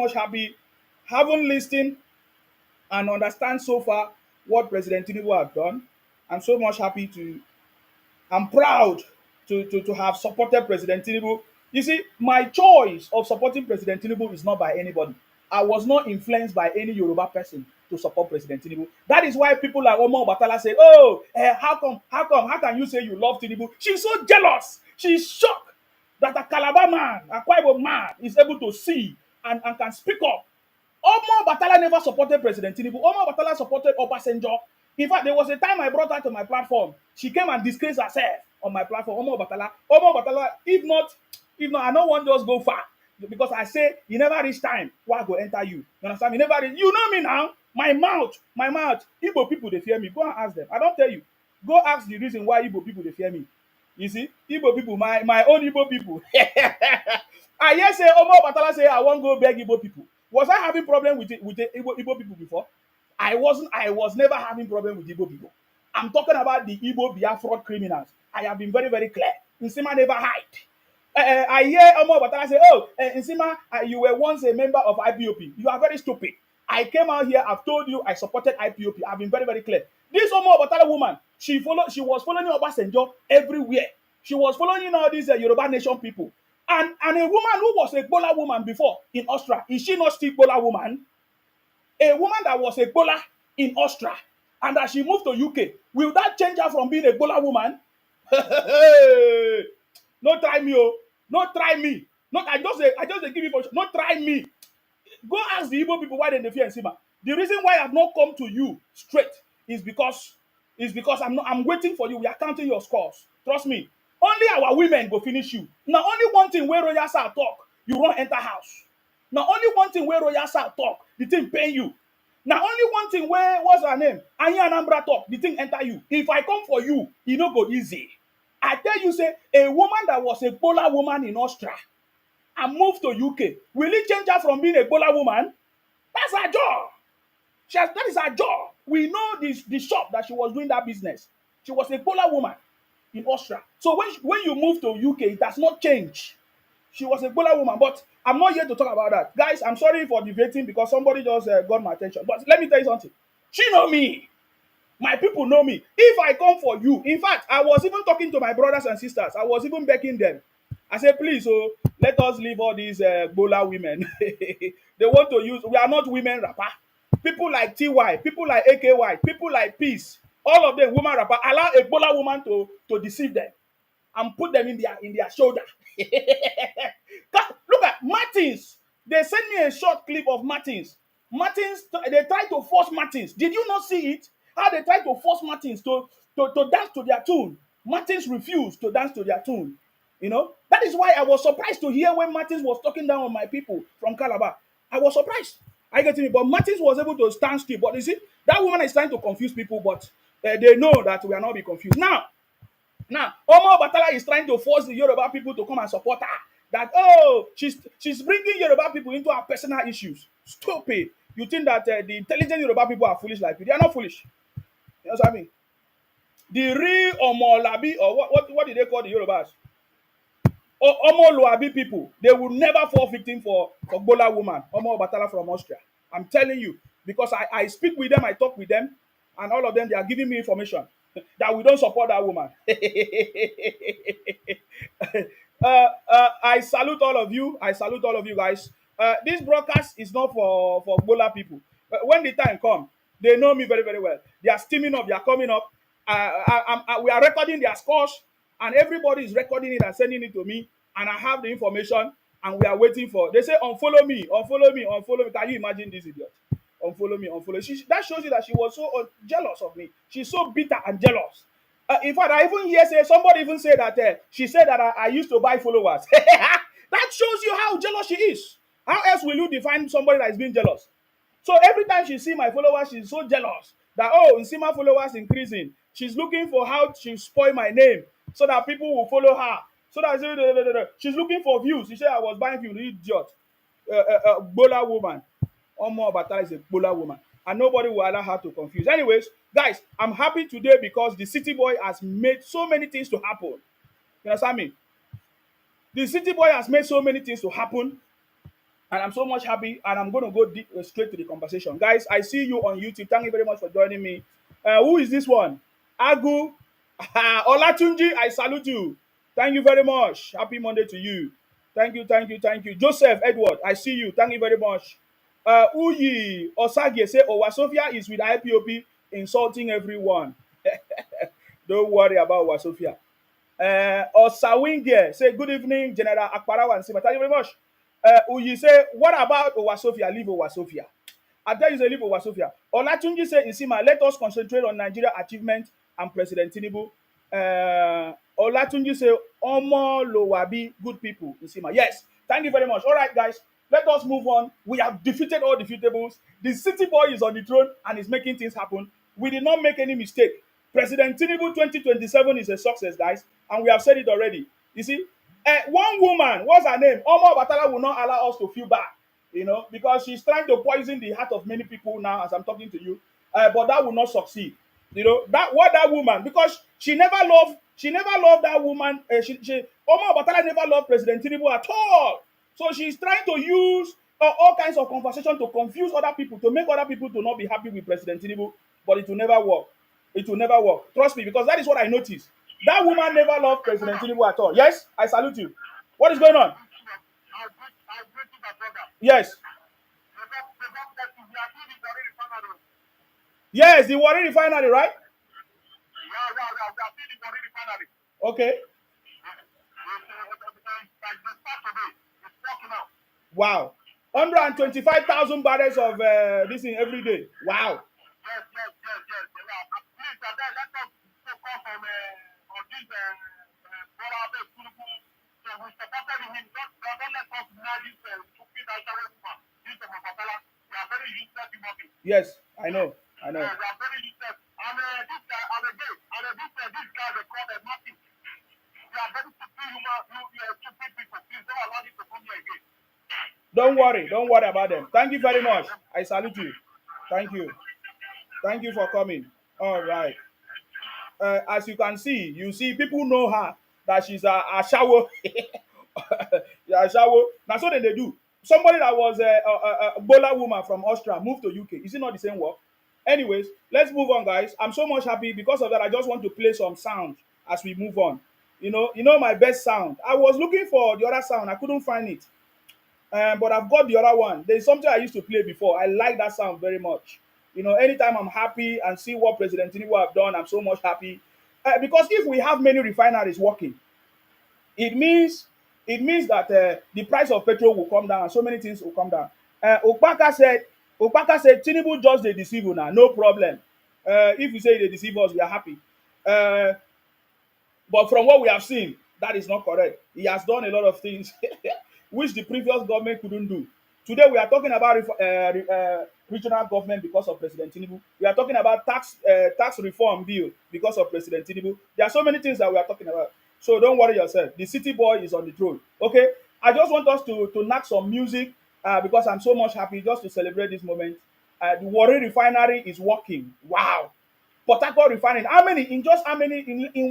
much happy, having listened and understand so far what President Tinubu has done. I'm so much happy to I'm proud to have supported President Tinubu. You see, my choice of supporting President Tinubu is not by anybody. I was not influenced by any Yoruba person to support President Tinubu. That is why people like Omo Batala say, "Oh, how can you say you love Tinubu?" She's so jealous. She's shocked that a Calabar man, a Kwaibo man, is able to see and can speak up. Omo Batala never supported President Tinubu. Omo Batala supported Obasanjo. In fact, there was a time I brought her to my platform. She came and disgraced herself on my platform. Omo Batala, if not, I don't want just go far because I say you never reach time. Why go enter you? You understand? You never reach. You know me now. My mouth. Igbo people they fear me. Go and ask them. I don't tell you. Go ask the reason why Igbo people they fear me. You see, Igbo people, my own Igbo people. I hear say Omo Batala say I won't go beg Igbo people. Was I having problem with the Igbo people before? I wasn't. I was never having problem with Igbo people. I'm talking about the Igbo Biafra criminals. I have been very, very clear. Nsima never hide. I hear Omo Batala say, "Oh, Nsima, you were once a member of IPOP. You are very stupid." I came out here. I've told you I supported IPOP. I've been very, very clear. This Omo Batala woman, she was following Obasanjo everywhere. She was following all these Yoruba nation people. And a woman who was a Bola woman before in Austria, is she not still Bola woman? A woman that was a Bola in Austria and that she moved to UK, will that change her from being a Bola woman? No try me, oh. No try me. Not I just give you for no try me. Go ask the Igbo people why they fear Nsima. The reason why I've not come to you straight is because I'm waiting for you. We are counting your scores. Trust me. Only our women go finish you. Now only one thing where Royal Sir talk, you won't enter house. Now only one thing where Royal Sir talk, the thing pay you. Now only one thing where what's her name? Anya Anambra talk, the thing enter you. If I come for you, it no go easy. I tell you, say a woman that was a Bola woman in Austria and moved to UK, will it change her from being a Bola woman? That's her job. That is her job. We know the shop that she was doing that business. She was a Bola woman in Austria. So when you move to UK, it does not change. She was a Bola woman, but I'm not here to talk about that. Guys, I'm sorry for debating because somebody just got my attention. But let me tell you something. She know me. My people know me. If I come for you, in fact, I was even talking to my brothers and sisters. I was even begging them. I said, please, oh, let us leave all these Bola women. They want to use, we are not women rapper. People like TY, people like AKY, people like Peace, all of them woman rapper, allow a Bola woman to deceive them and put them in their shoulder. Look at Martins. They sent me a short clip of Martins. Martins, they tried to force Martins. Did you not see it? How they tried to force Martins to dance to their tune. Martins refused to dance to their tune. You know, that is why I was surprised to hear when Martins was talking down on my people from Calabar. I was surprised. I get it, but Martins was able to stand still. But you see, that woman is trying to confuse people, but they know that we are not be confused. Now, Omo Batala is trying to force the Yoruba people to come and support her. That, oh, she's bringing Yoruba people into her personal issues. Stupid. You think that the intelligent Yoruba people are foolish like you? They are not foolish. You know what I mean? The real Omo Labi, or what did they call the Yorubas? Omo Luabi people, they will never fall victim for Bola woman, Omo Batala from Austria. I'm telling you, because I speak with them, I talk with them, and all of them, they are giving me information that we don't support that woman. I salute all of you. I salute all of you guys. This broadcast is not for Bola people. When the time comes, they know me very, very well. They are steaming up. They are coming up. We are recording their scores, and everybody is recording it and sending it to me. And I have the information, and we are waiting for. They say, unfollow me, unfollow me, unfollow me. Can you imagine this idiot? Unfollow me, unfollow. That shows you that she was so jealous of me. She's so bitter and jealous. In fact, I even hear somebody even say that she said that I used to buy followers. That shows you how jealous she is. How else will you define somebody that is being jealous? So every time she see my followers, she's so jealous that, oh, Nsima followers increasing. She's looking for how to spoil my name so that people will follow her. So that she's looking for views. She said I was buying views, idiot. Bola woman. Omo Batala is a Bola woman. And nobody will allow her to confuse. Anyways, guys, I'm happy today because the city boy has made so many things to happen. You understand me? The city boy has made so many things to happen. And I'm so much happy. And I'm going to go straight to the conversation. Guys, I see you on YouTube. Thank you very much for joining me. Who is this one? Agu Olatunji, I salute you. Thank you very much. Happy Monday to you. Thank you, thank you, thank you. Joseph Edward, I see you. Thank you very much. Uyi Osage say Owasofia is with IPOP insulting everyone. Don't worry about Owasofia. Osawinge say good evening, General Akparawa and Sima. Thank you very much. Uyi say, what about Owasofia? Leave Owasofia. I tell you, say leave Owasofia. Olatunji say, Isima, let us concentrate on Nigeria achievement and President Tinubu. Olatunji say, Omo Lowabi, good people. Isima, yes. Thank you very much. All right, guys, let us move on. We have defeated all defeatables. The city boy is on the throne and is making things happen. We did not make any mistake. President Tinubu 2027 is a success, guys, and we have said it already. You see, one woman, what's her name? Omo Batala will not allow us to feel bad, because she's trying to poison the heart of many people now as I'm talking to you. But that will not succeed. That woman, because she never loved that woman. Omo Batala never loved President Tinubu at all. So she's trying to use all kinds of conversation to confuse other people, to make other people to not be happy with President Tinubu, but it will never work. It will never work. Trust me, because that is what I noticed. That woman never loved President Tinubu at all. Yes, I salute you. What is going on? Yes. Yes, the Warri Refinery, right? Okay. Wow. 125,000 barrels of this thing every day. Wow. Yes, I know. I know. Don't worry. Don't worry about them. Thank you very much. I salute you. Thank you. Thank you for coming. All right. As you can see, people know her that she's a shower. Yeah, shower. Now, so then they do. Somebody that was a Bola woman from Austria moved to UK. Is it not the same work? Anyways, let's move on, guys. I'm so much happy because of that. I just want to play some sound as we move on. My best sound. I was looking for the other sound. I couldn't find it. But I've got the other one. There's something I used to play before. I like that sound very much. Anytime I'm happy and see what President Tinubu have done, I'm so much happy. Because if we have many refineries working, it means that the price of petrol will come down and so many things will come down. Okpaka said Tinubu just dey deceive una, no problem. If you say they deceive us, we are happy. But from what we have seen, that is not correct. He has done a lot of things which the previous government couldn't do. Today we are talking about regional government because of President Tinubu. We are talking about tax reform bill because of President Tinubu. There are so many things that we are talking about. So don't worry yourself. The city boy is on the throne. Okay. I just want us to knock some music because I'm so much happy just to celebrate this moment. The Warri Refinery is working. Wow. Port Harcourt Refinery. In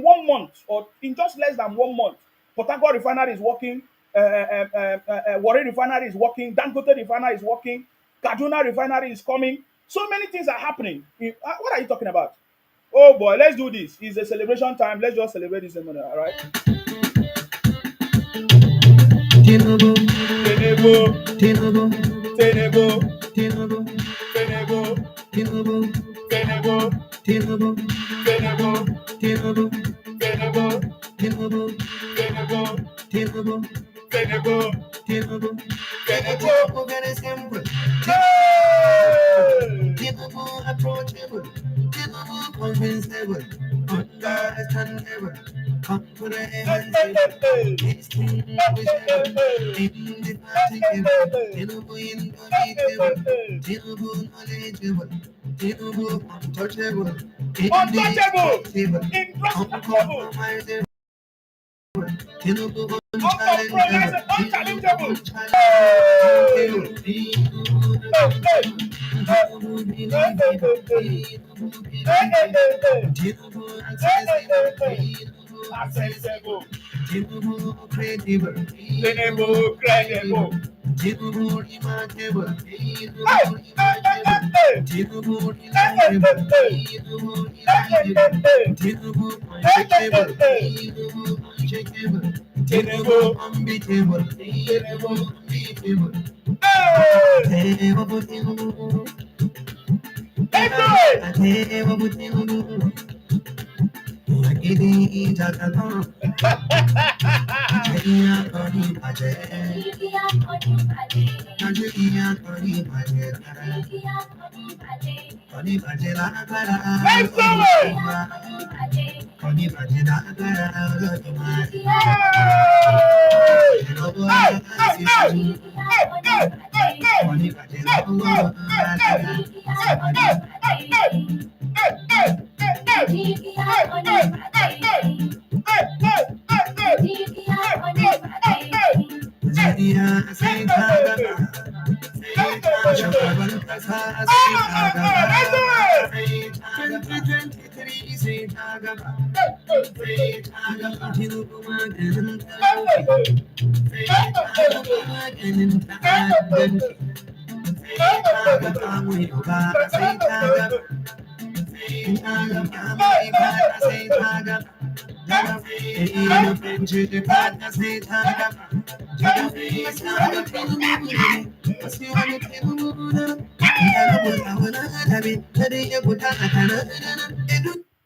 1 month or in just less than 1 month? Port Harcourt Refinery is working. Warri Refinery is working. Dangote Refinery is working. Kaduna Refinery is coming. So many things are happening. What are you talking about? Oh boy, let's do this. It's a celebration time. Let's just celebrate this moment, all right? Tinubu, Tinubu, Tinubu, Tinubu, Tinubu, Tinubu, Tinubu, Tinubu, Tinubu, Tinubu, Tinubu, Tinubu, Tinubu, Tinubu, Tinubu, Tinubu, Tinubu, Tinubu, very simple. Tinubu approachable. Tinubu convincible. Understandable. Come to the heavens table. Distinguishable. Indefatigable. Tinubu indomitable. Tinubu knowledgeable. Tinubu untouchable. Indestructible. Uncompromisable. Tinubu unchallengeable. Accessible. Tinubu credible. Tinubu credible. Tinubu remarkable. Tinubu reliable. Tinubu unshakable. Tinubu unbeatable. Tinubu unbeatable.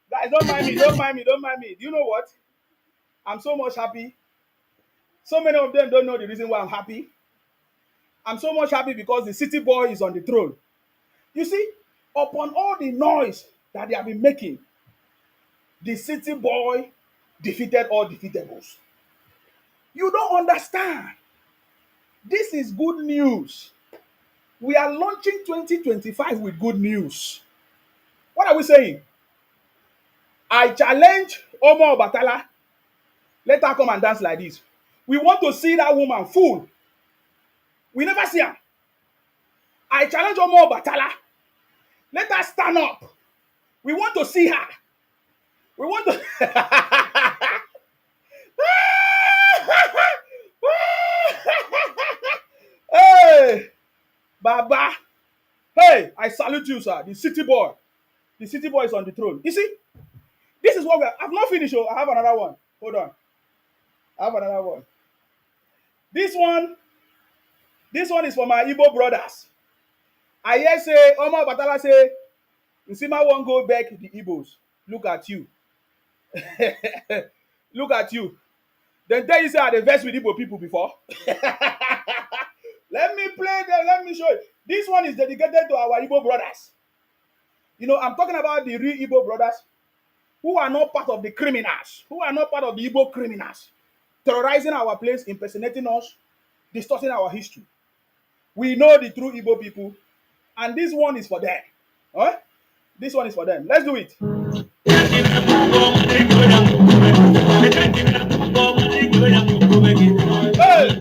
Guys, don't mind me, don't mind me, don't mind me. Do you know what? I'm so much happy. So many of them don't know the reason why I'm happy. I'm so much happy because the city boy is on the throne. You see, upon all the noise that they have been making, the city boy defeated all defeatables. You don't understand. This is good news. We are launching 2025 with good news. What are we saying? I challenge Omo Obatala. Let her come and dance like this. We want to see that woman full. We never see her. I challenge Omo Obatala. Let her stand up. We want to see her. We want to. Hey, Baba. Hey, I salute you, sir. The city boy. The city boy is on the throne. You see, this is what we are. I've not finished. Oh, I have another one. Hold on. I have another one. This one is for my Igbo brothers. I hear say, Omar Batala say, Nsima won't go back the Igbos. Look at you. Look at you. Then tell you say I had versed with Igbo people before. Let me play them. Let me show you. This one is dedicated to our Igbo brothers. You know, I'm talking about the real Igbo brothers who are not part of the criminals, who are not part of the Igbo criminals, terrorizing our place, impersonating us, distorting our history. We know the true Igbo people, and this one is for them. Huh? This one is for them. Let's do it. Hey!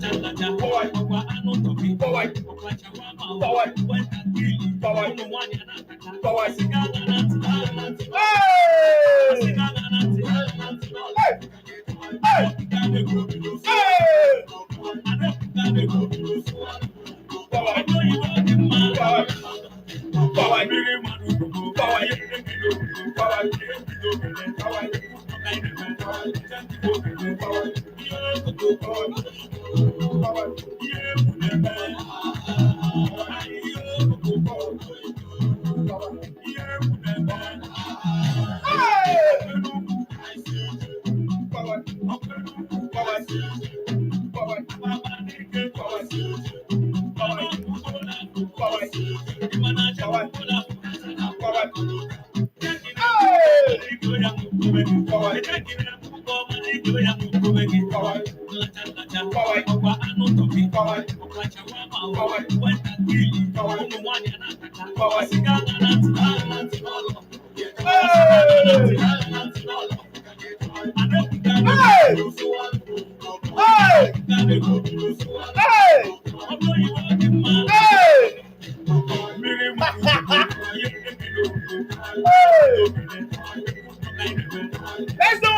Let's do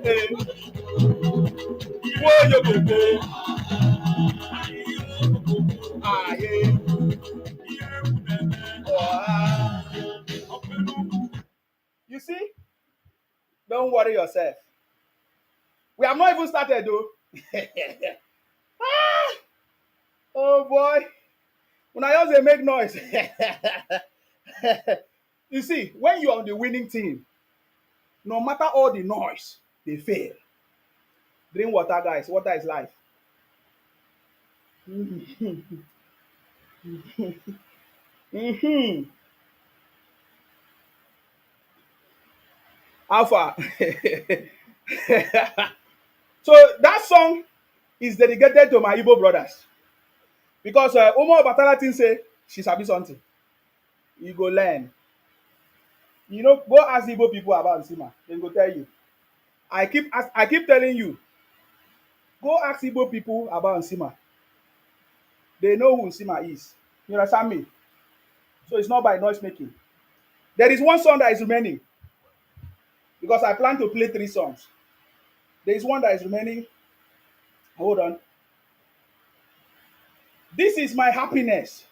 it. You see, don't worry yourself. We have not even started though. Ah, oh boy. When I just make noise. You see, when you're on the winning team, no matter all the noise, they fail. Drink water, guys. Water is life. Mm-hmm. Alpha. So that song is dedicated to my Igbo brothers because Omo Batala thing say she sabi something. You go learn. You know, go ask Igbo people about Nsima. They go tell you. I keep telling you, go ask Igbo people about Nsima. They know who Nsima is. You understand me? So it's not by noise making. There is one song that is remaining because I plan to play 3 songs. There is one that is remaining. Hold on. This is my happiness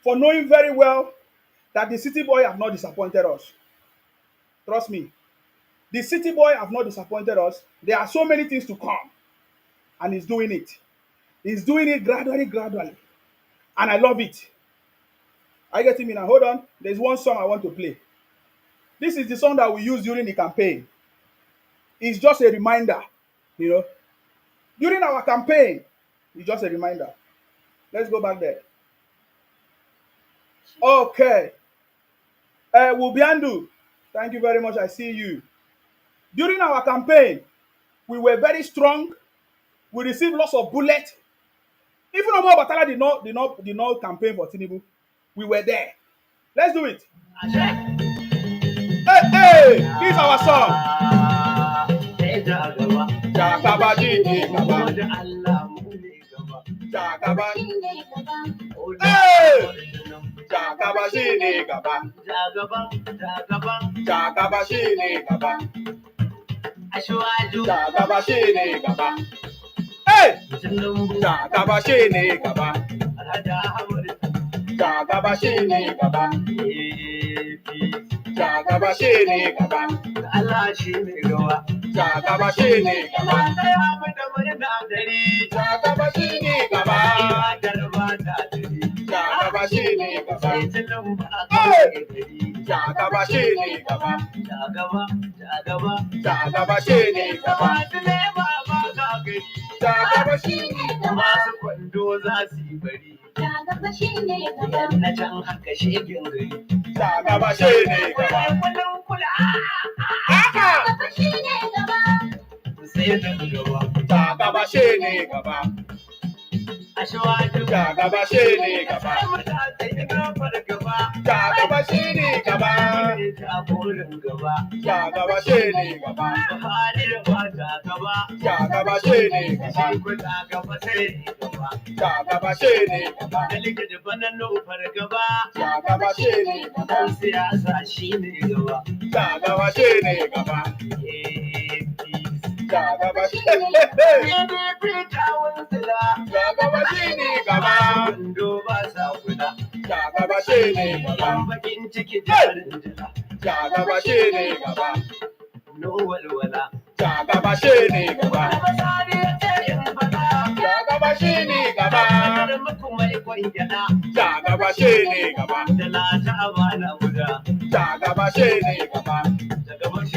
for knowing very well that the city boy have not disappointed us. Trust me. The city boy have not disappointed us. There are so many things to come. And he's doing it. He's doing it gradually, gradually. And I love it. Are you getting me now? Hold on. There's one song I want to play. This is the song that we use during the campaign. It's just a reminder, you know. During our campaign, it's just a reminder. Let's go back there. Okay. Wubiandu, thank you very much. I see you. During our campaign, we were very strong. We received lots of bullets. Even though Batala did not campaign for Tinubu, we were there. Let's do it. Hey, hey, this is our song. Hey! Jakabashini Gaba. Jakabashini Gaba. Jakabashini Gaba. Hey! Jakabashini Gaba. Jakabashini Gaba. Jakabashini Gaba. Allah shi ne gawa. Jakabashini Gaba. Jakabashini Gaba. Jakabashini Gaba. Hey! Jakabashini Gaba. Jakabashini Gaba. Jakabashini Gaba. Masu kwando za su yi bari. Jakabashini Gaba. Na can haka shegin gari. Jakabashini Gaba. Jakabashini Gaba. Sai da gaba. Jakabashini Gaba. Jakabashini Gaba. Jakabashini Gaba. Jakabashini Gaba. Jakabashini Gaba. Jakabashini Gaba. Jakabashini Gaba. Siyasa shine gaba. Jakabashini Gaba. Jakabashini Gaba. Jakabashini Gaba. Jakabashini Gaba. No walwala. Jakabashini Gaba. Jakabashini Gaba. Jakabashini Gaba. Jakabashini Gaba.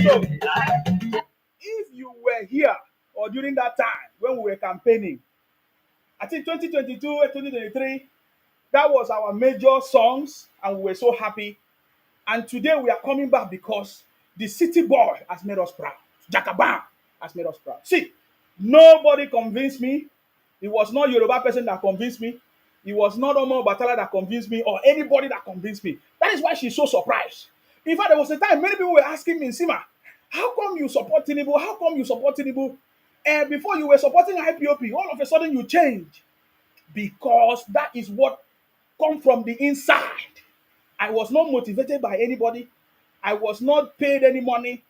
So, if you were here or during that time when we were campaigning, I think 2022 and 2023, that was our major songs and we were so happy. And today we are coming back because the city boy has made us proud. Jakabam has made us proud. See, nobody convinced me. It was not Yoruba person that convinced me. It was not Omo Batala that convinced me or anybody that convinced me. That is why she's so surprised. In fact, there was a time many people were asking me, Nsima, how come you support Tinubu? How come you support Tinubu? And before you were supporting IPOP, all of a sudden you change. Because that is what comes from the inside. I was not motivated by anybody. I was not paid any money.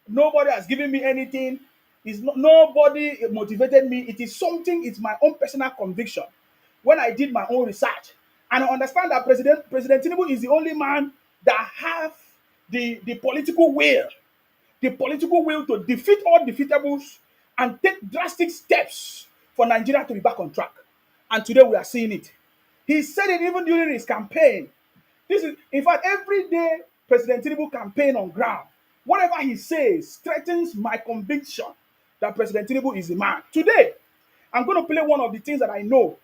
Nobody has given me anything. Nobody motivated me. It is something, it's my own personal conviction. when I did my own research, and I understand that President Tinubu is the only man that have the political will to defeat all defeatables and take drastic steps for Nigeria to be back on track. And today we are seeing it. He said it even during his campaign. This is, in fact, every day President Tinubu campaign on ground. Whatever he says strengthens my conviction that President Tinubu is the man. Today, I'm going to play one of the things that I know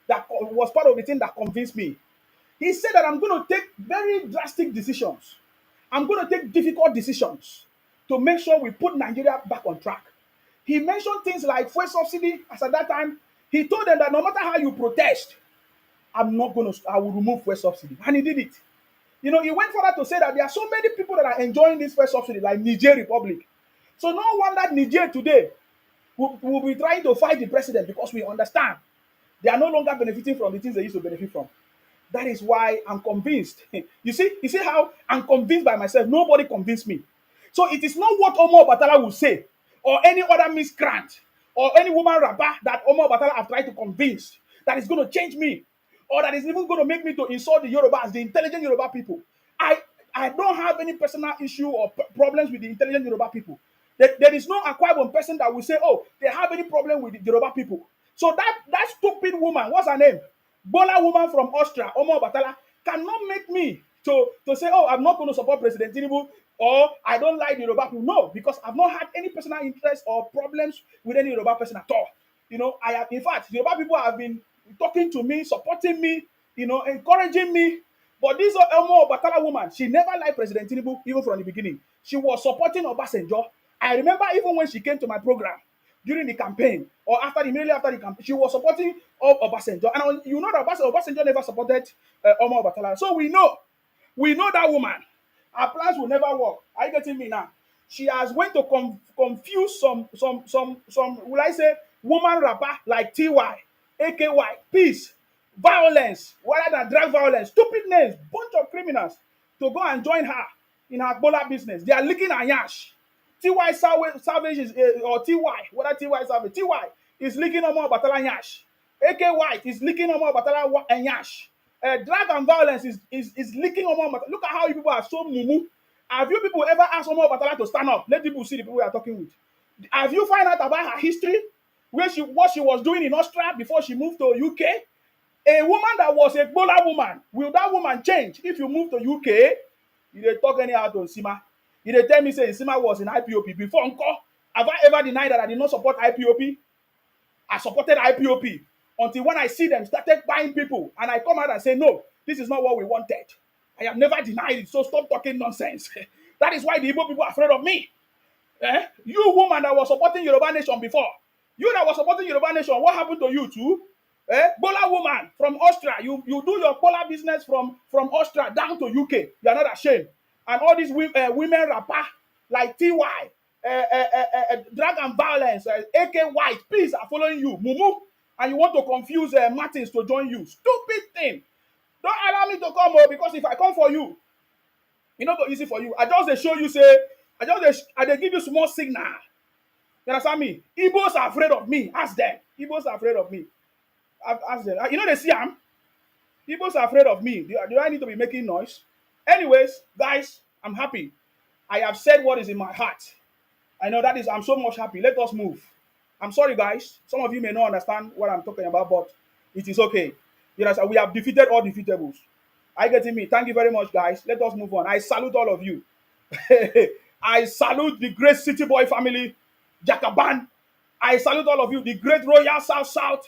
that was part of the thing that convinced me. He said that I'm going to take very drastic decisions. I'm going to take difficult decisions to make sure we put Nigeria back on track. He mentioned things like fuel subsidy. As at that time, he told them that no matter how you protest, I will remove fuel subsidy. And he did it. You know, he went further to say that there are so many people that are enjoying this fuel subsidy, like Niger Republic. So no wonder Niger today will be trying to fight the president because we understand they are no longer benefiting from the things they used to benefit from. That is why I'm convinced. You see how I'm convinced by myself. Nobody convinced me. So it is not what Omo Obatala will say, or any other miscreant, or any woman rapper that Omo Obatala have tried to convince that is going to change me, or that is even going to make me to insult the Yorubas, the intelligent Yoruba people. I I don't have any personal issue or problems with the intelligent Yoruba people. There is no Akwa person that will say, oh, they have any problem with the Yoruba people. So that stupid woman, what's her name? Bola woman from Austria, Omo Batala, cannot make me to say, oh, I'm not going to support President Tinubu or I don't like the Yoruba people. No, because I've not had any personal interest or problems with any Yoruba person at all. You know, I have, in fact, the Yoruba people have been talking to me, supporting me, you know, encouraging me. But this Omo Batala woman, she never liked President Tinubu even from the beginning. She was supporting Obasanjo. I remember even when she came to my program during the campaign or immediately after the campaign, she was supporting Obasanjo. And you know that Obasanjo never supported Omo Batala. So we know that woman. Her plans will never work. Are you getting me now? She has went to confuse some will I say woman rapper like TY, AKY, peace, violence, rather than drug violence, stupid names, bunch of criminals to go and join her in her Bola business. They are licking her yash. TY Savage is or TY, whether TY Savage, TY is licking Omo Batala yash. AKY is licking Omo Batala yash. Drug and violence is licking Omo Batala. Look at how you people are so mumu. Have you people ever asked Omo Batala to stand up? Let people see the people we are talking with. Have you find out about her history? What she was doing in Austria before she moved to UK? A woman that was a Bola woman, will that woman change if you move to UK? You dey talk anyhow to Nsima. You dey tell me say Nsima was in IPOP before Nko. Have I ever denied that I did not support IPOP? I supported IPOP until when I see them started buying people and I come out and say, no, this is not what we wanted. I have never denied it, so stop talking nonsense. That is why the Igbo people are afraid of me. You woman that was supporting Yoruba Nation before, you that was supporting Yoruba Nation, what happened to you too? Bola woman from Austria, you do your Bola business from Austria down to UK. You are not ashamed. And all these women rapper like TY, drug and violence, AK White, peace are following you, Mumu, and you want to confuse Martins to join you. Stupid thing. Don't allow me to come because if I come for you, e no go easy for you. I just dey show you say, I dey give you small signal. You understand me? Igbos are afraid of me. Ask them. Igbos are afraid of me. Ask them. You know they see am. Igbos are afraid of me. Do I need to be making noise? Anyways, guys, I'm happy. I have said what is in my heart. I know that is. I'm so much happy. Let us move. I'm sorry, guys. Some of you may not understand what I'm talking about, but it is okay. You know, we have defeated all defeatables. Are you getting me? Thank you very much, guys. Let us move on. I salute all of you. I salute the great City Boy family, Jakaban. I salute all of you, the great Royal South South.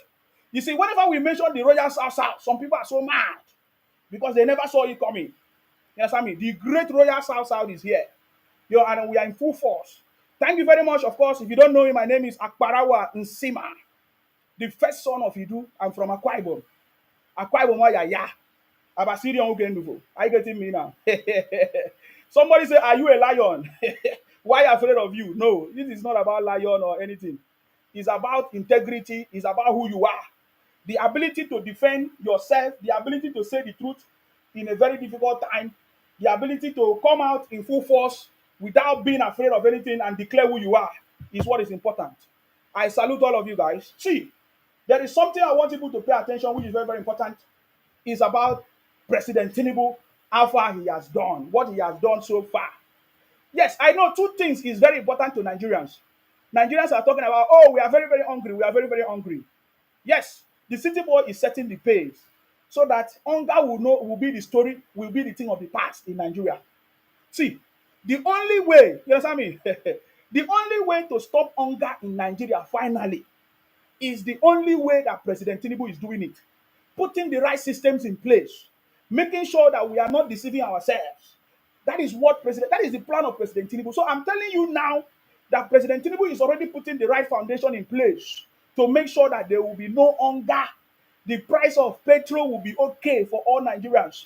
You see, whenever we mention the Royal South South, some people are so mad because they never saw it coming. You understand me? The great Royal South South is here. And we are in full force. Thank you very much. Of course, if you don't know me, my name is Akbarawa Nsima, the first son of Idu. I'm from Akwa Ibom. Akwa Ibom, yeah. Abasirian Ugenduvo. Are you getting me now? Somebody say, are you a lion? Why afraid of you? No, this is not about lion or anything. It's about integrity. It's about who you are. The ability to defend yourself, the ability to say the truth in a very difficult time, the ability to come out in full force without being afraid of anything and declare who you are is what is important. I salute all of you guys. See, There is something I want people to pay attention, which is very, very important. Is about President Tinubu, how far he has done, what he has done so far. Yes, I know two things is very important to Nigerians. Nigerians are talking about, oh, we are very, very hungry. We are very, very hungry. Yes, the city boy is setting the pace so that hunger will be the story, will be the thing of the past in Nigeria. See, the only way, you understand me? The only way to stop hunger in Nigeria finally is the only way that President Tinubu is doing it. Putting the right systems in place, making sure that we are not deceiving ourselves. That is the plan of President Tinubu. So I'm telling you now that President Tinubu is already putting the right foundation in place to make sure that there will be no hunger. The price of petrol will be okay for all Nigerians.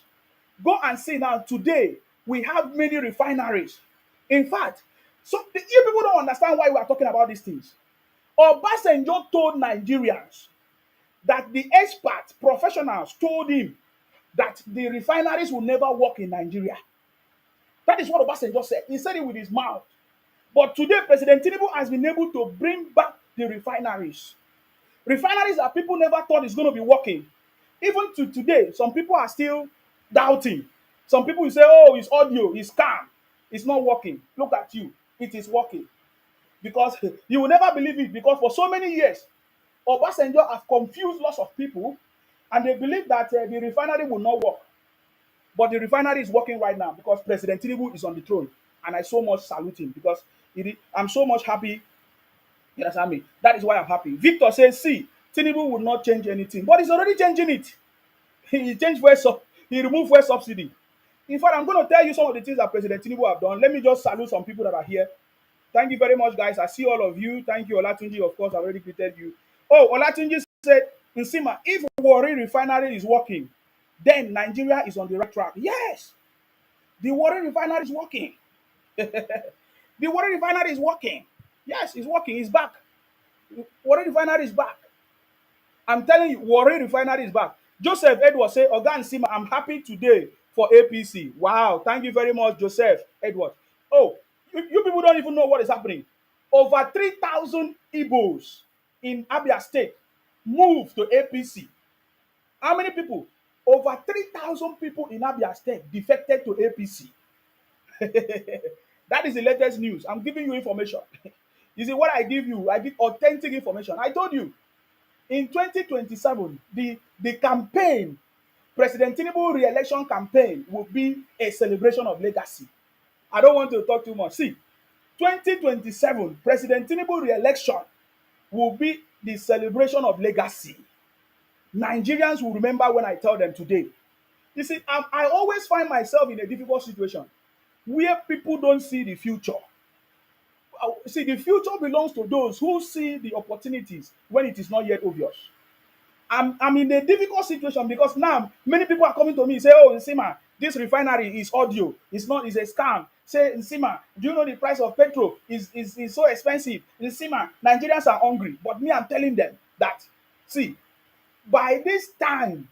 Go and see now, today, we have many refineries. In fact, so you people don't understand why we are talking about these things. Obasanjo told Nigerians that the experts, professionals told him that the refineries will never work in Nigeria. That is what Obasanjo said. He said it with his mouth. But today, President Tinubu has been able to bring back the refineries. Refineries that people never thought is going to be working. Even to today, some people are still doubting. Some people will say, oh, it's audio, it's calm, it's not working. Look at you, it is working. Because you will never believe it, because for so many years, Obasanjo has confused lots of people, and they believe that the refinery will not work. But the refinery is working right now because President Tinubu is on the throne. And I so much salute him because I'm so much happy. You understand me? That is why I'm happy. Victor says, see, Tinubu will not change anything. But he's already changing it. He changed he removed fuel subsidy. In fact, I'm going to tell you some of the things that President Tinubu have done. Let me just salute some people that are here. Thank you very much, guys. I see all of you. Thank you, Olatunji. Of course, I already greeted you. Oh, Olatunji said, Nsima, if Warri Refinery is working, then Nigeria is on the right track. Yes, the Warri Refinery is working. The Warri Refinery is working. Yes, it's working. It's back. Warri Refinery is back. I'm telling you, Warri Refinery is back. Joseph Edward say, Oga Nsima, I'm happy today for APC. Wow, thank you very much, Joseph Edward. Oh, you people don't even know what is happening. Over 3,000 Igbos in Abia State moved to APC. How many people? Over 3,000 people in Abia State defected to APC. That is the latest news. I'm giving you information. You see, what I give you, I give authentic information. I told you, in 2027, the campaign, President Tinubu re-election campaign, will be a celebration of legacy. I don't want to talk too much. See, 2027, President Tinubu re-election will be the celebration of legacy. Nigerians will remember when I tell them today. You see, I always find myself in a difficult situation where people don't see the future. See, the future belongs to those who see the opportunities when it is not yet obvious. I'm in a difficult situation because now many people are coming to me and say, oh, Nsima, this refinery is audio. It's a scam. Say, Nsima, do you know the price of petrol is so expensive? Nsima, Nigerians are hungry. But me, I'm telling them that, see, by this time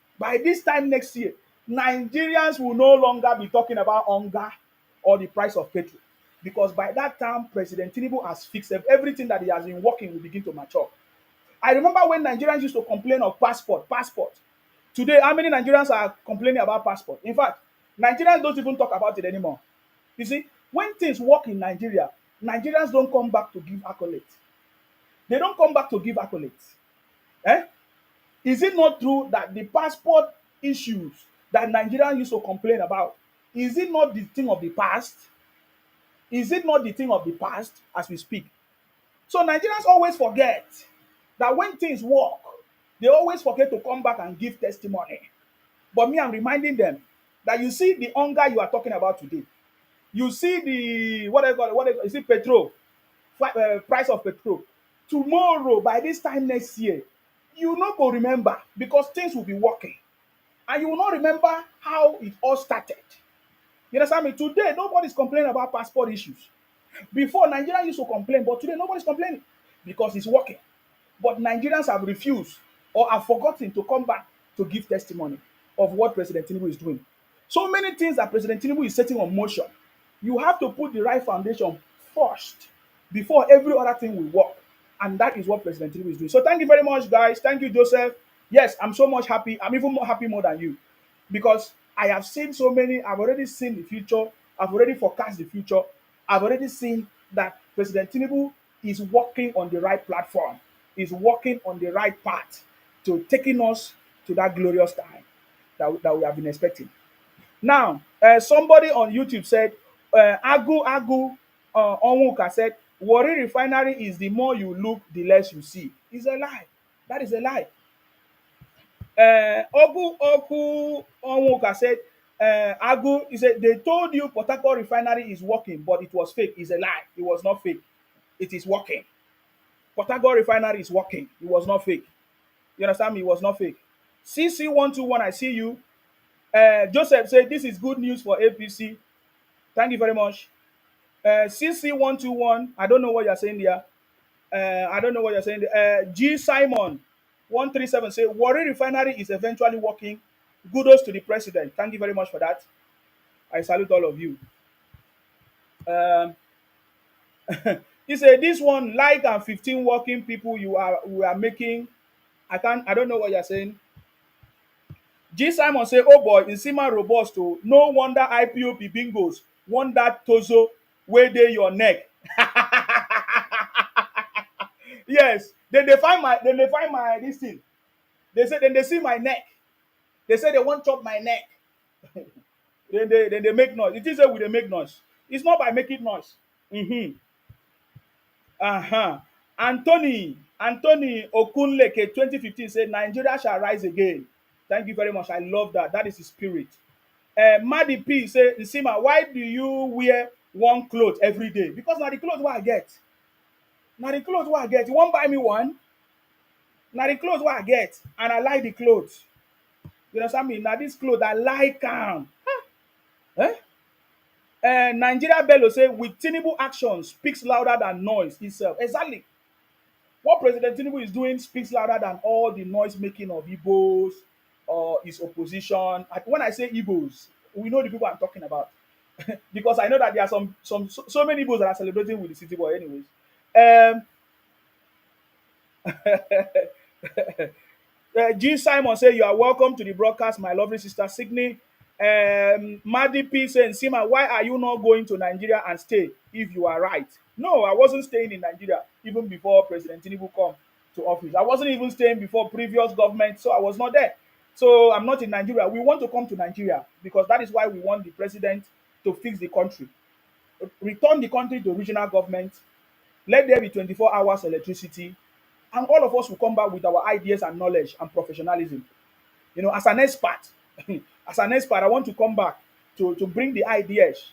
next year, Nigerians will no longer be talking about hunger or the price of petrol. Because by that time, President Tinubu has fixed everything that he has been working will begin to mature. I remember when Nigerians used to complain of passport. Today, how many Nigerians are complaining about passport? In fact, Nigerians don't even talk about it anymore. You see, when things work in Nigeria, Nigerians don't come back to give accolades. They don't come back to give accolades. Eh? Is it not true that the passport issues that Nigerians used to complain about, is it not the thing of the past? Is it not the thing of the past as we speak? So Nigerians always forget that when things work, they always forget to come back and give testimony. But me, I'm reminding them that you see the hunger you are talking about today. You see the you see petrol, price of petrol. Tomorrow, by this time next year, you not go remember because things will be working. And you will not remember how it all started. You understand me? Today, nobody's complaining about passport issues. Before, Nigerians used to complain, but today nobody's complaining because it's working. But Nigerians have refused or have forgotten to come back to give testimony of what President Tinubu is doing. So many things that President Tinubu is setting on motion. You have to put the right foundation first before every other thing will work. And that is what President Tinubu is doing. So thank you very much, guys. Thank you, Joseph. Yes, I'm so much happy. I'm even more happy more than you because I have seen so many. I've already seen the future. I've already forecast the future. I've already seen that President Tinubu is working on the right platform, is working on the right path to taking us to that glorious time that we have been expecting. Now, somebody on YouTube said, Agu Onwuka said, Warri Refinery is the more you look, the less you see. It's a lie. That is a lie. Ogu Onwuka said, Agu, he said, they told you Port Harcourt Refinery is working, but it was fake. It's a lie. It was not fake. It is working. Port Harcourt Refinery is working. It was not fake. You understand me? It was not fake. CC121, I see you. Joseph said, this is good news for APC. Thank you very much. CC121, I don't know what you're saying there. I don't know what you're saying there. G Simon 137 say Warri Refinery is eventually working. Kudos to the president. Thank you very much for that. I salute all of you. Um, he said this one like and 15 working people we are making. I don't know what you're saying. G Simon say, oh boy, Nsima robust o. No wonder IPOP bingos. Wonder tozo wey dey your neck. Yes, then they find my this thing. They say then they see my neck. They say they want chop my neck. Then they make noise. It is a with they make noise. It's not by making noise. Mm-hmm. Uh-huh. Anthony Okunleke 2015 said Nigeria shall rise again. Thank you very much. I love that. That is the spirit. Maddy P say, Nsima, why do you wear one cloth every day? Because now the clothes what I get. Now the clothes what I get. You won't buy me one? Now the clothes what I get. And I like the clothes. You understand me? Now this clothes I like them. Eh? Nigeria Bello say, with Tinubu action speaks louder than noise itself. Exactly. What President Tinubu is doing speaks louder than all the noise making of Igbos or his opposition. When I say Igbos, we know the people I'm talking about. Because I know that there are so many Igbos that are celebrating with the city boy, anyways. Um, G Simon say you are welcome to the broadcast, my lovely sister Sydney. Maddy P saying, Sima, why are you not going to Nigeria and stay if you are right? No, I wasn't staying in Nigeria even before President Tinubu come to office. I wasn't even staying before previous government, so I was not there. So I'm not in Nigeria. We want to come to Nigeria because that is why we want the president to fix the country, return the country to regional government, let there be 24 hours electricity, and all of us will come back with our ideas and knowledge and professionalism. You know, as an expert, as an expert, I want to come back to bring the ideas,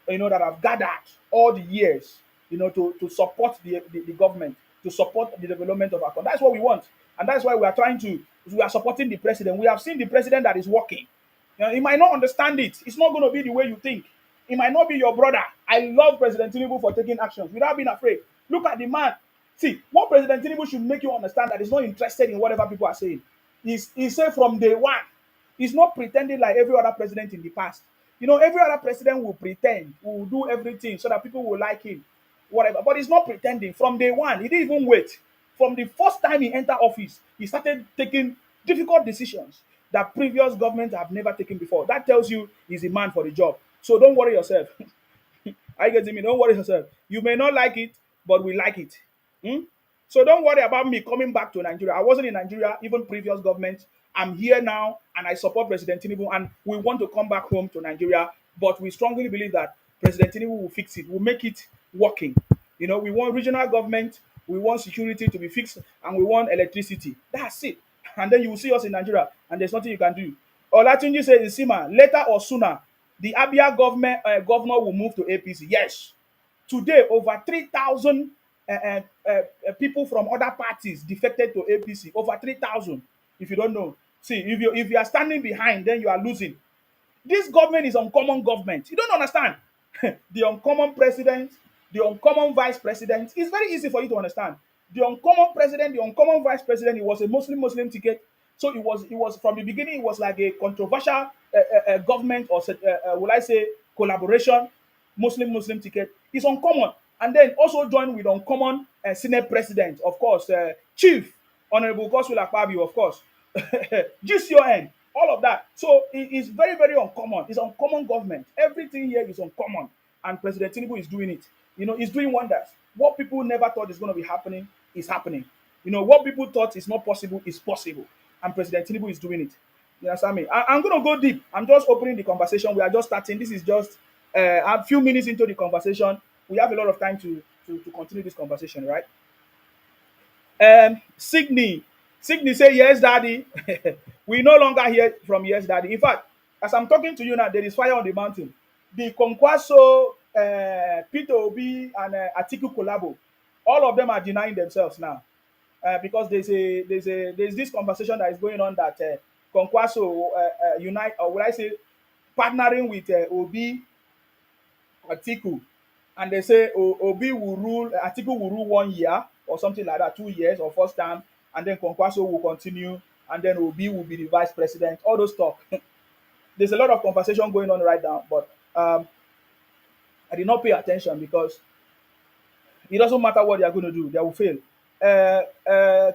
you know, that I've gathered all the years, you know, to support the government, to support the development of our country. That's what we want. And that's why we are supporting the president. We have seen the president that is working. You know, he might not understand it. It's not going to be the way you think. He might not be your brother. I love President Tinubu for taking actions without being afraid. Look at the man. See, what President Tinubu should make you understand that he's not interested in whatever people are saying. He said from day one, he's not pretending like every other president in the past. You know, every other president will pretend, will do everything so that people will like him, whatever. But he's not pretending. From day one, he didn't even wait. From the first time he entered office, he started taking difficult decisions that previous governments have never taken before. That tells you he's a man for the job. So don't worry yourself. I get me. Don't worry yourself. You may not like it, but we like it. Hmm? So don't worry about me coming back to Nigeria. I wasn't in Nigeria, even previous government. I'm here now, and I support President Tinubu, and we want to come back home to Nigeria. But we strongly believe that President Tinubu will fix it, will make it working. You know, we want regional government, we want security to be fixed, and we want electricity. That's it. And then you will see us in Nigeria, and there's nothing you can do. Olatunji says, Nsima, later or sooner, the Abia governor will move to APC. Yes. Today, over 3,000 people from other parties defected to APC. Over 3,000. If you don't know, see, if you are standing behind, then you are losing. This government is uncommon government. You don't understand. The uncommon president, the uncommon vice president. It's very easy for you to understand. The uncommon president, the uncommon vice president. It was a Muslim ticket. So it was from the beginning. It was like a controversial government, or will I say collaboration, Muslim ticket. It's uncommon. and then also join with uncommon Senate President, of course, Chief Honorable Godswill Akpabio, of course, GCON, all of that. So it is very, very uncommon. It's uncommon government. Everything here is uncommon, and President Tinubu is doing it. He's doing wonders. What people never thought is going to be happening is happening. What people thought is not possible is possible, and President Tinubu is doing it. You understand me? I'm going to go deep. I'm just opening the conversation. We are just starting. This is just a few minutes into the conversation. We have a lot of time to continue this conversation, right? Sydney say yes, daddy. We no longer hear from yes, daddy. In fact, as I'm talking to you now, there is fire on the mountain. The Conquaso, Peter Obi, and Atiku Kolabo, all of them are denying themselves now because there's this conversation that is going on that Conquaso unite, or would I say partnering with Obi, Atiku, and they say Obi will rule, Atiku will rule 1 year or something like that, 2 years or first time, and then Kwankwaso will continue, and then Obi will be the vice president. All those talk. There's a lot of conversation going on right now, but I did not pay attention because it doesn't matter what they are going to do, they will fail.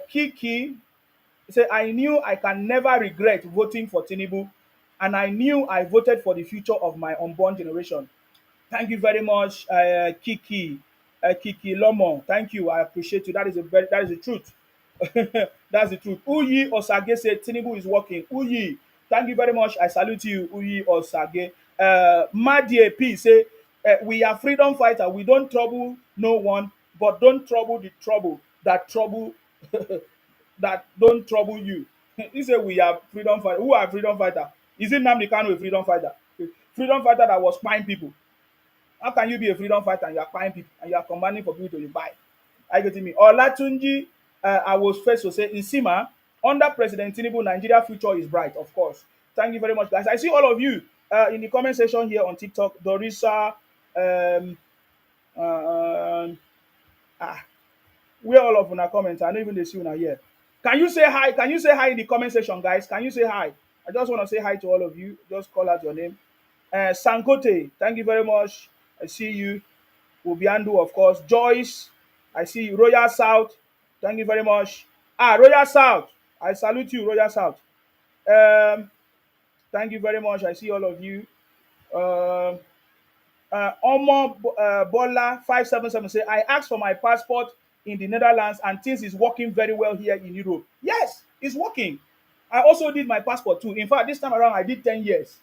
Kiki say, I knew I can never regret voting for Tinubu, and I knew I voted for the future of my unborn generation. Thank you very much, Kiki. Kiki Lomo. Thank you. I appreciate you. That is the truth. That's the truth. Uyi Osage said Tinubu is working. Uyi, thank you very much. I salute you, Uyi Osage. Madie P say we are freedom fighter. We don't trouble no one, but don't trouble the trouble that trouble that don't trouble you. He said we are freedom fighter. Who are freedom fighter? Is it Nnamdi Kanu a freedom fighter? Freedom fighter that was spying people. How can you be a freedom fighter and you are buying people and you are commanding for people to buy? Are you getting me? Olatunji, I was first to say, in Sima, under President Tinubu, Nigeria future is bright, of course. Thank you very much, guys. I see all of you in the comment section here on TikTok. Dorisa, um, uh, ah, where all of una comments? I don't even they see una here. Can you say hi? Can you say hi in the comment section, guys? Can you say hi? I just want to say hi to all of you. Just call out your name. Sankote, thank you very much. I see you. Ubiandu, of course. Joyce, I see you. Royal South, thank you very much. Royal South, I salute you, Royal South. Um, Thank you very much. I see all of you. Um, Omo Bola 577 say, I asked for my passport in the Netherlands and things is working very well here in Europe. Yes, it's working. I also did my passport too. In fact, this time around, I did 10 years.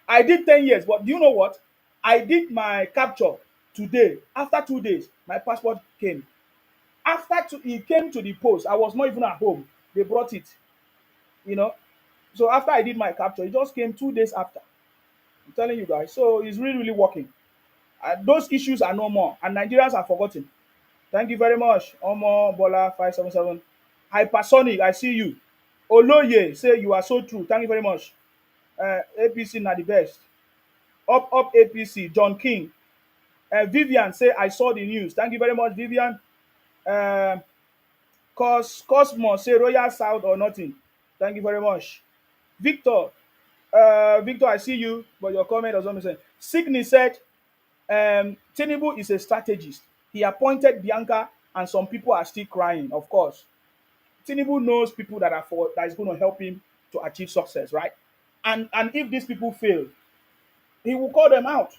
I did 10 years, but do you know what? I did my capture today. After 2 days, my passport came. It came to the post. I was not even at home. They brought it, you know. So after I did my capture, it just came 2 days after. I'm telling you guys. So it's really, really working. Those issues are no more, and Nigerians are forgotten. Thank you very much. Omo Bola 577. Hypersonic, I see you. Oloye say you are so true. Thank you very much. APC na the best. Up APC. John King. Vivian say I saw the news. Thank you very much, Vivian. Uh, Cosmos say Royal South or nothing. Thank you very much. Victor. Victor, I see you, but your comment doesn't make sense. Signy said Tinubu is a strategist. He appointed Bianca, and some people are still crying. Of course, Tinubu knows people that is going to help him to achieve success, right? And if these people fail, he will call them out.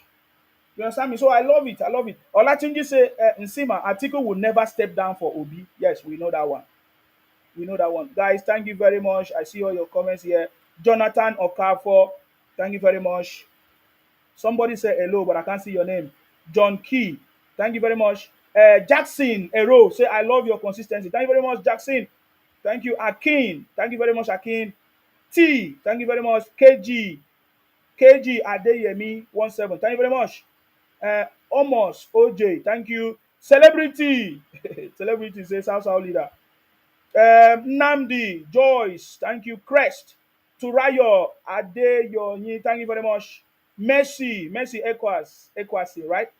You understand me? So I love it. I love it. Olatunji say Nsima Atiku will never step down for Obi. Yes, we know that one. We know that one. Guys, thank you very much. I see all your comments here. Jonathan Okafor, thank you very much. Somebody say hello, but I can't see your name. John Key, thank you very much. Jackson Ero, say I love your consistency. Thank you very much, Jackson. Thank you, Akin. Thank you very much, Akin. T, thank you very much. KG Adeyemi 17. Thank you very much. Omos OJ, thank you. Celebrity, celebrity says South leader. Namdi Joyce, thank you. Crest Turayo Adeyoni, thank you very much. Mercy Equasi, right?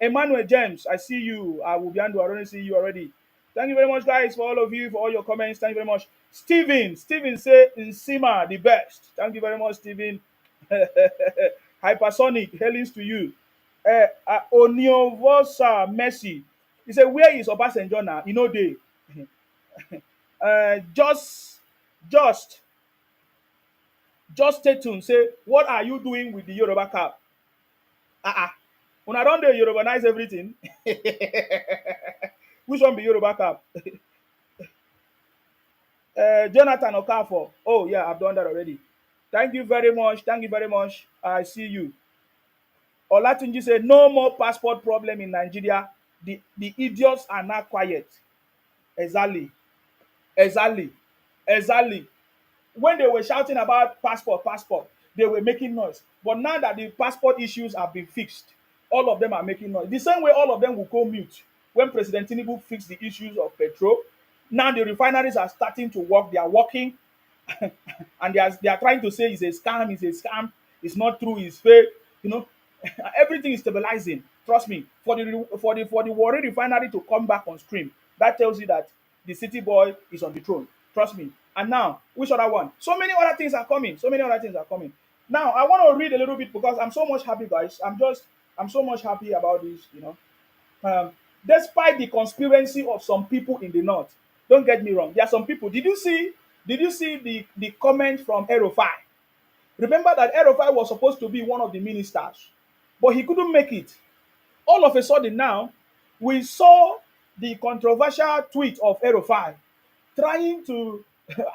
Emmanuel James, I see you. I will be I don't see you already. Thank you very much, guys, for all of you, for all your comments. Thank you very much. Steven say Nsima the best. Thank you very much, Steven. Hypersonic, hailings to you. Oniovosa Mercy. He said, where is Obasanjo now? You know they. Just, just, just stay tuned. Say, what are you doing with the Yoruba cap? Uh-uh. When I don't do Yorubanize everything. Which one be Yoruba cap? Jonathan Okafor. Oh yeah, I've done that already. Thank you very much. Thank you very much. I see you. Olatunji said, no more passport problem in Nigeria. The idiots are now quiet. Exactly. Exactly. Exactly. When they were shouting about passport, passport, they were making noise. But now that the passport issues have been fixed, all of them are making noise. The same way all of them will go mute when President Tinubu fixed the issues of petrol. Now the refineries are starting to work. They are working. And they are trying to say it's a scam, it's not true, it's fake, you know. Everything is stabilizing. Trust me, for the Warri Refinery to come back on stream, that tells you that the city boy is on the throne. Trust me. And now, which other one? So many other things are coming. So many other things are coming. Now, I want to read a little bit because I'm so much happy, guys. I'm so much happy about this. um, Despite the conspiracy of some people in the north. Don't get me wrong. There are some people. Did you see the comment from Erofai? Remember that Erofai was supposed to be one of the ministers, but he couldn't make it. All of a sudden now, we saw the controversial tweet of Erofai trying to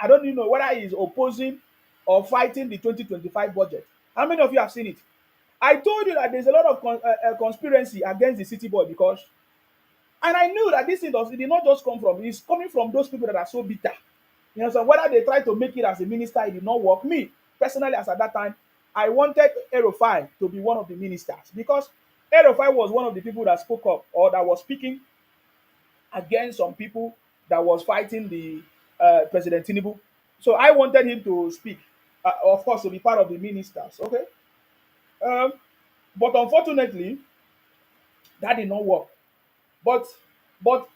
I don't even know whether he's opposing or fighting the 2025 budget. How many of you have seen it? I told you that there's a lot of conspiracy against the city boy because and I knew that this thing it did not just come from, it's coming from those people that are so bitter. So whether they try to make it as a minister, it did not work. Me, personally, as at that time, I wanted Erofai to be one of the ministers because Erofai was one of the people that spoke up or that was speaking against some people that was fighting the President Tinubu. So I wanted him to speak, of course, to be part of the ministers. Okay, um, but unfortunately, that did not work. But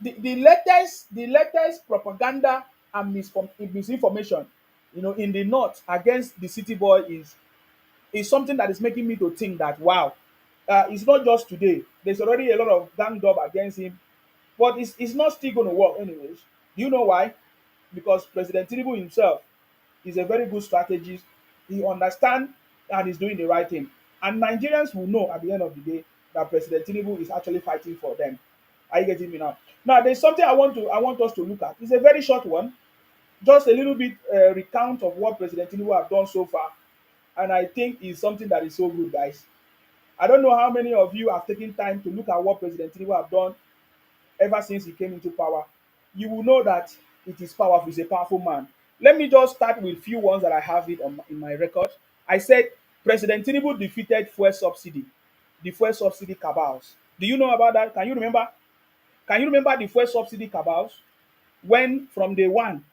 the latest propaganda and misinformation, in the north against the city boy is something that is making me to think that wow, it's not just today. There's already a lot of ganged up against him, but it's not still going to work anyways. Do you know why? Because President Tinubu himself is a very good strategist. He understands and is doing the right thing. And Nigerians will know at the end of the day that President Tinubu is actually fighting for them. Are you getting me now? Now, there's something I want us to look at. It's a very short one, just a little bit recount of what President Tinubu have done so far, and I think it's something that is so good, guys. I don't know how many of you have taken time to look at what President Tinubu have done ever since he came into power. You will know that it is powerful. He's a powerful man. Let me just start with few ones that I have in my record. I said President Tinubu defeated fuel subsidy, the fuel subsidy cabals. Do you know about that? Can you remember? Can you remember the fuel subsidy cabals? When from day one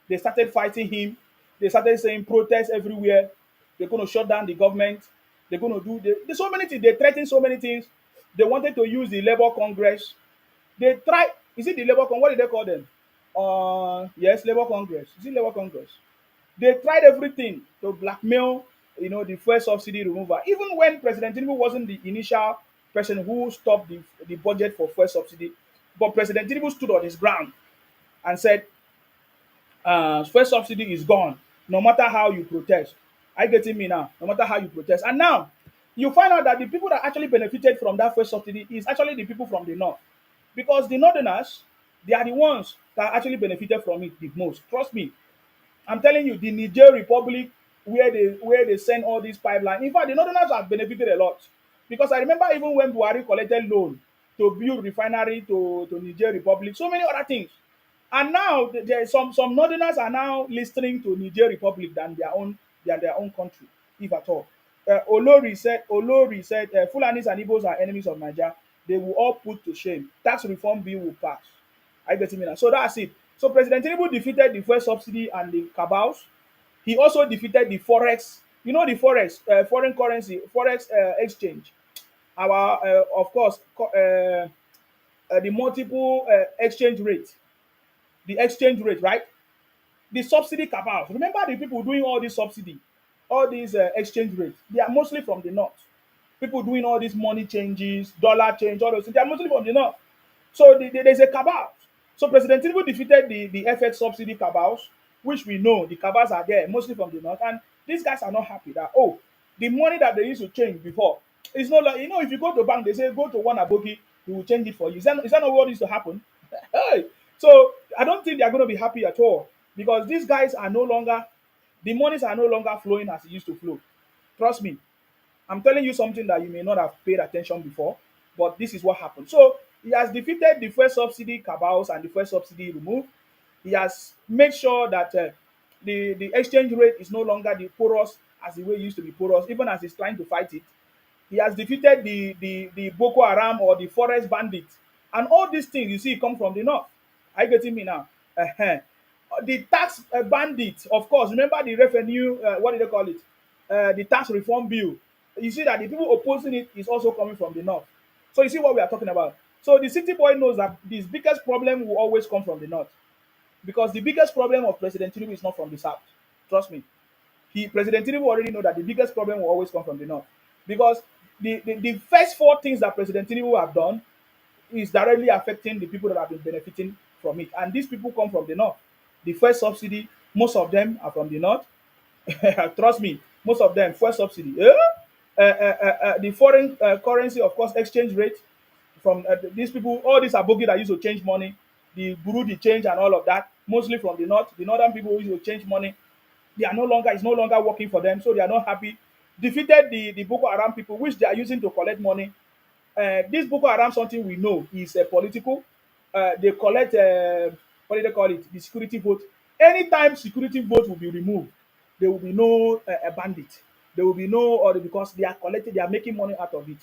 they started fighting him, they started saying protests everywhere. They're going to shut down the government. They're going to do so many things. They threatened so many things. They wanted to use the Labour Congress. They tried. Is it the Labour Congress? What did they call them? Yes, Labour Congress. Is it Labour Congress? They tried everything to blackmail, the fuel subsidy removal. Even when President Tinubu wasn't the initial person who stopped the budget for fuel subsidy, but President Tinubu stood on his ground and said, fuel subsidy is gone, no matter how you protest. Are you getting me now? No matter how you protest. And now, you find out that the people that actually benefited from that fuel subsidy is actually the people from the north. Because the northerners, they are the ones that actually benefited from it the most. Trust me. I'm telling you, the Niger Republic, where they send all these pipelines. In fact, the northerners have benefited a lot. Because I remember even when Buhari collected loan to build refinery to Niger Republic, so many other things. And now there is some northerners are now listening to Niger Republic than their own country, if at all. Olori said, Fulanis and Igbos are enemies of Nigeria. They will all put to shame. Tax reform bill will pass. I get me now. So that's it. So President Tinubu defeated the fuel subsidy and the cabals. He also defeated the forex. You know the forex, foreign currency, forex exchange. Our, of course, the multiple exchange rate, the exchange rate, right? The subsidy cabals. Remember the people doing all this subsidy, all these exchange rates. They are mostly from the north. people doing all these money changes, dollar change, all those things. They are mostly from the north. So there's a cabal. So President Tinubu defeated the FX subsidy cabals, which we know the cabals are there mostly from the north, and these guys are not happy that the money that they used to change before is not like if you go to bank they say go to one aboki he will change it for you. Is that not what used to happen? Hey, so I don't think they are going to be happy at all because these guys are no longer the monies are no longer flowing as it used to flow. Trust me, I'm telling you something that you may not have paid attention before, but this is what happened. So he has defeated the first subsidy cabals and the first subsidy removed. He has made sure that the exchange rate is no longer the porous as the way it used to be porous, even as he's trying to fight it. He has defeated the Boko Haram or the forest bandits. And all these things you see come from the north. Are you getting me now? Uh-huh. The tax bandits, of course, remember the revenue, what do they call it? The tax reform bill. You see that the people opposing it is also coming from the north. So you see what we are talking about. So the city boy knows that this biggest problem will always come from the north because the biggest problem of President Tinubu is not from the south. Trust me. President Tinubu already know that the biggest problem will always come from the north because the first four things that President Tinubu have done is directly affecting the people that have been benefiting from it, and these people come from the north. The first subsidy, most of them are from the north. Trust me, most of them first subsidy. The foreign currency, of course, exchange rate from these people, all these abogi that used to change money, the bureau de change and all of that, mostly from the north. The northern people who used to change money, they are no longer it's no longer working for them, so they are not happy. Defeated the Boko Haram people, which they are using to collect money. This Boko Haram something we know is political. They collect what do they call it? The security vote. Anytime security vote will be removed, there will be no bandit. There will be no or because they are collecting, they are making money out of it.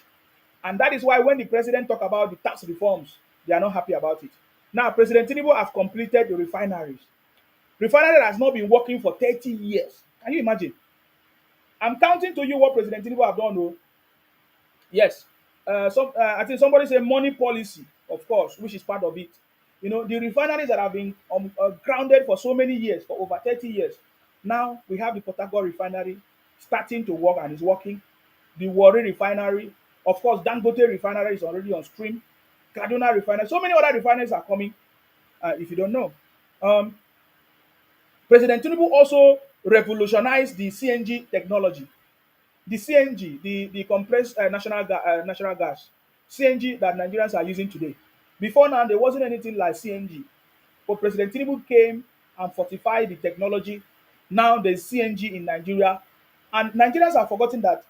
And that is why when the president talk about the tax reforms, they are not happy about it. Now, President Tinubu has completed the refineries. Refinery has not been working for 30 years. Can you imagine? I'm counting to you what President Tinubu have done. Oh, yes. I think somebody said money policy, of course, which is part of it. The refineries that have been grounded for so many years, for over 30 years. Now we have the Port Harcourt refinery starting to work and is working. The Warri Refinery, of course, Dangote Refinery is already on stream. Kaduna Refinery, so many other refineries are coming. If you don't know, um, President Tinubu also revolutionized the CNG technology. The CNG, the compressed natural gas, CNG that Nigerians are using today. Before now, there wasn't anything like CNG. But President Tinubu came and fortified the technology. Now there's CNG in Nigeria. And Nigerians have forgotten that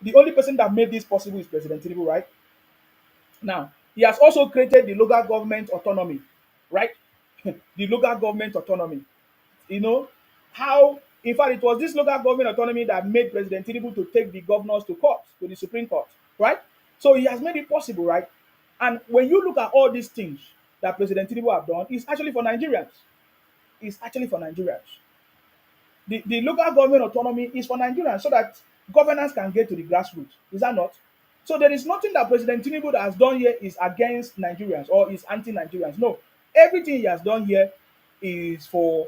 the only person that made this possible is President Tinubu, right? Now, he has also created the local government autonomy, right? The local government autonomy. You know, how, in fact, it was this local government autonomy that made President Tinubu to take the governors to court, to the Supreme Court, right? So he has made it possible, right? And when you look at all these things that President Tinubu have done, it's actually for Nigerians. It's actually for Nigerians. The local government autonomy is for Nigerians so that governance can get to the grassroots. Is that not? So there is nothing that President Tinubu that has done here is against Nigerians or is anti-Nigerians. No, everything he has done here is for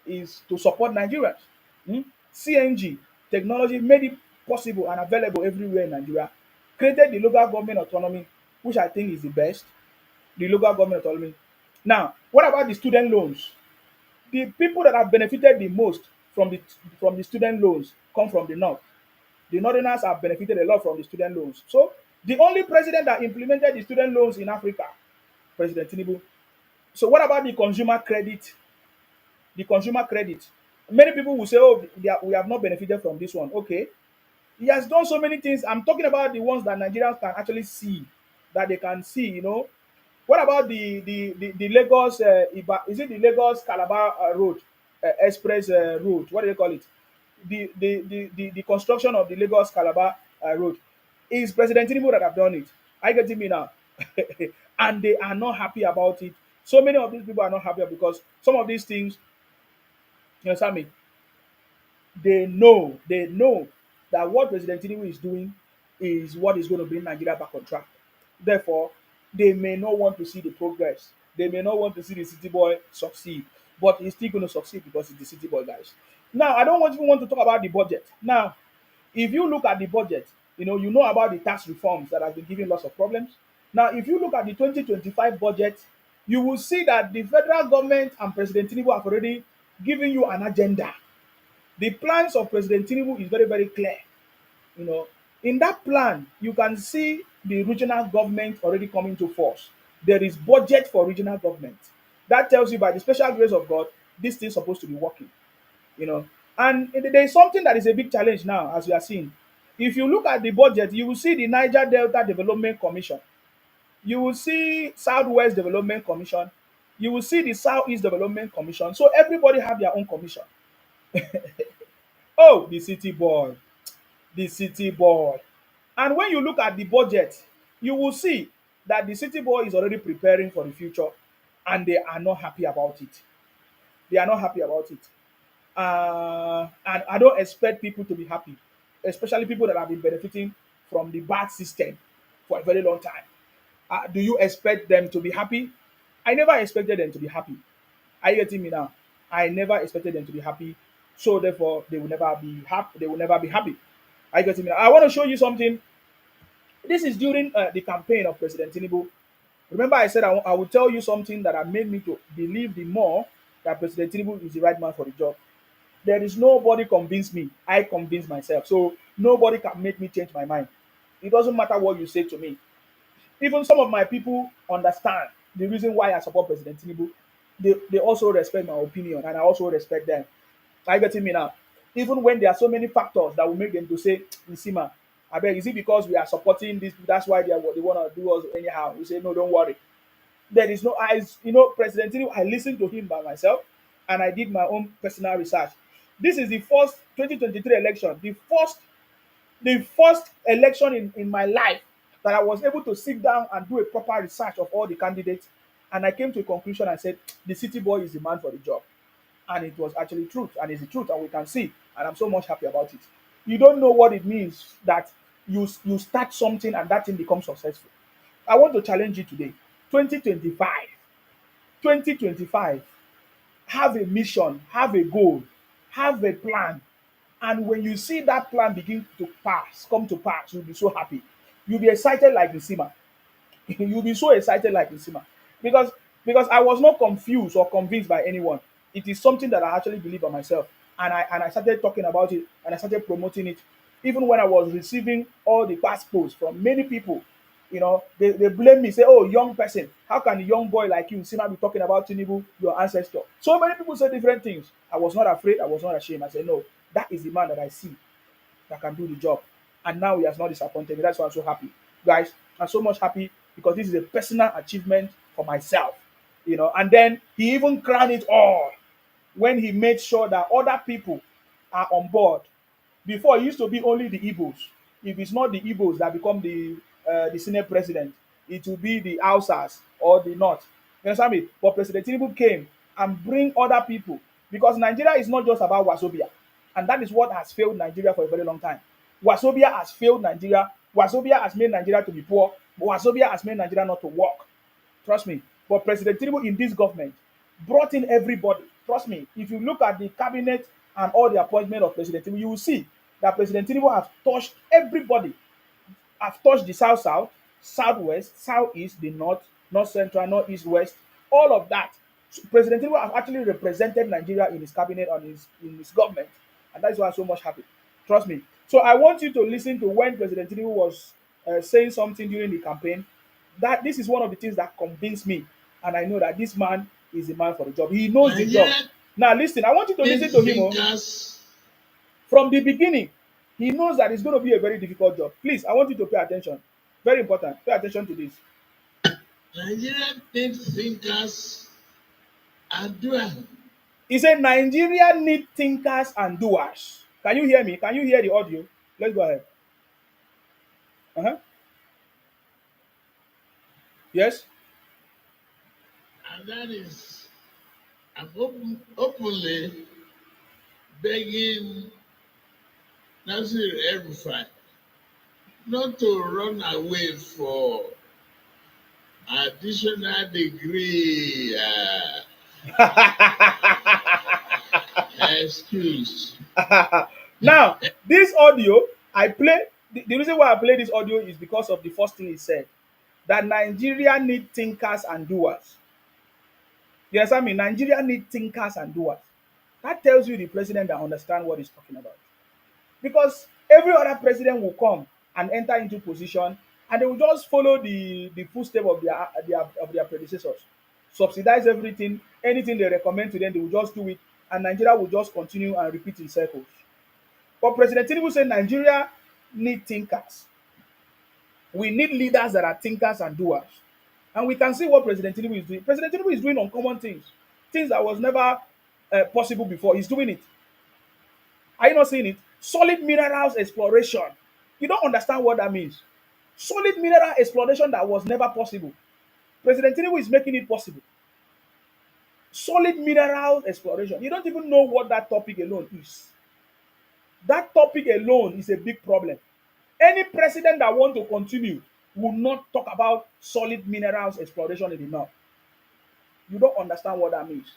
is to support Nigerians. Hmm? CNG technology made it possible and available everywhere in Nigeria. Created the local government autonomy, which I think is the best. The local government autonomy. Now, what about the student loans? The people that have benefited the most from the student loans come from the north. The northerners have benefited a lot from the student loans. So the only president that implemented the student loans in Africa, President Tinubu. So what about the consumer credit? The consumer credit. Many people will say, "Oh, we have not benefited from this one." Okay, he has done so many things. I'm talking about the ones that Nigerians can actually see, that they can see. What about the Lagos? Is it the Lagos Calabar road, express road? What do they call it? The construction of the Lagos Calabar road is President Tinubu that have done it. I getting me now, and they are not happy about it. So many of these people are not happy because some of these things, you understand me? They know that what President Tinubu is doing is what is going to bring Nigeria back on track. Therefore, they may not want to see the progress. They may not want to see the city boy succeed, but he's still going to succeed because it's the city boy, guys. Now, I don't want even want to talk about the budget. Now, if you look at the budget, You know about the tax reforms that have been giving lots of problems. Now, if you look at the 2025 budget, you will see that the federal government and President Tinubu have already given you an agenda. The plans of President Tinubu is very, very clear. You know, in that plan, you can see the regional government already coming to force. There is budget for regional government. That tells you by the special grace of God, this thing is supposed to be working. You know, and there is something that is a big challenge now, as we are seeing. If you look at the budget, you will see the Niger Delta Development Commission, you will see Southwest Development Commission, you will see the Southeast Development Commission. So everybody have their own commission. Oh, the city boy, the city boy. And when you look at the budget, you will see that the city boy is already preparing for the future, and they are not happy about it. They are not happy about it. And I don't expect people to be happy, especially people that have been benefiting from the bad system for a very long time. Do you expect them to be happy? I never expected them to be happy. Are you getting me now? I never expected them to be happy, so therefore they will never be happy. They will never be happy. Are you getting me now? I want to show you something. This is during the campaign of President Tinubu. Remember, I said I will tell you something that have made me to believe the more that President Tinubu is the right man for the job. There is nobody convince me. I convince myself. So nobody can make me change my mind. It doesn't matter what you say to me. Even some of my people understand the reason why I support President Tinubu. They also respect my opinion, and I also respect them. Are you getting me now? Even when there are so many factors that will make them to say, Nisima, I beg, is it because we are supporting this? That's why they want to do us anyhow. We say, no, don't worry. There is no eyes. President Tinubu, I listened to him by myself, and I did my own personal research. This is the first 2023 election, the first election in my life that I was able to sit down and do a proper research of all the candidates. And I came to a conclusion and said, the city boy is the man for the job. And it was actually truth, and it's the truth, and we can see. And I'm so much happy about it. You don't know what it means that you start something and that thing becomes successful. I want to challenge you today. 2025, 2025, have a mission, have a goal, have a plan. And when you see that plan begin to come to pass, you'll be so happy. You'll be excited like Nsima. You'll be so excited like Nsima. Because because I was not confused or convinced by anyone. It is something that I actually believe by myself. And I started talking about it, and I started promoting it. Even when I was receiving all the passports from many people, they blame me, say, oh, young person, how can a young boy like you, Nsima, be talking about Tinubu, your ancestor? So many people say different things. I was not afraid, I was not ashamed. I said, no, that is the man that I see that can do the job. And now he has not disappointed me. That's why I'm so happy. Guys, I'm so much happy because this is a personal achievement for myself. And then he even crowned it all when he made sure that other people are on board. Before, it used to be only the Igbos. If it's not the Igbos that become the Senate president, it will be the Hausas or the North. You understand me? But President Tinubu came and bring other people, because Nigeria is not just about Wasobia, and that is what has failed Nigeria for a very long time. Wasobia has failed Nigeria. Wasobia has made Nigeria to be poor. But Wasobia has made Nigeria not to work. Trust me. But President Tinubu in this government brought in everybody. Trust me. If you look at the cabinet and all the appointment of President Tinubu, you will see that President Tinubu has touched everybody. Have touched the South, Southwest, Southeast, the North Central, Northeast, West, all of that. So President Tinubu has actually represented Nigeria in his cabinet and in his government, and that's why I'm so much happy. Trust me. So I want you to listen to when President Tinubu was saying something during the campaign. That this is one of the things that convinced me, and I know that this man is the man for the job. He knows the job. Now listen, I want you to listen to him. From the beginning, he knows that it's going to be a very difficult job. Please, I want you to pay attention. Very important. Pay attention to this. Nigerian need thinkers and doers. He said, Nigeria need thinkers and doers. Can you hear me? Can you hear the audio? Let's go ahead. Uh-huh. Yes? And that is, I'm openly begging Nasir El-Rufai not to run away for additional degree excuse. Now, this audio, I play The reason why I play this audio is because of the first thing he said, that Nigeria need thinkers and doers. You understand me? Nigeria need thinkers and doers. That tells you the president that understand what he's talking about. Because every other president will come and enter into position, and they will just follow the footstep of their predecessors, subsidize everything, anything they recommend to them, they will just do it, and Nigeria will just continue and repeat in circles. But President Tinubu said Nigeria need thinkers. We need leaders that are thinkers and doers. And we can see what President Tinubu is doing. President Tinubu is doing uncommon things, things that was never possible before. He's doing it. Are you not seeing it? Solid minerals exploration. You don't understand what that means. Solid mineral exploration that was never possible. President Tinubu is making it possible. Solid mineral exploration. You don't even know what that topic alone is. That topic alone is a big problem. Any president that want to continue will not talk about solid minerals exploration in the north. You don't understand what that means.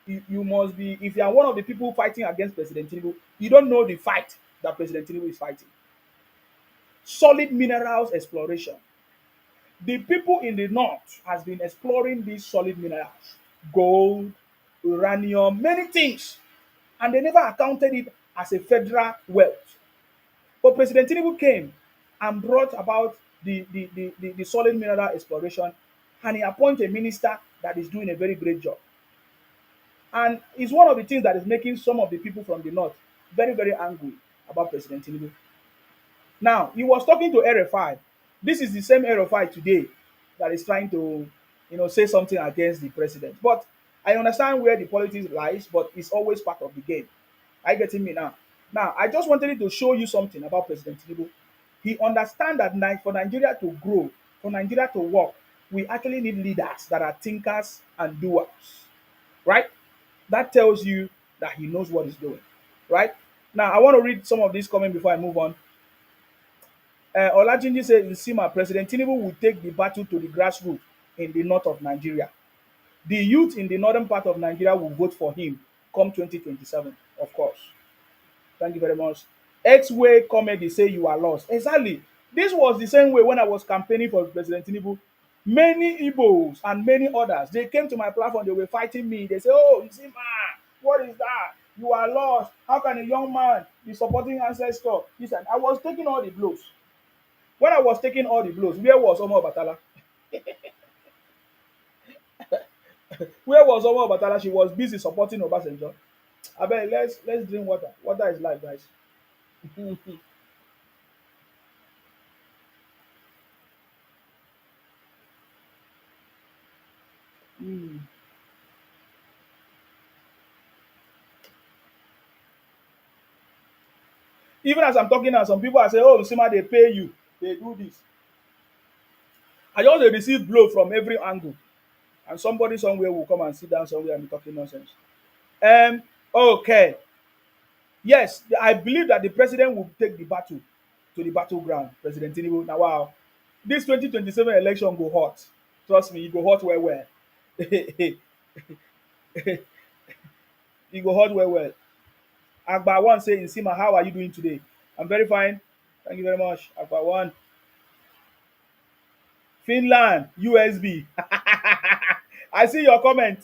You must be, if you are one of the people fighting against President Tinubu, you don't know the fight that President Tinubu is fighting. Solid minerals exploration. The people in the north has been exploring these solid minerals, gold, uranium, many things, and they never accounted it as a federal wealth. But President Tinubu came and brought about the solid mineral exploration, and he appointed a minister that is doing a very great job. And it's one of the things that is making some of the people from the north very, very angry about President Tinubu. Now, he was talking to RFI. This is the same RFI today that is trying to, say something against the president. But I understand where the politics lies, but it's always part of the game. Are you getting me now? Now, I just wanted to show you something about President Tinubu. He understands that for Nigeria to grow, for Nigeria to work, we actually need leaders that are thinkers and doers, right? That tells you that he knows what he's doing, right? Now, I want to read some of these comments before I move on. Olajinji says, you see, my President Tinubu will take the battle to the grassroots in the north of Nigeria. The youth in the northern part of Nigeria will vote for him come 2027, of course. Thank you very much. X-Way comedy say you are lost. Exactly. This was the same way when I was campaigning for President Tinubu. Many Igbos and many others, they came to my platform, they were fighting me. They say, oh, you see, man, what is that? You are lost. How can a young man be supporting ancestor? Listen, I was taking all the blows. When I was taking all the blows, where was Omo Batala? Where was Omo Batala? She was busy supporting Obasanjo. I bet let's drink water. Water is life, guys. Mm. Even as I'm talking now, some people are saying, "Oh, Sima, they pay you, they do this." I just dey receive blow from every angle, and somebody somewhere will come and sit down somewhere and be talking nonsense. Um, okay, yes, I believe that the president will take the battle to the battleground. President Tinubu. Now, wow, this 2027 election go hot. Trust me, e go hot well well. E go hot well well. Agba one say, Nsima, how are you doing today? I'm very fine. Thank you very much. Agba one. Finland, USB. I see your comment.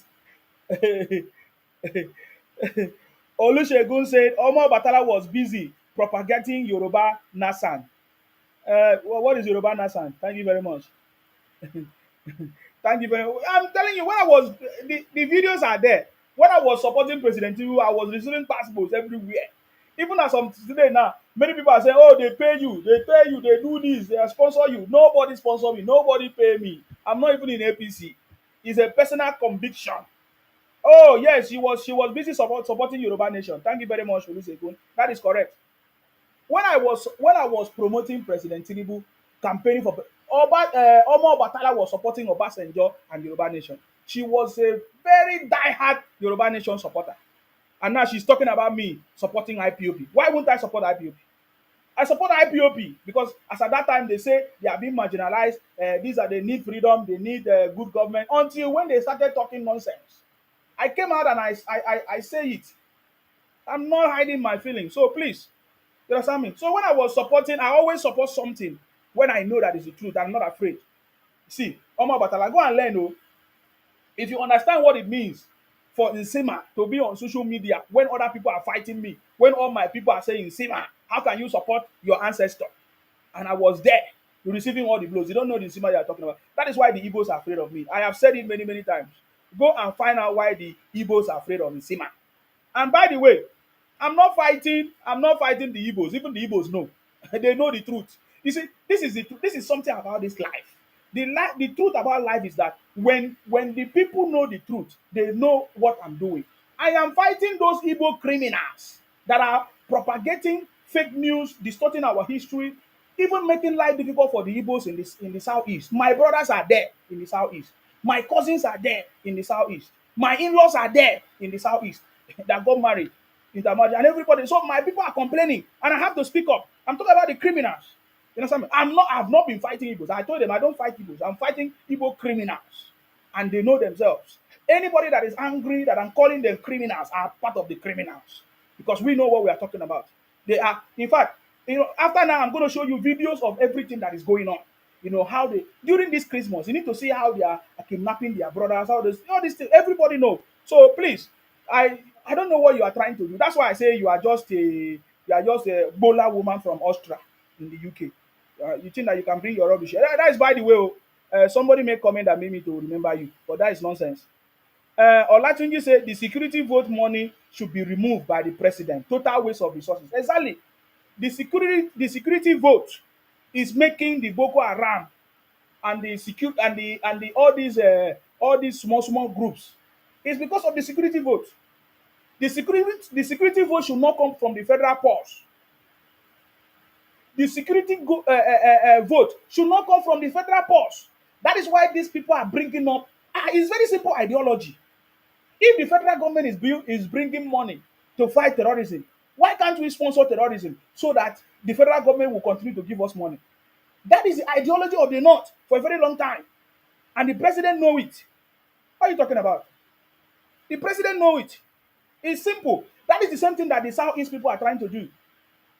Olusegun said Omo Batala was busy propagating Yoruba Nasan. What is Yoruba Nasan? Thank you very much. Thank you very much. I'm telling you, when I was the videos are there. When I was supporting President Tinubu, I was receiving passports everywhere. Even as of today now, many people are saying, "Oh, they pay you, they do this, they sponsor you." Nobody sponsor me, nobody pay me. I'm not even in APC. It's a personal conviction. Oh yes, she was busy supporting Yoruba Nation. Thank you very much, Olusegun. That is correct. When I was promoting President Tinubu, campaigning for Omo Batala was supporting Obasanjo and Yoruba Nation. She was a very diehard Yoruba Nation supporter. And now she's talking about me supporting IPOP. Why wouldn't I support IPOP? I support IPOP because as at that time they say they are being marginalized. These are they need freedom, they need good government. Until when they started talking nonsense, I came out and I say it. I'm not hiding my feelings. So please, You understand me? So when I was supporting, I always support something when I know that is the truth. I'm not afraid. See, Omo Batala, go and learn. Oh, if you understand what it means for Nsima to be on social media when other people are fighting me, when all my people are saying Nsima, how can you support your ancestor? And I was there receiving all the blows. You don't know the Nsima you are talking about. That is why the Igbos are afraid of me. I have said it many, many times. Go and find out why the Igbos are afraid of Nsima. And by the way, I'm not fighting the Igbos. Even the Igbos know. They know the truth. You see, this is something about this life. The truth about life is that when the people know the truth, they know what I'm doing. I am fighting those Igbo criminals that are propagating fake news, distorting our history, even making life difficult for the Igbos in the southeast. My brothers are there in the southeast. My cousins are there in the southeast. My in-laws are there in the southeast that got married, intermarried, and everybody. So my people are complaining, and I have to speak up. I'm talking about the criminals. You understand me? I've not been fighting Igbos. I told them I don't fight Igbos. I'm fighting Igbo criminals, and they know themselves. Anybody that is angry that I'm calling them criminals are part of the criminals because we know what we are talking about. They are, in fact, after now I'm going to show you videos of everything that is going on. How they during this Christmas, you need to see how they are kidnapping their brothers, how this all these things. Everybody know. So please, I don't know what you are trying to do. That's why I say you are just a Bola woman from Austria in the UK. You think that you can bring your rubbish? That is by the way. Somebody may comment that made me to remember you, but that is nonsense. Olatunji said the security vote money should be removed by the president. Total waste of resources. Exactly. The security vote is making the Boko Haram and the secure and the all these small groups. It's because of the security vote. The security vote should not come from the federal purse. The vote should not come from the federal purse. That is why these people are bringing up. It's very simple ideology. If the federal government is bringing money to fight terrorism, why can't we sponsor terrorism so that the federal government will continue to give us money? That is the ideology of the North for a very long time, and the president know it. What are you talking about? The president know it. It's simple. That is the same thing that the Southeast people are trying to do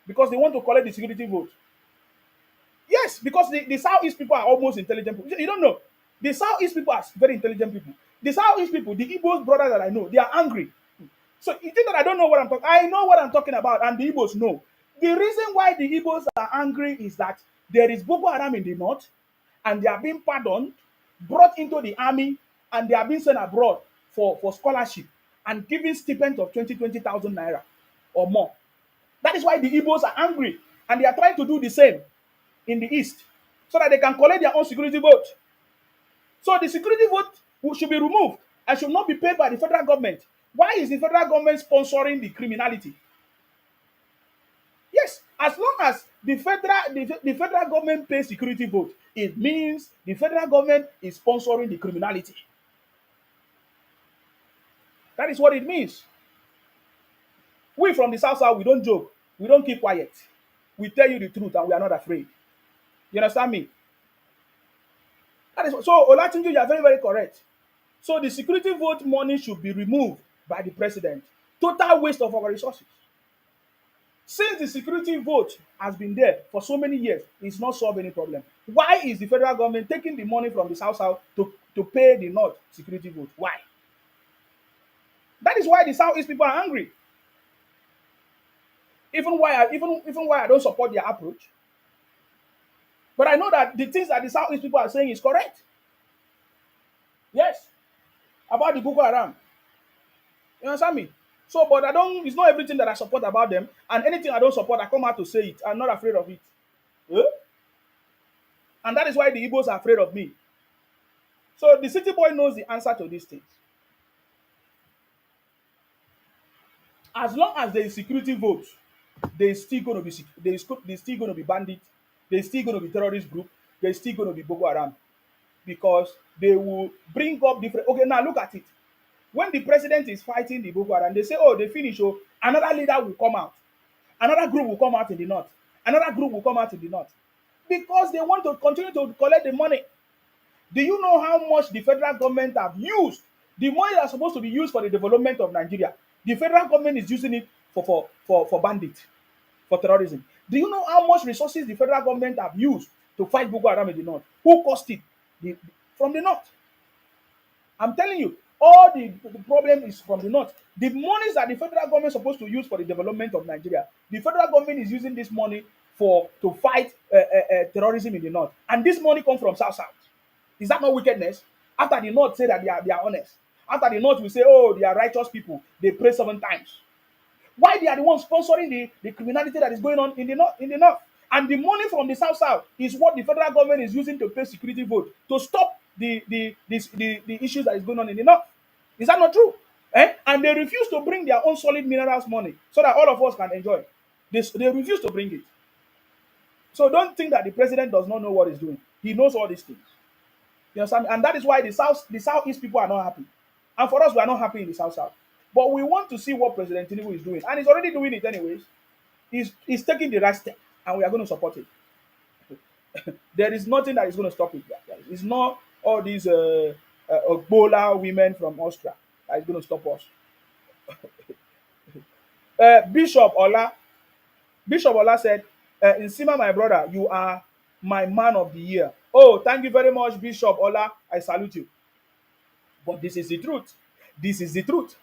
because they want to collect the security vote. Yes, because the Southeast people are almost intelligent people. You don't know. The Southeast people are very intelligent people. The Southeast people, the Igbos brothers that I know, they are angry. So you think that I don't know what I'm talking? I know what I'm talking about, and the Igbos know. The reason why the Igbos are angry is that there is Boko Haram in the north, and they are being pardoned, brought into the army, and they are being sent abroad for scholarship and given stipend of 20,000 naira or more. That is why the Igbos are angry, and they are trying to do the same in the east so that they can collect their own security vote. So the security vote should be removed and should not be paid by the federal government. Why is the federal government sponsoring the criminality? Yes, as long as the federal government pays security vote, it means the federal government is sponsoring the criminality. That is what it means. We from the South, we don't joke. We don't keep quiet. We tell you the truth and we are not afraid. You understand me? That is so Olatunji, you are very, very correct. So the security vote money should be removed by the president. Total waste of our resources. Since the security vote has been there for so many years, it's not solved any problem. Why is the federal government taking the money from the South to pay the North security vote? Why? That is why the Southeast people are angry. Even why I don't support their approach. But I know that the things that the Southeast people are saying is correct. Yes, about the Boko Haram. You understand me? So, but I don't. It's not everything that I support about them, and anything I don't support, I come out to say it. I'm not afraid of it. Eh? And that is why the Igbos are afraid of me. So the city boy knows the answer to these things. As long as there is security votes, there's still going to be there's still going to be bandits. There's still going to be terrorist group. There's still going to be Boko Haram because they will bring up different. Okay, now look at it. When the president is fighting the Boko Haram, they say, "Oh, they finish. Oh, another leader will come out. Another group will come out in the north. Another group will come out in the north." Because they want to continue to collect the money. Do you know how much the federal government have used? The money that's supposed to be used for the development of Nigeria, the federal government is using it for bandits, for terrorism. Do you know how much resources the federal government have used to fight Boko Haram in the north? Who caused it? From the north. I'm telling you, all the problem is from the north. The monies that the federal government is supposed to use for the development of Nigeria, the federal government is using this money for to fight terrorism in the north, and this money comes from south. Is that not wickedness? After the north say that they are honest, after the north will say, oh, they are righteous people, they pray 7 times. Why they are the ones sponsoring the criminality that is going on in the north? And the money from the south is what the federal government is using to pay security vote to stop the issues that is going on in the north. Is that not true? And they refuse to bring their own solid minerals money so that all of us can enjoy. They refuse to bring it. So don't think that the president does not know what he's doing. He knows all these things. You understand? And that is why the southeast people are not happy. And for us, we are not happy in the south. But we want to see what President Tinubu is doing. And he's already doing it anyways. He's taking the right step, and we are going to support it. There is nothing that is going to stop it. It's not all these Ogbola women from Austria that is going to stop us. Bishop Ola said, Nsima, my brother, you are my man of the year. Oh, thank you very much, Bishop Ola. I salute you. But this is the truth. This is the truth.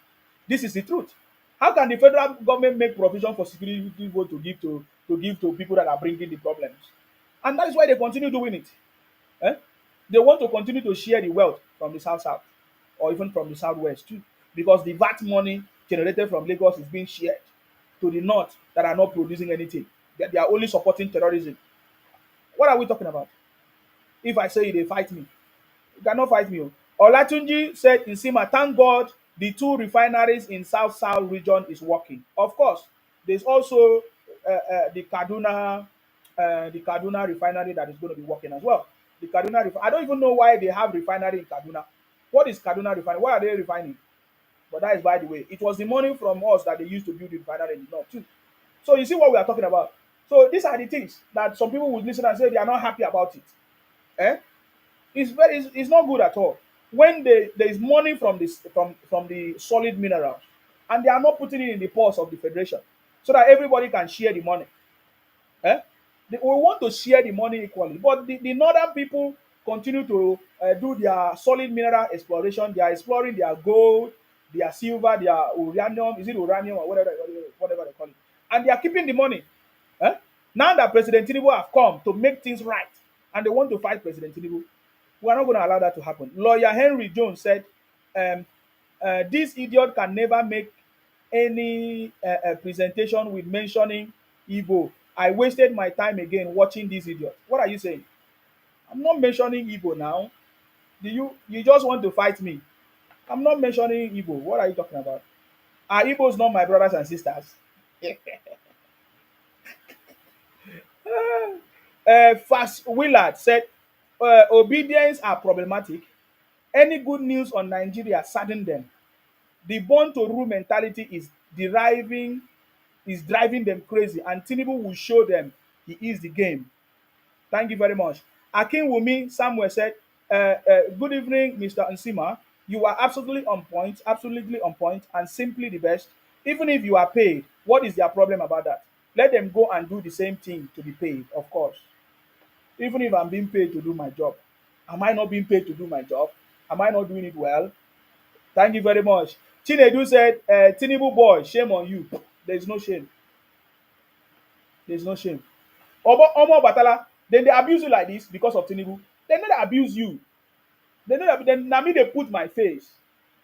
This is the truth. How can the federal government make provision for security vote to give to people that are bringing the problems? And that is why they continue doing it. Eh? They want to continue to share the wealth from the south, or even from the southwest too, because the VAT money generated from Lagos is being shared to the north that are not producing anything. They are only supporting terrorism. What are we talking about? If I say they fight me, you cannot fight me. Olatunji said in Sima, thank God the two refineries in South region is working. Of course, there's also the Kaduna refinery that is going to be working as well. I don't even know why they have refinery in Kaduna. What is Kaduna refinery? Why are they refining? But that is by the way. It was the money from us that they used to build the refinery in the north too. So you see what we are talking about. So these are the things that some people would listen and say they are not happy about it. Eh? It's not good at all. When there is money from the solid minerals, and they are not putting it in the purse of the federation, so that everybody can share the money. Eh? We want to share the money equally, but the northern people continue to do their solid mineral exploration. They are exploring their gold, their silver, their uranium. Is it uranium or whatever they call it? And they are keeping the money. Eh? Now that President Tinubu have come to make things right, and they want to fight President Tinubu, we are not going to allow that to happen. Lawyer Henry Jones said, um, this idiot can never make any presentation with mentioning Igbo. I wasted my time again watching this idiot. What are you saying? I'm not mentioning Igbo now. You just want to fight me? I'm not mentioning Igbo. What are you talking about? Are Igbos not my brothers and sisters? Fast Willard said, obedience are problematic. Any good news on Nigeria sadden them. The born to rule mentality is driving them crazy, and Tinubu will show them he is the game. Thank you very much. Akinwumi Samuel said, good evening, Mr. Nsima. You are absolutely on point, and simply the best. Even if you are paid, what is their problem about that? Let them go and do the same thing to be paid, of course. Even if I'm being paid to do my job, am I not being paid to do my job? Am I not doing it well? Thank you very much. Chinedu said, Tinubu boy, shame on you. There is no shame. There is no shame. Omo Batala, then they abuse you like this because of Tinubu. They never abuse you. They never. Then na me they put my face.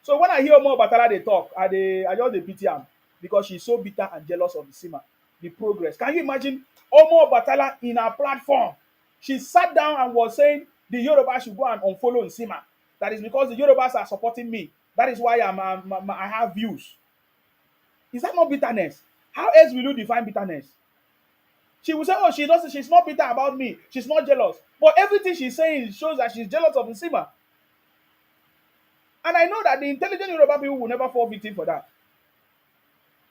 So when I hear Omo Batala they talk, I just dey pity am because she's so bitter and jealous of the Sima, the progress. Can you imagine Omo Batala in her platform? She sat down and was saying the Yoruba should go and unfollow Nsima. That is because the Yorubas are supporting me. That is why I have views. Is that not bitterness? How else will you define bitterness? She will say, oh, she's not bitter about me. She's not jealous. But everything she's saying shows that she's jealous of Nsima. And I know that the intelligent Yoruba people will never fall victim for that.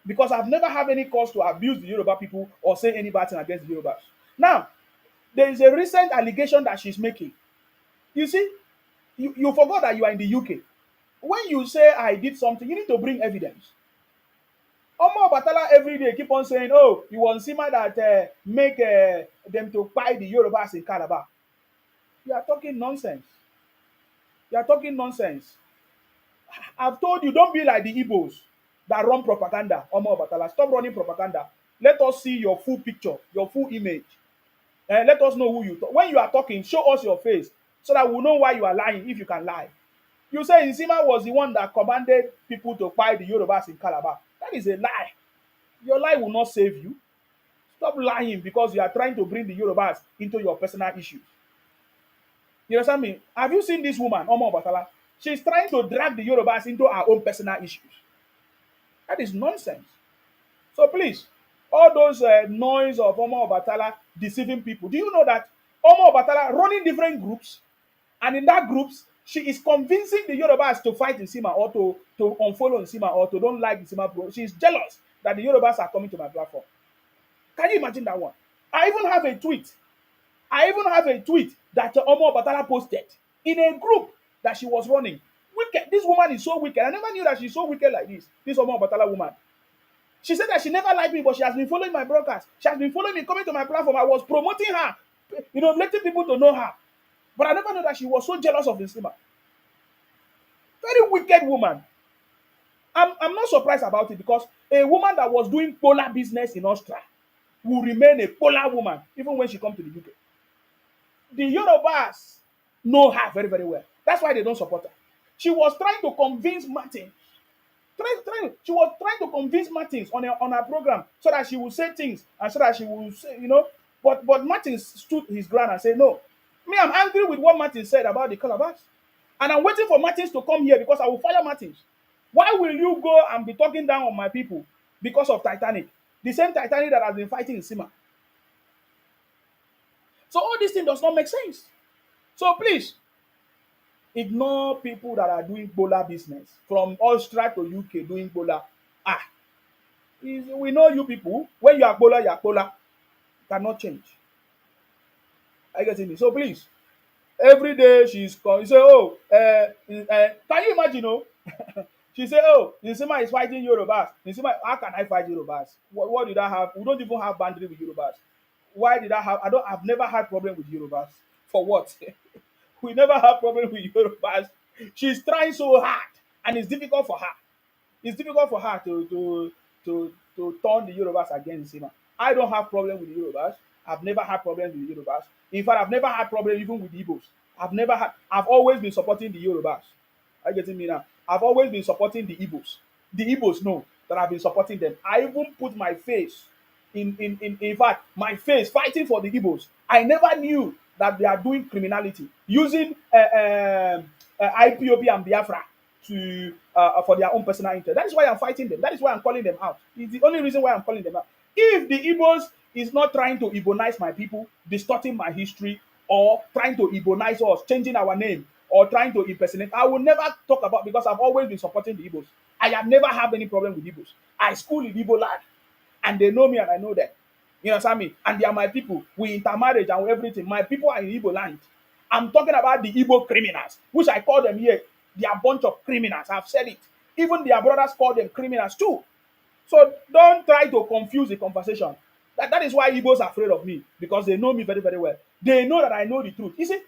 Because I've never had any cause to abuse the Yoruba people or say any bad thing against the Yorubas. Now, there is a recent allegation that she's making. You see, you forgot that you are in the UK. When you say I did something, you need to bring evidence. Omo Obatala every day keep on saying, oh, you want Sima that make them to buy the Yorubas in Calabar. You are talking nonsense. You are talking nonsense. I've told you, don't be like the Igbos that run propaganda. Omo Obatala, stop running propaganda. Let us see your full picture, your full image. And let us know who you talk. When you are talking, show us your face so that we'll know why you are lying if you can lie. You say Nsima was the one that commanded people to buy the Yorubas in Calabar. That is a lie. Your lie will not save you. Stop lying because you are trying to bring the Yorubas into your personal issues. You understand me? Have you seen this woman, Omo Obatala? She's trying to drag the Yorubas into her own personal issues. That is nonsense. So please, all those noise of Omo Obatala deceiving people. Do you know that Omo Obatala running different groups, and in that groups, she is convincing the Yorubas to fight Nsima or to unfollow Nsima or to don't like Nsima bro. She is jealous that the Yorubas are coming to my platform. Can you imagine that one? I even have a tweet. I even have a tweet that Omo Obatala posted in a group that she was running. Wicked. This woman is so wicked. I never knew that she's so wicked like this. This Omo Obatala woman. She said that she never liked me, but she has been following my broadcast. She has been following me, coming to my platform. I was promoting her, letting people to know her. But I never knew that she was so jealous of Nsima. Very wicked woman. I'm not surprised about it because a woman that was doing polar business in Austria will remain a polar woman even when she comes to the UK. The Yorubas know her very, very well. That's why they don't support her. She was trying to convince Martin. She was trying to convince Martins on her program so that she would say things and so that she would say, but Martins stood his ground and said, no. Me, I'm angry with what Martins said about the Calabash. And I'm waiting for Martins to come here because I will fire Martins. Why will you go and be talking down on my people because of Titanic? The same Titanic that has been fighting in Sima. So all these things does not make sense. So please, ignore people that are doing Bola business. From Austria to UK doing Bola. Ah, we know you people. When you are Bola, you are Bola. Cannot change. I get me. So please, every day she's come. You say, oh, can you imagine? Oh, she say, oh, Nsima is fighting Yorubas. Nsima, how can I fight Yorubas? What did I have? We don't even have boundary with Yorubas. Why did I have? I've never had problem with Yorubas. For what? We never have problem with Yorubas. She's trying so hard, and it's difficult for her. It's difficult for her to turn the Yorubas against him. I don't have problem with the Yorubas. I've never had problems with the Yorubas. In fact, I've never had problem even with the Igbos. I've always been supporting the Yorubas. Are you getting me now? I've always been supporting the Igbos. The Igbos know that I've been supporting them. I even put my face in fact, my face fighting for the Igbos. I never knew that they are doing criminality using IPOB and Biafra to for their own personal interest. That is why I'm fighting them. That is why I'm calling them out. It's the only reason why I'm calling them out. If the Igbos is not trying to Igbonize my people, distorting my history, or trying to Igbonize us, changing our name, or trying to impersonate, I will never talk about because I've always been supporting the Igbos. I have never had any problem with Igbos. I school in Igbo land, and they know me and I know them. You understand me? And they are my people. We intermarriage and everything. My people are in Igbo land. I'm talking about the Igbo criminals, which I call them here. They are a bunch of criminals. I've said it. Even their brothers call them criminals too. So don't try to confuse the conversation. That is why Igbos are afraid of me because they know me very, very well. They know that I know the truth. You see,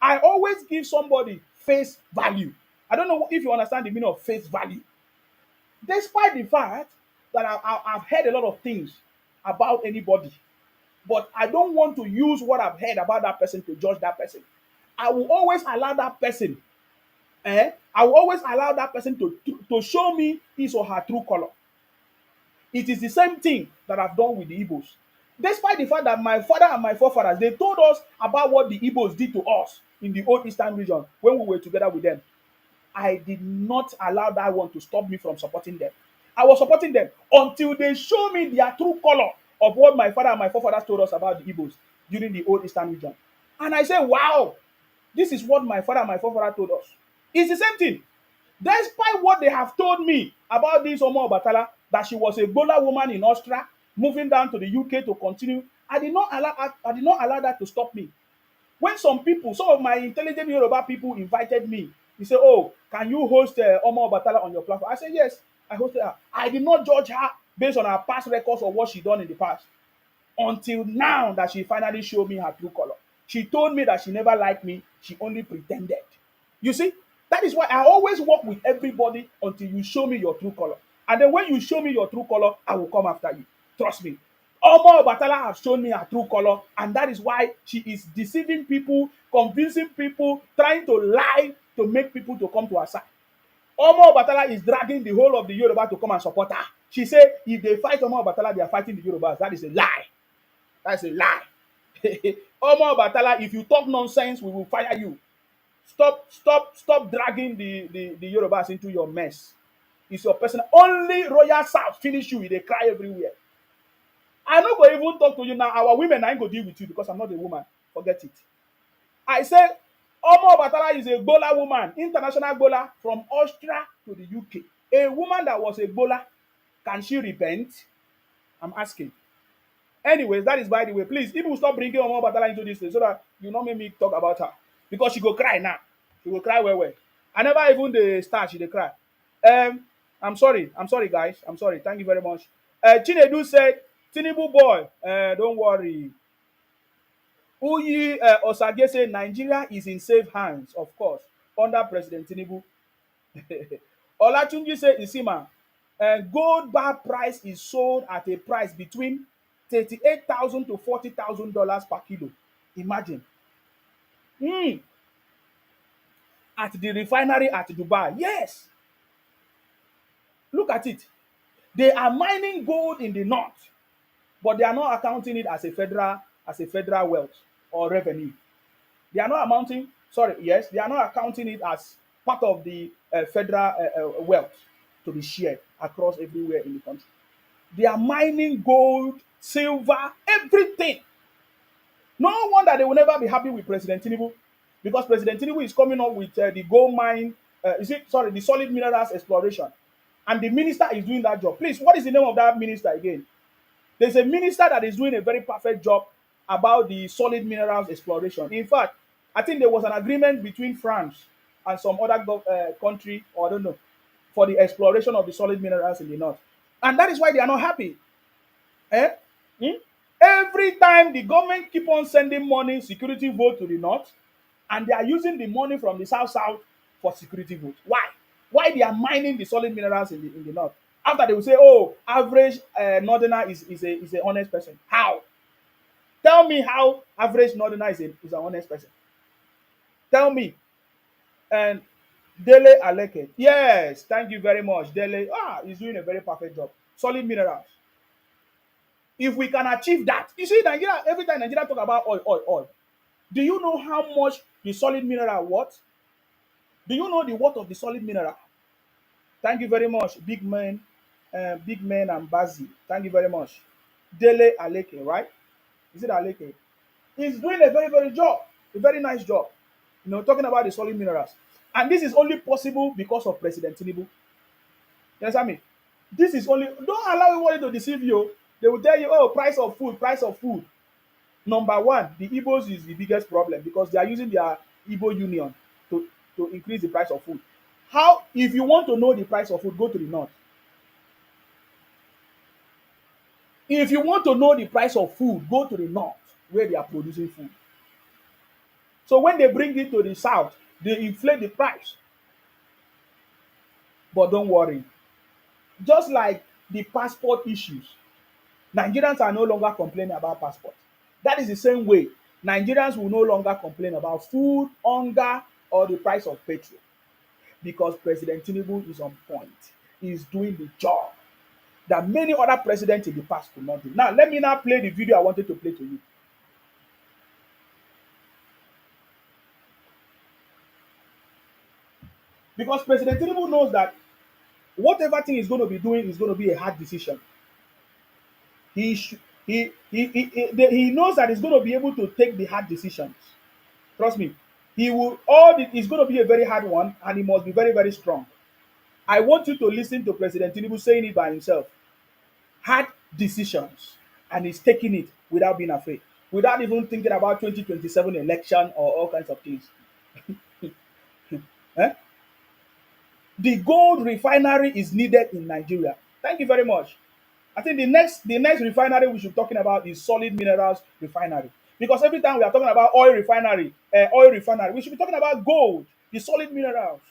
I always give somebody face value. I don't know if you understand the meaning of face value. Despite the fact that I've heard a lot of things about anybody, but I don't want to use what I've heard about that person to judge that person. I will always allow that person, I will always allow that person to show me his or her true color. It is the same thing that I've done with the Igbos. Despite the fact that my father and my forefathers, they told us about what the Igbos did to us in the old Eastern region when we were together with them. I did not allow that one to stop me from supporting them. I was supporting them until they show me their true color of what my father and my forefathers told us about the Igbos during the old Eastern region. And I said, wow, this is what my father and my forefathers told us. It's the same thing. Despite what they have told me about this Omo Obatala, that she was a Bola woman in Austria, moving down to the UK to continue, I did not allow that to stop me. When some of my intelligent Yoruba people invited me, he said, oh, can you host Omo Obatala on your platform? I said, yes, I hosted her. I did not judge her. based on her past records of what she done in the past. Until now that she finally showed me her true color. She told me that she never liked me, she only pretended. You see, that is why I always work with everybody until you show me your true color. And then when you show me your true color, I will come after you. Trust me. Omo Obatala has shown me her true color, and that is why she is deceiving people, convincing people, trying to lie to make people to come to her side. Omo Obatala is dragging the whole of the Yoruba to come and support her. She said if they fight Omo Obatala, they are fighting the Yorubas. That is a lie. That's a lie. Omo Obatala, if you talk nonsense, we will fire you. Stop dragging the Yorubas into your mess. It's your personal. Only Royal South finish you. They cry everywhere. I no go even talk to you now. Our women I ain't go deal with you because I'm not a woman. Forget it. I say Omo Obatala is a Gbola woman, international Gbola from Austria to the UK. A woman that was a Gbola, can she repent? I'm asking. Anyways, that is by the way. Please, people stop bringing Omo Obatala into this thing so that you not make me talk about her because she go cry now. She will cry well. I never even the start. She dey cry. I'm sorry. I'm sorry, guys. I'm sorry. Thank you very much. Chinedu said, Tinubu boy, don't worry. Uyi Osage said Nigeria is in safe hands, of course, under President Tinubu. Olatunji said, Isima, gold bar price is sold at a price between 38,000 to $40,000 per kilo. Imagine. Mm, at the refinery at Dubai. Yes. Look at it. They are mining gold in the north, but they are not accounting it as a federal wealth or revenue. They are not amounting, sorry, yes, they are not accounting it as part of the federal wealth to be shared across everywhere in the country. They are mining gold, silver, everything. No wonder they will never be happy with President Tinubu because President Tinubu is coming up with the gold mine, the solid minerals exploration. And the minister is doing that job. Please, what is the name of that minister again? There's a minister that is doing a very perfect job about the solid minerals exploration. In fact, I think there was an agreement between France and some other country, or I don't know, for the exploration of the solid minerals in the north. And that is why they are not happy. Eh? Hmm? Every time the government keep on sending money, security vote to the north, and they are using the money from the south for security vote. Why? Why they are mining the solid minerals in the north? After they will say, oh, average northerner is a honest person. How? Tell me how average northerner is an honest person. Tell me. And Dele Aleke. Yes, thank you very much. Dele, he's doing a very perfect job. Solid minerals. If we can achieve that, you see, Nigeria, every time Nigeria talk about oil. Do you know how much the solid mineral worth? Do you know the worth of the solid mineral? Thank you very much, Big Man and Bazi. Thank you very much. Dele Aleke, right? Is it Aleke? He's doing a very job, a very nice job. Talking about the solid minerals. And this is only possible because of President Tinubu. You understand me? This is only, don't allow anybody to deceive you. They will tell you, oh, price of food, price of food. Number one, the Igbos is the biggest problem because they are using their Igbo union to increase the price of food. How, if you want to know the price of food, go to the north. If you want to know the price of food, go to the north where they are producing food. So when they bring it to the south, they inflate the price. But don't worry. Just like the passport issues, Nigerians are no longer complaining about passport. That is the same way Nigerians will no longer complain about food, hunger, or the price of petrol because President Tinubu is on point. He is doing the job that many other presidents in the past could not do. Now, let me now play the video I wanted to play to you. Because President Tinubu knows that whatever thing he's going to be doing is going to be a hard decision. He knows that he's going to be able to take the hard decisions. Trust me. It's going to be a very hard one, and he must be very strong. I want you to listen to President Tinubu saying it by himself. Hard decisions, and he's taking it without being afraid, without even thinking about 2027 election or all kinds of things. Eh? The gold refinery is needed in Nigeria. Thank you very much. I think the next refinery we should be talking about is solid minerals refinery. Because every time we are talking about oil refinery, we should be talking about gold, the solid minerals.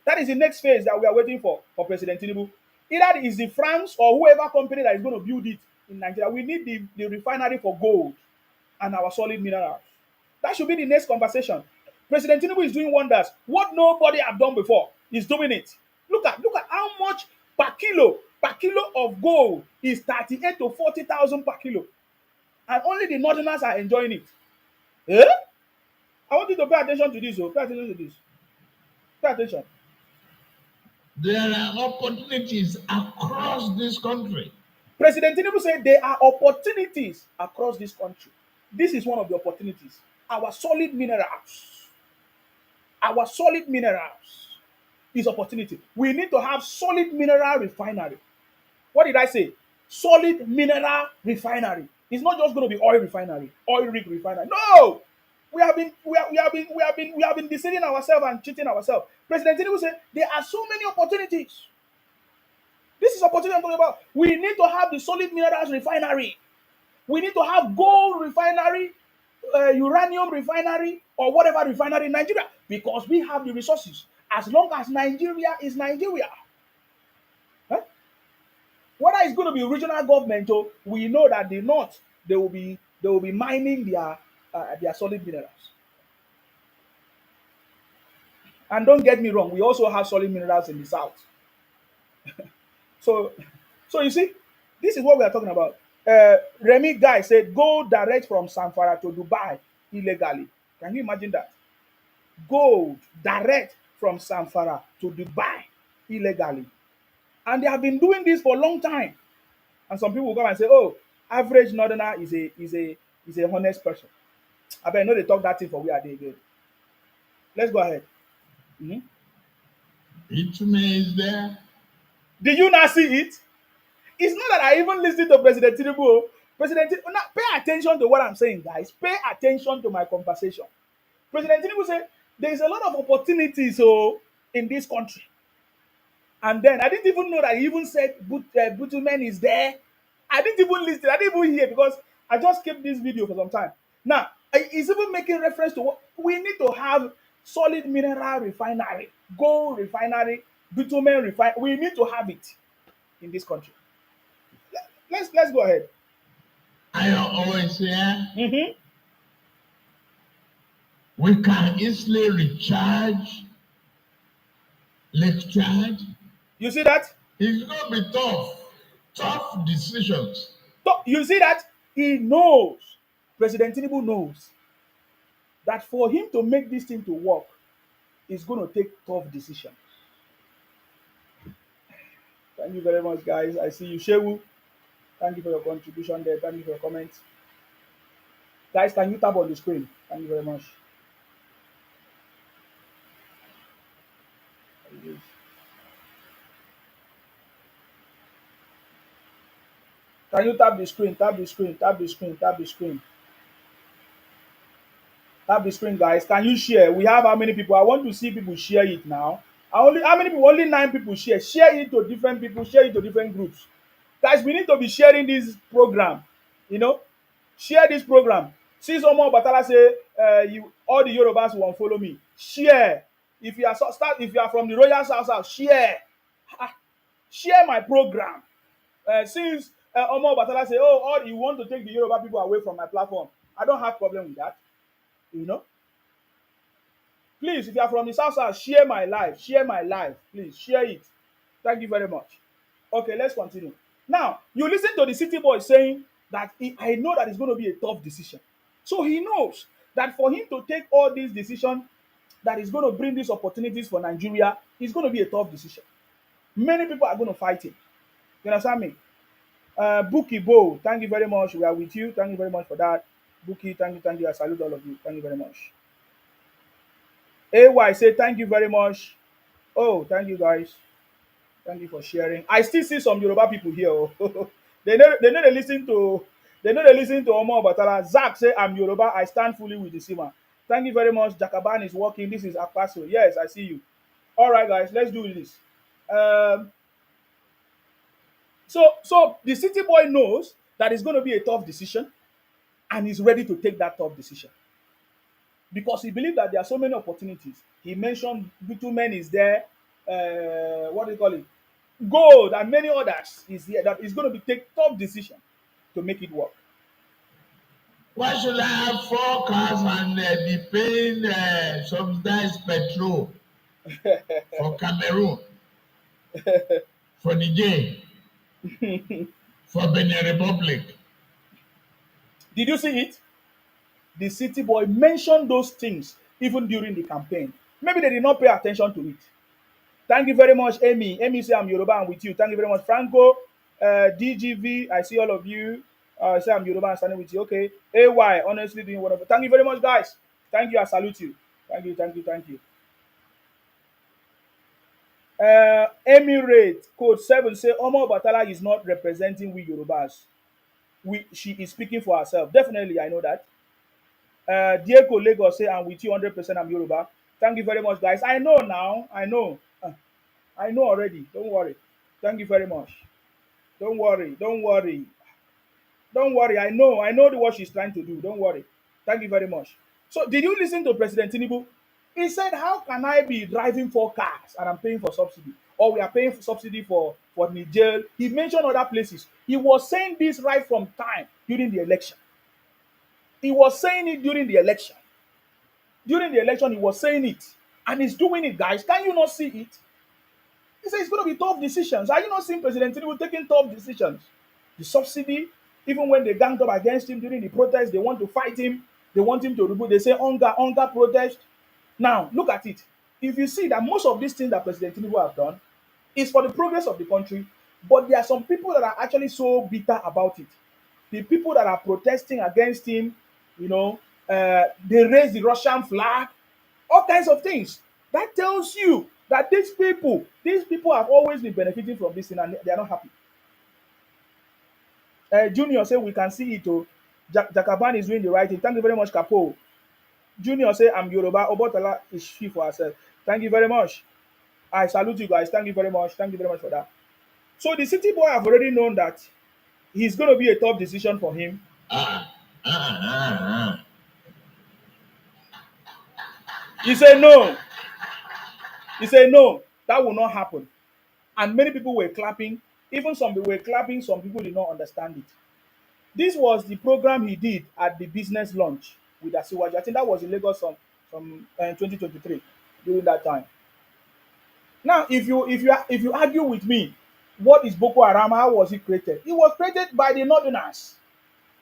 That is the next phase that we are waiting for President Tinubu. Either it is the France or whoever company that is going to build it in Nigeria. We need the refinery for gold and our solid minerals. That should be the next conversation. President Tinubu is doing wonders. What nobody have done before, he's doing it. Look at how much per kilo of gold is 38 to 40,000 per kilo, and only the northerners are enjoying it. Eh? I want you to pay attention to this. Oh, pay attention to this. Pay attention. There are opportunities across this country. President Tinubu said there are opportunities across this country. This is one of the opportunities. Our solid minerals. Our solid minerals is opportunity. We need to have solid mineral refinery. What did I say? Solid mineral refinery. It's not just going to be oil refinery, oil rig refinery. No, we have been deceiving ourselves and cheating ourselves. President Tinubu said there are so many opportunities. This is opportunity I'm talking about. We need to have the solid minerals refinery. We need to have gold refinery, uranium refinery, or whatever refinery in Nigeria, because we have the resources. As long as Nigeria is Nigeria, huh? Whether it's going to be regional government, or we know that the north they will be mining their solid minerals. And don't get me wrong, we also have solid minerals in the south. So, so you see, this is what we are talking about. Remy Guy said, go direct from Samfara to Dubai illegally. Can you imagine that? Gold direct from Samfara to Dubai illegally. And they have been doing this for a long time. And some people will come and say, oh, average northerner is a honest person. I bet know they talk that thing for we are there again. Let's go ahead. Mhm. Bitumen is there. Did you not see it? It's not that I even listened to President Tinubu. Oh. President Tinubu, now pay attention to what I'm saying, guys. Pay attention to my conversation. President Tinubu said there is a lot of opportunities in this country. And then I didn't even know that he even said Butumen is there. I didn't even listen. I didn't even hear because I just kept this video for some time. Now, he's even making reference to what we need to have: solid mineral refinery, gold refinery, bitumen refinery. We need to have it in this country. Let's go ahead. I always say Hmm. we can easily recharge, lake charge. You see that? It's gonna be tough decisions. You see that? He knows. President Tinubu knows that for him to make this thing to work, he's going to take tough decisions. Thank you very much, guys. I see you, Shewu. Thank you for your contribution there. Thank you for your comments. Guys, can you tap on the screen? Thank you very much. Can you tap the screen? Tap the screen. Tap the screen. Tap the screen. Tap the screen, guys. Can you share? We have how many people? I want to see people share it now. How many people? Only 9 people share. Share it to different people. Share it to different groups. Guys, we need to be sharing this program. You know, share this program. See someone Batala say, you all the Yorubas won't follow me. Share. If you are from the Royal South, share. Ah, share my program. Since Omo Batala say, oh, all you want to take the Yoruba people away from my platform, I don't have problem with that. You know, please, if you are from the South, share my life. Share my life. Please share it. Thank you very much. Okay, let's continue. Now, you listen to the city boy saying that I know that it's going to be a tough decision. So he knows that for him to take all these decisions that is going to bring these opportunities for Nigeria, it's going to be a tough decision. Many people are going to fight him. You understand me? Buki Bo, thank you very much. We are with you. Thank you very much for that. Buki, thank you, thank you. I salute all of you. Thank you very much. AY say thank you very much. Oh, thank you guys. Thank you for sharing. I still see some Yoruba people here. Oh. they know they listen to Omo Batala. Zach say I'm Yoruba. I stand fully with the Sima. Thank you very much. Jakaban is working. This is Akpaso. Yes, I see you. All right, guys, let's do this. Um, So the city boy knows that it's going to be a tough decision, and he's ready to take that tough decision because he believes that there are so many opportunities. He mentioned bitumen is there, what do you call it? Gold and many others is here that is going to be take tough decision to make it work. Why should I have 4 cars and be paying subsidized petrol for Cameroon, for Niger, for Benin Republic? Did you see it? The city boy mentioned those things even during the campaign. Maybe they did not pay attention to it. Thank you very much, Amy. Amy say I'm Yoruba, I'm with you. Thank you very much, Franco. DGV, I see all of you. Say I'm Yoruba, I'm standing with you. Okay. AY, honestly doing whatever. Thank you very much, guys. Thank you. I salute you. Thank you, thank you, thank you. Emirate code 7 say Omo Batala is not representing we Yorubas. She is speaking for herself. Definitely, I know that. Diego Lagos say I'm with you 100%. I'm Yoruba. Thank you very much, guys. I know now. I know. I know already. Don't worry. Thank you very much. Don't worry. Don't worry. Don't worry. I know. I know what she's trying to do. Don't worry. Thank you very much. So, did you listen to President Tinubu? He said, "How can I be driving 4 cars and I'm paying for subsidy, or we are paying for subsidy for Niger?" He mentioned other places. He was saying this right from time during the election. He was saying it during the election. During the election, he was saying it, and he's doing it, guys. Can you not see it? He said it's going to be tough decisions. Are you not seeing President Tinubu taking tough decisions? The subsidy, even when they ganged up against him during the protest, they want to fight him. They want him to remove. They say hunger protest. Now look at it. If you see that most of these things that President Tinubu have done is for the progress of the country, but there are some people that are actually so bitter about it. The people that are protesting against him, you know, they raise the Russian flag, all kinds of things. That tells you that these people have always been benefiting from this thing and they are not happy. Junior say we can see it. Oh, Jakaban is doing the right thing. Thank you very much, Kapo. Junior say I'm Yoruba. Obotala is she for herself. Thank you very much. I salute you guys. Thank you very much. Thank you very much for that. So the city boy have already known that he's going to be a tough decision for him. Ah, ah, ah, ah. He said no. He said no. That will not happen. And many people were clapping. Even some people were clapping. Some people did not understand it. This was the program he did at the business launch with Asiwaju. I think that was in Lagos some 2023 during that time. Now, if you argue with me, what is Boko Haram? How was it created? It was created by the Northerners.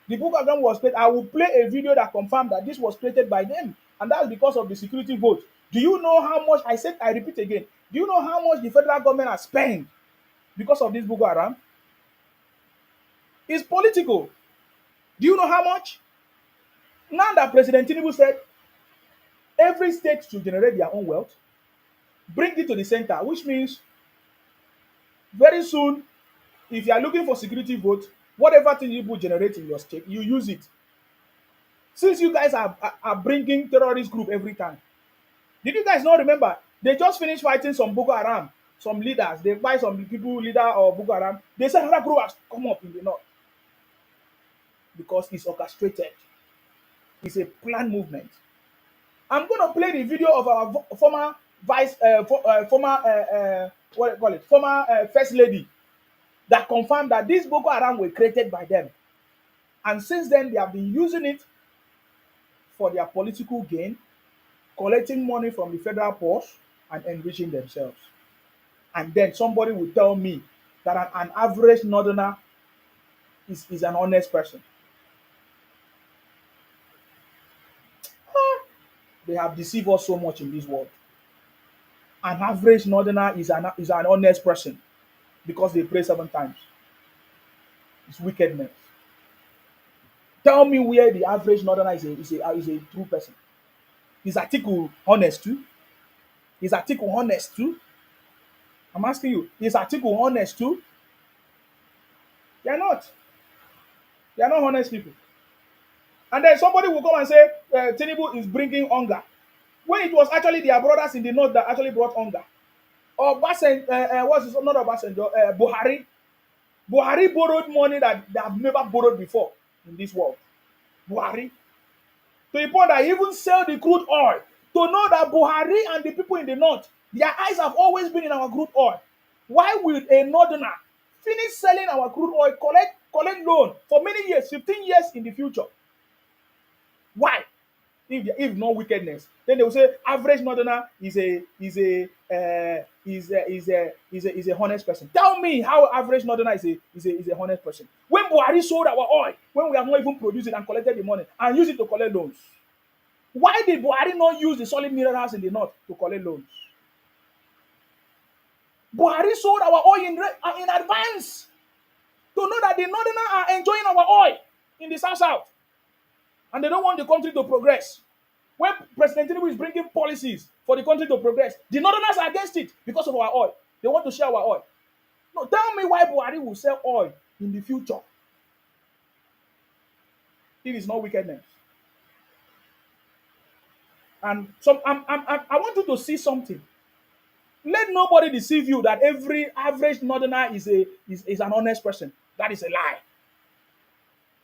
The Boko Haram was created. I will play a video that confirmed that this was created by them, and that's because of the security vote. Do you know how much? I said, I repeat again. Do you know how much the federal government has spent because of this Boko Haram? It's political. Do you know how much? Now that President Tinubu said every state should generate their own wealth, bring it to the center, which means very soon, if you are looking for security vote, whatever thing you generate in your state, you use it. Since you guys are bringing terrorist group every time, did you guys not remember? They just finished fighting some Boko Haram, some leaders. They buy some people leader of Boko Haram. They said another group has come up in the north because it's orchestrated. It's a planned movement. I'm going to play the video of our former what do you call it, former first lady that confirmed that these Boko Haram were created by them, and since then they have been using it for their political gain, collecting money from the federal purse and enriching themselves. And then somebody will tell me that an average northerner is an honest person. They have deceived us so much in this world. An average northerner is an honest person because they pray 7 times. It's wickedness. Tell me where the average northerner is a true person. Is Atiku honest too? Is Atiku honest too? I'm asking you, is Atiku honest too? They are not. They are not honest people. And then somebody will come and say Tinubu is bringing hunger. When it was actually their brothers in the north that actually brought hunger. Or Basen, what's his not Obasanjo, Buhari. Buhari borrowed money that they have never borrowed before in this world. Buhari. To the point that he even sell the crude oil to know that Buhari and the people in the north, their eyes have always been in our crude oil. Why will a northerner finish selling our crude oil, collect loan for many years, 15 years in the future? Why? If no wickedness, then they will say average northerner is a honest person. Tell me how average northerner is a honest person. When Buhari sold our oil, when we have not even produced it and collected the money and used it to collect loans, why did Buhari not use the solid minerals in the north to collect loans? Buhari sold our oil in advance to know that the northerners are enjoying our oil in the south, and they don't want the country to progress. When President Tinubu is bringing policies for the country to progress, the northerners are against it because of our oil. They want to share our oil. No, tell me why Buhari will sell oil in the future. It is not wickedness. And so I want you to see something. Let nobody deceive you that every average northerner is an honest person. That is a lie.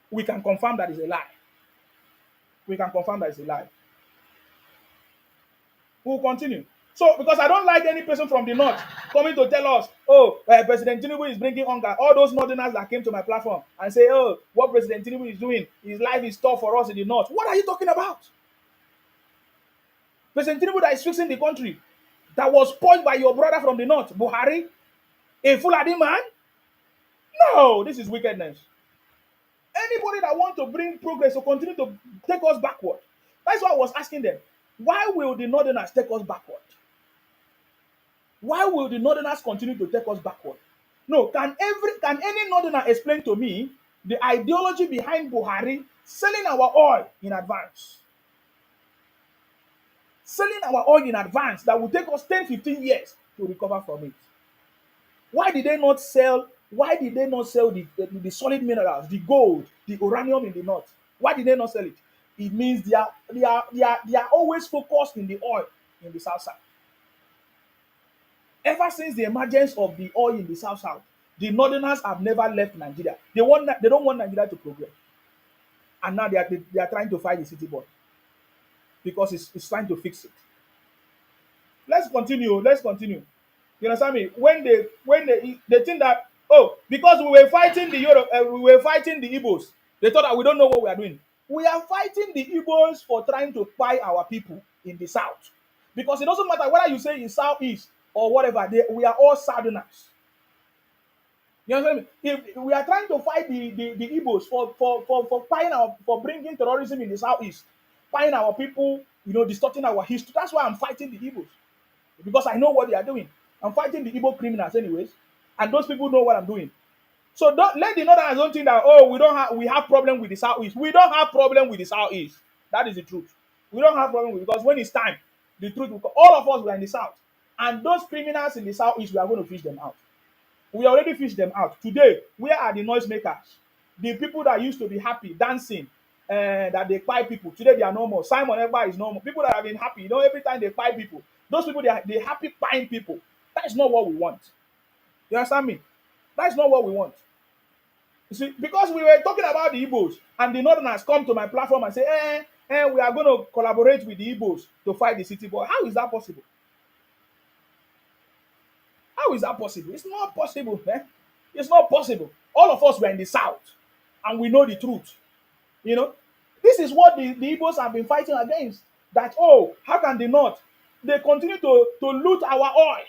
We can confirm that is a lie. We can confirm that is a lie. We'll continue. So, because I don't like any person from the north coming to tell us, oh, President Tinubu is bringing hunger. All those northerners that came to my platform and say, oh, what President Tinubu is doing, his life is tough for us in the north. What are you talking about? President Tinubu that is fixing the country, that was spoiled by your brother from the north, Buhari, a Fulani man? No, this is wickedness. Anybody that wants to bring progress will continue to take us backward. That's why I was asking them, why will the northerners take us backward? Why will the northerners continue to take us backward? No, can any northerner explain to me the ideology behind Buhari selling our oil in advance? Selling our oil in advance that will take us 10, 15 years to recover from it. Why did they not sell the solid minerals, the gold, the uranium in the north? Why did they not sell it? It means they are always focused in the oil in the south. Ever since the emergence of the oil in the south, the northerners have never left Nigeria. They don't want Nigeria to progress. And now they are trying to fight the city boy because it's trying to fix it. Let's continue. You understand me? When they think that, oh, because we were fighting the Igbos, they thought that we don't know what we are doing. We are fighting the Igbos for trying to buy our people in the south. Because it doesn't matter whether you say in southeast or whatever, we are all southerners. You understand me? If we are trying to fight the Igbos for bringing terrorism in the southeast, buying our people, distorting our history. That's why I'm fighting the Igbos. Because I know what they are doing. I'm fighting the Igbo criminals anyways, and those people know what I'm doing. So don't let the northerners don't think that, oh, we have problem with the southeast. We don't have problem with the southeast. That is the truth. We don't have problem with it, because when it's time, the truth will come. All of us were in the south, and those criminals in the southeast, we are going to fish them out. We already fished them out. Today, where are the noisemakers? The people that used to be happy dancing, that they buy people. Today they are no more. Simon Ekpa is no more. People that have been happy, every time they buy people, those people they happy buying people. That is not what we want. You understand me? That is not what we want. You see, because we were talking about the Igbos, and the northerners come to my platform and say, we are going to collaborate with the Igbos to fight the city boy. How is that possible? How is that possible? It's not possible. It's not possible. All of us were in the south, and we know the truth. This is what the Igbos have been fighting against. That, oh, how can the north? They continue to loot our oil.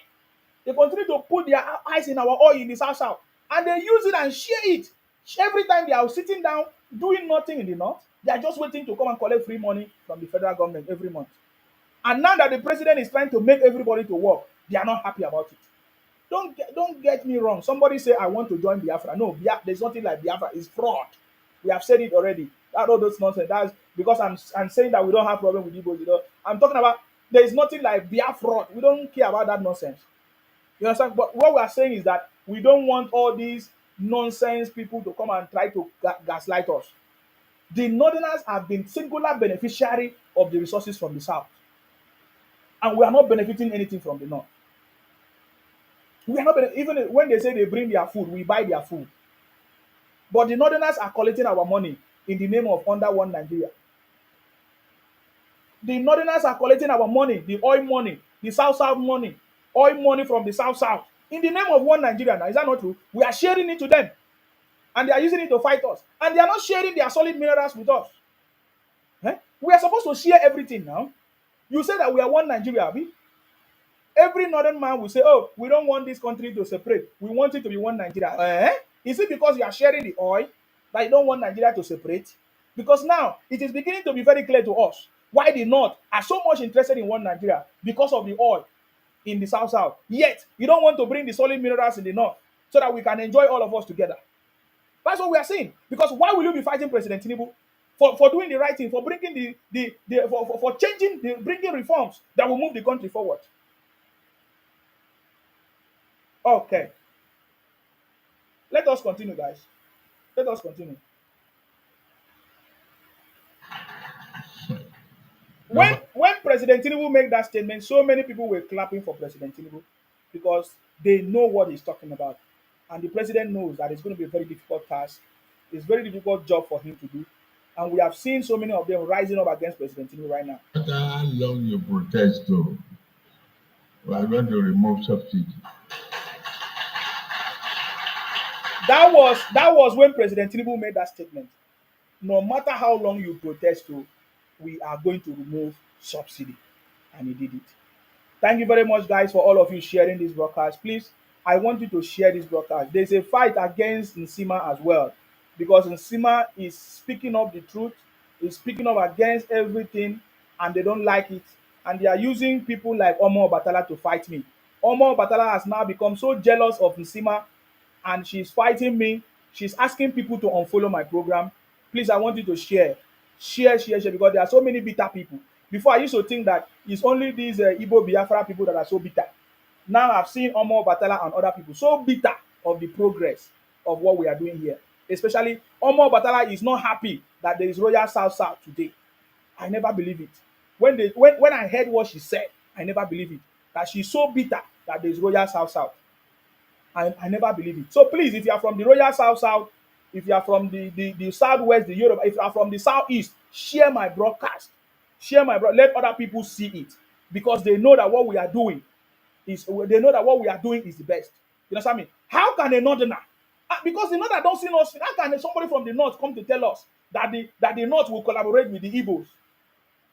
They continue to put their eyes in our oil in the south, and they use it and share it. Every time they are sitting down doing nothing in the north, they are just waiting to come and collect free money from the federal government every month. And now that the president is trying to make everybody to work, they are not happy about it. Don't get me wrong. Somebody say, I want to join Biafra. No, there's nothing like Biafra. It's fraud. We have said it already. All those nonsense. That's because I'm saying that we don't have problem with Igbos. I'm talking about there is nothing like Biafra. We don't care about that nonsense. You understand? But what we are saying is that we don't want all these nonsense people to come and try to gaslight us. The northerners have been singular beneficiary of the resources from the south, and we are not benefiting anything from the north. We are not even when they say they bring their food, we buy their food. But the Northerners are collecting our money in the name of under one Nigeria. The Northerners are collecting our money, the oil money, the South South money, oil money from the South South, in the name of one Nigeria. Now, is that not true? We are sharing it to them, and they are using it to fight us. And they are not sharing their solid minerals with us. Eh? We are supposed to share everything now. You say that we are one Nigeria, Abi. Every northern man will say, "Oh, we don't want this country to separate. We want it to be one Nigeria." Eh? Is it because you are sharing the oil that you don't want Nigeria to separate? Because now it is beginning to be very clear to us why the North are so much interested in one Nigeria because of the oil in the South South. Yet you don't want to bring the solid minerals in the North so that we can enjoy all of us together. That's what we are saying. Because why will you be fighting President Tinubu for doing the right thing, for bringing for changing bringing reforms that will move the country forward? Okay, let us continue, guys. Let us continue. When No, when President Tinubu made that statement, so many people were clapping for President Tinubu because they know what he's talking about, and the president knows that it's going to be a very difficult task. It's a very difficult job for him to do, and we have seen so many of them rising up against President Tinubu right now. no matter how long you protest, though, we are going to remove subsidy. That was when President Tinubu made that statement. No matter how long you protest, oh, we are going to remove subsidy, and he did it. Thank you very much, guys, for all of you sharing this broadcast. Please, I want you to share this broadcast. There's a fight against Nsima as well, because Nsima is speaking up the truth, is speaking up against everything, and they don't like it. And they are using people like Omo Batala to fight me. Omo Batala has now become so jealous of Nsima, and she's fighting me. She's asking people to unfollow my program. Please, I want you to share. Share, because there are so many bitter people. Before, I used to think that it's only these Igbo Biafra people that are so bitter. Now I've seen Omo Batala and other people so bitter of the progress of what we are doing here. Especially Omo Batala is not happy that there is Royal South South today. I never believe it. When I heard what she said, I never believe it. That she's so bitter that there is Royal South South. I never believe it. So please, if you are from the Royal South South, if you are from the Southwest, the Europe, if you are from the Southeast, share my broadcast. Let other people see it, because they know that what we are doing is the best. You understand me? How can a northerner, because the northern don't see us, how can somebody from the north come to tell us that the north will collaborate with the Igbos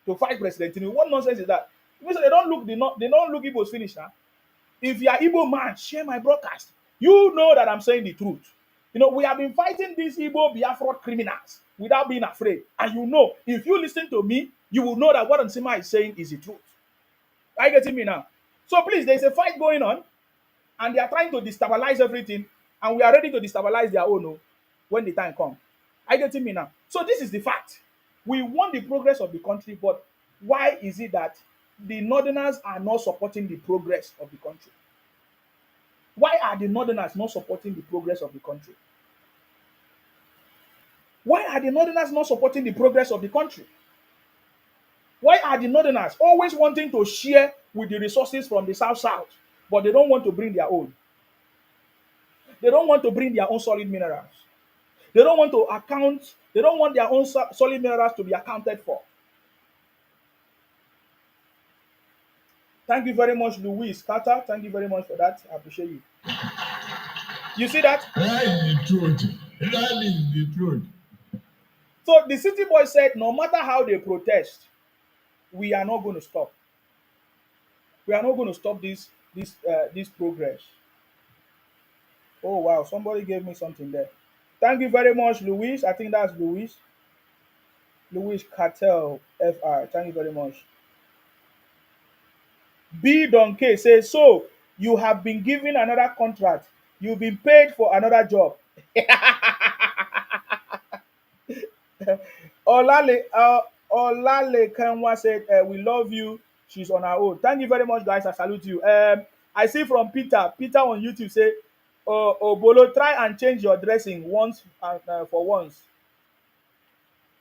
to fight President Tinubu? What nonsense is that? Because they don't look Igbos finish now. If you are Igbo man, share my broadcast. You know that I'm saying the truth. We have been fighting these Igbo Biafra criminals without being afraid. And if you listen to me, you will know that what Nsima is saying is the truth. Are you getting me now? So please, there's a fight going on, and they are trying to destabilize everything, and we are ready to destabilize their own when the time comes. Are you getting me now? So this is the fact. We want the progress of the country, but why is it that the northerners are not supporting the progress of the country? Why are the northerners not supporting the progress of the country? Why are the northerners not supporting the progress of the country? Why are the northerners always wanting to share with the resources from the south south, but they don't want to bring their own? They don't want to bring their own solid minerals. They don't want their own solid minerals to be accounted for. Thank you very much, Louis Carter. Thank you very much for that. I appreciate you. You see that? That is the truth. That is the truth. So the city boy said, no matter how they protest, we are not going to stop. We are not going to stop this progress. Oh wow, somebody gave me something there. Thank you very much, Louis. I think that's Louis. Louis Cartel FR. Thank you very much. B Donkey says, so you have been given another contract. You've been paid for another job. Olale Kanwa said, we love you. She's on her own. Thank you very much, guys. I salute you. I see from Peter. Peter on YouTube say, Bolo, try and change your dressing once for once.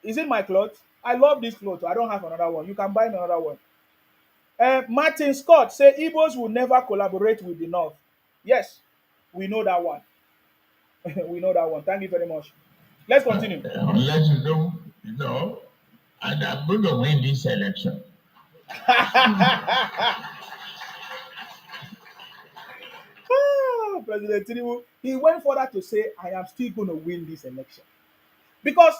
Is it my clothes? I love this clothes. I don't have another one. You can buy me another one. Martin Scott say Igbos will never collaborate with the North. Yes, we know that one. We know that one. Thank you very much. Let's continue. Unless you don't, and I'm going to win this election. President Tinubu, he went further to say, I am still going to win this election. Because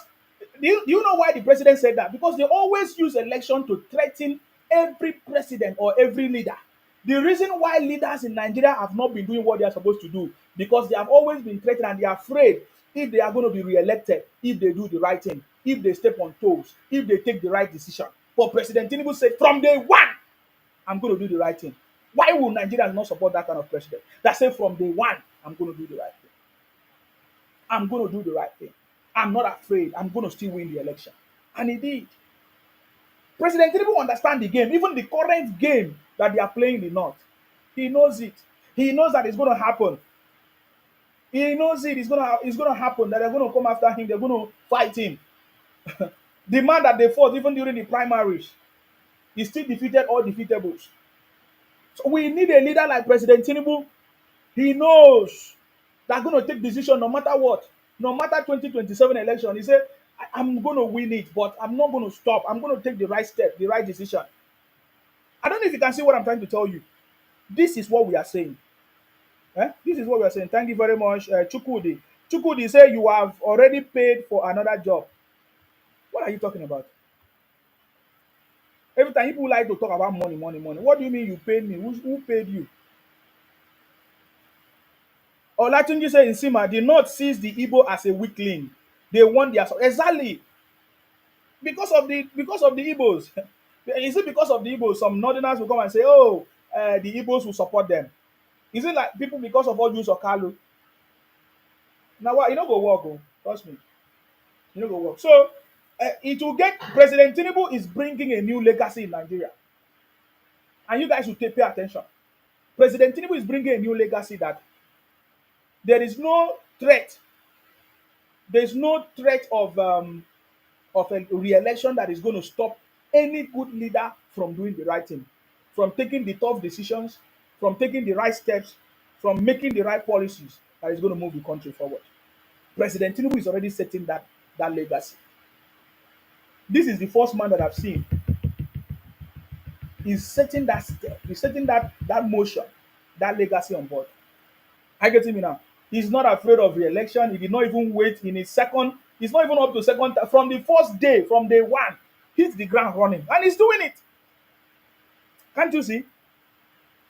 do you know why the president said that? Because they always use election to threaten every president or every leader. The reason why leaders in Nigeria have not been doing what they are supposed to do, because they have always been threatened and they are afraid if they are going to be re-elected, if they do the right thing, if they step on toes, if they take the right decision. But President Tinubu said from day one, I'm going to do the right thing. Why will Nigerians not support that kind of president that said from day one, I'm going to do the right thing? I'm going to do the right thing. I'm not afraid. I'm going to still win the election. And he did. President Tinubu understands the game, even the current game that they are playing in the North. He knows it. He knows that it's going to happen. He knows it. It's going to happen. That they're going to come after him. They're going to fight him. The man that they fought even during the primaries, he still defeated all defeatables. So we need a leader like President Tinubu. He knows they're going to take decision no matter what. No matter 2027 election. He said, I'm going to win it, but I'm not going to stop. I'm going to take the right step, the right decision. I don't know if you can see what I'm trying to tell you. This is what we are saying. This is what we are saying. Thank you very much, Chukudi. Chukudi say you have already paid for another job. What are you talking about? Every time people like to talk about money, money, money. What do you mean you paid me? Who paid you? Olatunji say in Sima, the North sees the Igbo as a weakling. They want their exactly because of the Igbos. Is it because of the Igbos? Some Northerners will come and say, "Oh, the Igbos will support them." Is it like people because of all Jews or Kalu? Now what? You know go work. Oh, trust me. You know go work. So it will get President Tinubu is bringing a new legacy in Nigeria, and you guys should pay attention. President Tinubu is bringing a new legacy that there is no threat. There is no threat of a re-election that is going to stop any good leader from doing the right thing, from taking the tough decisions, from taking the right steps, from making the right policies that is going to move the country forward. President Tinubu is already setting that legacy. This is the first man that I've seen. He's setting that step. He's setting that motion, that legacy on board. I get me now. He's not afraid of re-election. He did not even wait in his second. He's not even up to second. From the first day, from day one, hit the ground running, and he's doing it. Can't you see?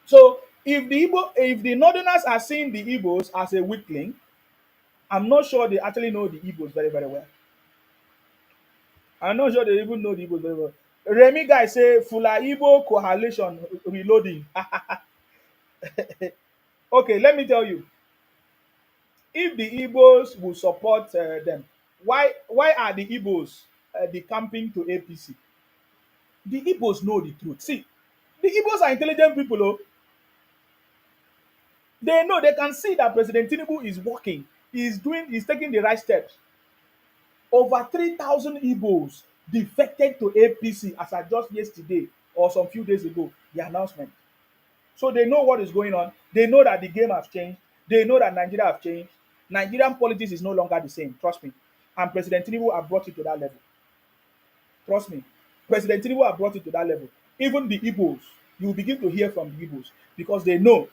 So if the Northerners are seeing the Igbos as a weakling, I'm not sure they actually know the Igbos very very well. I'm not sure they even know the Igbos very well. Remy guy say Fula Igbo coalition reloading. Okay, let me tell you. If the Igbos will support them, why are the Igbos decamping to APC? The Igbos know the truth. See, the Igbos are intelligent people. Oh, they know they can see that President Tinubu is working. He's taking the right steps. Over 3,000 Igbos defected to APC as I just yesterday or some few days ago. The announcement. So they know what is going on. They know that the game has changed. They know that Nigeria has changed. Nigerian politics is no longer the same. Trust me. And President Tinubu have brought it to that level. Trust me. President Tinubu have brought it to that level. Even the Igbos, you will begin to hear from the Igbos because they know.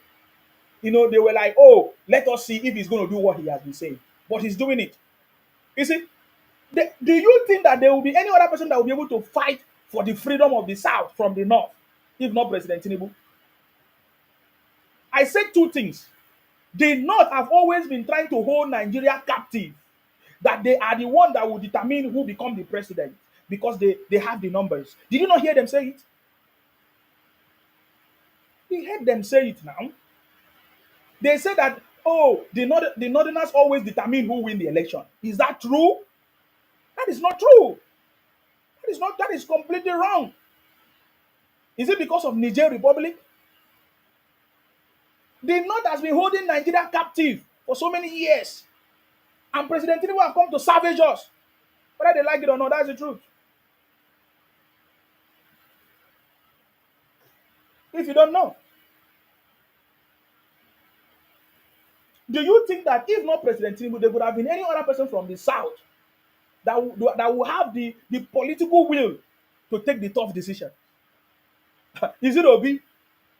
They were like, oh, let us see if he's going to do what he has been saying. But he's doing it. You see, do you think that there will be any other person that will be able to fight for the freedom of the South from the North, if not President Tinubu? I said two things. The North have always been trying to hold Nigeria captive, that they are the one that will determine who become the president because they have the numbers. Did you not hear them say it? You heard them say it now. They say that, oh, the Northerners always determine who win the election. Is that true? That is not true. That is completely wrong. Is it because of Niger Republic? The North has been holding Nigeria captive for so many years. And President Tinubu have come to savage us. Whether they like it or not, that's the truth. If you don't know. Do you think that if not President Tinubu, there would have been any other person from the South that will have the political will to take the tough decision. Is it Obi?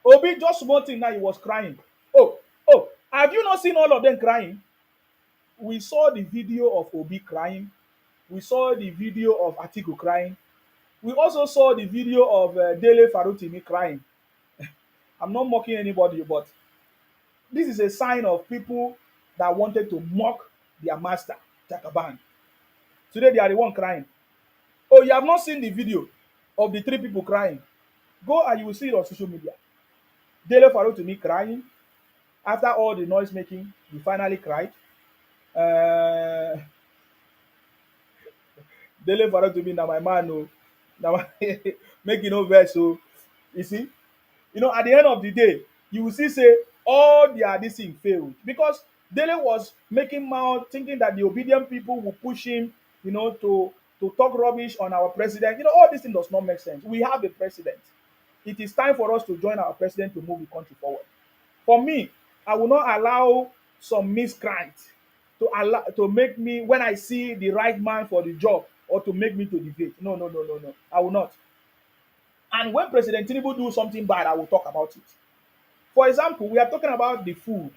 Obi just small thing now he was crying. Oh, oh, have you not seen all of them crying? We saw the video of Obi crying. We saw the video of Atiku crying. We also saw the video of Dele Farutimi crying. I'm not mocking anybody, but this is a sign of people that wanted to mock their master, Jagaban. Today they are the one crying. Oh, you have not seen the video of the three people crying. Go and you will see it on social media. Dele Farutimi crying. After all the noise making, he finally cried. Uh, Dele Farutimi, now my man, no, now making no verse. So you see, at the end of the day, you will see say all their this thing failed because Dele was making mouth thinking that the obedient people will push him, to talk rubbish on our president. All this thing does not make sense. We have a president. It is time for us to join our president to move the country forward. For me, I will not allow some miscreant to make me when I see the right man for the job or to make me to debate. No, no, no, no, no. I will not. And when President Tinubu do something bad, I will talk about it. For example, we are talking about the food.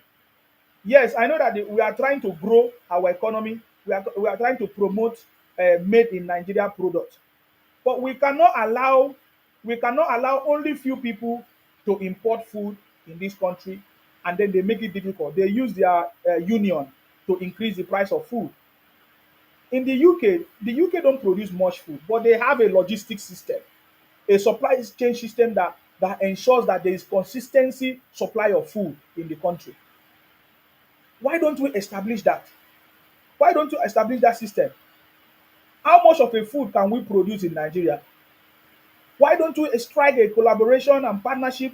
Yes, I know that we are trying to grow our economy. We are trying to promote made in Nigeria products. But we cannot allow only few people to import food in this country, and then they make it difficult. They use their union to increase the price of food. In the UK don't produce much food, but they have a logistics system, a supply chain system that ensures that there is consistency supply of food in the country. Why don't we establish that? Why don't you establish that system? How much of a food can we produce in Nigeria? Why don't we strike a collaboration and partnership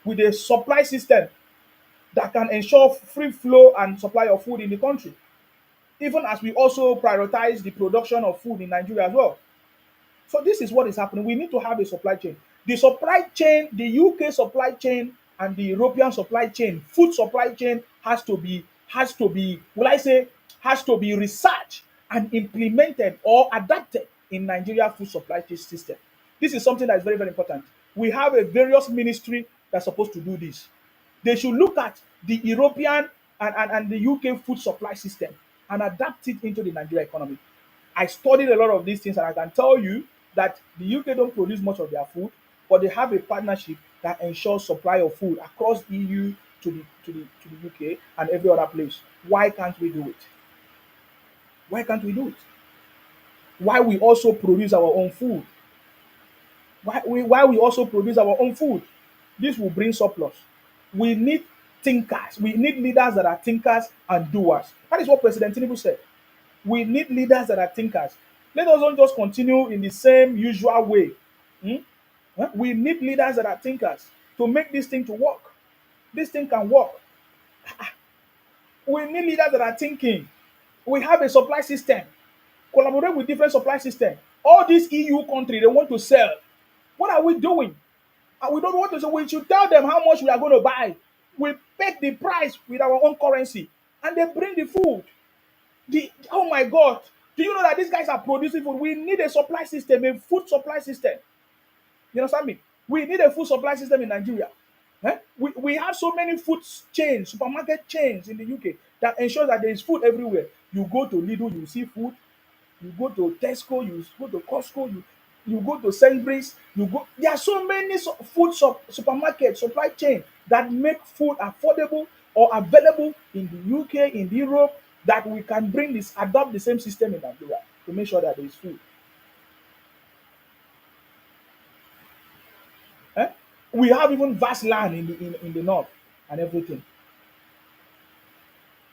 with a supply system that can ensure free flow and supply of food in the country? Even as we also prioritize the production of food in Nigeria as well. So this is what is happening. We need to have a supply chain. The supply chain, the UK supply chain and the European supply chain, food supply chain will I say, has to be researched and implemented or adapted in Nigeria food supply chain system. This is something that is very, very important. We have a various ministry that's supposed to do this. They should look at the European and the UK food supply system and adapt it into the Nigeria economy. I studied a lot of these things, and I can tell you that the UK don't produce much of their food, but they have a partnership that ensures supply of food across EU to the UK and every other place. Why can't we do it? Why can't we do it? Why we also produce our own food? Why we also produce our own food? This will bring surplus. We need thinkers. We need leaders that are thinkers and doers. That is what President Tinubu said. We need leaders that are thinkers. Let us not just continue in the same usual way. Hmm? We need leaders that are thinkers to make this thing to work. This thing can work. We need leaders that are thinking. We have a supply system. Collaborate with different supply systems. All these EU countries, they want to sell. What are we doing? And we don't want to say we should tell them how much we are going to buy. We peg the price with our own currency, and they bring the food. Oh my God! Do you know that these guys are producing food? We need a supply system, a food supply system. You understand me? We need a food supply system in Nigeria. We have so many food chains, supermarket chains in the UK that ensures that there is food everywhere. You go to Lidl, you see food. You go to Tesco, you go to Costco, you go to Sainsbury's, you go. There are so many supermarket supply chain that make food affordable or available in the UK, in Europe, that we can adopt the same system in Nigeria to make sure that there is food. Eh? We have even vast land in the north and everything.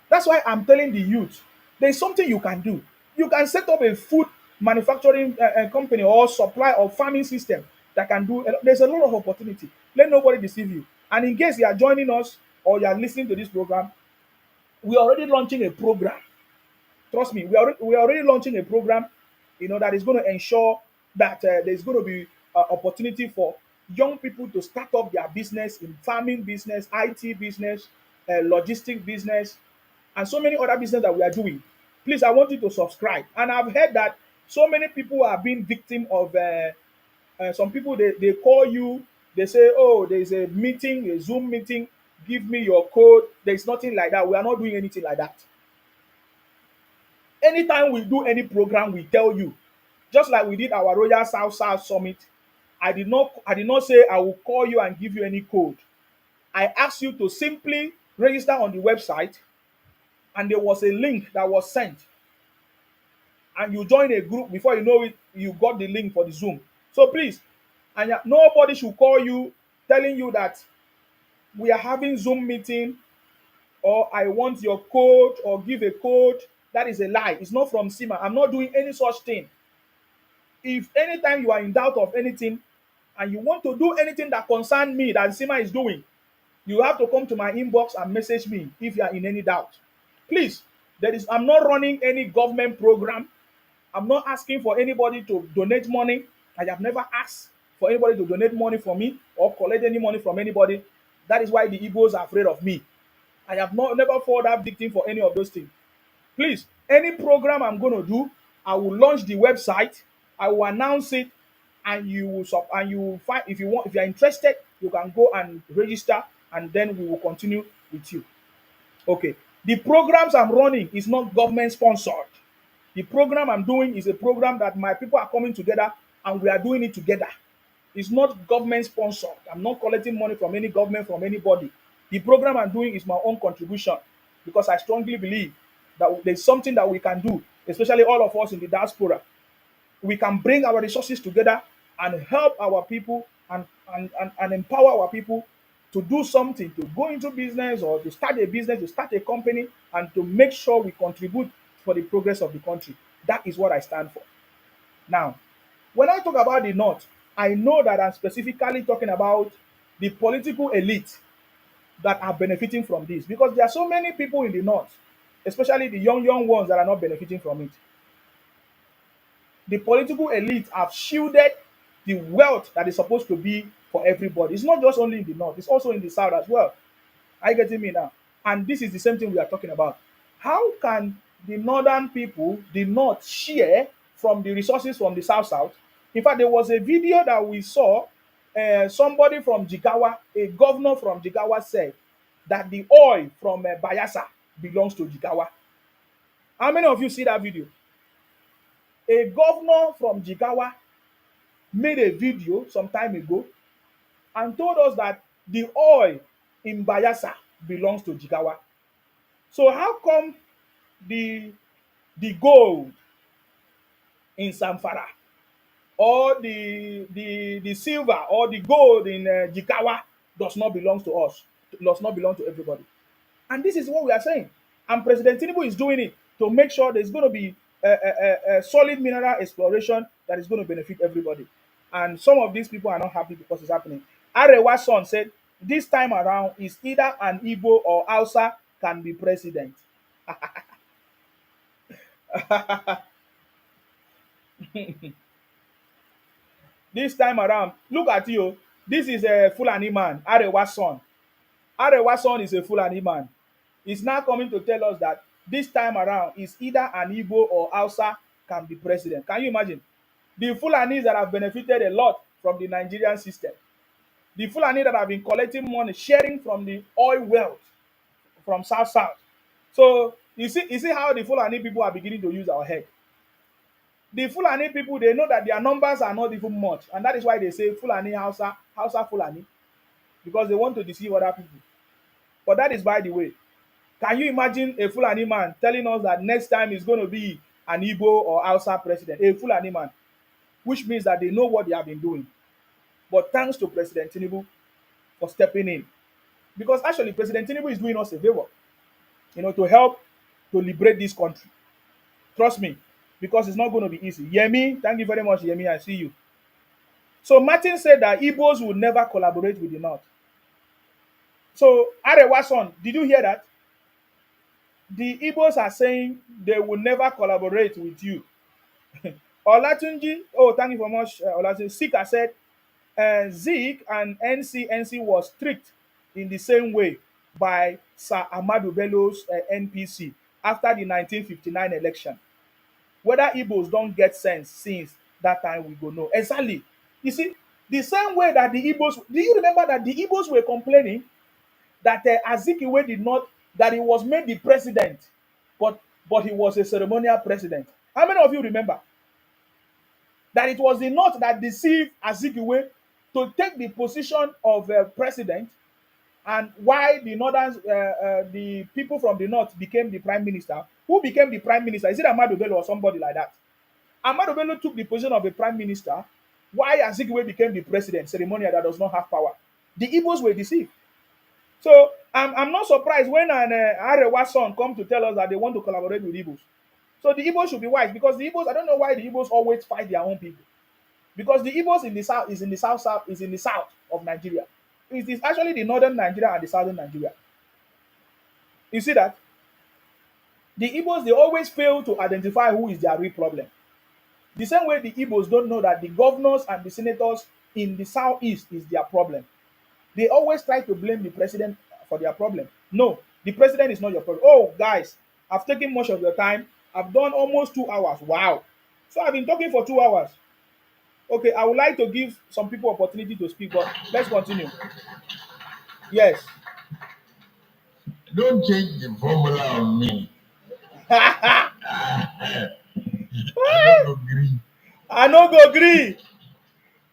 That's why I'm telling the youth, there's something you can do. You can set up a food manufacturing company or supply or farming system that can do. There's a lot of opportunity. Let nobody deceive you. And in case you are joining us or you are listening to this program, we are already launching a program. Trust me, we are already launching a program. That is going to ensure that there's going to be opportunity for young people to start up their business in farming business, IT business, logistic business, and so many other business that we are doing. Please, I want you to subscribe. And I've heard that so many people are being victim of some people, they call you, they say, oh, there's a meeting, a Zoom meeting, give me your code. There's nothing like that. We are not doing anything like that. Anytime we do any program, we tell you. Just like we did our Royal South South Summit, I did not say I will call you and give you any code. I asked you to simply register on the website, and there was a link that was sent, and you join a group. Before you know it, you got the link for the Zoom. So please, and nobody should call you telling you that we are having Zoom meeting, or I want your code, or give a code. That is a lie. It's not from SEMA. I'm not doing any such thing. If anytime you are in doubt of anything and you want to do anything that concern me that SEMA is doing, you have to come to my inbox and message me if you are in any doubt. Please, I'm not running any government program. I'm not asking for anybody to donate money. I have never asked for anybody to donate money for me or collect any money from anybody. That is why the Igbos are afraid of me. I have never fallen that victim for any of those things. Please, any program I'm going to do, I will launch the website, I will announce it, and you will find, if you are interested, you can go and register, and then we will continue with you. Okay. The programs I'm running is not government sponsored. The program I'm doing is a program that my people are coming together and we are doing it together. It's not government sponsored. I'm not collecting money from any government, from anybody. The program I'm doing is my own contribution, because I strongly believe that there's something that we can do, especially all of us in the diaspora. We can bring our resources together and help our people, and empower our people to do something, to go into business, or to start a business, to start a company, and to make sure we contribute for the progress of the country. That is what I stand for. Now, when I talk about the North, I know that I'm specifically talking about the political elite that are benefiting from this, because there are so many people in the North, especially the young ones, that are not benefiting from it. The political elite have shielded the wealth that is supposed to be for everybody. It's not just only in the North, it's also in the South as well. Are you getting me now? And this is the same thing we are talking about. How can the northern people, the North, share from the resources from the South? In fact, there was a video that we saw. Somebody from Jigawa, a governor from Jigawa, said that the oil from Bayelsa belongs to Jigawa. How many of you see that video? A governor from Jigawa made a video some time ago and told us that the oil in Bayelsa belongs to Jigawa. So how come the gold in Samfara, or the silver or the gold in Jigawa does not belong to us, does not belong to everybody? And this is what we are saying. And President Tinubu is doing it to make sure there's going to be a solid mineral exploration that is going to benefit everybody. And some of these people are not happy because it's happening. Arewa's son said, this time around is either an Igbo or Hausa can be president. This time around, look at you. This is a Fulani man, Arewa's son. Arewa's son is a Fulani man. He's now coming to tell us that this time around is either an Igbo or Hausa can be president. Can you imagine? The Fulanis that have benefited a lot from the Nigerian system. The Fulani that have been collecting money, sharing from the oil wealth from South South. So you see how the Fulani people are beginning to use our head. The Fulani people, they know that their numbers are not even much, and that is why they say Fulani Hausa, Hausa Fulani, because they want to deceive other people. But that is by the way. Can you imagine a Fulani man telling us that next time is going to be an Igbo or Hausa president? A Fulani man, which means that they know what they have been doing. But thanks to President Tinubu for stepping in. Because actually, President Tinubu is doing us a favor, to help to liberate this country. Trust me, because it's not going to be easy. Yemi, thank you very much, Yemi. I see you. So Martin said that Igbos will never collaborate with the North. So Arewason, did you hear that? The Igbos are saying they will never collaborate with you. Olatunji, oh, thank you very much, Olatunji. Sika said, Zeke and NC was tricked in the same way by Sir Ahmadu Bello's NPC. after the 1959 election. Whether Igbos don't get sense since that time, we go know. Exactly. You see, the same way that the Igbos, do you remember that the Igbos were complaining that Azikiwe did not, that he was made the president, but he was a ceremonial president. How many of you remember that it was the North that deceived Azikiwe to take the position of president, and why the northern, the people from the North became the prime minister? Who became the prime minister? Is it Ahmadu Bello or somebody like that? Ahmadu Bello took the position of the prime minister, why Azikiwe became the president, ceremonial that does not have power. The Igbos were deceived. So I'm not surprised when an Arewa son come to tell us that they want to collaborate with Igbos. So the Igbos should be wise, because the Igbos, I don't know why the Igbos always fight their own people. Because the Igbos in the south is in the south is in the south of Nigeria. It is actually the northern Nigeria and the southern Nigeria. You see that? The Igbos, they always fail to identify who is their real problem. The same way the Igbos don't know that the governors and the senators in the southeast is their problem. They always try to blame the president for their problem. No, the president is not your problem. Oh, guys, I've taken much of your time. I've done almost 2 hours. Wow. So I've been talking for 2 hours. Okay, I would like to give some people opportunity to speak, but let's continue. Yes. Don't change the formula on me. I I don't agree. no go agree.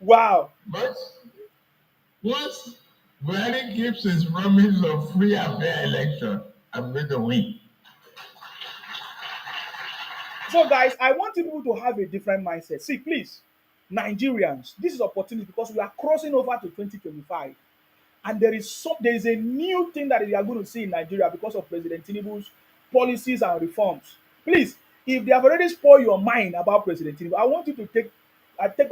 Wow. But once Buhari keeps his promise of free and fair election, I'm going to win. So, guys, I want people to have a different mindset. See, please, Nigerians, this is opportunity because we are crossing over to 2025. And there is a new thing that we are going to see in Nigeria because of President Tinubu's policies and reforms. Please, if they have already spoiled your mind about President Tinubu, I want you to take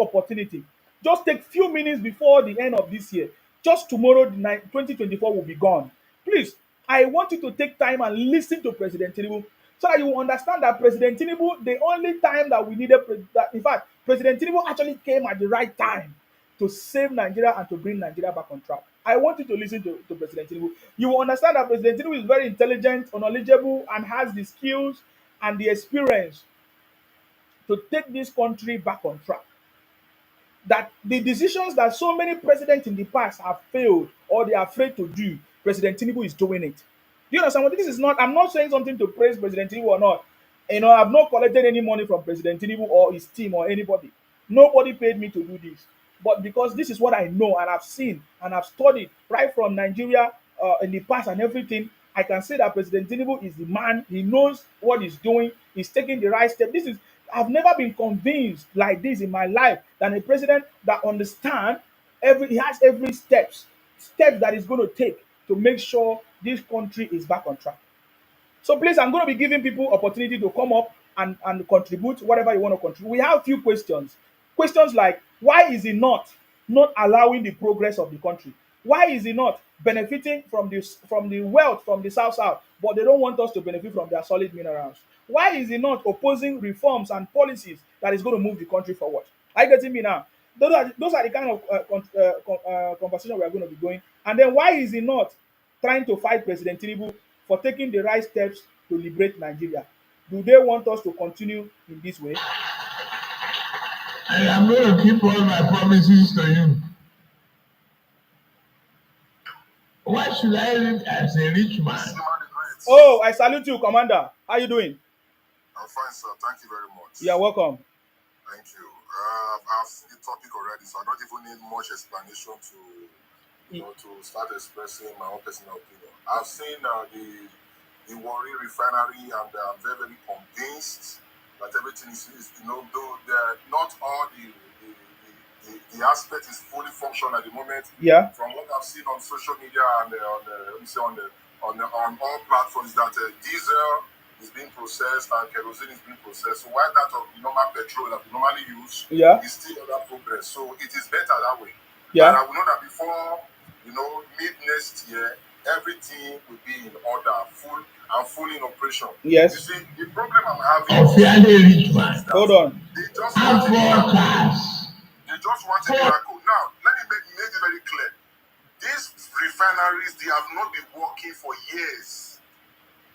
opportunity. Just take few minutes before the end of this year. Just tomorrow, 2024 will be gone. Please, I want you to take time and listen to President Tinubu so that you will understand that President Tinubu, the only time that we needed, that in fact, President Tinubu actually came at the right time to save Nigeria and to bring Nigeria back on track. I want you to listen to President Tinubu. You will understand that President Tinubu is very intelligent, knowledgeable, and has the skills and the experience to take this country back on track. That the decisions that so many presidents in the past have failed or they are afraid to do, President Tinubu is doing it. Do you understand what this is? Not, I'm not saying something to praise President Tinubu or not. I've not collected any money from President Tinubu or his team or anybody. Nobody paid me to do this. But because this is what I know and I've seen and I've studied right from Nigeria in the past and everything, I can say that President Tinubu is the man. He knows what he's doing. He's taking the right step. I've never been convinced like this in my life than a president that understands he has every steps that he's going to take to make sure this country is back on track. So please, I'm going to be giving people opportunity to come up and contribute whatever you want to contribute. We have a few questions. Questions like, why is he not allowing the progress of the country? Why is he not benefiting from the wealth from the South, but they don't want us to benefit from their solid minerals? Why is he not opposing reforms and policies that is going to move the country forward? Are you getting me now? Those are the kind of conversation we are going to be going. And then why is he not trying to fight President Tinubu for taking the right steps to liberate Nigeria? Do they want us to continue in this way? And I'm going to keep all my promises to you. Why should I live as a rich man? Oh, I salute you, Commander. How you doing? I'm fine, sir. Thank you very much. You're welcome. Thank you. I've seen the topic already, so I don't even need much explanation to start expressing my own personal opinion. I've seen the Warri Refinery, and I'm very, very convinced that everything is though not all the aspect is fully functional at the moment. Yeah. From what I've seen on social media and on all platforms, that diesel is being processed and kerosene is being processed. So while that of the normal petrol that we normally use is still under progress. So it is better that way. Yeah. And I will know that before mid next year, everything will be in order, full in operation. Yes. You see, the problem I'm having Rich man. Hold on. They just want a miracle. They just want a miracle. Now, let me make it very clear. These refineries, they have not been working for years.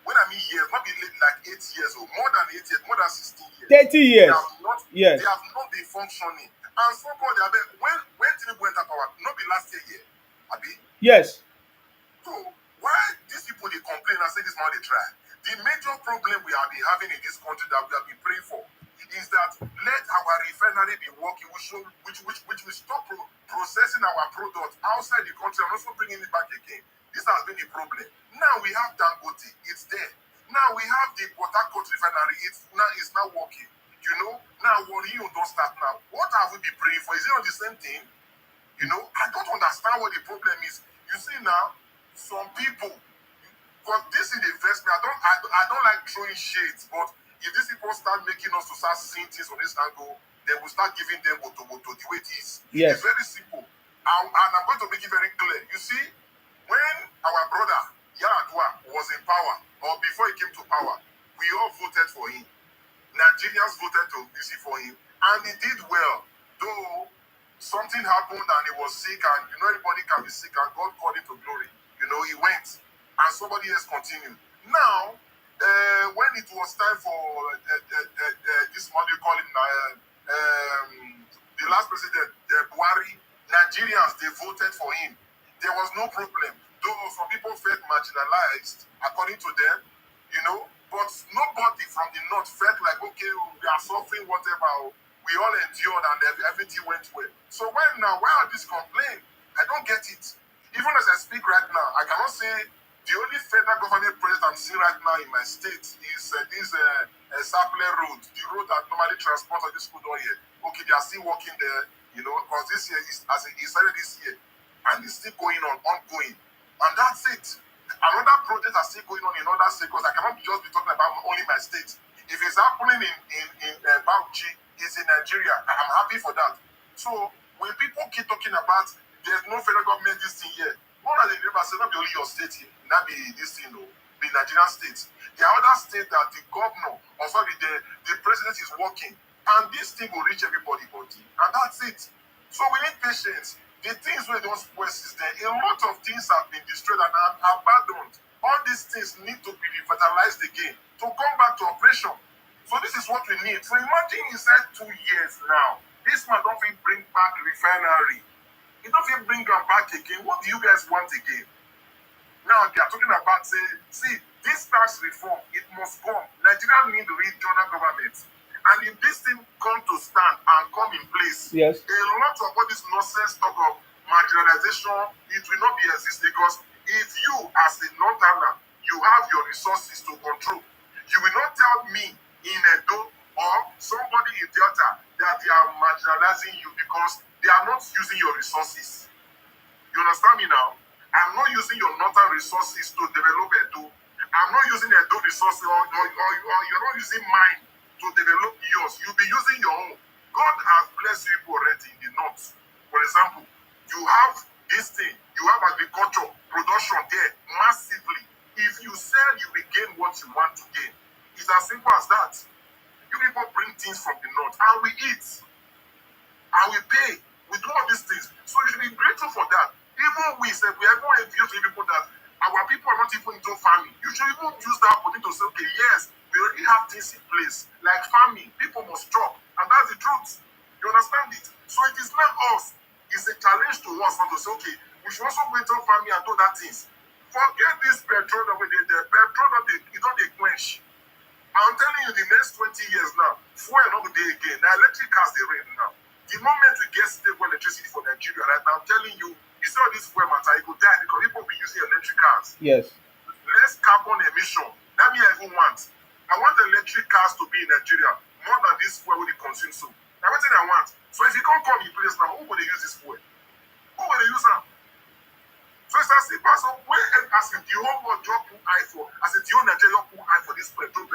when I mean years, not be like 8 years old, more than 8 years, more than 16 years. 30 They years. have not, Yes. they have not been functioning. And so called when Tinubu enter power, not be last year, Abi. Yes. So why these people they complain and say this man they try? The major problem we have been having in this country that we have been praying for is that let our refinery be working, which will stop processing our product outside the country and also bringing it back again. This has been the problem. Now we have Dangote, it's there. Now we have the Port Harcourt refinery, it's now working. You know, now Warri don't start now. What have we been praying for? Is it not the same thing? You know, I don't understand what the problem is. You see now, some people, but this is the investment. I don't like throwing shades, but if these people start making us to start seeing things on this angle, then we'll start giving them what the way it is. Yes. It's very simple. And I'm going to make it very clear. You see, when our brother Yaradua was in power, or before he came to power, we all voted for him. Nigerians voted to for him, and he did well. Though something happened and he was sick, and you know everybody can be sick, and God called him to glory. You know, he went, and somebody else continued. Now, when it was time for this man, you call him the last president, Warri, Nigerians they voted for him. There was no problem. Though some people felt marginalized, according to them, you know, but nobody from the north felt like, okay, we are suffering, whatever. We all endured and everything went well. So why are these complaints? I don't get it. Even as I speak right now, I cannot say the only federal government project I'm seeing right now in my state is this Sapler Road, the road that normally transports on this school door here. Okay, they are still working there, you know, because this year is as it started this year, and it's still going on, ongoing. And that's it. Another project are still going on in other states because I cannot just be talking about only my state. If it's happening in Bauchi, it's in Nigeria, I'm happy for that. So when people keep talking about there's no federal government this thing here, what are the neighbors say? Not be only your state, not be this thing, no, be Nigerian states. There are other states that the governor, or sorry, the president is working, and this thing will reach everybody, and that's it. So we need patience. The things where those spoils there, a lot of things have been destroyed and abandoned. All these things need to be revitalized again to come back to operation. So this is what we need. So imagine inside 2 years now, this man don't fit bring back the refinery. He don't fit bring them back again. What do you guys want again? Now they are talking about see, this tax reform, it must come. Nigeria need regional government. And if this thing come to stand and come in place, yes, a lot of all this nonsense talk of marginalization, it will not be exist because if you as a northerner, you have your resources to control. You will not tell me in Edo or somebody in Delta that they are marginalizing you because they are not using your resources. You understand me now? I'm not using your northern resources to develop Edo. I'm not using Edo resources or you're not using mine to develop yours. You'll be using your own. God has blessed you already in the north. For example, you have this thing, you have agriculture, production there massively. If you sell, you will gain what you want to gain. It's as simple as that. You people bring things from the north and we eat. And we pay. We do all these things. So you should be grateful for that. Even we said we are going to envious people that our people are not even into farming. You should even use that opportunity to say, okay, yes, we already have things in place. Like farming, people must chop. And that's the truth. You understand it? So it is not us. It's a challenge to us to say, okay, we should also go into farming and do that things. Forget this petrol that we did there. Petrol that it don't dey quench. I'm telling you, the next 20 years now, fuel not go dey again. Now electric cars they reign now. The moment we get stable electricity for Nigeria, right now, I'm telling you, you see all this fuel matter, it will die because people will be using electric cars. yes, Less carbon emission. That means I even want. I want electric cars to be in Nigeria more than this fuel we consume so. Now what thing I want. So if you can't come in place now, who will they use this fuel? Who will they use now? So it's as simple as where as if the whole world drop put eye for, as if the whole Nigeria put eye for this petrol.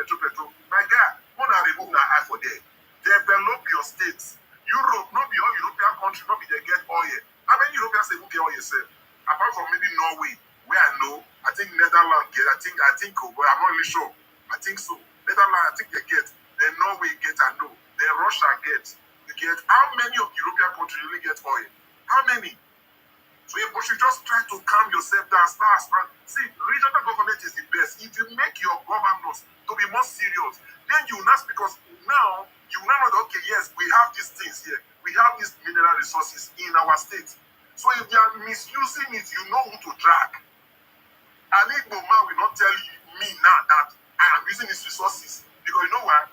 My guy, one are remove that eye for there. Develop your states. Europe, not be all European country, not be they get oil. How many Europeans say who get oil yourself? Apart from maybe Norway, where I know, I think Netherlands get, I think, but I'm not really sure. I think so. Netherlands, I think they get. Then Norway get, I know. Then Russia get. You get. How many of European countries really get oil? How many? So you should just try to calm yourself down, start. See, regional government is the best. If you make your governors to be more serious, then you not because now you now know that okay, yes, we have these things here. We have these mineral resources in our state. So if they are misusing it, you know who to drag. And Igbo man will not tell me now that I am using these resources. Because you know why?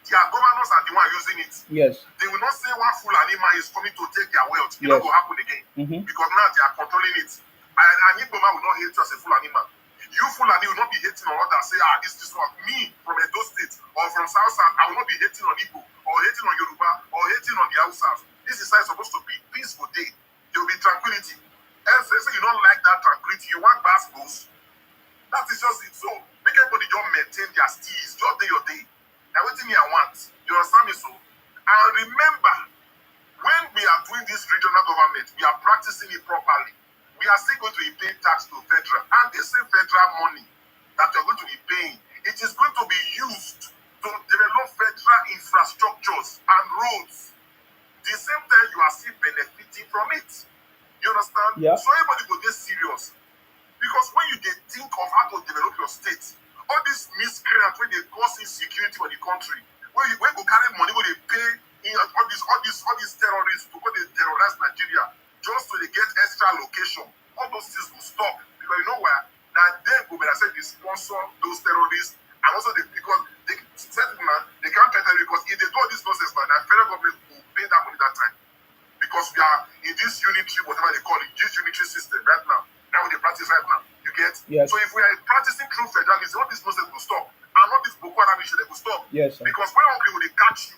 Their governors are the one using it. Yes. They will not say one fool animal is coming to take their wealth. It Yes. will happen again. Because now they are controlling it. And Igbo man will not hate you as a fool animal. You Fulani will not be hating on others. Say, this one. Me from Edo State or from South South, I will not be hating on Igbo or hating on Yoruba or hating on the Hausas. This is how it's supposed to be. Peaceful day. There will be tranquility. And say you don't like that tranquility, you want basketballs. That is just it. So make everybody just maintain their steez. Just day your day. Now waiting me I want. You understand me so? And remember, when we are doing this regional government, we are practicing it properly. We are still going to be paying tax to federal. And the same federal money that we are going to be paying, it is going to be used to develop federal infrastructures and roads. The same time you are still benefiting from it. You understand? Yeah. So everybody go get serious. Because when you think of how to develop your state, all these miscreants when they cause insecurity for the country, when go carry money, when they pay all these terrorists to go they terrorize Nigeria just so they get extra location, all those things will stop. Because you know where? That then go better say they sponsor those terrorists and also because they they can't tell them because if they do all this nonsense, the federal government will pay that money that time. Because we are in this unitary, whatever they call it, this unitary system right now. Now they practice right now. You get? Yes. So if we are practicing true federalism, all this nonsense will stop. And all this Boko Haram issue, they will stop. Yes, sir. Because when hungry will they catch you,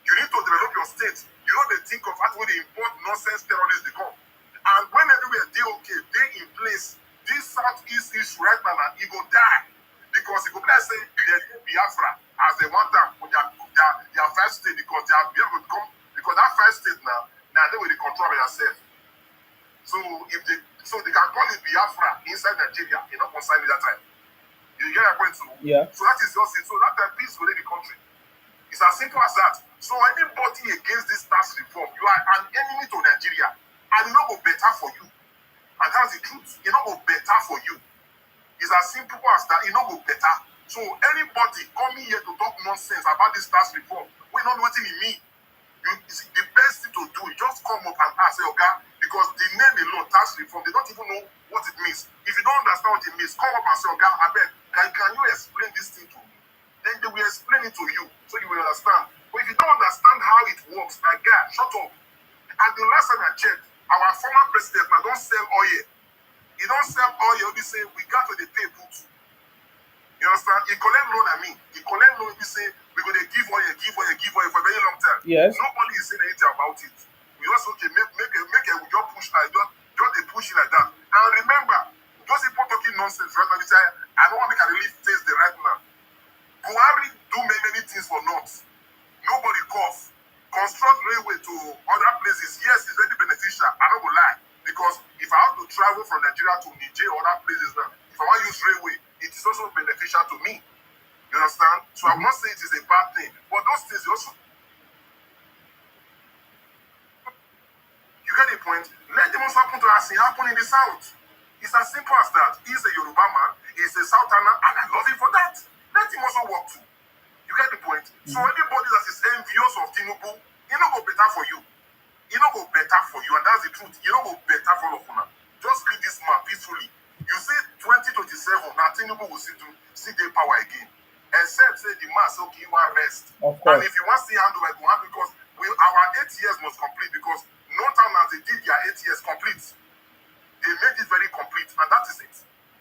you need to develop your state. You know they think of how to they import nonsense terrorists they come. And when everywhere they okay, they in place, this southeast issue right now, it will die. Because it will be say they Biafra as they want them with their first state because they are able to come because that first state now they will control themselves. So they can call it Biafra inside Nigeria, you know, concern me that time. You get my point too? Yeah. So that is just it. So that time peace will lead the country. It's as simple as that. So anybody against this tax reform, you are an enemy to Nigeria. And it not go better for you. And that's the truth. It not go better for you. It's as simple as that. It not go better. So anybody coming here to talk nonsense about this tax reform, we're not waiting in me. The best thing to do is just come up and ask, say, okay, because the name alone, tax reform, they don't even know what it means. If you don't understand what it means, come up and say, okay, I beg, can you explain this thing to me? Then they will explain it to you so you will understand. But if you don't understand how it works, my guy, shut up. And the last time I checked, our former president now don't sell oil. He don't sell oil, he say, we got to the pay put. You understand? He collect loan, He collect loan, he say, we're going to give oil for a very long time. Yes. Nobody is saying anything about it. We just, okay, make we just push like that, just they push it like that. And remember, those people talking nonsense right now, they say, I don't want to make a really face the right now. Buhari do many things for North. Nobody cough. Construct railway to other places. Yes, it's very beneficial. I don't go lie. Because if I have to travel from Nigeria to Niger or other places now, if I want to use railway, it is also beneficial to me. You understand? So I will not say it is a bad thing. But those things also. You get the point? Let them also happen to us. It happen in the South. It's as simple as that. He's a Yoruba man. He's a Southerner. And I love him for that. Let him also work too. You get the point? So anybody that is envious of Tinubu, it not go better for you. It not go better for you, and that's the truth. It not go better for all of you. Just leave this man peacefully. You see, 2027, now Tinubu will see the power again. Except say the man say okay, you want rest. Of course. And if you want to see hand over, go hand because our 8 years must complete because no time as they did their 8 years complete. They made it very complete, and that is it.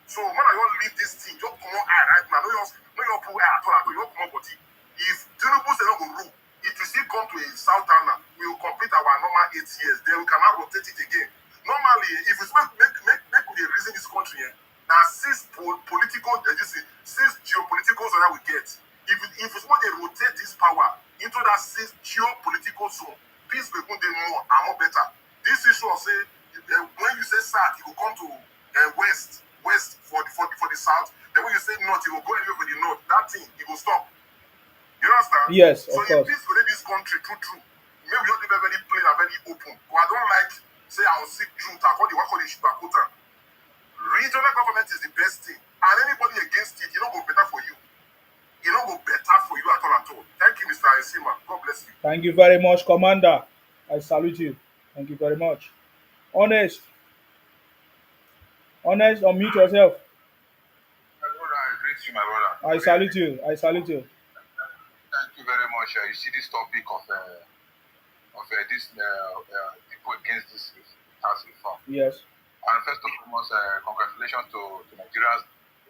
So when I want to leave this thing, just come on eye right now. No your pull eye at all. You come on body. If Tinubu say not go rule, it will still come to a Southerner. We will complete our normal 8 years. Then we cannot rotate it again. Normally, if we make the reason this country, now six political, six geopolitical zone that we get. If we want to rotate this power into that six geopolitical zone, peace will go more and more better. This issue of say when you say south, you will come to west for the south. Then when you say north, you will go anywhere for the north. That thing, it will stop. You understand? Yes, so of course. if peace will this country true, maybe we don't live very plain and very open. But I don't like say I will seek truth, according to what they should put on. Regional government is the best thing. And anybody against it, it don't go better for you. It don't go better for you at all at all. Thank you, Mr. Esima. God bless you. Thank you very much, Commander. I salute you. Thank you very much. Honest, honest, unmute yourself. My brother, I greet you, my brother. I salute you. I salute you. Thank you very much. You see this topic of this people against this tax reform. Yes. And first and foremost, congratulations to Nigerians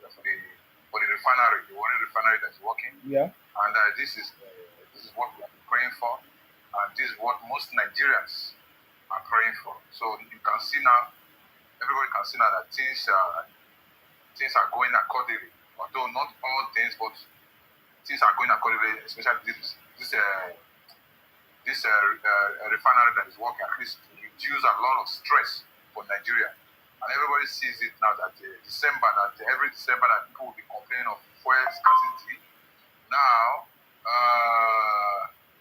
for the refinery, the Warri Refinery that's working. Yeah. And this is what we are praying for, and this is what most Nigerians are praying for. So you can see now, everybody can see now that things are going accordingly. Although not all things, but things are going accordingly, especially this refinery that is working, at least to reduce a lot of stress for Nigeria. And everybody sees it now that every December that people will be complaining of fuel scarcity. Now,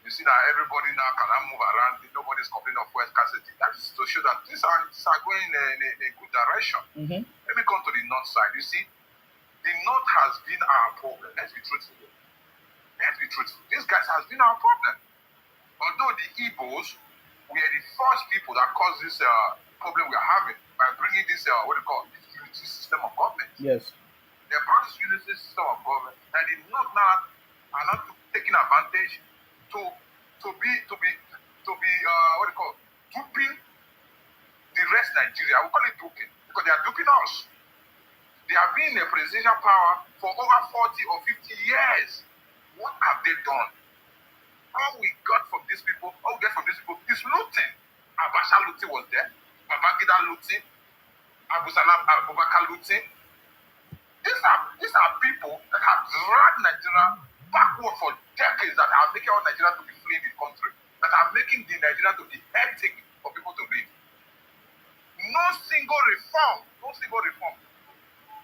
you see that everybody now can move around. Nobody's complaining of fuel scarcity. That is to show that things are going in a good direction. Mm-hmm. Let me come to the north side. You see, the north has been our problem. Let's be truthful. These guys has been our problem. Although the Igbos were the first people that caused this problem we are having by bringing this this unity system of government. Yes. They brought this unity system of government that the north now are not taking advantage to be duping the rest Nigeria. I will call it duping because they are duping us. They have been in a presidential power for over 40 or 50 years. What have they done? All we get from these people is looting. Abacha looting was there. Babangida looting. Abu Salam Abubakar looting. These are people that have dragged Nigeria backward for decades, that are making all Nigeria to be fleeing the country, that are making the Nigeria to be hectic for people to live. No single reform.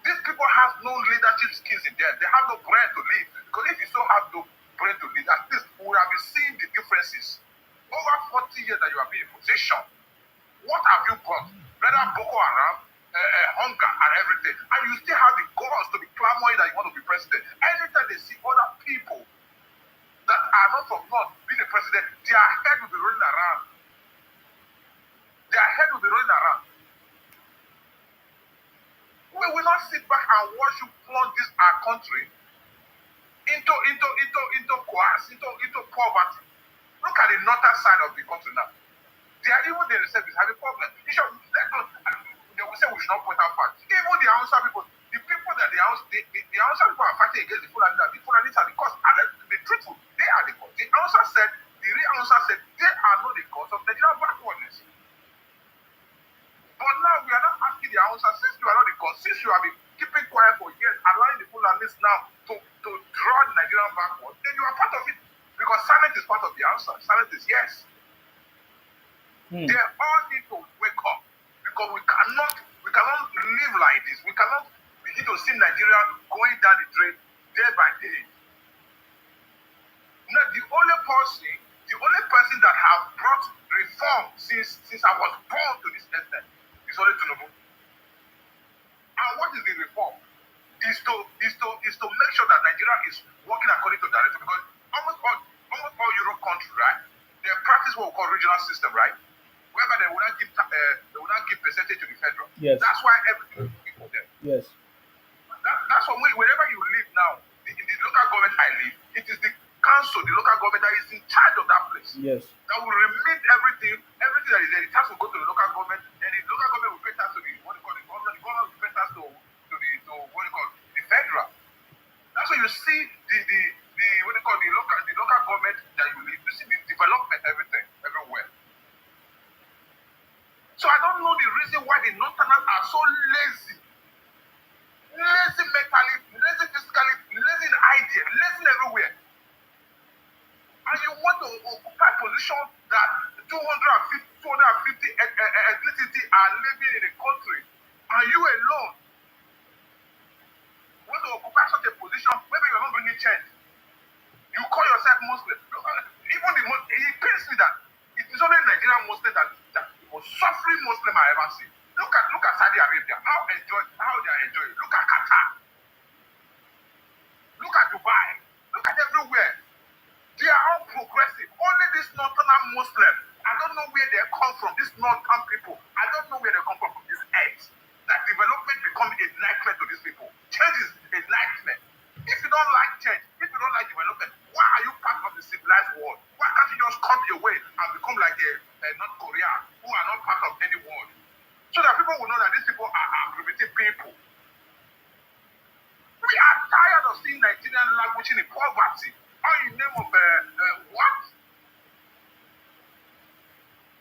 These people have no leadership skills in there. They have no brain to lead. Because if you still have no brain to lead, at least we would have been seeing the differences. Over 40 years that you have been in position, what have you brought? Whether Boko Haram, hunger and everything. And you still have the guts to be clamoring that you want to be president. Anytime they see other people that are not from North being a president, their head will be rolling around. We will not sit back and watch you plunge our country into poverty. Look at the northern side of the country now. They are even themselves having problems. They will say we should not point out facts. Even the Hausa people, the people that the Hausa people are fighting against the Fulanis are the cause. And let's be truthful, they are the cause. The real Hausa said they are not the cause of Nigerian backwardness. But now we are not asking the Hausa, since you are not the cause, since you have been keeping quiet for years, allowing the Fulanis now to draw Nigerian backward, then you are part of it. Because silence is part of the answer. Silence is yes. They all need to wake up, because we cannot live like this. We cannot begin to see Nigeria going down the drain day by day. Now, the only person that have brought reform since I was born to this extent is only Tinubu. And what is the reform? Is to make sure that Nigeria is working according to direction, because almost all Europe countries, right, they practice what we call regional system, right? Whereby they will not give percentage to the federal. Yes. That's why everything is looking for them. Yes. That's why wherever you live now, in the local government I live, it is the council, the local government that is in charge of that place. Yes. That will remit everything that is there. The tax will go to the local government, and the local government will pay tax to the government will pay tax to the federal. That's why you see the local government that you live, you see the development, everything, everywhere. So I don't know the reason why the Northerners are so lazy mentally, lazy physically, lazy in idea, lazy everywhere. And you want to occupy position that 250 ethnicity are living in the country, and you alone want to occupy such a position, maybe you're not bringing change. You call yourself Muslim. Even it pains me that it is only Nigerian Muslim that most suffering Muslim I ever seen. Look at Saudi Arabia, how they are enjoying. Look at Qatar, look at Dubai, look at everywhere. They are all progressive. Only this northern Muslim, I don't know where they come from. These northern people, I don't know where they come from this earth. That development become a nightmare to these people. Change is a nightmare. If you don't like change, if you don't like development, why are you part of the civilized world? Why can't you just come away and become like a North Korea, who are not part of any world? So that people will know that these people are primitive people. We are tired of seeing Nigerian language in poverty. All in name of what?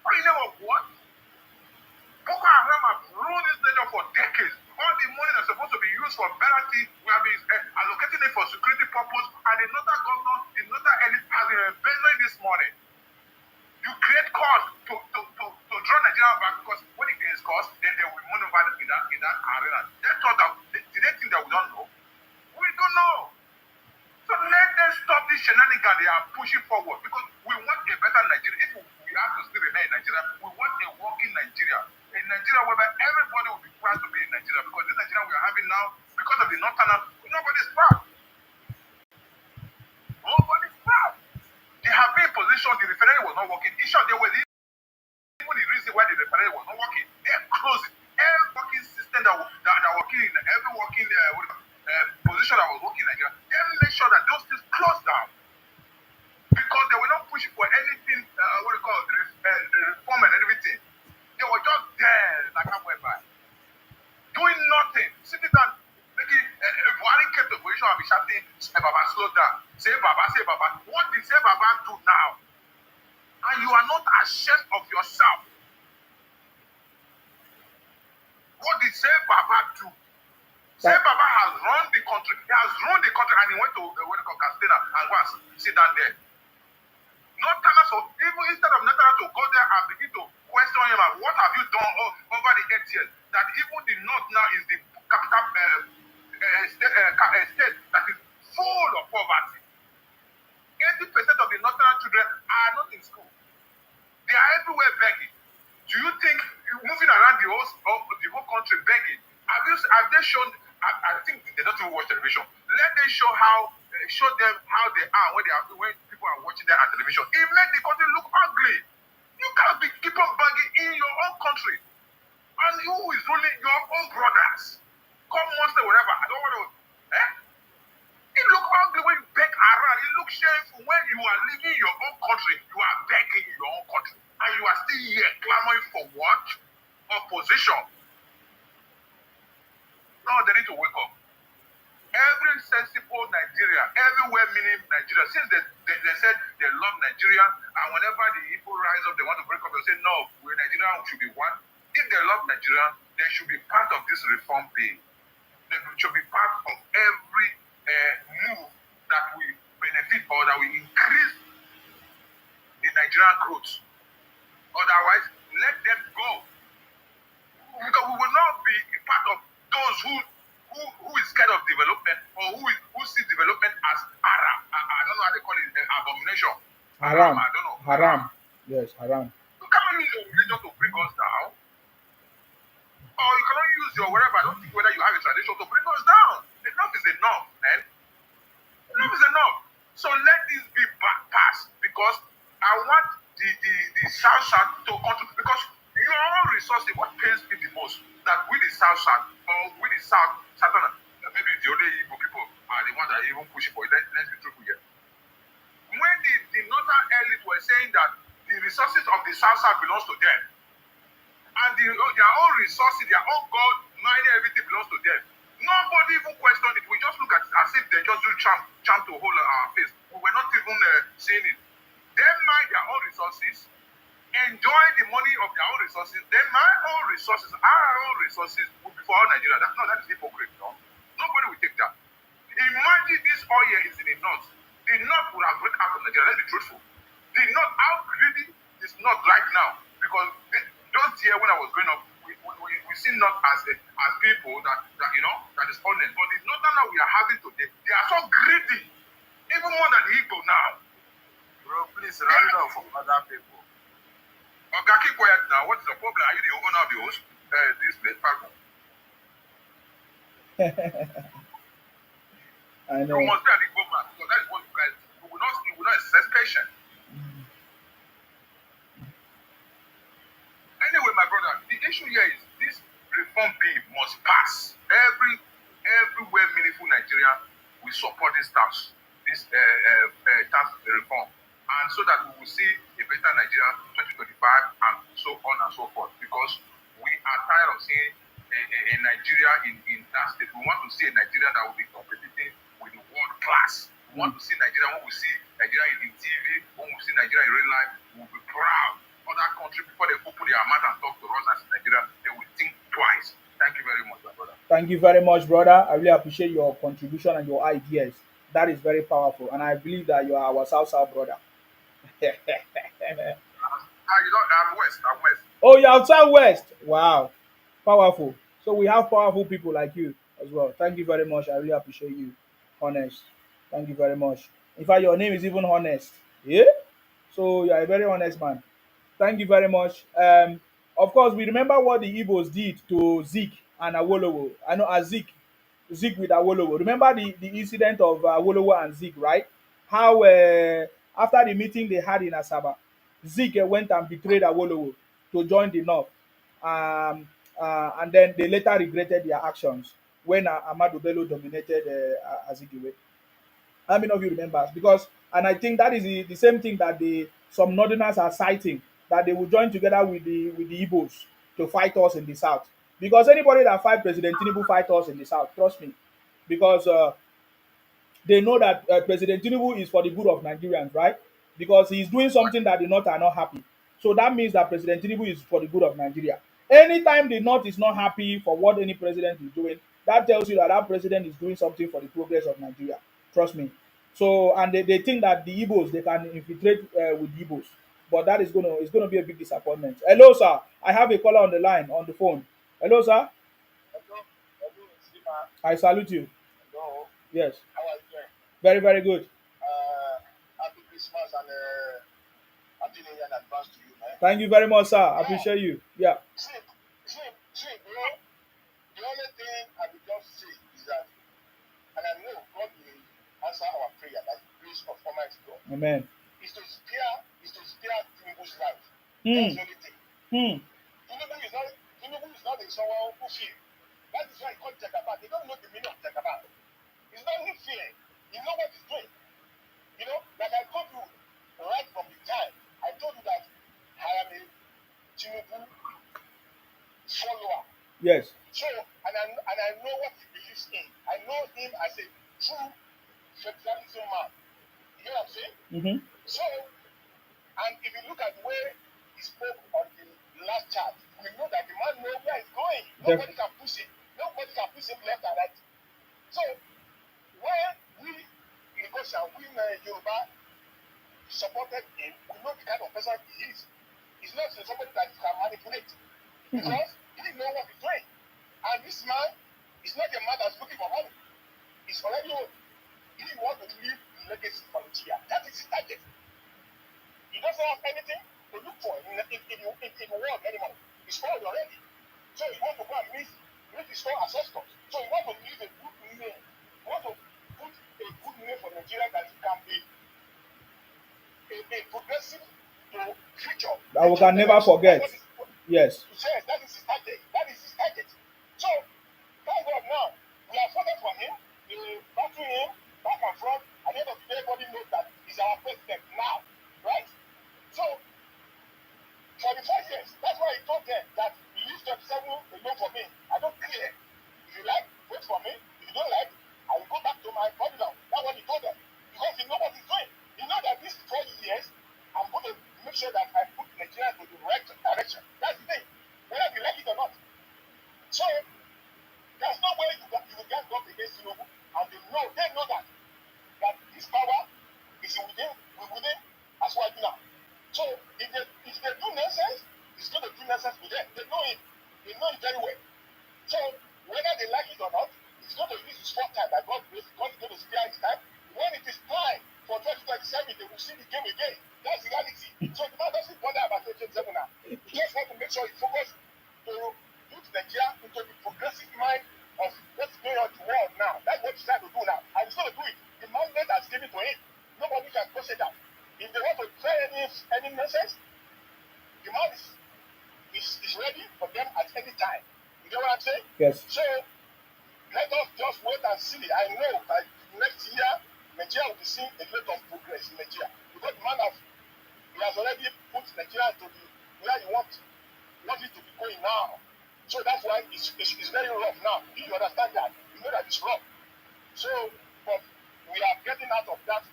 All in name of what? Boko Haram have ruled this nation for decades. All the money that's supposed to be used for barracking, we have been allocating it for security purpose, and the northern governor, the northern elite has been embezzling this money. You create cost to draw Nigeria back, because when it gets cost, then they will maneuver in that arena. They thought that did they think that we don't know? We don't know. So let them stop this shenanigans they are pushing forward, because we want a better Nigeria. If we have to still remain in Nigeria, we want a working Nigeria. A Nigeria where everybody will be proud to be in Nigeria, because this Nigeria we are having now, because of the northern, nobody's proud. Nobody's proud. They have been in position, the refinery was not working. In short, they were even the reason why the refinery was not working. They closed it. Every working system that working in every working position that was working in Nigeria, they made sure that those things closed down, because they were not pushing for anything, reform and everything. They were just there like I went by, doing nothing, sitting down, making. Warri came to the position and be shouting, "Say Baba, slow down. Say Baba, say Baba." What did Say Baba do now? And you are not ashamed of yourself. What did Say Baba do? Say Baba has run the country. He has run the country, and he went to Castina and go and sit down there. Northerners, so even instead of Northerners to go there and begin to question him, what have you done over the 8 years? That even the North now is the capital state that is full of poverty. 80% of the Northern children are not in school. They are everywhere begging. Do you think moving around the whole country begging? Have they shown? I think they don't even watch television. Let them show them how they are when people are watching them on television. It makes the country look ugly. You can't keep on begging in your own country, and who is ruling your own brothers? Come monster, whatever. I don't want to. It looks ugly when you beg around. It looks shameful when you are living in your own country. You are begging in your own country, and you are still here clamoring for what? Opposition. No, they need to wake up. Every sensible Nigeria, everywhere meaning Nigeria, since they said they love Nigeria, and whenever the people rise up, they want to break up, they say, no, Nigeria should be one. If they love Nigeria, they should be part of this reform bill. They should be part of every move that will benefit or that will increase the Nigerian growth. Otherwise, let them go. Because we will not be part of those who is scared of development, or who sees development as haram. I don't know how they call it, abomination. Haram. I don't know. Haram. Yes, haram. You cannot use your religion to bring us down. Or you cannot use your whatever. I don't think whether you have a tradition to bring us down. Enough is enough, man. Enough is enough. So let this be passed, because I want the South to contribute, because your own resources, what pains me the most, that we the South, or we the South, maybe the only Igbo people are the ones that are even pushing for it. Let's be truthful here. When the northern elite were saying that the resources of the South belongs to them, and their own resources, their own gold, mining, everything belongs to them, nobody even questioned it. We just look at it as if they just do charm to hold our face. We were not even seeing it. They mine their own resources, enjoy the money of their own resources, then my own resources, our own resources will be for all Nigeria. That is hypocrite, no? Nobody will take that. Imagine this oil is in the north. The north would have broken out of Nigeria. Let's be truthful. The north, how greedy is not right now? Because those years when I was growing up, we see north as people that is honest. But the northern that we are having today, they are so greedy, even more than the Igbo now. Bro, please run down for other people. Okay, keep quiet now. now. What's the problem? Are you the owner of the host? This place, Paco. I You know. must be at the go back because that is what you guys. You will not exercise patience. Anyway, my brother, the issue here is this reform bill must pass. Everywhere meaningful Nigeria will support this tax reform, and so that we will see a better Nigeria 2025 and so on and so forth. Because we are tired of seeing a Nigeria in that state. We want to see a Nigeria that will be competing with the world class. We want to see Nigeria when we see Nigeria in the TV, when we see Nigeria in real life, we will be proud. Other country, before they open their mouth and talk to us as Nigeria, they will think twice. Thank you very much, my brother. Thank you very much, brother. I really appreciate your contribution and your ideas. That is very powerful, and I believe that you are our South brother. You know, I'm West. Oh, you're outside West. Wow, powerful. So we have powerful people like you as well. Thank you very much. I really appreciate you. Honest. Thank you very much. In fact, your name is even honest. Yeah. So you are a very honest man. Thank you very much. Of course, we remember what the Igbos did to Zeke and Awolowo. I know Zeke with Awolowo. Remember the incident of Awolowo and Zeke, right? How after the meeting they had in Asaba, Zeke went and betrayed Awolowo to join the North. Um, and then they later regretted their actions when Ahmadu Bello dominated Azikiwe. How many of you remember? Because, and I think that is the same thing that some Northerners are citing, that they will join together with the Igbos to fight us in the South. Because anybody that fight President Tinubu fight us in the South, trust me. Because they know that President Tinubu is for the good of Nigerians, right? Because he's doing something that the North are not happy. So that means that President Tinubu is for the good of Nigeria. Anytime the North is not happy for what any president is doing, that tells you that that president is doing something for the progress of Nigeria. Trust me. So, and they think that the Igbos, they can infiltrate with the Igbos. But that is gonna be a big disappointment. Hello, sir. I have a caller on the line, on the phone. Hello, sir. Hello, Sima. I salute you. Hello. Yes. How are you doing? Very, very good. Happy Christmas and Happy New Year in advance to you, man. Thank you very much, sir. I appreciate you. Yeah. See, bro, the only thing I will just say is that, and I know God will answer our prayer, that the grace of Almighty God Amen. is to spare Tinubu's life. Hmm. That's the only thing. Hmm. Tinubu is not someone who fear. That is why he called Jagaba. They don't know the meaning of Jagaba. It's not him fear. He know what he's doing. You know, like I told you right from the time, I told you that I am a Tinubu follower. Yes. So, and I know what he believes in. I know him as a true federalism man. You know what I'm saying? Mm-hmm. So, and if you look at the way he spoke on the last chat, we know that the man knows where he's going. Nobody can push him. Nobody can push him left and right. So, when we in Gosha, we Yoruba supported him, we know the kind of person he is. He's not somebody that you can manipulate. Because he didn't know what he's doing. And this man is not a man that's looking for money. He's already old. He didn't want to leave the legacy for Nigeria. That is his target. He doesn't have anything to look for in the world anymore. He's old already. So he wants to go and meet his own ancestors. So he wants to leave a good name. He wants to put a good name for Nigeria that it can be a progressive future. That we can never forget. Yes. Yes, that is his target. That is his target. So, thank God now. We have voted for him. We battle him back and front. At the end of the day, everybody knows that he's our president now. Right? So, for the 4 years, that's why he told them that he used 27 alone for me. I don't care. If you like, vote for me. If you don't like, I will go back to my body now. That's what he told them. Because he knows what he's doing. He knows that these 4 years, I'm going to make sure that I put Nigeria to the right direction. That's the thing. Whether you like it or not. So, there's no way you will get up against Tinubu. And they know that this power is within as well now. So, if they do nonsense, it's want to make sure he focus to put Nigeria into the progressive mind of what's going on in the world now. That's what he's trying to do now. And he's going to do it. The mandate has given to him. Nobody can question that. If they want to try any nonsense, the man is ready for them at any time. You know what I'm saying? Yes. So let us just wait and see. I know that next year, Nigeria will be seeing a lot of progress in Nigeria. Because the man he has already put Nigeria to the where he wants it to be going now. So that's why it's very rough now. You understand that? You know that it's rough. So, but we are getting out of that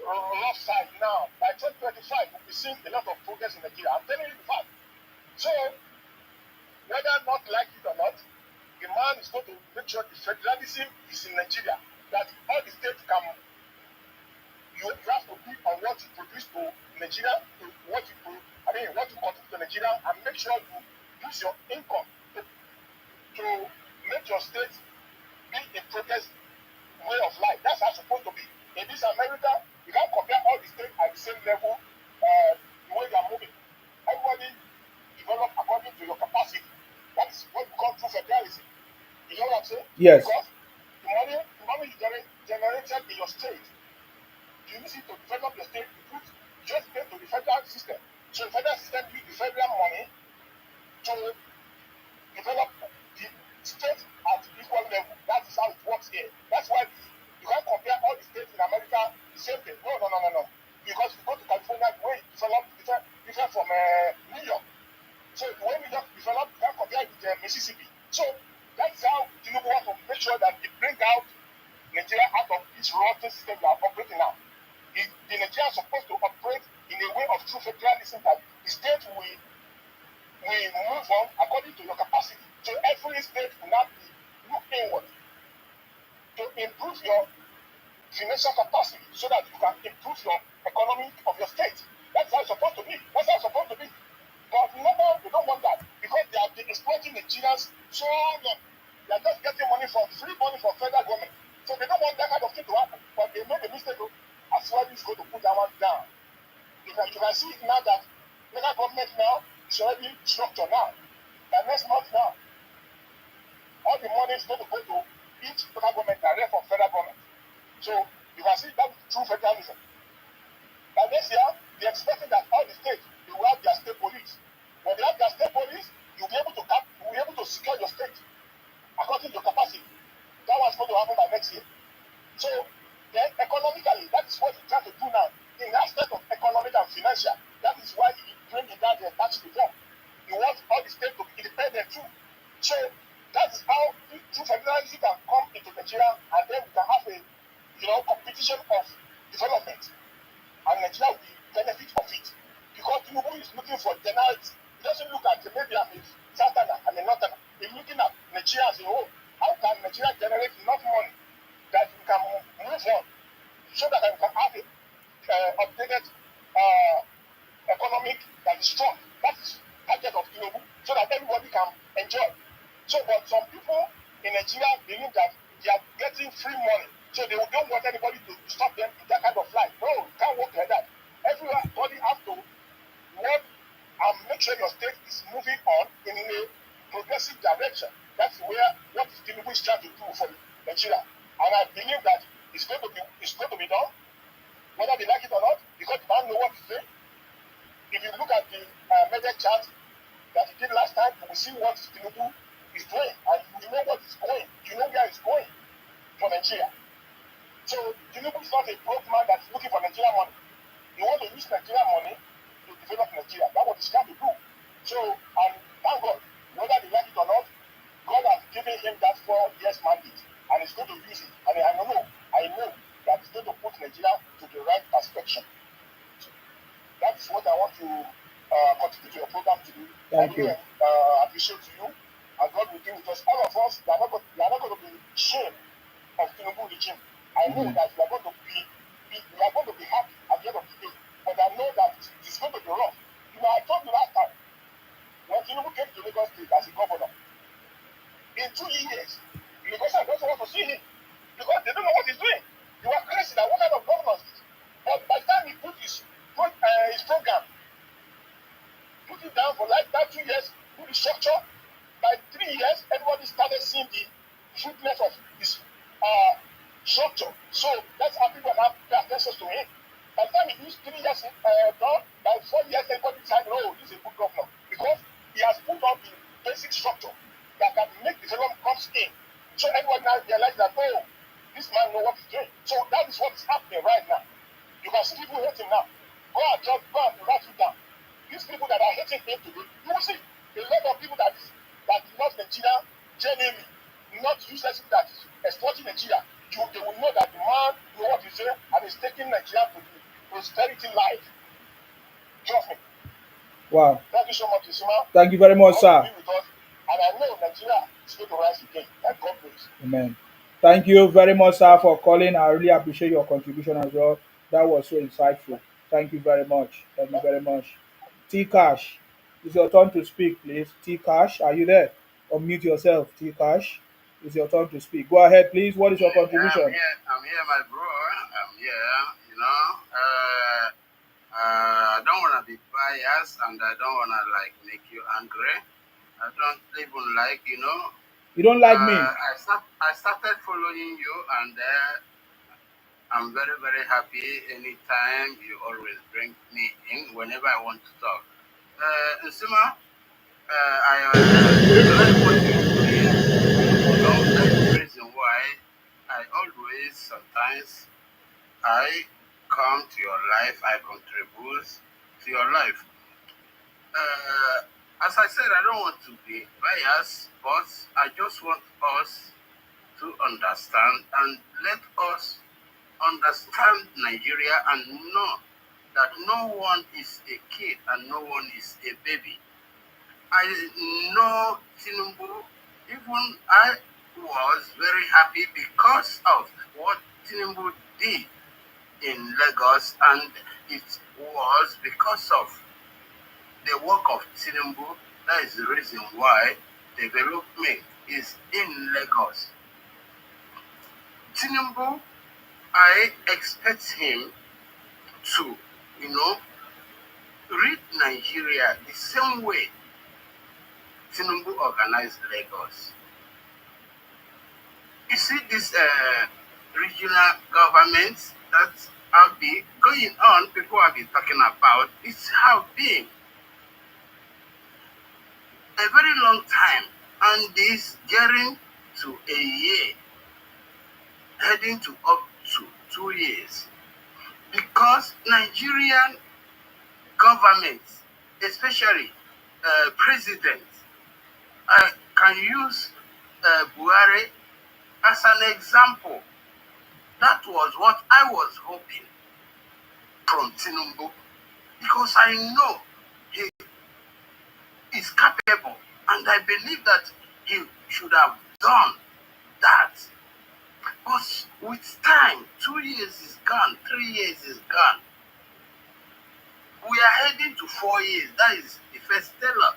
rough side now. By 2025, we'll be seeing a lot of progress in Nigeria. I'm telling you the fact. So, whether not like it or not, the man is going to make sure the federalism is in Nigeria. That all the states can, you have to be on what you produce to Nigeria, to what you contribute to Nigeria, and make sure you use your income to make your state be a progress way of life. That's how it's supposed to be. In this America, you can't compare all the states at the same level, the way they are moving. Everybody develop according to your capacity. That is what we call true federalism. You know what I'm saying? Yes. Because the money is generated in your state. You use it to develop your state, you just pay to the federal system. So the federal system use the federal money to develop the state at equal level. That is how it works here. That's why you can't compare all the states in America the same thing. No. Because you go to California, the way it developed different from New York. So the way New York developed, you can't compare it with Mississippi. So that's how Tinubu wants to make sure that they bring out Nigeria out of this rotten system they are operating now. The Nigeria is supposed to operate in a way of true federalism that the state will move on according to your capacity. So every state will now look inward to improve your financial capacity so that you can improve your economy of your state. That's how it's supposed to be. That's how it's supposed to be. But remember, they don't want that because they have been exploiting Nigerians so long. They are just getting free money from federal government. So they don't want that kind of thing to happen. But they made a mistake. As well is going to put that one down. You can see now that federal government now is already structured now. The next month now, all the money is going to go to each local government direct from federal government. So you can see that true federalism. By next year, they're expecting that all the states they will have their state police. When they have their state police, you'll be able to secure your state according to your capacity. That one's going to happen by next year. So then economically, that is what he's trying to do now. In the aspect of economic and financial, that is why he bringing down the tax reform. He wants all the states to be independent too. So that is how true federalism can come into Nigeria, and then we can have a competition of development, and Nigeria will be benefit of it. Because Tinubu is looking for generality. He doesn't look at maybe I'm a southerner, I'm a northerner. He's looking at Nigeria as a whole. How can Nigeria generate enough money that we can move on so that we can have a updated economic that is strong? That is target of Tinubu, so that everybody can enjoy. So, but some people in Nigeria believe that they are getting free money, so they don't want anybody to stop them in that kind of life. No, it can't work like that. Everybody has to work and make sure your state is moving on in a progressive direction. That's what Tinubu is trying to do for Nigeria. And I believe that it's going to be done, whether they like it or not, because the man knows what to say. If you look at the major chart that he did last time, you will see what Tinubu is doing, and you know what is going. You know where it's going for Nigeria. So Tinubu is not a broke man that's looking for Nigeria money. He wants to use Nigeria money to develop Nigeria. That's what he's trying to do. So, and thank God, whether they like it or not, God has given him that 4 years mandate, and he's going to use it. And I know that he's going to put Nigeria to the right perspective. That is what I want to contribute to your program to do. Thank you. Appreciate you, and God will do with us. All of us, we are not going to be ashamed of Tinubu regime. I know that we are going to be happy at the end of the day, but I know that it's going to be rough. I told you last time when Tinubu came to Lagos State as a governor. In 2 years, the Lagosians doesn't want to see him because they don't know what he's doing. You are crazy that what kind of governor is this? But by the time he put his program, put it down for like that 2 years, do the structure. By 3 years, everybody started seeing the fruitfulness of his structure. So that's how people have pay attention to him. By the time he used 3 years done, by 4 years, everybody decided, oh, this is a good governor. Because he has put on the basic structure that can make development comes in. So everyone now realizes that, oh, this man knows what he's doing. So that is what is happening right now. You can see people hate him now. Go and write it down. These people that are hating him today, you will see a lot of people that love Nigeria genuinely, not useless people that is exploiting Nigeria. They will know that the man knows what he's doing and is taking Nigeria to the prosperity life. Trust me. Wow. Thank you so much, Isima. Thank you very much, sir. With us, and I know Nigeria is going to rise again. And God bless. Amen. Thank you very much, sir, for calling. I really appreciate your contribution as well. That was so insightful. Thank you very much. Thank you very much. T Cash, it's your turn to speak, please. T Cash, are you there? Unmute yourself, T Cash. It's your turn to speak. Go ahead, please. What is your contribution? I'm here, my bro. I'm here. I don't want to be biased, and I don't want to make you angry. I don't even You don't like me? I started following you, and I'm very, very happy. Anytime you always bring me in, whenever I want to talk. Nsima, I like what you're doing. That's the reason why I always, sometimes, I come to your life, I contribute to your life. As I said, I don't want to be biased, but I just want us to understand and let us understand Nigeria and know that no one is a kid and no one is a baby. I know Tinubu, even I was very happy because of what Tinubu did in Lagos, and it was because of the work of Tinubu. That is the reason why development is in Lagos. Tinubu, I expect him to, read Nigeria the same way Tinubu organized Lagos. You see this regional governments that have been going on, people have been talking about, it's have been a very long time, and this getting to a year, heading to up to 2 years, because Nigerian governments, especially presidents, I can use Buhari as an example. That was what I was hoping from Tinubu, because I know he is capable, and I believe that he should have done that. But with time, 2 years is gone, 3 years is gone. We are heading to 4 years. That is the first stellar.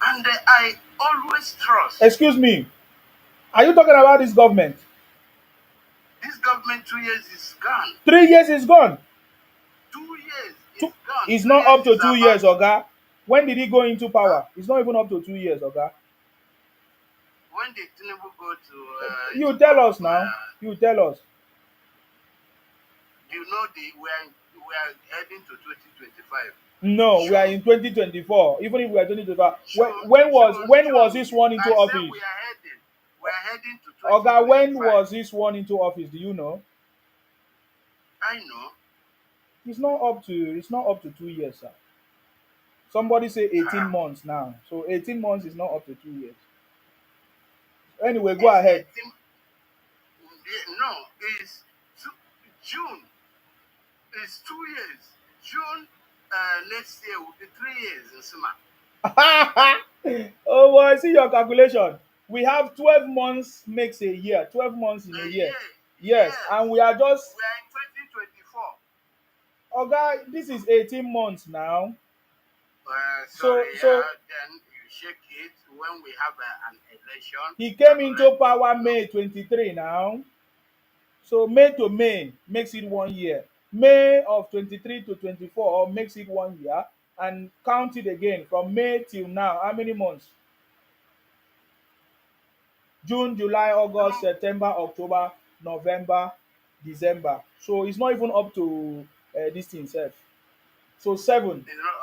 And I always trust. Excuse me. Are you talking about this government? This government, 2 years is gone. 3 years is gone. 2 years is gone. It's not up to 2 years, Oga. When did he go into power? It's not even up to 2 years, Oga. When did Tinubu go to? You tell us now. You tell us. You know we are heading to 2025. No, we are in 2024. Even if we are 2025, when was this one into office? We are heading to 2025. Oga, when was this one into office? Do you know? I know. It's not up to 2 years, sir. Somebody say 18 months now. So 18 months is not up to 2 years. Anyway, go ahead. No, it's June. It's 2 years. June next year will be 3 years in Sima. Oh boy, see your calculation. We have 12 months makes a year. 12 months in a year. Yes, and we are in 2024. Okay, this is 18 months now. Sorry, then you shake it when we have an election. He came into power May 23 now. So May to May makes it 1 year. May of 23 to 24 makes it 1 year. and count it again from May till now. How many months? June, July, August, No, September, October, November, December. So it's not even up to this thing itself. So seven, it's not,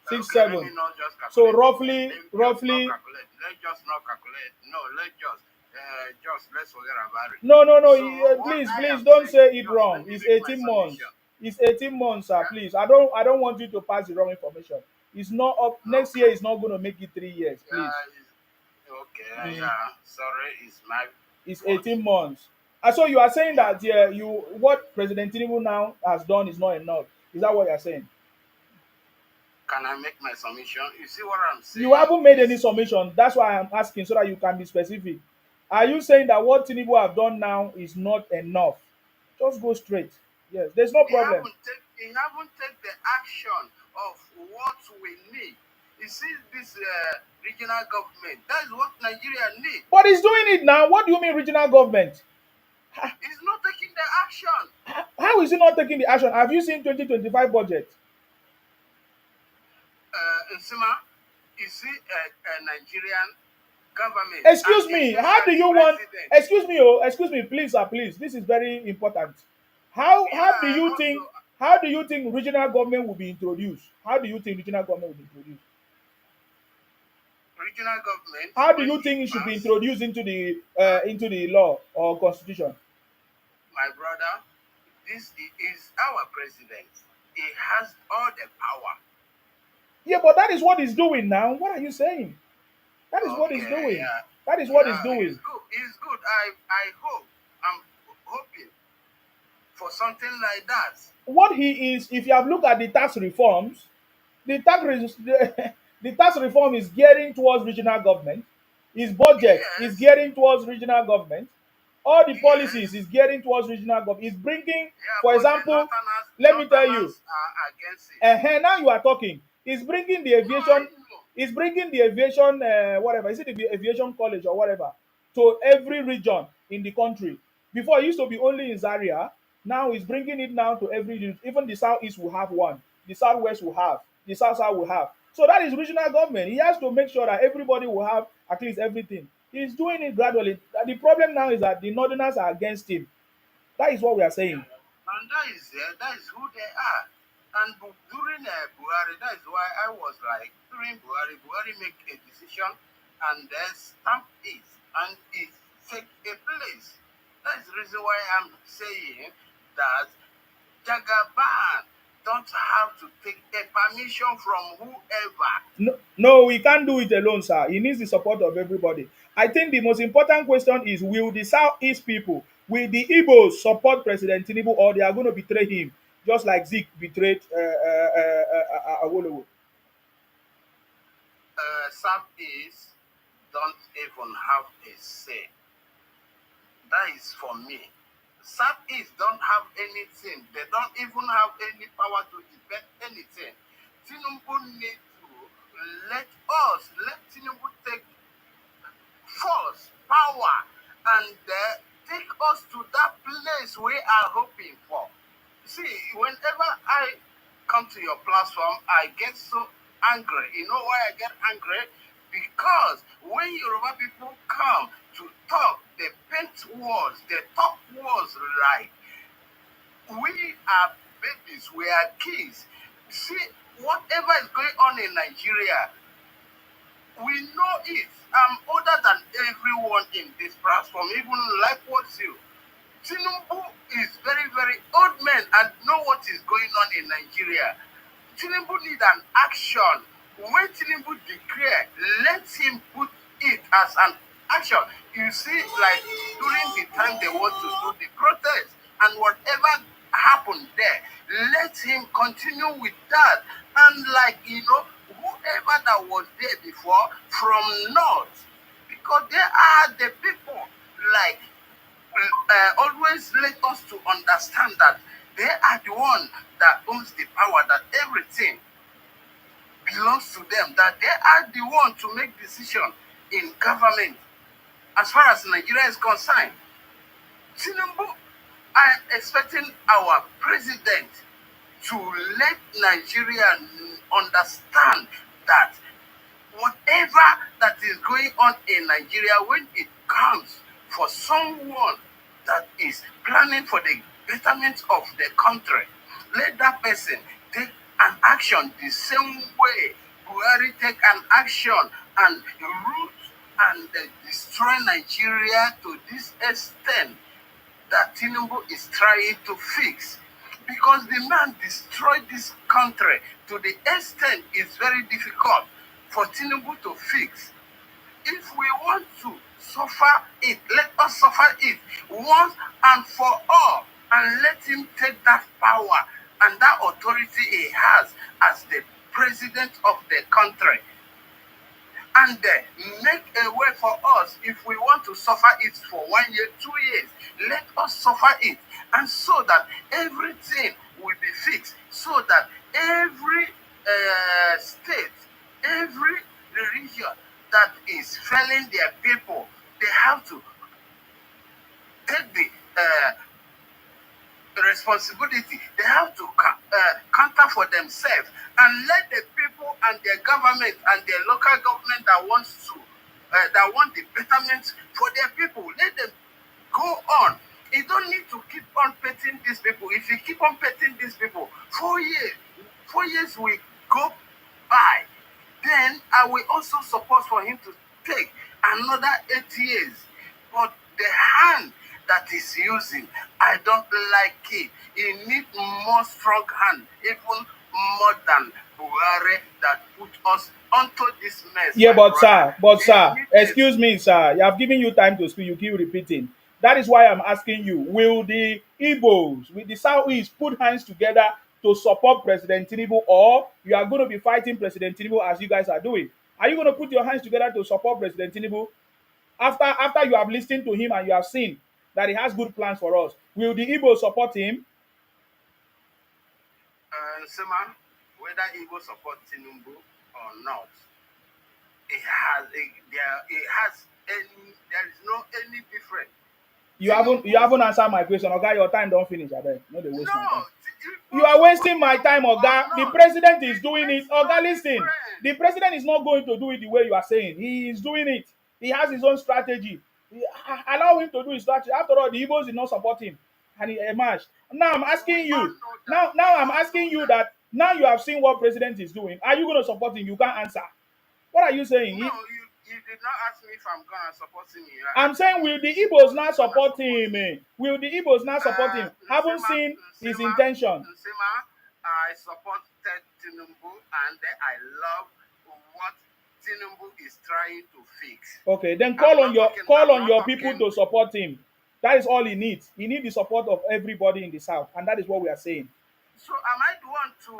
six, okay, let me seven. not just So calculate. roughly, Let me just not roughly. calculate. Let's just not calculate. No, let's forget about it. No, no, no. So what Please, I please am don't saying, say it just let wrong. me It's read my 18 months. submission. It's 18 months, sir. Yeah. Please. I don't want you to pass the wrong information. It's not up. Next year Okay. is not going to make it 3 years. Please. Yeah. Okay. Mm, Yeah. Sorry, it's my it's fault. 18 months. And so you are saying Yeah. that you what President Tinubu now has done is not enough. Is that what you are saying? Can I make my submission? You see what I'm You saying haven't made any is submission. That's why I'm asking so that you can be specific. Are you saying that what Tinubu have done now is not enough? Just go straight. Yes, there's no problem. he haven't take the action of what we need. You see this regional government. That is what Nigeria need. But he's doing it now. What do you mean regional government? He's not taking the action. How is he not taking the action? Have you seen 2025 budget? Nsima, you see a Nigerian government and Excuse me. How do especially you want? president. Excuse me. Oh, excuse me, please, sir, please. This is very important. How do Yeah, you also think? How do you think regional government will be introduced? How do you think regional government will be introduced? regional government How do when you he think it should be pass, introduced into the law or constitution? my brother, is our president. He has all the power. Yeah, but that is what he's doing now. What are you saying? That is what he's Okay, doing. yeah, That is what he's yeah, doing. it's good. It's good. I hope. I'm hoping for something like that. What he is, if you have looked at the tax reforms, the tax reform is gearing towards regional government. His budget is Yes, gearing towards regional government. All the policies yes, is gearing towards regional government. He's bringing, yeah, for but the example, let me tell you, Northerners are against it. now you are talking. He's bringing the No, I aviation. know. He's bringing the aviation, whatever. Is it the aviation college or whatever, to every region in the country? Before it used to be only in Zaria. Now he's bringing it now to every region. Even the southeast will have one. The southwest will have. The south will have. So that is regional government. He has to make sure that everybody will have at least everything. He's doing it gradually. The problem now is that the northerners are against him. That is what we are saying. And that is who they are. And during Buhari, that is why I was like, during Buhari make a decision and then stamp it and it take a place. That is the reason why I'm saying that Jagaban don't have to take a permission from whoever. No, no, he can't do it alone, sir. He needs the support of everybody. I think the most important question is: will the Southeast people, will the Igbos support President Tinubu, or they are going to betray him, just like Zeke betrayed Awolowo? Southeast don't even have a say. That is for me. Southeast don't have anything. They don't even have any power to defend anything. Tinubu need to let Tinubu take force, power, and take us to that place we are hoping for. See, whenever I come to your platform, I get so angry. You know why I get angry? Because when Yoruba people come to talk, they paint words, they talk words like we are babies, we are kids. See, whatever is going on in Nigeria, we know it. I'm older than everyone in this platform, even like what you. Tinubu is very, very old man and know what is going on in Nigeria. Tinubu need an action. When Tinubu declare, let him put it as an action. You see, like during the time they want to do the protest and whatever happened there, let him continue with that. And like, whoever that was there before from north, because they are the people like always let us to understand that they are the one that owns the power, that everything belongs to them, that they are the one to make decision in government as far as Nigeria is concerned. Tinubu, I am expecting our president to let Nigeria understand that whatever that is going on in Nigeria, when it comes for someone that is planning for the betterment of the country, let that person take an action the same way Buhari take an action and root and destroy Nigeria to this extent that Tinubu is trying to fix. Because the man destroyed this country to the extent it's very difficult for Tinubu to fix. If we want to suffer it, let us suffer it once and for all, and let him take that power and that authority he has as the president of the country, and make a way for us. If we want to suffer it for 1 year, 2 years, let us suffer it, and so that everything will be fixed, so that every state, every region that is failing their people, they have to take the responsibility. They have to counter for themselves, and let the people and their government and their local government that want the betterment for their people, let them go on. You don't need to keep on petting these people. If you keep on petting these people, 4 years will go by. Then I will also support for him to take another 8 years. But the hand that is using, I don't like it. He needs more strong hand, even more than Buhari that put us onto this mess. Yeah, but sir, excuse me, sir. I have given you time to speak. You keep repeating. That is why I'm asking you: will the Igbos, with the Southeast, put hands together to support President Tinubu, or you are going to be fighting President Tinubu as you guys are doing? Are you going to put your hands together to support President Tinubu after you have listened to him and you have seen that he has good plans for us? Will the Igbos support him? Seman, whether Igbo support Tinubu or not, there is no any difference. You haven't answered my question, Oga. Your time don't finish. I beg. No, they waste my time. You are wasting my time, Oga. The president is doing it. Oga, listen. The president is not going to do it the way you are saying. He is doing it. He has his own strategy. Allow him to do his strategy. After all, the Igbos did not support him, and he emerged. Now I'm asking you. Now I'm asking you that now you have seen what president is doing. Are you going to support him? You can't answer. What are you saying? No, you did not ask me if I'm going to support him. I'm saying, will the Igbos not support him? Will the Igbos not support him? Haven't seen his intention. I supported Tinubu, and I love what Tinubu is trying to fix. Okay, then call on your people to support him. That is all he needs. He needs the support of everybody in the South, and that is what we are saying. So am I the one to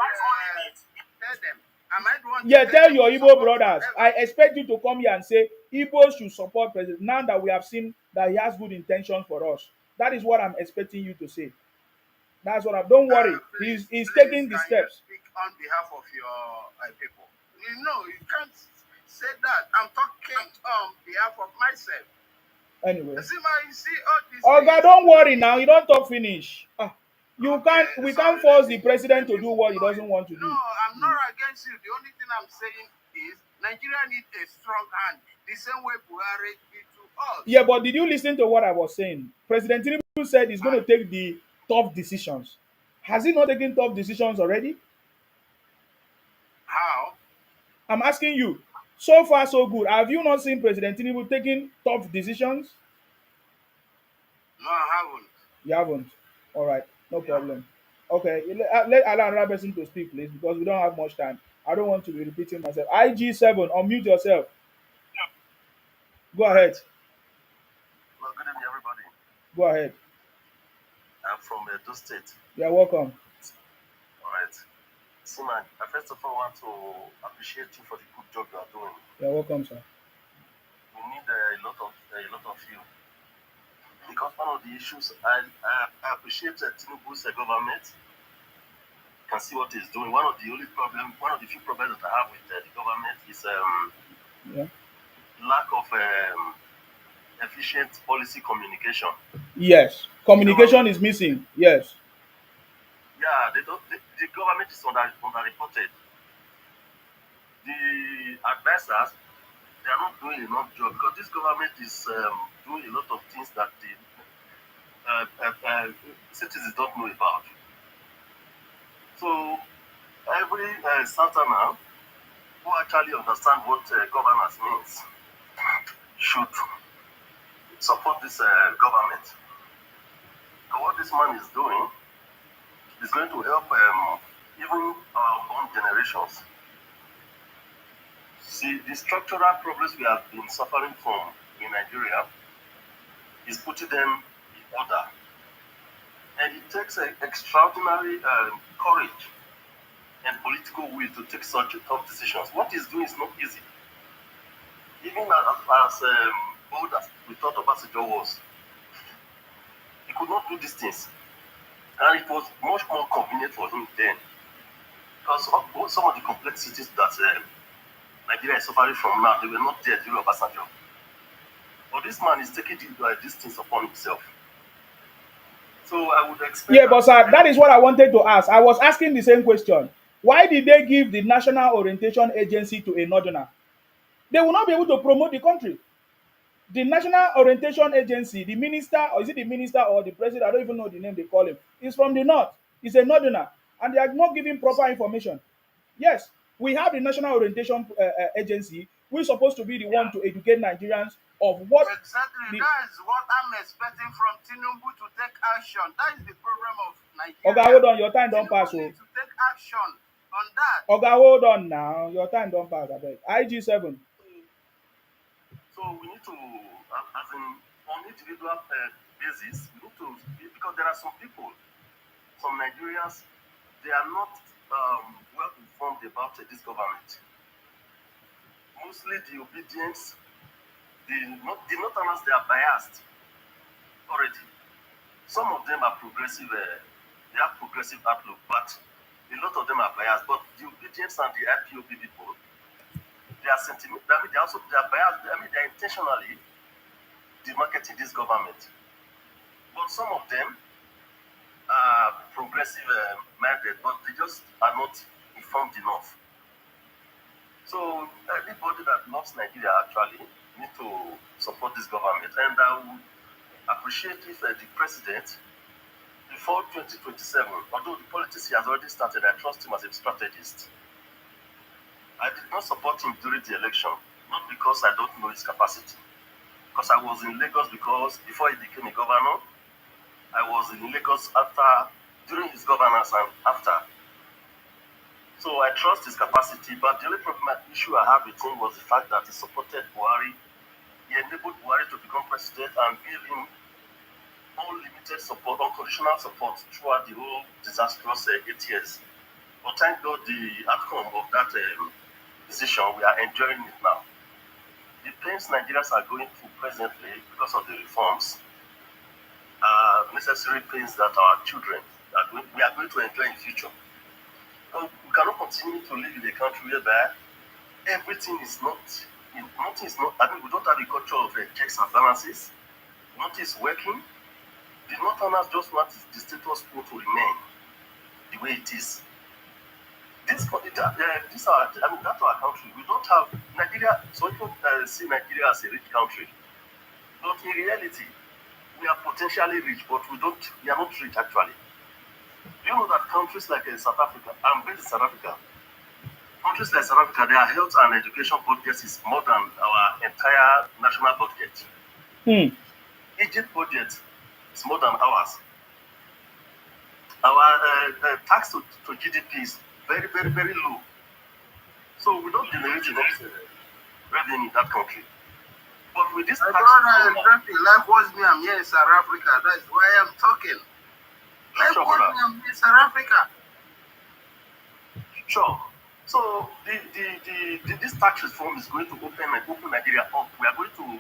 tell them? Am I the one? Yeah, tell your Igbo brothers. I expect you to come here and say Igbo should support President. Now that we have seen that he has good intentions for us, that is what I'm expecting you to say. That's what I'm. Don't worry. He's taking the steps. Speak on behalf of your people. You can't say that. I'm talking on behalf of myself. Anyway. You see all this. Oga, don't worry now. You don't talk finish. We can't force the president to do what he doesn't want to do. No, I'm not against you. The only thing I'm saying is Nigeria needs a strong hand, the same way Buhari did to us. Yeah, but did you listen to what I was saying? President Tinubu said he's going to take the tough decisions. Has he not taken tough decisions already? How? I'm asking you. So far, so good. Have you not seen President Tinubu taking tough decisions? No, I haven't. You haven't? All right. No problem. Okay. Let allow another person to speak, please, because we don't have much time. I don't want to be repeating myself. IG7, unmute yourself. Go ahead. Well, good evening, everybody. Go ahead. I'm from Edo State. You're welcome. All right. Seaman, I first of all want to appreciate you for the good job you are doing. You're welcome, sir. We need a lot of you. Because one of the issues, I appreciate Tinubu's government. You can see what he's doing. One of the few problems that I have with the government is lack of efficient policy communication. Yes, communication is missing. Yes. yeah, they don't. The government is underreported. The advisors, they are not doing enough job because this government is doing a lot of things that the citizens don't know about. So every Southerner who actually understand what governance means should support this government. So what this man is doing is going to help even our born generations. See, the structural problems we have been suffering from in Nigeria is putting them in order. And it takes extraordinary courage and political will to take such tough decisions. What he's doing is not easy. Even as old as we thought Obasanjo was, he could not do these things. And it was much more convenient for him then. Because some of the complexities that Nigeria is suffering from now, they were not there during Obasanjo. But this man is taking these things upon himself. So I would expect. Yeah, but sir, that is what I wanted to ask. I was asking the same question. Why did they give the National Orientation Agency to a northerner? They will not be able to promote the country. The National Orientation Agency, the minister, or is it the minister or the president? I don't even know the name they call him. He's from the north. He's a northerner, and they are not giving proper information. Yes, we have the National Orientation Agency, who is supposed to be the one to educate Nigerians of what. Exactly. That is what I'm expecting from Tinubu to take action. That is the problem of Nigeria. Oga, hold on, your time don't pass. Tinubu needs to take action on that. Oga, hold on now, your time don't pass. Abeg. IG7. So we need to, as in on individual basis, we need to, because there are some people, some Nigerians, they are not well informed about this government. Mostly the obedience, the Northerners, they are biased already. Some of them are progressive, they have progressive outlook, but a lot of them are biased. But the obedience and the IPOB people, they are sentiment. I mean, they are biased. I mean, they are intentionally demarketing this government. But some of them are progressive minded, but they just are not informed enough. So anybody that loves Nigeria actually need to support this government, and I would appreciate if the president, before 2027, although the politics he has already started, I trust him as a strategist. I did not support him during the election, not because I don't know his capacity, because I was in Lagos before he became a governor. I was in Lagos during his governance and after. So I trust his capacity, but the only issue I have with him was the fact that he supported Buhari. He enabled Buhari to become president and gave him unlimited support, unconditional support throughout the whole disastrous 8 years. But thank God the outcome of that decision, we are enjoying it now. The pains Nigerians are going through presently because of the reforms are necessary pains that our children we are going to enjoy in the future. We cannot continue to live in a country whereby everything is not, nothing is not, I mean, we don't have a culture of checks and balances. Nothing is working. The Northerners just want the status quo to remain the way it is. That's our country. We don't have Nigeria. So people see Nigeria as a rich country, but in reality, we are potentially rich, but we are not rich actually. Do you know that countries like South Africa, I'm based in South Africa, countries like South Africa, their health and education budget is more than our entire national budget. Egypt budget is more than ours. Our tax to GDP is very, very, very low. So we don't generate enough revenue in that country. But with this tax, likewise me, I'm here in South Africa. That's why I'm talking. Likewise me, I'm here in South Africa. Sure. So this tax reform is going to open Nigeria up. We are going to,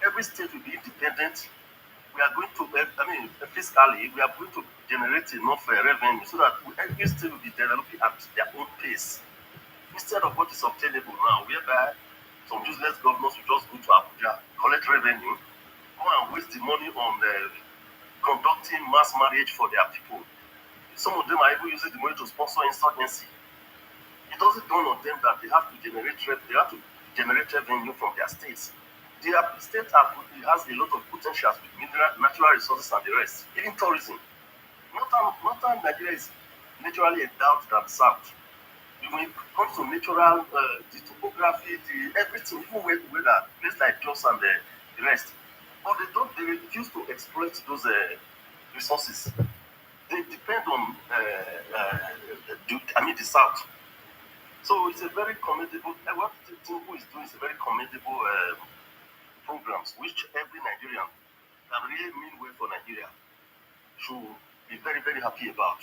every state will be independent. We are going to, fiscally, we are going to generate enough revenue so that every state will be developing at their own pace. Instead of what is obtainable now, whereby some useless governors will just go to Abuja, collect revenue, go and waste the money on conducting mass marriage for their people. Some of them are even using the money to sponsor insurgency. It doesn't dawn on them that they have to generate revenue from their states. Their state has a lot of potentials with mineral, natural resources and the rest, even tourism. Northern Nigeria is naturally endowed than the south. When it comes to natural, the topography, everything, even weather, places like Jos and the rest. But they refuse to exploit those resources. They depend on, the south. So it's a very commendable, what Tinubu is doing is a very commendable programs, which every Nigerian that really mean well for Nigeria should be very, very happy about.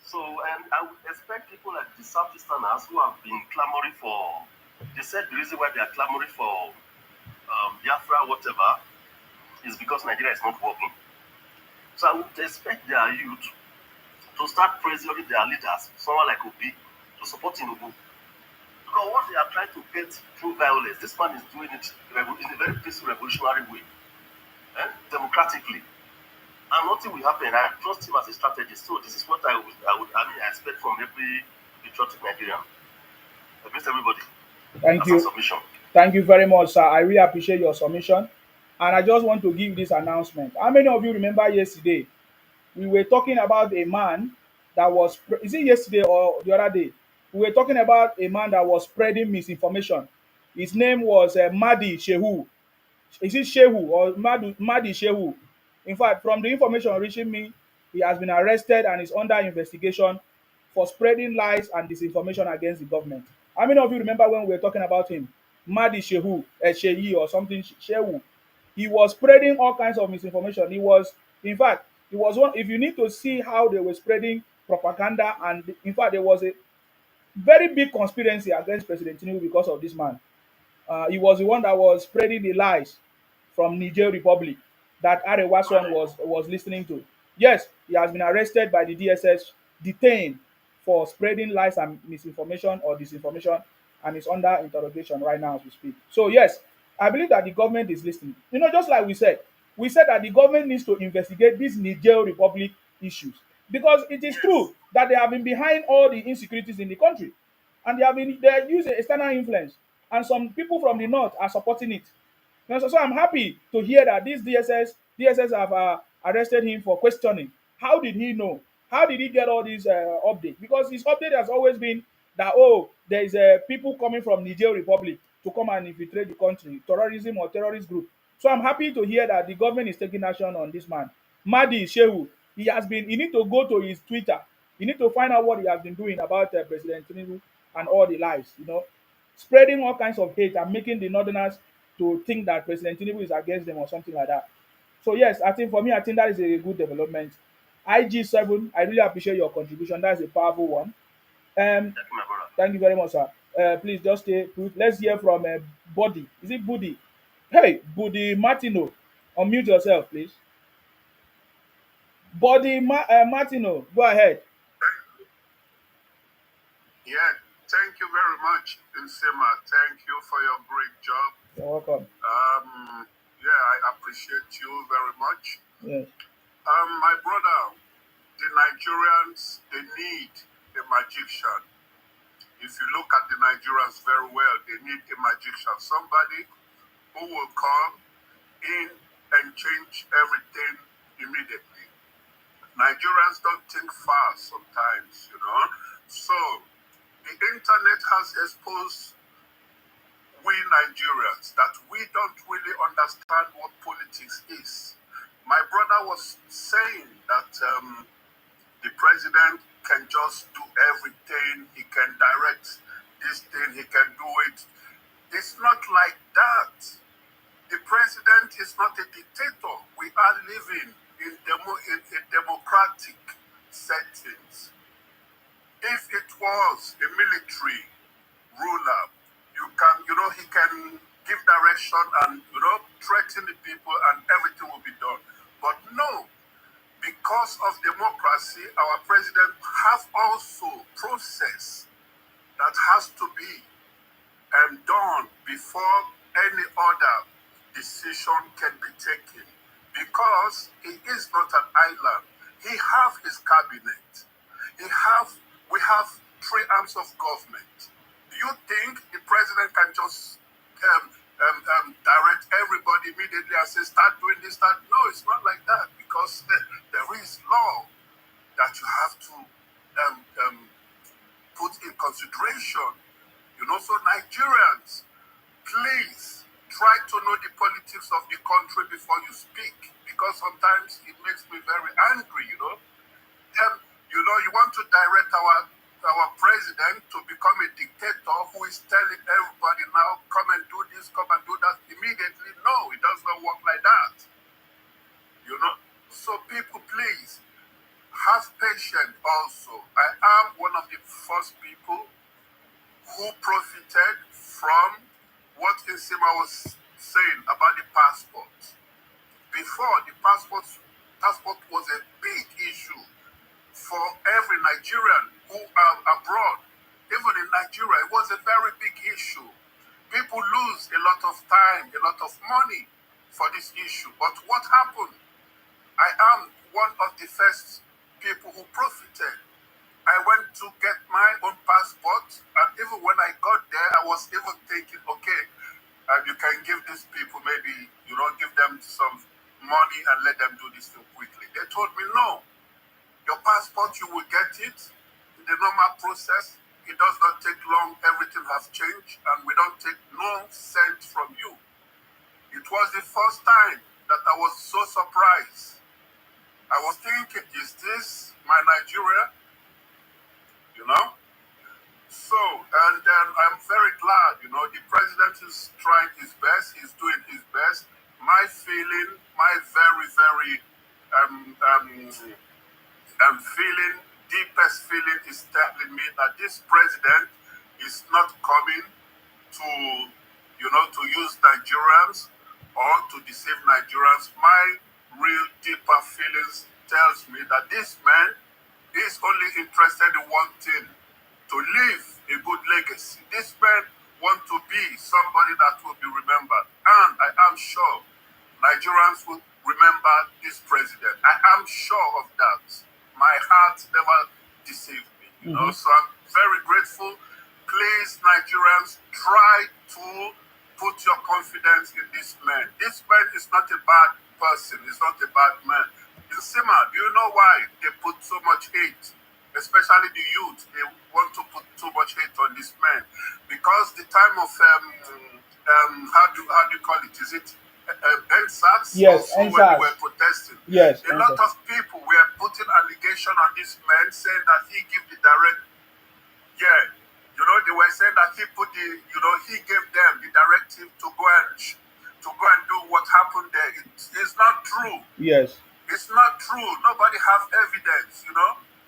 So, and I would expect people like the Southeasterners who have been clamoring for, they said the reason why they are clamoring for Biafra, whatever, is because Nigeria is not working. So I would expect their youth to start pressuring their leaders, someone like Obi, to support Tinubu. Because what they are trying to get through violence, this man is doing it in a very peaceful, revolutionary way, democratically. And nothing will happen. I trust him as a strategist. So this is what I expect from every patriotic Nigerian. I bless everybody. Thank That's a you. submission. Thank you very much, sir. I really appreciate your submission. And I just want to give this announcement. How many of you remember yesterday? We were talking about a man that was, is it yesterday or the other day? We were talking about a man that was spreading misinformation. His name was Madi Shehu. Is it Shehu or Madi Shehu? In fact, from the information reaching me, he has been arrested and is under investigation for spreading lies and disinformation against the government. How many of you remember when we were talking about him? Madi Shehu, Sheyi or something, Shehu. He was spreading all kinds of misinformation. He was, in fact, he was one. If you need to see how they were spreading propaganda, and in fact, there was a very big conspiracy against President Tinubu because of this man. He was the one that was spreading the lies from Niger Republic that Arewa son was listening to. Yes, he has been arrested by the DSS, detained for spreading lies and misinformation or disinformation, and is under interrogation right now as we speak. So yes, I believe that the government is listening. You know, just like we said that the government needs to investigate these Niger Republic issues because it is true that they have been behind all the insecurities in the country, and they use external influence, and some people from the north are supporting it. So I'm happy to hear that this DSS have arrested him for questioning. How did he know? How did he get all these updates? Because his update has always been that, oh, there is people coming from Niger Republic to come and infiltrate the country, terrorism or terrorist group. So I'm happy to hear that the government is taking action on this man. Madi Shehu, he need to go to his Twitter. You need to find out what he has been doing about President Tinubu and all the lies, spreading all kinds of hate and making the northerners to think that President Tinubu is against them or something like that. So yes, I think for me, I think that is a good development. IG7, I really appreciate your contribution. That's a powerful one. Thank you, my brother. Thank you very much, sir. Please just stay put. Let's hear from Buddy. Is it Buddy? Hey, Buddy Martino. Unmute yourself, please. Martino, go ahead. Yeah, thank you very much, Nsema. Thank you for your great job. You're welcome. Yeah, I appreciate you very much. Yes. My brother, the Nigerians, they need a magician. If you look at the Nigerians very well, they need a magician. Somebody who will come in and change everything immediately. Nigerians don't think fast sometimes, So the internet has exposed we Nigerians that we don't really understand what politics is. My brother was saying that the president can just do everything. He can direct this thing. He can do it. It's not like that. The president is not a dictator. We are living in a democratic settings. If it was a military ruler, he can give direction and, threaten the people and everything will be done. But no, because of democracy, our president have also process that has to be done before any other decision can be taken. Because he is not an island. He have his cabinet. We have three arms of government. Do you think the president can just direct everybody immediately and say, start doing this, start? No, it's not like that, because there is law that you have to put in consideration. So Nigerians, please try to know the politics of the country before you speak, because sometimes it makes me very angry. You want to direct our president to become a dictator who is telling everybody now, come and do this, come and do that immediately. No, it does not work like that. So people, please have patience also. I am one of the first people who profited from what Insima was saying about the passport. Before, the passport was a big issue for every Nigerian who are abroad. Even in Nigeria, it was a very big issue. People lose a lot of time, a lot of money for this issue. But what happened? I am one of the first people who profited. I went to get my own passport, and even when I got there, I was even thinking, okay, you can give these people maybe, give them some money and let them do this thing quickly. They told me, no, your passport, you will get it in the normal process. It does not take long. Everything has changed, and we don't take no cent from you. It was the first time that I was so surprised. I was thinking, is this my Nigeria? So, and I'm very glad, the president is trying his best. He's doing his best. My feeling, my very, very feeling, deepest feeling is telling me that this president is not coming to, to use Nigerians or to deceive Nigerians. My real deeper feelings tells me that this man is only interested in one thing: to leave a good legacy. This man wants to be somebody that will be remembered. And I am sure Nigerians will remember this president. I am sure of that. My heart never deceived me. So I'm very grateful. Please, Nigerians, try to put your confidence in this man. This man is not a bad person. He's not a bad man. In Sima, do you know why they put so much hate? Especially the youth, they want to put too much hate on this man, because the time of how do you call it? Is it NSAS? Yes, also, when NSAS. we were protesting, Yes, a lot of people were putting allegation on this man, saying that he gave the direct. Yeah, they were saying that he put he gave them the directive to go and do what happened there. It's not true. yes. It's not true. Nobody have evidence,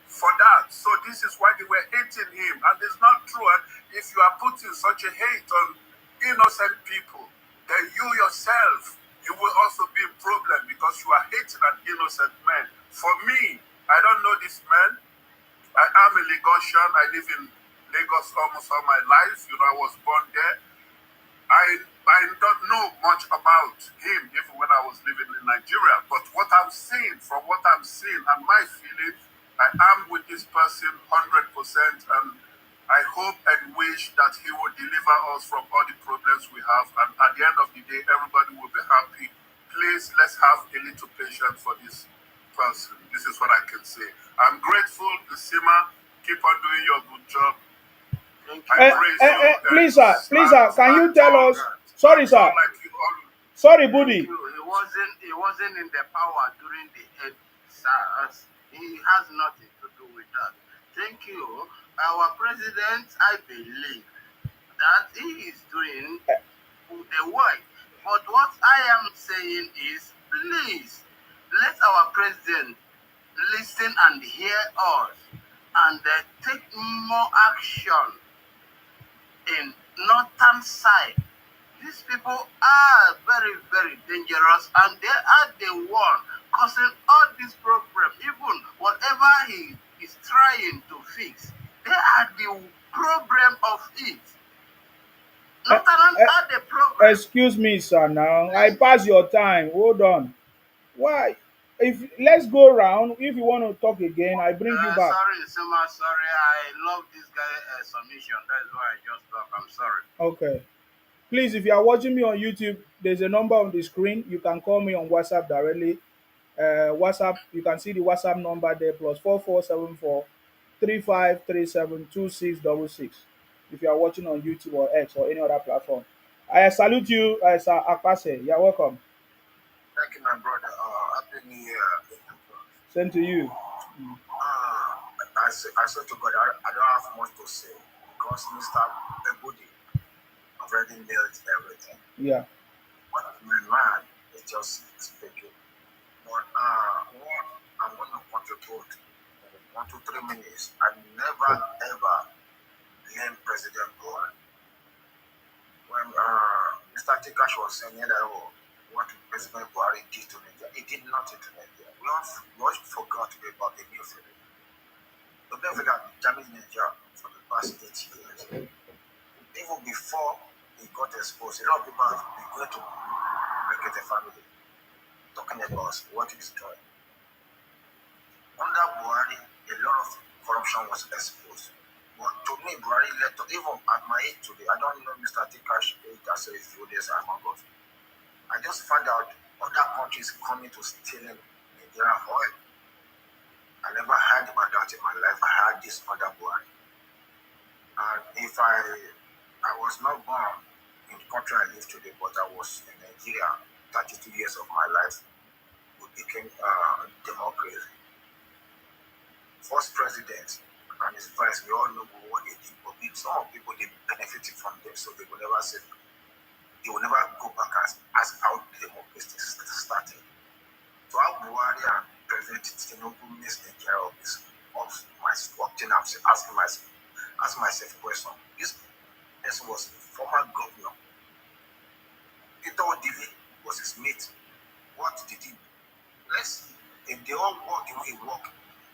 for that. So this is why they were hating him, and it's not true. And if you are putting such a hate on innocent people, then you yourself, you will also be in problem, because you are hating an innocent man. For me, I don't know this man. I am a Lagosian. I live in Lagos almost all my life. I was born there. I don't know much about him, even when I was living in Nigeria. But what I'm seeing, and my feeling, I am with this person 100%, and I hope and wish that he will deliver us from all the problems we have. And at the end of the day, everybody will be happy. Please, let's have a little patience for this person. This is what I can say. I'm grateful, Sima. Keep on doing your good job. Please, sir, can you tell us? Sorry, sir. Sorry, Buddy. He wasn't in the power during the SARS. He has nothing to do with that. Thank you. Our president, I believe that he is doing the work. But what I am saying is, please, let our president listen and hear us, and take more action in northern side. These people are very, very dangerous, and they are the one causing all this problem. Even whatever he is trying to fix, they are the problem of it. Northern are the problem. Excuse me, sir. Now I pass your time. Hold on. Why? If let's go around. If you want to talk again, I bring you back. Sorry, Sima, sorry. I love this guy submission. That is why I just talk. I'm sorry. Okay. Please, if you are watching me on YouTube, there's a number on the screen. You can call me on WhatsApp directly. WhatsApp, you can see the WhatsApp number there, +4474 3537 2666. If you are watching on YouTube or X or any other platform. I salute you, Sir Akpase. You're welcome. Thank you, my brother. Happy New Year. Same to you. I swear to God, I don't have much to say because Mr. Ebudi already nailed everything. Yeah. But my man is just speaking. But what I'm going to contribute in 1 to 3 minutes, I never ever blame President Buhari. When Mr. Tikash was saying that, oh, what President Buhari did to Nigeria, he did nothing to Nigeria. We all forgot about the new feeling. The benefit that damaged Nigeria for the past 8 years. Even before he got exposed, a lot of people have been going to break a family talking about what he's doing. Under Buhari, a lot of corruption was exposed. But to me, Buhari led to, even at my age today, I don't know Mr. Tikash age as a few days I'm ago. I just found out other countries coming to stealing Nigerian oil. I never heard about that in my life. I heard this other Buhari. And if I was not born in the country I live today, but I was in Nigeria 32 years of my life, we became democracy. First president and his vice, we all know what they did, but some people they benefited from them, so they will never say, they will never go back as how democracy started. So how Buhari and President Tinubu missed the care of this, of my thing I'm asking myself a question. This person was former governor. Peter Odili was his mate. What did he do? Let's see. If they all work the way he work,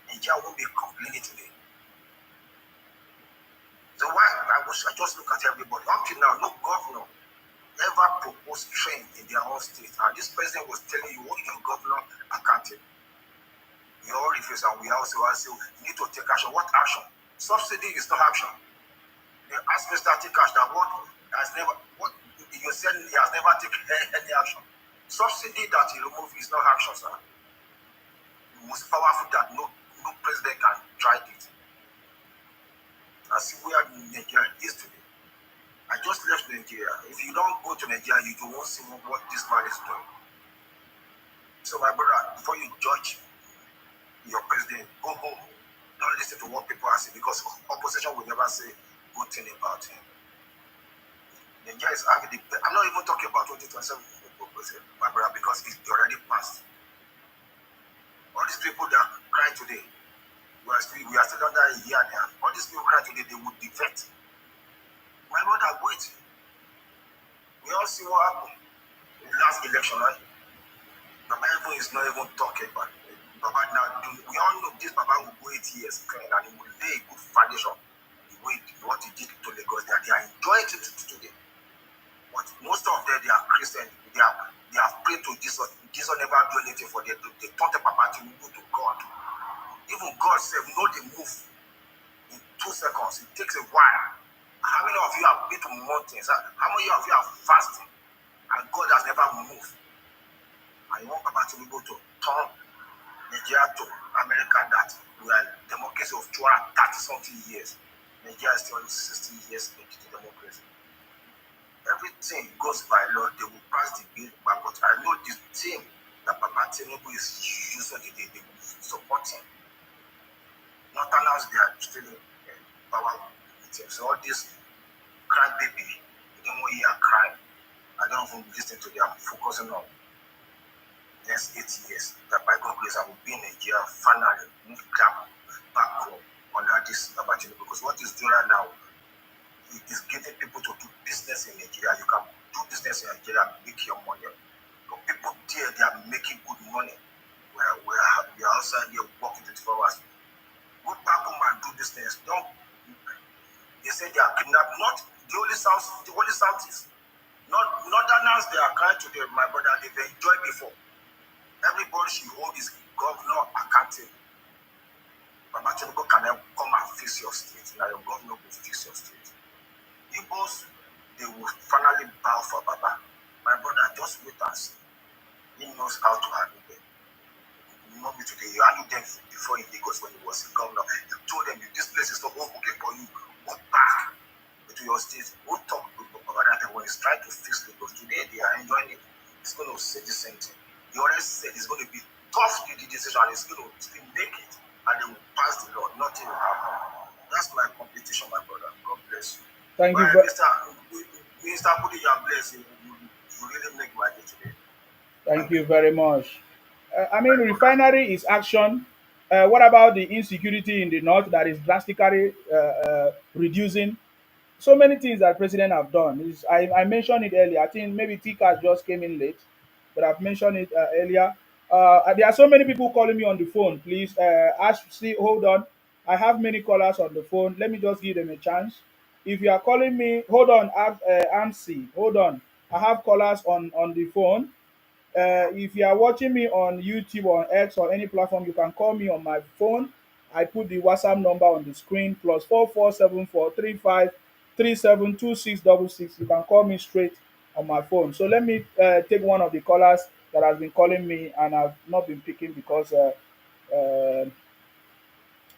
Nigeria won't be complaining today. So why I just look at everybody. Up till now, no governor ever proposed train in their own state. And this president was telling you what your governor accounted. We all refuse, and we also say you need to take action. What action? Subsidy is not action. They asked Mr. Tikash that what you said he has never taken any action. Subsidy that he removed is not action, sir. The most powerful that no president can try it. I see where Nigeria is today. I just left Nigeria. If you don't go to Nigeria, you won't see what this man is doing. So my brother, before you judge your president, go home. Don't listen to what people are saying, because opposition will never say good thing about him. Nigeria is having I'm not even talking about 2027, my brother, because it's already passed. All these people that are crying today, we are still under a year now. All these people crying today, they would defect. My brother, wait. We all see what happened in the last election, right? The Bible is not even talking about it. Baba now, we all know this Baba will go 8 years clean, and he will lay a good foundation. What he did to Lagos, they are enjoying it today. But most of them, they are Christian. They have prayed to Jesus. Jesus never do anything for them. They taught the Papa Tinubu to God. Even God said, no, they move in 2 seconds. It takes a while. How many of you have been to mountains? How many of you are fasting? And God has never moved. And you want Papa Tinubu to turn Nigeria to America, that we are democracy of 230-something years. Nigeria is still 60 years into democracy. Everything goes by law. They will pass the bill, but I know this team that Papa Tinubu is usually they will support him. Not announced they are still in power with him. So all this cry baby, you don't want to hear crying. I don't even listen to them. I'm focusing on next 8 years. That by God's grace I will be in Nigeria, finally move back home under this Papa Tinubu, because what he's doing right now, it is giving people to do business in Nigeria. You can do business in Nigeria and make your money. But people there, they are making good money. We are outside here working 24 hours. Go back home and do business. Don't. They say they are kidnapped. Not the only South is not Northerners. They are kind to them, my brother. They've enjoyed before. Everybody should hold his governor accountable. Baba Tinubu can then come and fix your state. Now your governor will fix your state. Igbos, they will finally bow for Baba. My brother, just wait and see. He knows how to handle them. Not me today. You handled them before in Lagos when he was a governor. You told them this place is not okay for you. Go back to your state. Go talk to Baba that when he's trying to fix Lagos. Today they are enjoying it. It's going to say the same thing. He already said it's going to be tough the decision and it's going to still make it. And they will pass the law. Nothing will happen. That's my competition, my brother. God bless you. Thank you. Minister Budi, you are blessed. You really make my day today. Thank you very much. I mean, refinery is action. What about the insecurity in the north that is drastically reducing? So many things that president have done. I mentioned it earlier. I think maybe Tika just came in late, but I've mentioned it earlier. There are so many people calling me on the phone. Please, see, hold on. I have many callers on the phone. Let me just give them a chance. If you are calling me, hold on, AMC, hold on. I have callers on the phone. If you are watching me on YouTube or on X or any platform, you can call me on my phone. I put the WhatsApp number on the screen +447435372666. You can call me straight on my phone. So let me take one of the callers that has been calling me and I've not been picking because. Uh,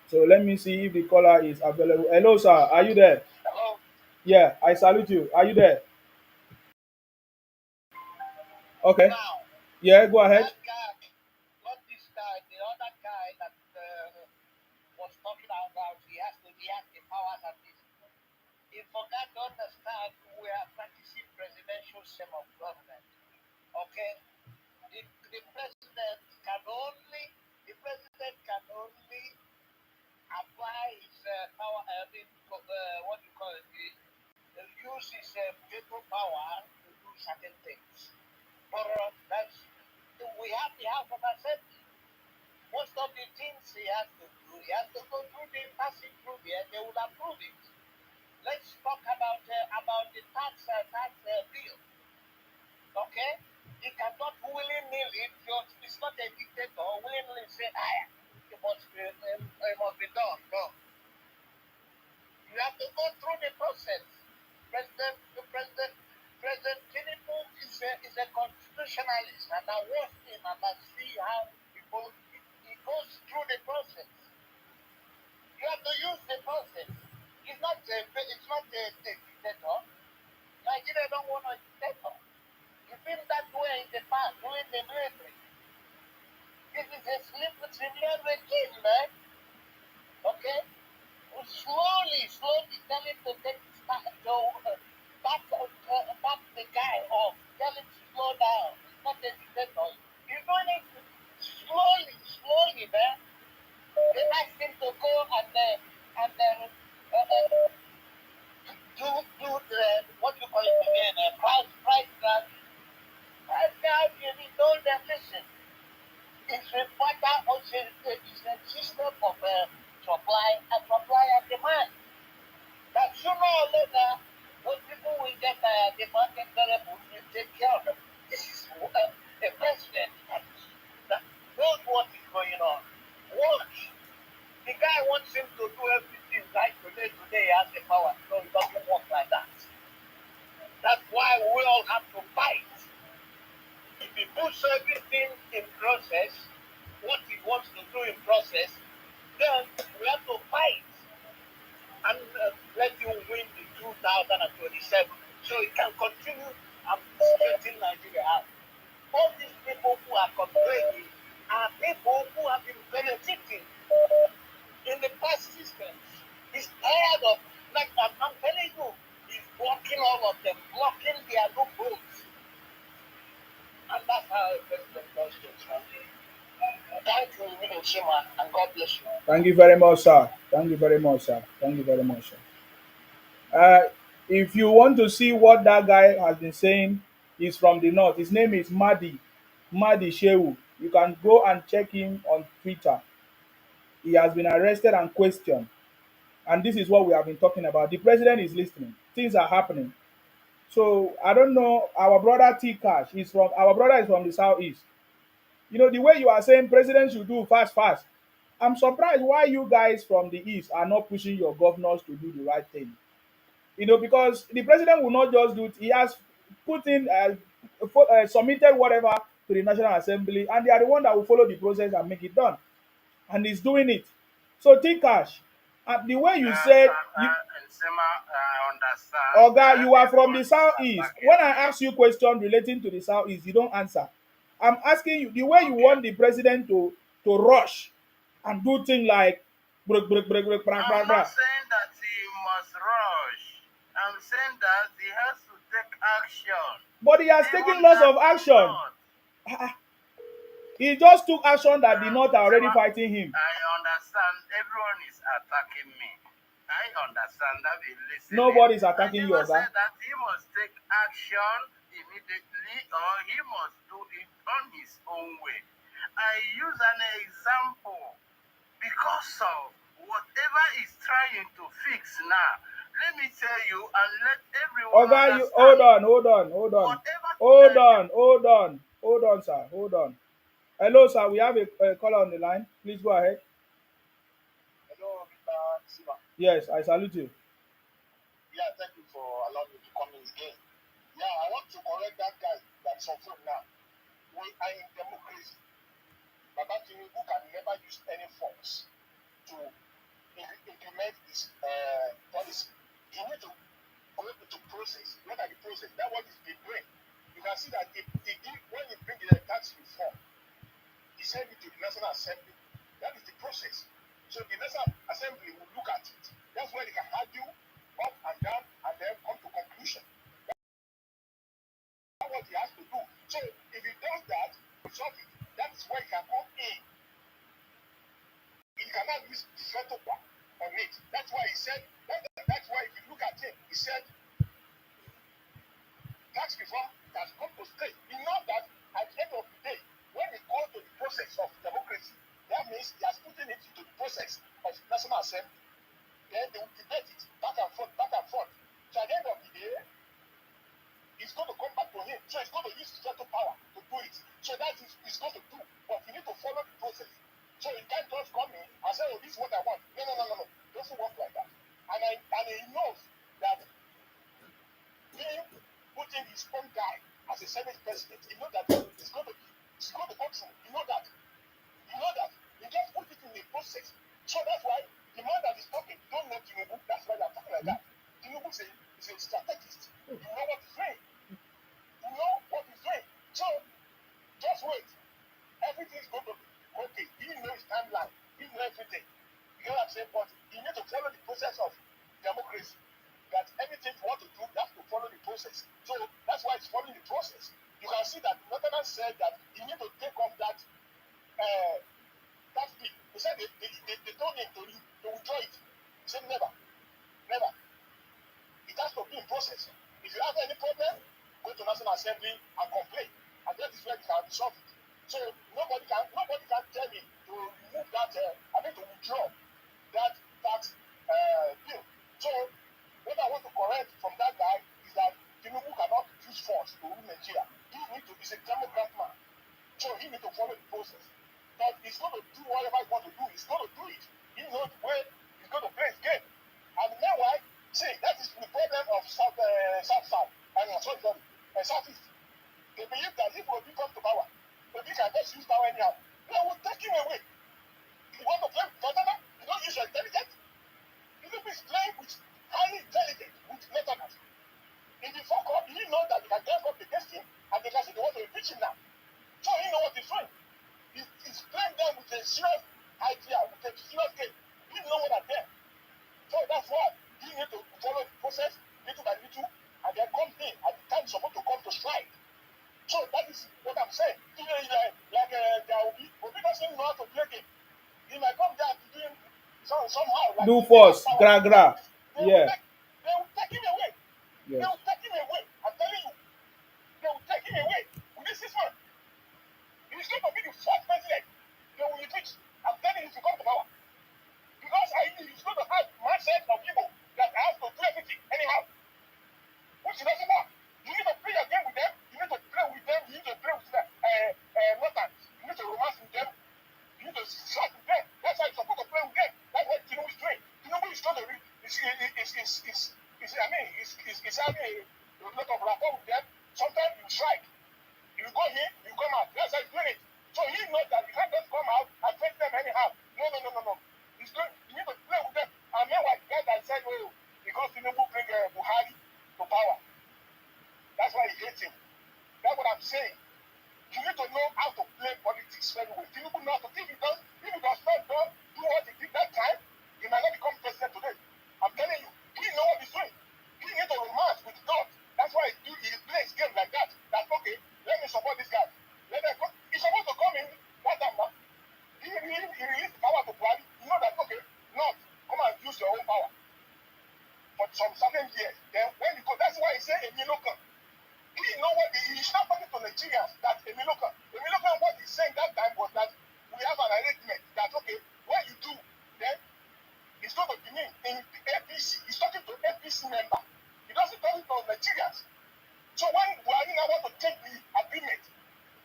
so let me see if the caller is available. Hello, sir. Are you there? Hello. Yeah, I salute you. Are you there? Okay. Now, Yeah, go ahead. that guy, not this guy, the other guy that was talking about, he has the powers and this. He forgot to understand we are practicing presidential system of government. Okay? The president can only, the president can only apply his power, what do you call it, use his veto power to do certain things. But we have the House of Assembly. Most of the things he has to do, he has to go through the passing through there, they will approve it. Let's talk about the tax bill. Okay? He cannot willy-nilly, it's not a dictator, willy-nilly say, it must be done. No. You have to go through the process. President Tinubu is a constitutionalist, and I watch him and I see how he goes through the process. You have to use the process. It's not a dictator. Nigeria don't want a dictator. You've been that way in the past, during the military. This is a civilian regime, man. Okay? Slowly tell him to take his back, back the guy off. Tell him to slow down. It's not a dictator. You're doing it slowly, man. They ask him to go and do the, what you call it again, price driving. Price driving, he told them, listen, it's a matter of it's a system of supply and demand. That sooner or later, those people will get the market variables will take care of them. This is a president that knows what is going on. Watch. The guy wants him to do everything right today. Today he has the power. No, it doesn't work like that. That's why we all have to fight. If he puts everything in process, what he wants to do in process, then we have to fight and let you win the 2027 so it can continue and straighten Nigeria out. All these people who are complaining are people who have been benefiting in the past systems. He's tired of, like I'm telling you, he's blocking all of them, blocking their loopholes. And that's how a president does things. Thank you, William Shima, and God bless you. Thank you very much, sir. Thank you very much, sir. Thank you very much, sir. Uh, if you want to see what that guy has been saying, he's from the north. His name is Madi Shehu. You can go and check him on Twitter. He has been arrested and questioned. And this is what we have been talking about. The president is listening. Things are happening. So I don't know. Our brother T Cash is from the southeast. You know, the way you are saying president should do fast, fast. I'm surprised why you guys from the east are not pushing your governors to do the right thing. You know, because the president will not just do it. He has put in, submitted whatever to the National Assembly, and they are the one that will follow the process and make it done. And he's doing it. So think cash. And the way you said, Sema, I understand. Oga, you are from Everyone the is southeast. attacking When I me. ask you question relating to the southeast, you don't answer. I'm asking you the way you Okay. want the president to rush and do things like break, break, break, break, bra, I'm bra, not bra. saying that he must rush. I'm saying that he has to take action. But he has taken Even lots that of action. not. He just took action that the North are already Sema, fighting him. I understand everyone is attacking me. I understand that we listening. Nobody's I attacking you, never Oga. said that he must take action immediately or he must do it on his own way. I use an example because of whatever he's trying to fix now. Let me tell you and let everyone Oga, you understand. hold on, hold on, hold on. Whatever Hold on, hold on. Hold on, sir. Hold on. Hello, sir. We have a caller on the line. Please go ahead. Hello, Mr. Siva. Yes, I salute you. Yeah, thank you for allowing me to come in again. Yeah, I want to correct that guy that's on phone now. We are in democracy. Baba Tinubu can never use any force to implement this policy. You need to go to process. Look at the process. That's what is being doing. You can see that when you bring the tax reform, he sent it to the National Assembly. That is the process. So the National Assembly will look at it. That's where they can argue up and down and then come to conclusion. That's what he has to do. So if he does that, resolve it. That is where he can come in. He cannot use veto power on it. That's why he said, that's why if you look at him, he said, tax reform has come to stay. He knows that at the end of the day, when it goes to the process of democracy, that means he has put it into the process of National Assembly. Then they will debate it back and forth, back and forth. So at the end of the day, it's going to come back to him. So he's going to use his veto power to do it. So that is he's going to do. But you need to follow the process. So he can't just come in and say, oh, this is what I want. No, no, no, no, no. It doesn't work like that. And he knows that him putting his own guy as a Senate president, he knows that it's going to go through. You know that. You know that. You just put it in the process. So that's why the man that is talking don't know Tinubu. That's why they're talking like that. Tinubu is a strategist. You know what he's doing. You know what he's doing. So just wait. Everything's going to be okay. He knows his timeline. He knows everything. You know what I'm saying? But you need to follow the process of democracy. That everything you want to do, you have to follow the process. So that's why it's following the process. You can see that the Northerners said that you need to take off that bill. He said they told him to withdraw it. He said never. Never. It has to be in process. If you have any problem, go to National Assembly and complain. And that is where you can resolve it. So nobody can tell me to remove that, to withdraw that bill. So what I want to correct from that guy is that Tinubu cannot use force to rule Nigeria. He's a Democrat man. So he needs to follow the process. But he's going to do whatever he wants to do. He's going to do it. He knows the way he's going to play his game. And meanwhile, see, that is the problem of South, Southeast. They believe that if Obi comes to power, Obi can just use power anyhow. They will take him away. You want to play with Ghana? You don't use your intelligence? Tinubu is playing with highly intelligent, with Northerners. In the forecourt, he knows that they can get up against him, and they can say they want to impeach him now. So he knows what he's doing. He's playing them with a serious idea, with a serious game. He knows what they're there. So that's why he needs to follow the process little by little, and then come in at the time supposed to come to strike. So that is what I'm saying. There will be, Obi doesn't know how to play game. He might come there to do him somehow. Like Do force, gra gra. Yeah. They will take him away. Yes. They will take him away. I'm telling you. They will take him away. This is one. He's going to be the fourth president. They will impeach. I'm telling you to come to power. Because he's going to have mindset of people that have to do everything anyhow. Which doesn't work. You need to play a game with them. You need to play with them. You need to play with them. Northern. You need to That's what I'm saying. You need to know how to play politics very well. Tinubu know how to. If he does not do what he did that time, he might not become president today. I'm telling you, he know what he's doing. He need to romance with God. That's why he plays game like that. That okay, let me support this guy. Let them go. He's supposed to come in that time now. He released power to Buhari. You know that okay, not come and use your own power for some certain years. Then when you go, that's why he say a local. He know what he's not talking to Nigerians that Emilokan. Emilokan, what he's saying that time was that we have an arrangement that okay, what you do, then it's going to be me in the APC. He's talking to APC member. He doesn't talk to Nigerians. So when Buhari now want to take the agreement,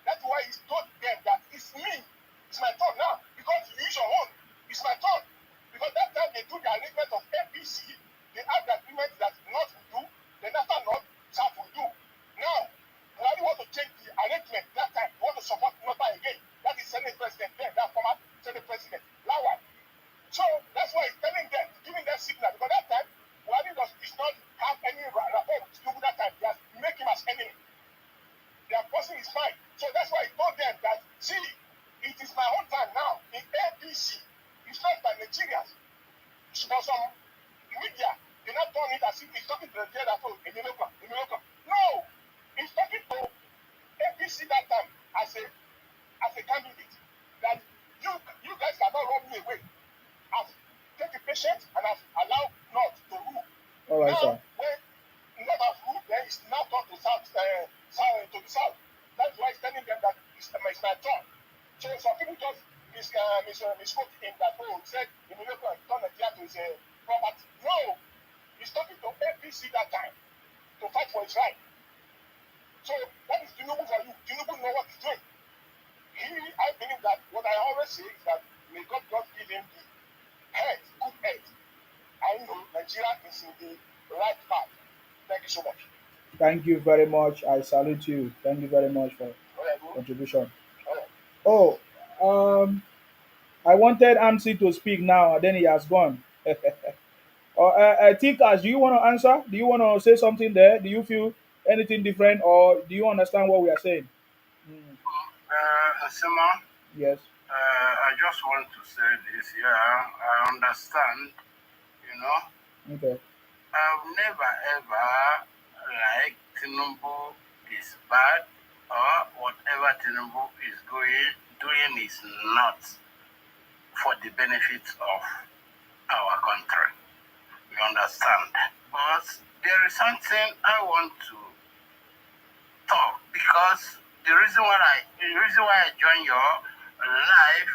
that's why he told them that it's me, it's my turn now. Because you use your own, it's my turn. Because that time they do the arrangement of APC, they have the agreement that North will do, then after North, South will do. Now, Buhari want to change the arrangement that time. He want to support Northern again. That is Senate President then, that former Senate President, Lawal. So that's why he's telling them, giving them signal. Because that time, Buhari does not have any rapport with Tinubu that time. He has make him as enemy. Their person is fine. So that's why he told them that, see, it is my own time now. In APC, it's not by Nigerians. For some media, they not turn it as if he's talking to the jail that oh, Emilokan. No! He's talking to APC that time as a candidate. That you guys cannot run me away. I've taken patience and I've allowed not to rule. All right, now, sir. when not have ruled, then it's now turned to south, to the south. That's why he's telling them that it's my turn. So some people just misspoke him that oh, he said Emilokan turned Nigeria to his property. No, he's talking to APC that time to fight for his right. So that is Tinubu for you. Tinubu know what he's doing. I believe that what I always say is that may God give him the good head. I know Nigeria is in the right path. Thank you so much. Thank you very much. I salute you. Thank you very much for Bro. contribution. All right. Oh, I wanted MC to speak now, and then he has gone. I think, as do you want to answer? Do you want to say something there? Do you feel anything different, or do you understand what we are saying? Mm, Sima, yes. I just want to say this. Yeah, I understand. You know, Okay. I've never ever liked Tinubu is bad or whatever Tinubu is doing is not for the benefit of our country. You understand? But there is something I want to talk because the reason why I joined your live,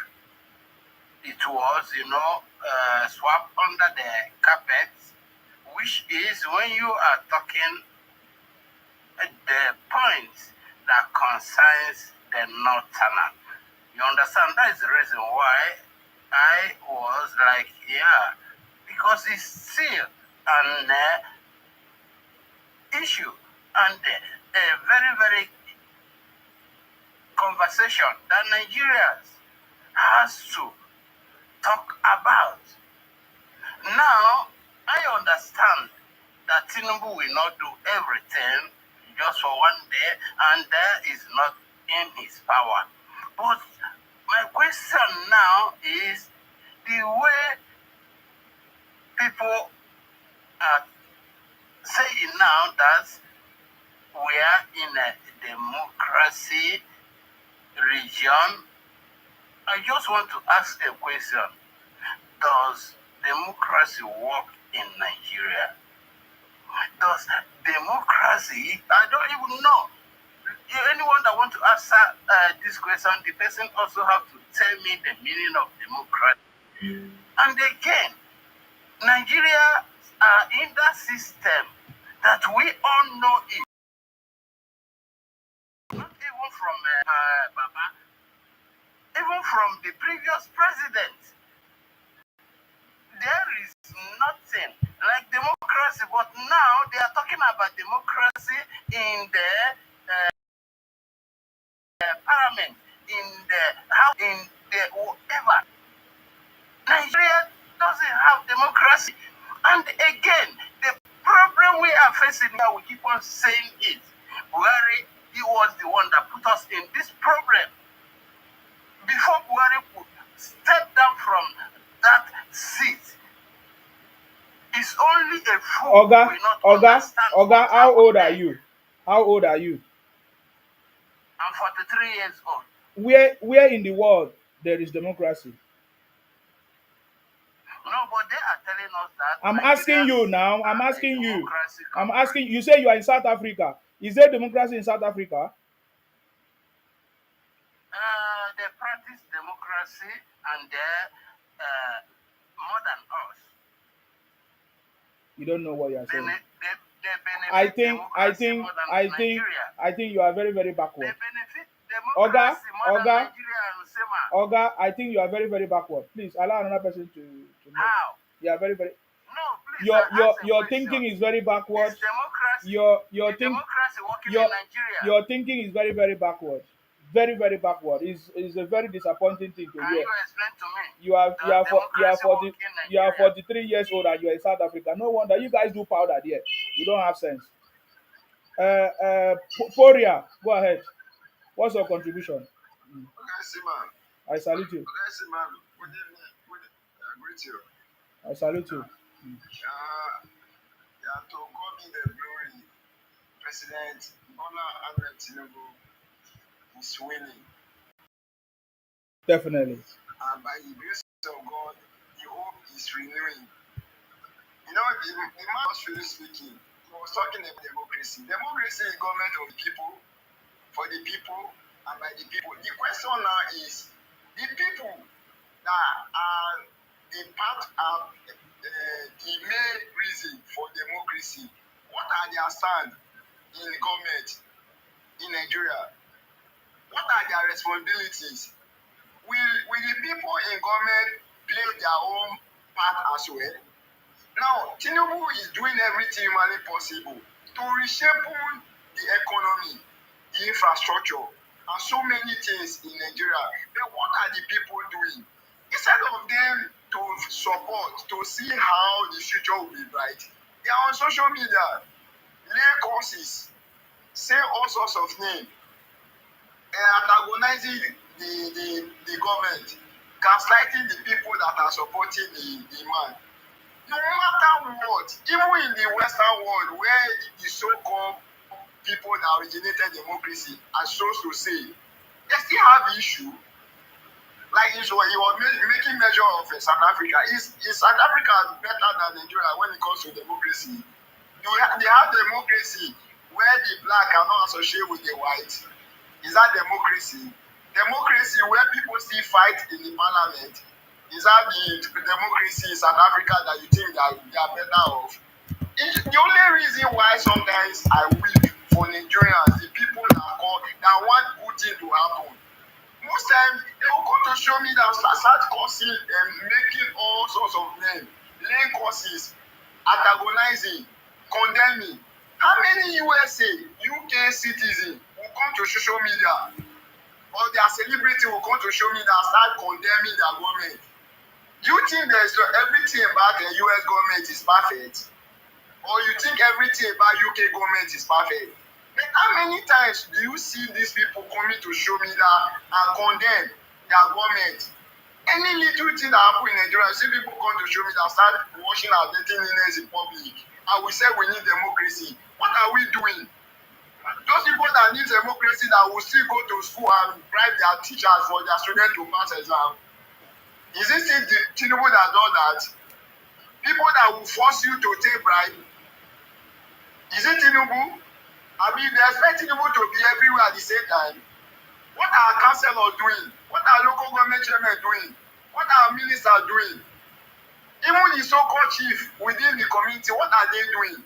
it was swap under the carpet, which is when you are talking the points that concerns the northerner. You understand? That is the reason why I was like, yeah, because it's still an issue and a very, very conversation that Nigerians has to talk about. Now, I understand that Tinubu will not do everything just for one day, and that is not in his power. But my question now is the way people are saying now that we are in a democracy region. I just want to ask a question. Does democracy work in Nigeria? Does democracy, I don't even know. Anyone that want to answer this question, the person also have to tell me the meaning of democracy. And again, Nigeria are in that system that we all know it. Not even from Baba, even from the previous president. There is nothing like democracy, but now they are talking about democracy in the parliament, in the house, in the whatever. Nigeria doesn't have democracy. And again, the problem we are facing now, we keep on saying it. Warri he was the one that put us in this problem. Before Buhari could step down from that seat, it's only a fool Oga, will not Oga, understand Oga, what how old are happened. you? How old are you? I'm 43 years old. Where in the world there is democracy? No, but they are telling us that I'm asking you Nigerians now. I'm are a asking you. democracy I'm country. asking you. Say you are in South Africa. Is there democracy in South Africa? They practice democracy and they're more than us. You don't know what you are They, saying. they benefit I think, I democracy think, more than I think, Nigeria. I think you are very, very They backward. benefit Oga, democracy more than Oga, Nigeria and Usema. Oga, I think you are very, very backward. Please allow another person to know. How? You are very, very. No, please, Your I your ask a your question. thinking is very backward. Is democracy, Your is think democracy working your in Nigeria? your thinking is very, very backward. Very, very backward. Is a very disappointing thing to Can hear. you explain to me? You are you Does are for you are democracy work 40 in you are Nigeria? 43 years old and you are in South Africa. No wonder you guys do powder there. You don't have sense. Poria, go ahead. What's your contribution? Okay, Simon. I salute you. Okay, Simon. Good evening. I greet you. I salute you. Yeah, to God be the glory. President Bola Ahmed Tinubu is winning. Definitely. And by the grace of God, the hope is renewing. You know, the man was really speaking. He was talking about democracy. Democracy is government of the people, for the people, and by the people. The question now is the people that are the part of the main reason for democracy. What are their stand in government in Nigeria? What are their responsibilities? Will the people in government play their own part as well? Now, Tinubu is doing everything humanly possible to reshape the economy, the infrastructure, and so many things in Nigeria. But what are the people doing? Instead of them to support, to see how the future will be bright, they are on social media, lay courses, say all sorts of names, antagonizing the government, gaslighting the people that are supporting the man. No matter what, even in the Western world where the so-called people that originated democracy are supposed to say, they still have issue. Like he was making measure of South Africa. Is South Africa better than Nigeria when it comes to democracy? They have democracy where the black cannot associate with the white. Is that democracy? Democracy where people still fight in the parliament. Is that the democracy in South Africa that you think that they are better off? The only reason why sometimes I weep for Nigerians, the people that want good thing to happen. Most times they will come to show me that start causing and making all sorts of names, laying causes, antagonizing, condemning. How many USA, UK citizens will come to social media or their celebrity will come to show me that start condemning their government? Do you think there's everything about the US government is perfect? Or you think everything about UK government is perfect? But how many times do you see these people coming to show me that and condemn their government? Any little thing that happen in Nigeria, see people come to show me that start washing our dirty linens in public. And we say we need democracy. What are we doing? Those people that need democracy that will still go to school and bribe their teachers for their students to pass exam. Is it still the Tinubu that does that? People that will force you to take bribe. Is it Tinubu? I mean, they expect Tinubu to be everywhere at the same time. What are councillors doing? What are local government chairmen doing? What are ministers doing? Even the so-called chief within the community, what are they doing?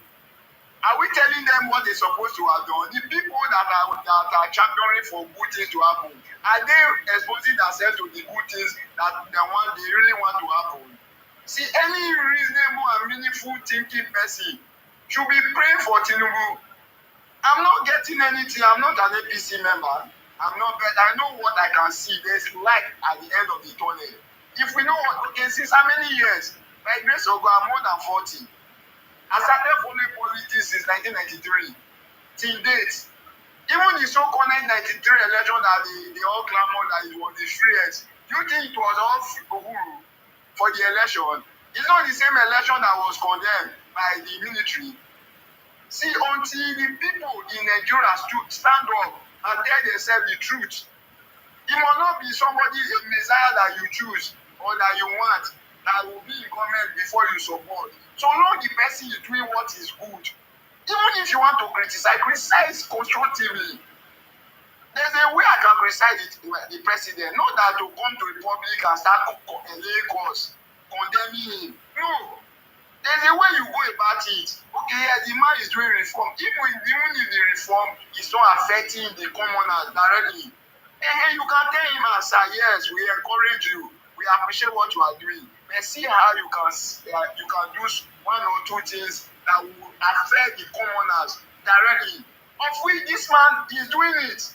Are we telling them what they're supposed to have done? The people that are championing for good things to happen, are they exposing themselves to the good things that they really want to happen? See, any reasonable and meaningful thinking person should be praying for Tinubu. I'm not getting anything. I'm not an APC member. I'm not, but I know what I can see. There's light at the end of the tunnel. If we know what, okay, since how many years? By grace of God, I'm more than 40. I started following politics since 1993. Till date. Even the so-called 1993 election that they all clamor that it was the freest, do you think it was all Uhuru for the election? It's not the same election that was condemned by the military. See, until the people in Nigeria stand up and tell themselves the truth, it must not be somebody, a messiah that you choose or that you want, that will be in government before you support. So long the person is doing what is good. Even if you want to criticize constructively. There's a way I can criticize the president, not that to come to the public and start laying cause, condemning him. No. There's a way you go about it. Okay, yeah, the man is doing reform. Even if the reform is not affecting the commoners directly, you can tell him and say, yes, we encourage you. We appreciate what you are doing. But see how you can do one or two things that will affect the commoners directly. Of which this man is doing it.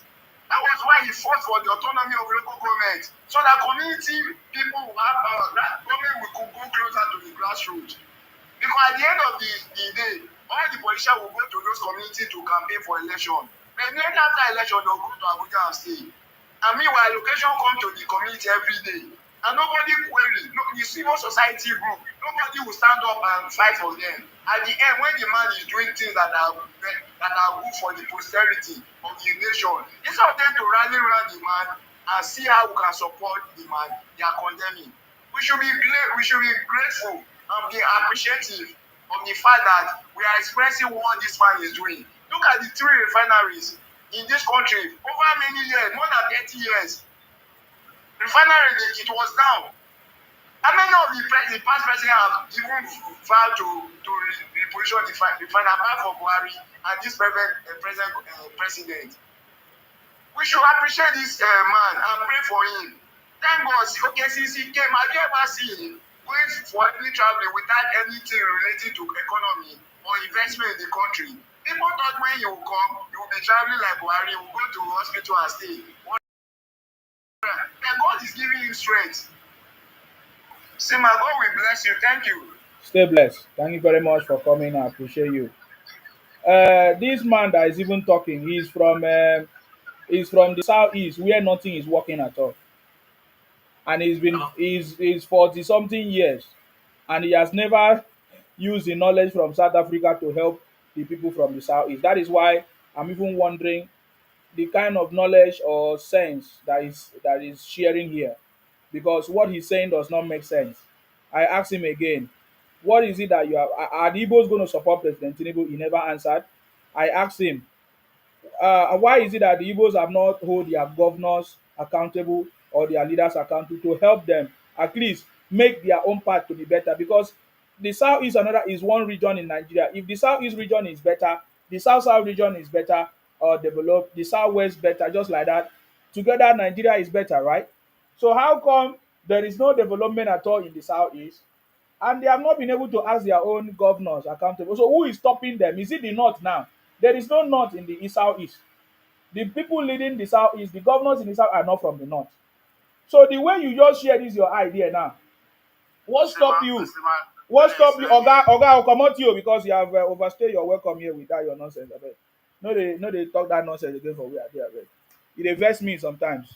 That was why he fought for the autonomy of local government. So that community people will have power. That government will go closer to the grassroots. Because at the end of the day, all the politicians will go to those communities to campaign for election. But then after election, they'll go to Abuja and stay. And meanwhile, location come to the community every day. And nobody query. No, the civil society group, nobody will stand up and fight for them. At the end, when the man is doing things that are good for the posterity of the nation, instead of them to rally around the man and see how we can support the man, they are condemning. We should be grateful and be appreciative of the fact that we are expressing what this man is doing. Look at the 3 refineries in this country over many years, more than 30 years. Refinery, it was down. How many of the past presidents have even vowed to reposition the refinery apart from Warri and this present president? We should appreciate this man and pray for him. Thank God. Okay, since he came, have you ever seen him going for any traveling without anything related to economy or investment in the country? People thought when you will come, you will be traveling like Warri, you will go to hospital and stay. And God is giving him strength. Say, my God will bless you. Thank you. Stay blessed. Thank you very much for coming. I appreciate you. This man that is even talking, he's from the southeast where nothing is working at all, and he's 40 something years, and he has never used the knowledge from South Africa to help the people from the southeast. That is why I'm even wondering the kind of knowledge or sense that is sharing here, because what he's saying does not make sense. I asked him again, what is it that you have? Are the Igbos going to support President Tinubu? He never answered. I asked him, why is it that the Igbos have not hold their governors accountable or their leaders accountable to help them at least make their own part to be better? Because the southeast another is one region in Nigeria. If the southeast region is better, the south region is better or developed, the southwest better, just like that. Together, Nigeria is better, right? So how come there is no development at all in the southeast? And they have not been able to ask their own governors accountable. So who is stopping them? Is it the north now? There is no north in the southeast. The people leading the southeast, the governors in the south are not from the north. So the way you just share this your idea now, what stop you? What stop you? Oga, I'll come out to you because you have overstayed your welcome here with that your nonsense. Abeg. No, they talk that nonsense again for we are there. Abeg. It dey vex me sometimes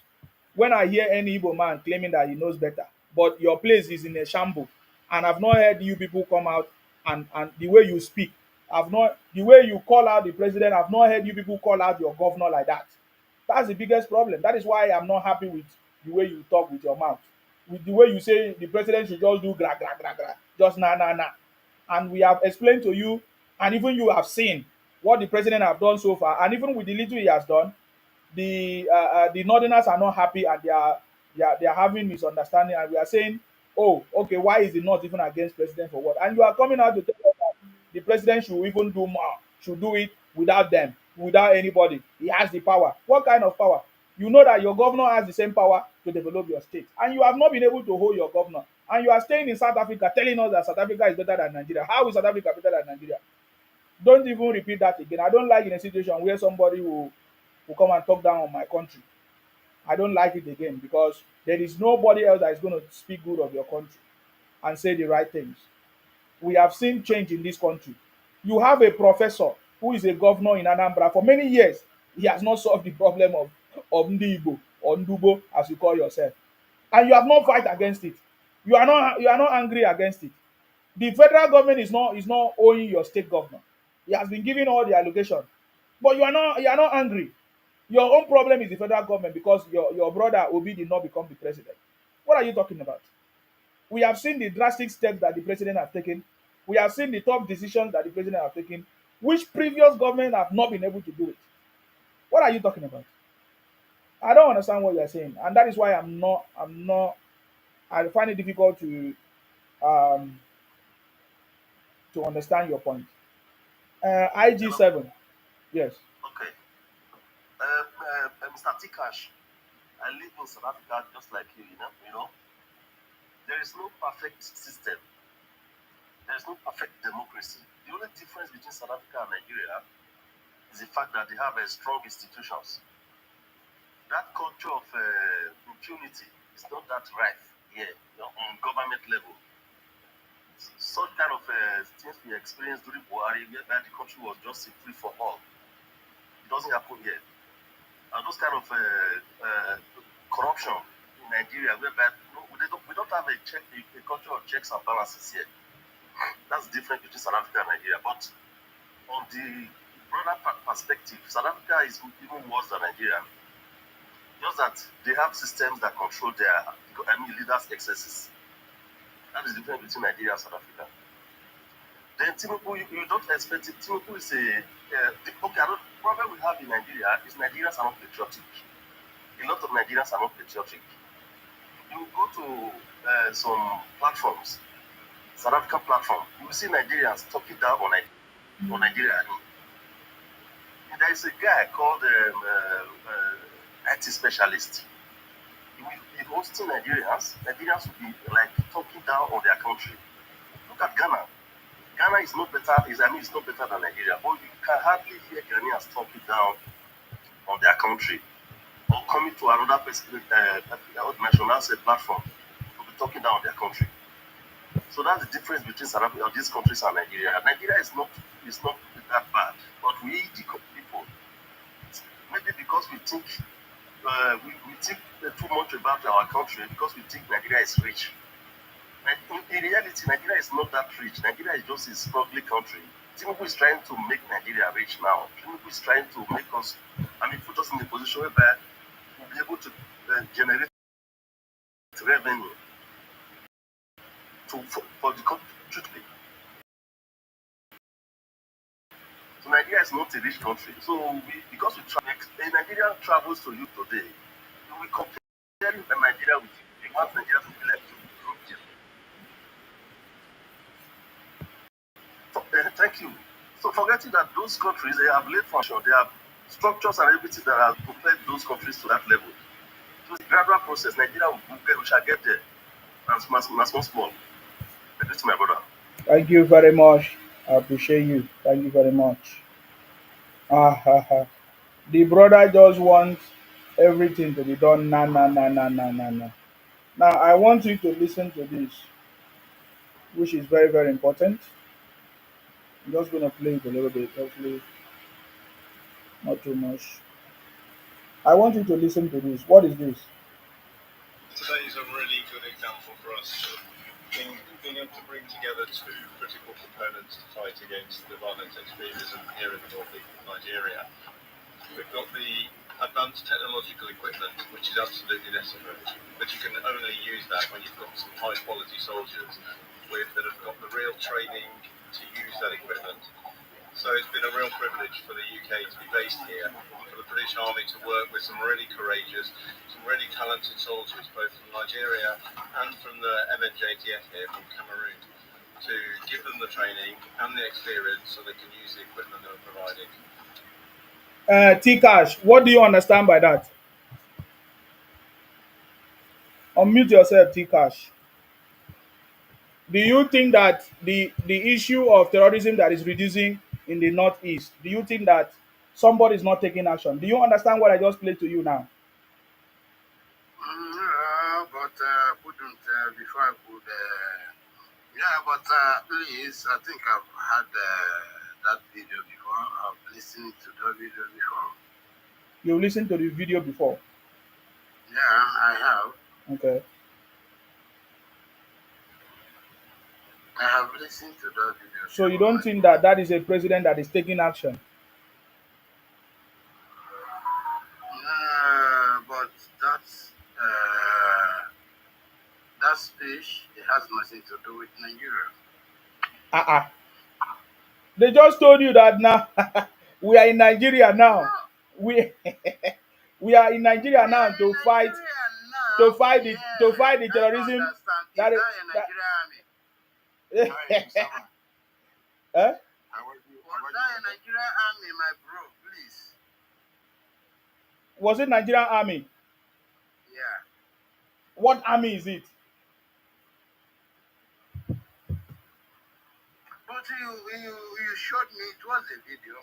when I hear any Igbo man claiming that he knows better, but your place is in a shambles, and I've not heard you people come out and the way you speak, I've not the way you call out the president, I've not heard you people call out your governor like that. That's the biggest problem. That is why I'm not happy with the way you talk with your mouth, with the way you say the president should just do gra gra gra gra, just na na na. And we have explained to you, and even you have seen what the president have done so far, and even with the little he has done, the northerners are not happy and they are having misunderstanding, and we are saying, oh, okay, why is the north even against president for what? And you are coming out to tell us that the president should even do more, should do it without them, without anybody. He has the power. What kind of power? You know that your governor has the same power to develop your state, and you have not been able to hold your governor, and you are staying in South Africa telling us that South Africa is better than Nigeria. How is South Africa better than Nigeria? Don't even repeat that again. I don't like in a situation where somebody will come and talk down on my country. I don't like it again because there is nobody else that is going to speak good of your country and say the right things. We have seen change in this country. You have a professor who is a governor in Anambra for many years. He has not solved the problem of Ndibo or Ndubo, as you call yourself. And you have not fight against it. You are not angry against it. The federal government is not owing your state governor. He has been given all the allocation. But you are not angry. Your own problem is the federal government because your brother Obi did not become the president. What are you talking about? We have seen the drastic steps that the president has taken. We have seen the tough decisions that the president has taken, which previous government have not been able to do it. What are you talking about? I don't understand what you are saying, and that is why I'm not. I find it difficult um to understand your point. Hello. IG7, yes. Okay. Mr. Tikash, I live in South Africa just like you. There is no perfect system. There is no perfect democracy. The only difference between South Africa and Nigeria is the fact that they have strong institutions. That culture of impunity is not that rife here on government level. Such kind of things we experienced during Buhari, where the country was just a free for all. It doesn't happen here. And those kind of corruption in Nigeria, whereby we don't have a culture of checks and balances here. That's the difference between South Africa and Nigeria. But on the broader perspective, South Africa is even worse than Nigeria. Just that they have systems that control their leaders' excesses. That is the difference between Nigeria and South Africa. Then Tinubu, you don't expect it. Tinubu is the problem we have in Nigeria is Nigerians are not patriotic. A lot of Nigerians are not patriotic. You go to some platforms, South African platform, you will see Nigerians talking down on Nigeria. There is a guy called IT specialist. He will be hosting Nigerians. Nigerians will be like talking down on their country. Look at Ghana. Ghana is not better. It's not better than Nigeria, but you can hardly hear Ghanaians talking down on their country or coming to another national platform to be talking down on their country. So that's the difference between South Africa, these countries, and Nigeria. Nigeria is not that bad, but we the people, maybe because we think we think too much about our country because we think Nigeria is rich. In reality, Nigeria is not that rich. Nigeria is just a struggling country. Tinubu is trying to make Nigeria rich now. Tinubu is trying to make us, put us in a position whereby we'll be able to generate revenue for the country. So Nigeria is not a rich country. So because a Nigerian travels to you today, you will compare Nigeria with you. You want Nigeria to be like you. Thank you. So forgetting that those countries, they have laid foundation, they have structures and everything that have prepared those countries to that level. So it's a gradual process. Nigeria we shall get there. And small. This is my brother. Thank you very much. I appreciate you. Thank you very much. The brother just wants everything to be done. Na na na na na na na. Now I want you to listen to this, which is very very important. I'm just gonna play it a little bit. Hopefully, not too much. I want you to listen to this. What is this? Today is a really good example for us of being able to bring together two critical components to fight against the violent extremism here in the northeast of Nigeria. We've got the advanced technological equipment, which is absolutely necessary, but you can only use that when you've got some high quality soldiers that have got the real training to use that equipment. So it's been a real privilege for the UK to be based here, for the British Army to work with some really courageous, some really talented soldiers, both from Nigeria and from the MNJTF here from Cameroon, to give them the training and the experience so they can use the equipment that we're providing. T-Cash, what do you understand by that? Unmute yourself, T-Cash. Do you think that the issue of terrorism that is reducing in the northeast, do you think that somebody is not taking action? Do you understand what I just played to you now? But couldn't before I could. But please, I think I've had that video before. I've listened to that video before. You listened to the video before. Yeah, I have. Okay. I have listened to that video So you before, don't my think bro. that that is a president that is taking action? But that's that speech, it has nothing to do with Nigeria. Uh-uh. They just told you that now we are in Nigeria now. No, We we are in Nigeria we now are in to fight Nigeria now. to Yes, fight the I don't terrorism understand. Is that is that a Nigerian army? eh? Was that a Nigerian army, my bro? Please. Was it Nigerian army? Yeah. What army is it? But you showed me it was a video.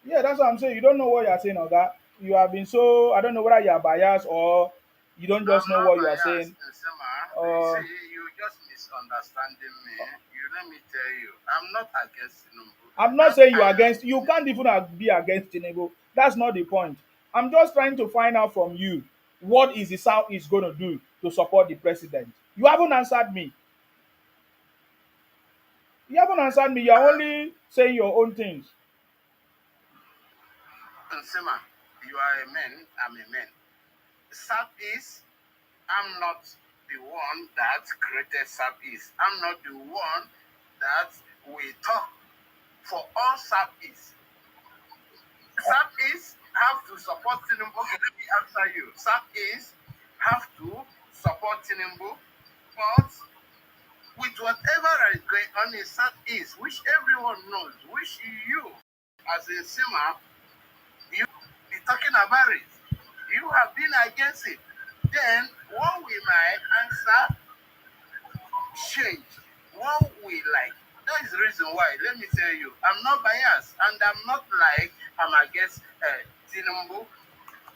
Yeah, that's what I'm saying. You don't know what you are saying, Oga. You have been so I don't know whether you are biased or you don't just I'm know not what you are biased, saying. Sema. You Uh, see, you just misunderstanding me. You let me tell you, I'm not against Tinubu. I'm not And saying you I are am against. You can't even be against Tinubu. That's not the point. I'm just trying to find out from you what is the South is going to do to support the president. You haven't answered me. You haven't answered me. You're only saying your own things. Sema, you are a man, I'm a man. Southeast, I'm not the one that created Southeast. I'm not the one that we talk for all Southeast. Southeast have to support Tinubu. Okay, let me answer you. Southeast have to support Tinubu, but with whatever is going on in Southeast, which everyone knows, which you, as a Sema, you be talking about it. You have been against it. Then what we might answer change. What we like. That is the reason why. Let me tell you, I'm not biased and I'm not like I'm against Tinubu.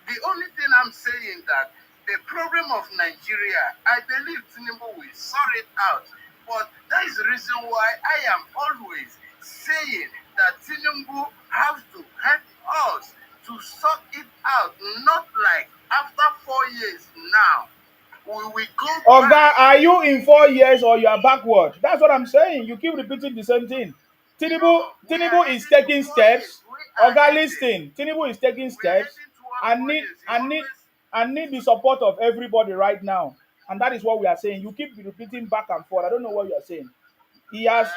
The only thing I'm saying that the problem of Nigeria, I believe Tinubu will sort it out. But that is the reason why I am always saying that Tinubu has to help us to sort it out, not like after 4 years now. We will go Oga, back. are you in 4 years or you are backward? That's what I'm saying. You keep repeating the same thing. No, we are Tinubu is heading to taking 4 years. steps. We are Oga, heading. listen. Tinubu is taking We are steps. heading towards I four need years. You I need always I need the support of everybody right now. And that is what we are saying. You keep repeating back and forth. I don't know what you are saying. He has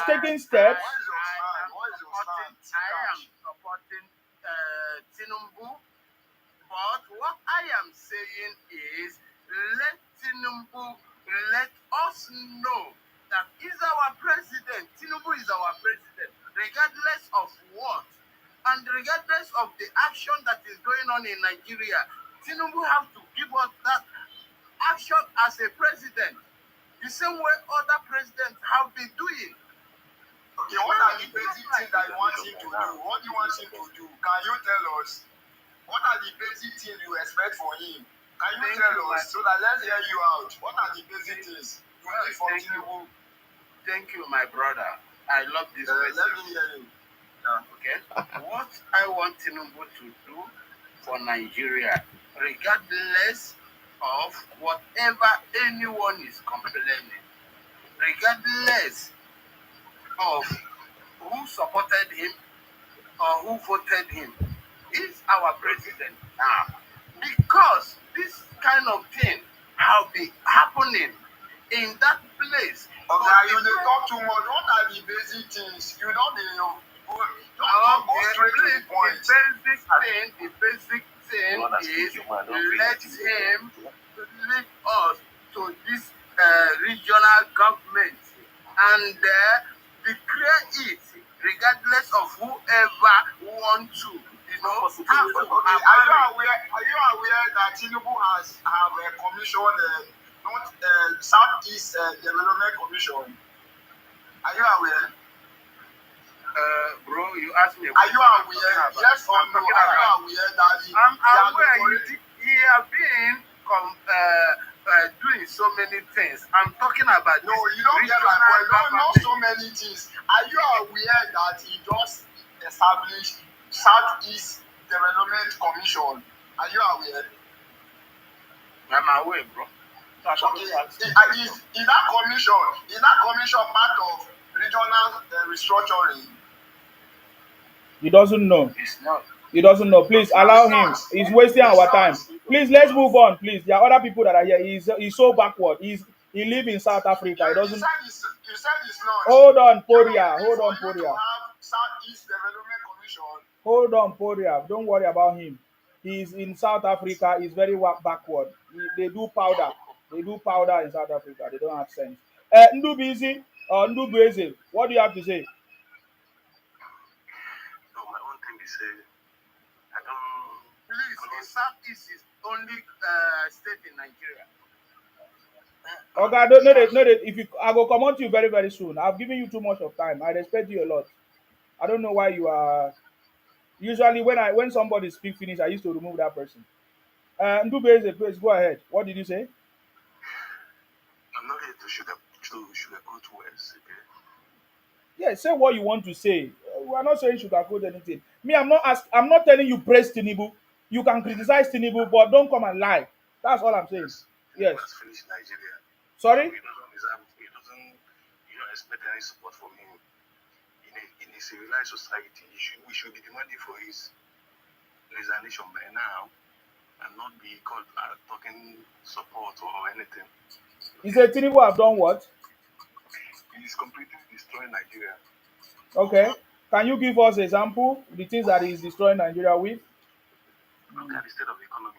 taken steps. I am supporting Tinubu, but what I am saying is let Tinubu let us know that he's our president. Tinubu is our president, regardless of what. And regardless of the action that is going on in Nigeria, Tinubu have to give us that action as a president, the same way other presidents have been doing. Okay, what are the basic things that you want him to do? What do you want him to do? Can you tell us? What are the basic things you expect from him? Can you tell us so that let's hear you out? What are the basic things you need from Tinubu? Thank you, my brother. I love this Let question. me hear you. Okay. What I want Tinubu to do for Nigeria, regardless of whatever anyone is complaining, regardless of who supported him or who voted him, is our president now. Because this kind of thing have been happening in that place. Okay, you dey talk too much. What are the basic things? You don't know. Go straight to the point. The basic thing is let him lead us to this regional government and declare it regardless of whoever want to, have to. Are you aware that Tinubu has a commission, not Southeast Development Commission? Are you aware? Bro, you asked me. Are you aware? Yes or no? Are you aware that I'm aware he has been doing so many things. I'm talking about. No, you don't get my point. Not so many things. Are you aware that he just established Southeast Development Commission. Are you aware? I'm aware, bro. That's what Okay. we asked. Is that commission part of regional restructuring? He doesn't know. It's not. He doesn't know. Please allow him. He's wasting our time. Please, let's move on. Please, there are other people that are here. He's so backward. He lives in South Africa. He doesn't. You said it's not. Hold on, Poria. Hold on, For you to Poria. have Southeast Development Commission. Hold on, Poria. Don't worry about him. He's in South Africa. He's very backward. They do powder. They do powder in South Africa. They don't have sense. Ndubizi or Ndubueze, what do you have to say? No, my own thing is, I don't. Please, the Southeast is only state in Nigeria. Okay, no, if you, I will come on to you very, very soon. I've given you too much of time. I respect you a lot. I don't know why you are. Usually, when somebody speaks finish, I used to remove that person. Ndubeze, please go ahead. What did you say? I'm not here to sugarcoat words, okay? Yeah, say what you want to say. We are not saying sugarcoat anything. Me, I'm not telling you praise Tinubu. You can criticize Tinubu, but don't come and lie. That's all I'm saying. Yes. Has finished Nigeria. Sorry? So he doesn't expect any support from him. In a civilized society, we should be demanding for his resignation by now and not be called talking support or anything. He said Tinubu have done what? He's completely destroying Nigeria. Okay. Can you give us an example the things that he's destroying Nigeria with? Look at the state of the economy.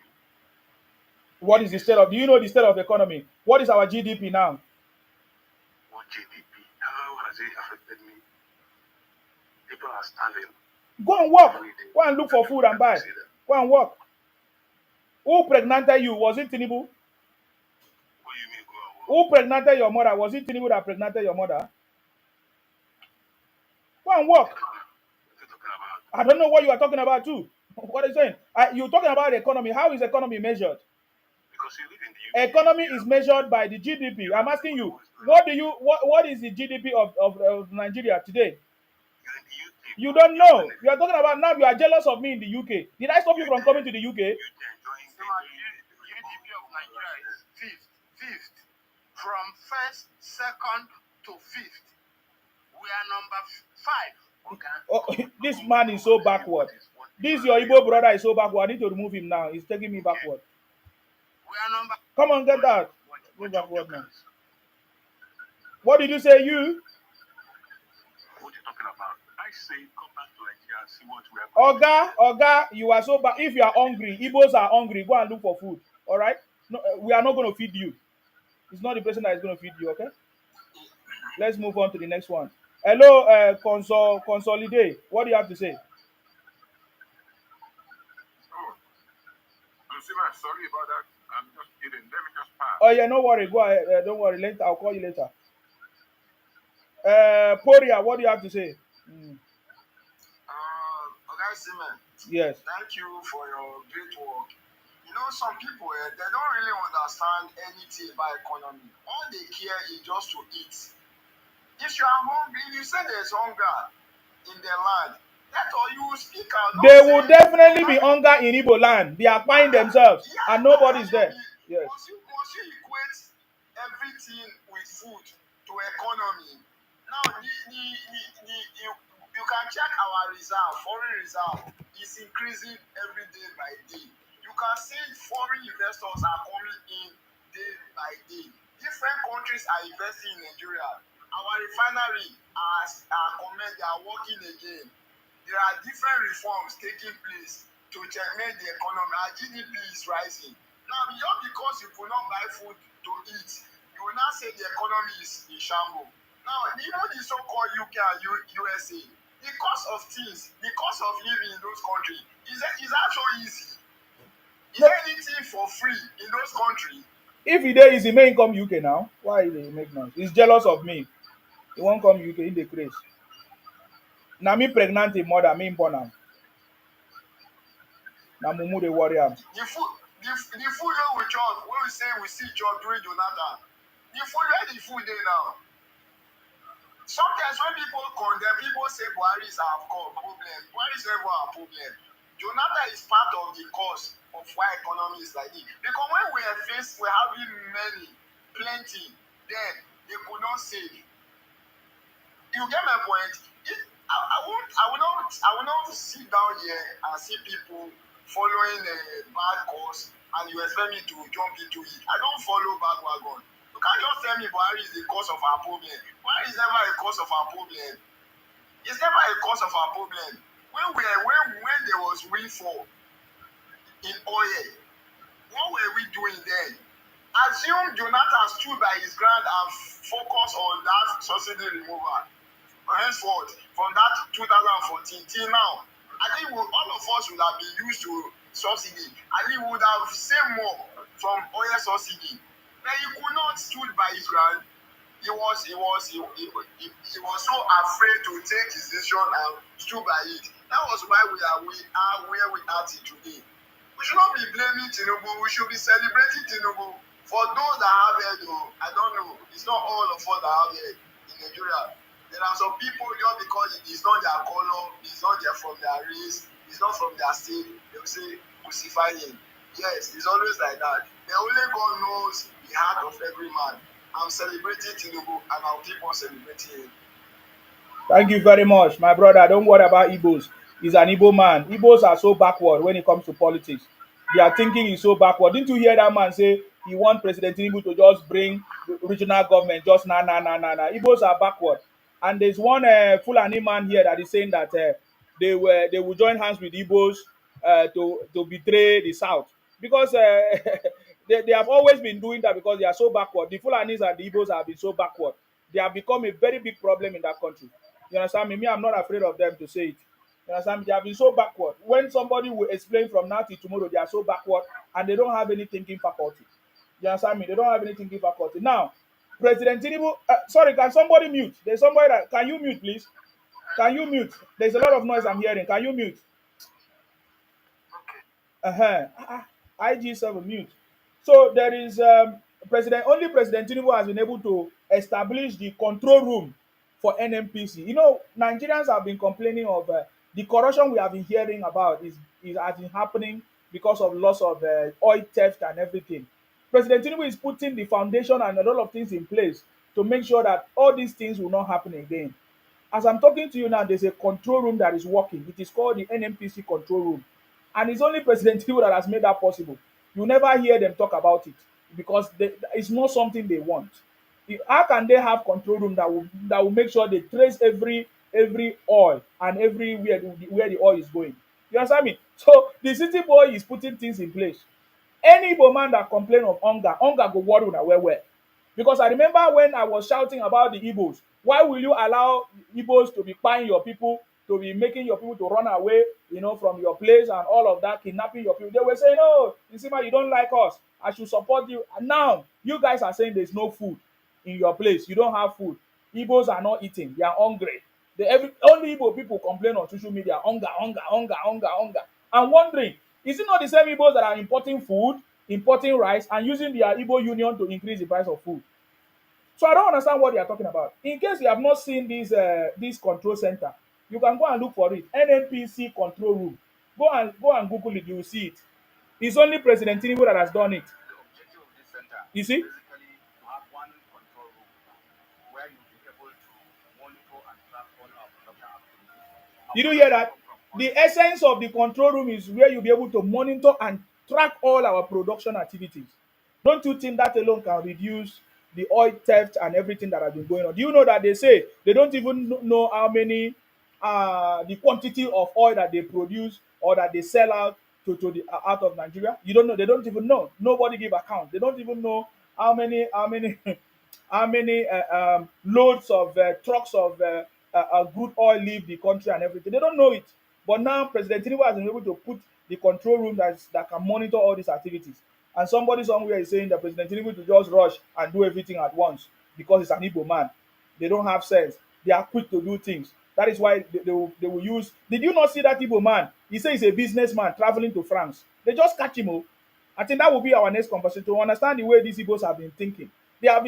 What is the state of? Do you know the state of the economy? What is our GDP now? What GDP? How has it affected me? People are starving. Go and work. Go and look for food and buy. Go and work. Who pregnanted you? Was it Tinubu? What do you mean go and work? Who pregnanted your mother? Was it Tinubu that pregnanted your mother? Go and work. What are you talking about? I don't know what you are talking about too. What are you saying? You're talking about the economy. How is economy measured? Because you live in the UK. Economy is measured by the GDP. I'm asking you, what is the GDP of Nigeria today? You're in the UK. You don't know. You are talking about now. You are jealous of me in the UK. Did I stop you from coming to the UK? You're enjoying GDP of Nigeria is fifth. From first, second to fifth. We are number 5. Oh, this man is so backward. This your Igbo brother is so backward. I need to remove him now. He's taking me backward. We are number. Come on, get that. Go backward now. What did you say, you? What are you talking about? I say come back to Nigeria and see what we are. Oga, you are so bad. If you are hungry, Igbos are hungry. Go and look for food. All right? No, we are not going to feed you. It's not the person that is going to feed you. Okay? Let's move on to the next one. Hello, Consolidate. What do you have to say? Sorry about that. I'm just kidding. Let me just pass. Oh yeah, no worry. Go ahead. Don't worry. Later, I'll call you later. Poria, what do you have to say? Okay, Simon. Yes. Thank you for your great work. You know, some people, they don't really understand anything about economy. All they care is just to eat. If you are hungry, you say there's hunger in the land, that's all you speak out. There will definitely be hunger in Igbo land. They are buying themselves, and nobody's there. Yes. Must you equate everything with food to economy? Now, you can check our reserve, foreign reserve is increasing every day by day. You can see foreign investors are coming in day by day. Different countries are investing in Nigeria. Our refinery they are working again. There are different reforms taking place to checkmate the economy. Our GDP is rising. Now, just because you could not buy food to eat, you will not say the economy is in shambles. Now, even the so-called UK and USA, the cost of things, the cost of living in those countries, is that so easy? Is there anything for free in those countries? If he there is, he may come UK now. Why they make noise? He's jealous of me. He won't come UK in the craze. Now me pregnant in mother, me born am. Now mumu they worry am. The food wey we chop, when we say we see chop during Jonathan, the food there now. Sometimes when people condemn, people say Buhari is our problem. Buhari is never our problem. Jonathan is part of the cause of why economy is like this. Because when we are faced, we're having plenty, then they could not save. You get my point? I will not sit down here and see people following a bad course and you expect me to jump into it. I don't follow bad wagon. You can't just tell me Buhari is the cause of our problem. Buhari is never a cause of our problem. It's never a cause of our problem. When there was windfall in oil, what were we doing then? Assume Jonathan stood by his ground and focused on that subsidy removal. Henceforth, from that 2014 till now, I think all of us would have been used to subsidy. I think we would have saved more from oil subsidy. But he could not stood by his ground. He was so afraid to take his decision and stood by it. That was why we are where we are today. We should not be blaming Tinubu. We should be celebrating Tinubu. For those that have head, I don't know. It's not all of us that have head in Nigeria. There are some people just because it's not their color, it's not from their race, it's not from their state, they will say crucify him. Yes, it's always like that. The only God knows the heart of every man. I'm celebrating Tinubu and I'll keep on celebrating him. Thank you very much, my brother. Don't worry about Igbos. He's an Igbo man. Igbos are so backward when it comes to politics. Their thinking is so backward. Didn't you hear that man say he want President Tinubu to just bring the regional government? Just nah. Igbos are backward. And there's one Fulani man here that is saying that they will join hands with Igbos to betray the South because they have always been doing that because they are so backward. The Fulanis and the Igbos have been so backward. They have become a very big problem in that country. You understand me? Me, I'm not afraid of them to say it. You understand me? They have been so backward. When somebody will explain from now till tomorrow, they are so backward and they don't have any thinking faculty. You understand me? They don't have any thinking faculty. Now, President Tinubu, sorry, can somebody mute? There's somebody that, can you mute, please? Can you mute? There's a lot of noise I'm hearing. Can you mute? IG7 mute. So there is President Tinubu has been able to establish the control room for NMPC. You know, Nigerians have been complaining of the corruption we have been hearing about is has been happening because of loss of oil theft and everything. President Tinubu is putting the foundation and a lot of things in place to make sure that all these things will not happen again. As I'm talking to you now, there's a control room that is working. It is called the NMPC control room. And it's only President Tinubu that has made that possible. You never hear them talk about it because it's not something they want. How can they have control room that will make sure they trace every oil and everywhere where the oil is going? You understand me? So the city boy is putting things in place. Any Igbo man that complain of hunger go worry una well well. Because I remember when I was shouting about the Igbos, why will you allow Igbos to be buying your people, to be making your people to run away, from your place and all of that, kidnapping your people? They were saying, "No, Nsima, you don't like us. I should support you." And now you guys are saying there's no food in your place. You don't have food. Igbos are not eating. They are hungry. Only Igbo people complain on social media, hunger. I'm wondering, is it not the same Igbos that are importing food, importing rice, and using their Igbo union to increase the price of food? So I don't understand what they are talking about. In case you have not seen this control center, you can go and look for it. NNPC control room. Go and Google it. You will see it. It's only President Tinubu that has done it. The objective of this center You see? basically to have one control room where you'll be able to monitor and track all our production activities. Did you hear that? The essence of the control room is where you'll be able to monitor and track all our production activities. Don't you think that alone can reduce the oil theft and everything that has been going on? Do you know that they say they don't even know how many, the quantity of oil that they produce or that they sell out to the out of Nigeria? You don't know. They don't even know. Nobody give account. They don't even know how many how many loads of trucks of crude oil leave the country and everything. They don't know it. But now President Tinubu has been able to put the control room that can monitor all these activities. And somebody somewhere is saying that President Tinubu to just rush and do everything at once because he's an Igbo man. They don't have sense. They are quick to do things. That is why they will use. Did you not see that Igbo man? He says he's a businessman traveling to France. They just catch him. Oh. I think that will be our next conversation to understand the way these Igbos have been thinking. Their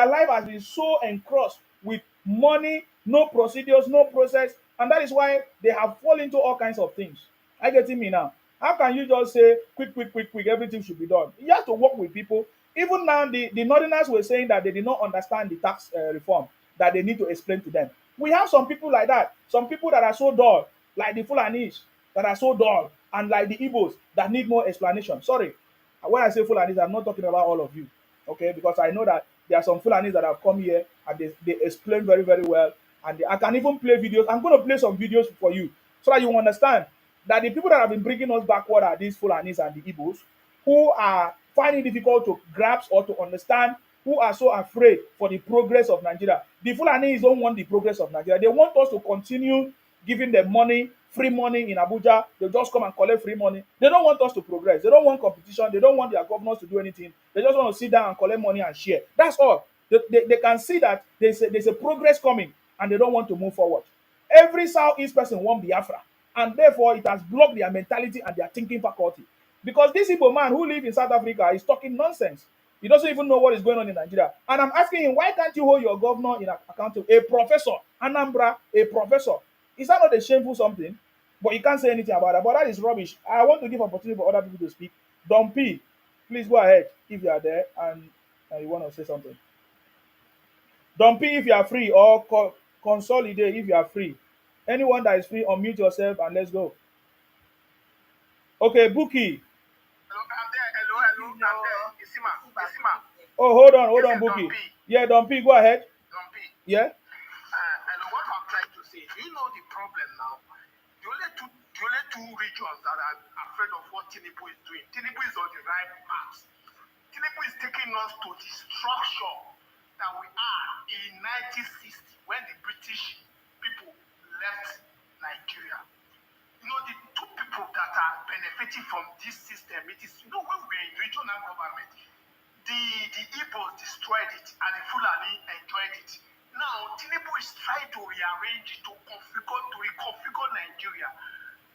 life has been so engrossed with money, no procedures, no process, and that is why they have fallen into all kinds of things. Are you getting me now? How can you just say quick, everything should be done? You have to work with people. Even now, the Northerners were saying that they did not understand the tax reform, that they need to explain to them. We have some people like that, some people that are so dull, like the Fulanis, that are so dull, and like the Igbos that need more explanation. Sorry, when I say Fulanis, I'm not talking about all of you, okay? Because I know that there are some Fulanis that have come here and they explain very, very well. And I can even play videos. I'm going to play some videos for you so that you understand that the people that have been bringing us backward are these Fulanis and the Igbos who are finding it difficult to grasp or to understand, who are so afraid for the progress of Nigeria. The Fulanis don't want the progress of Nigeria. They want us to continue giving them money, free money in Abuja. They just come and collect free money. They don't want us to progress. They don't want competition. They don't want their governors to do anything. They just want to sit down and collect money and share. That's all. They can see that there's a progress coming and they don't want to move forward. Every Southeast person wants Biafra, and therefore it has blocked their mentality and their thinking faculty. Because this Igbo man who lives in South Africa is talking nonsense. He doesn't even know what is going on in Nigeria. And I'm asking him, why can't you hold your governor in account? A professor, Anambra, a professor. Is that not a shameful something? But you can't say anything about that. But that is rubbish. I want to give opportunity for other people to speak. Don P, please go ahead if you are there and you want to say something. Don P, if you are free, or consolidate if you are free. Anyone that is free, unmute yourself and let's go. Okay, Buki. Hello, I'm there. Hello, I'm there. Isima. Oh, hold on, Buki. Yeah, Don P, go ahead. Don P. Yeah. Hello, what I'm trying to say, you know the problem now. The only two regions that are afraid of what Tinubu is doing. Tinubu is on the right path. Tinubu is taking us to the structure that we are in 1960 when the British people left Nigeria. You know, the two people that are benefiting from this system, it is, you know, when we were in regional government, the Igbos destroyed it and the Fulani enjoyed it. Now, Tinubu is trying to rearrange it, to reconfigure Nigeria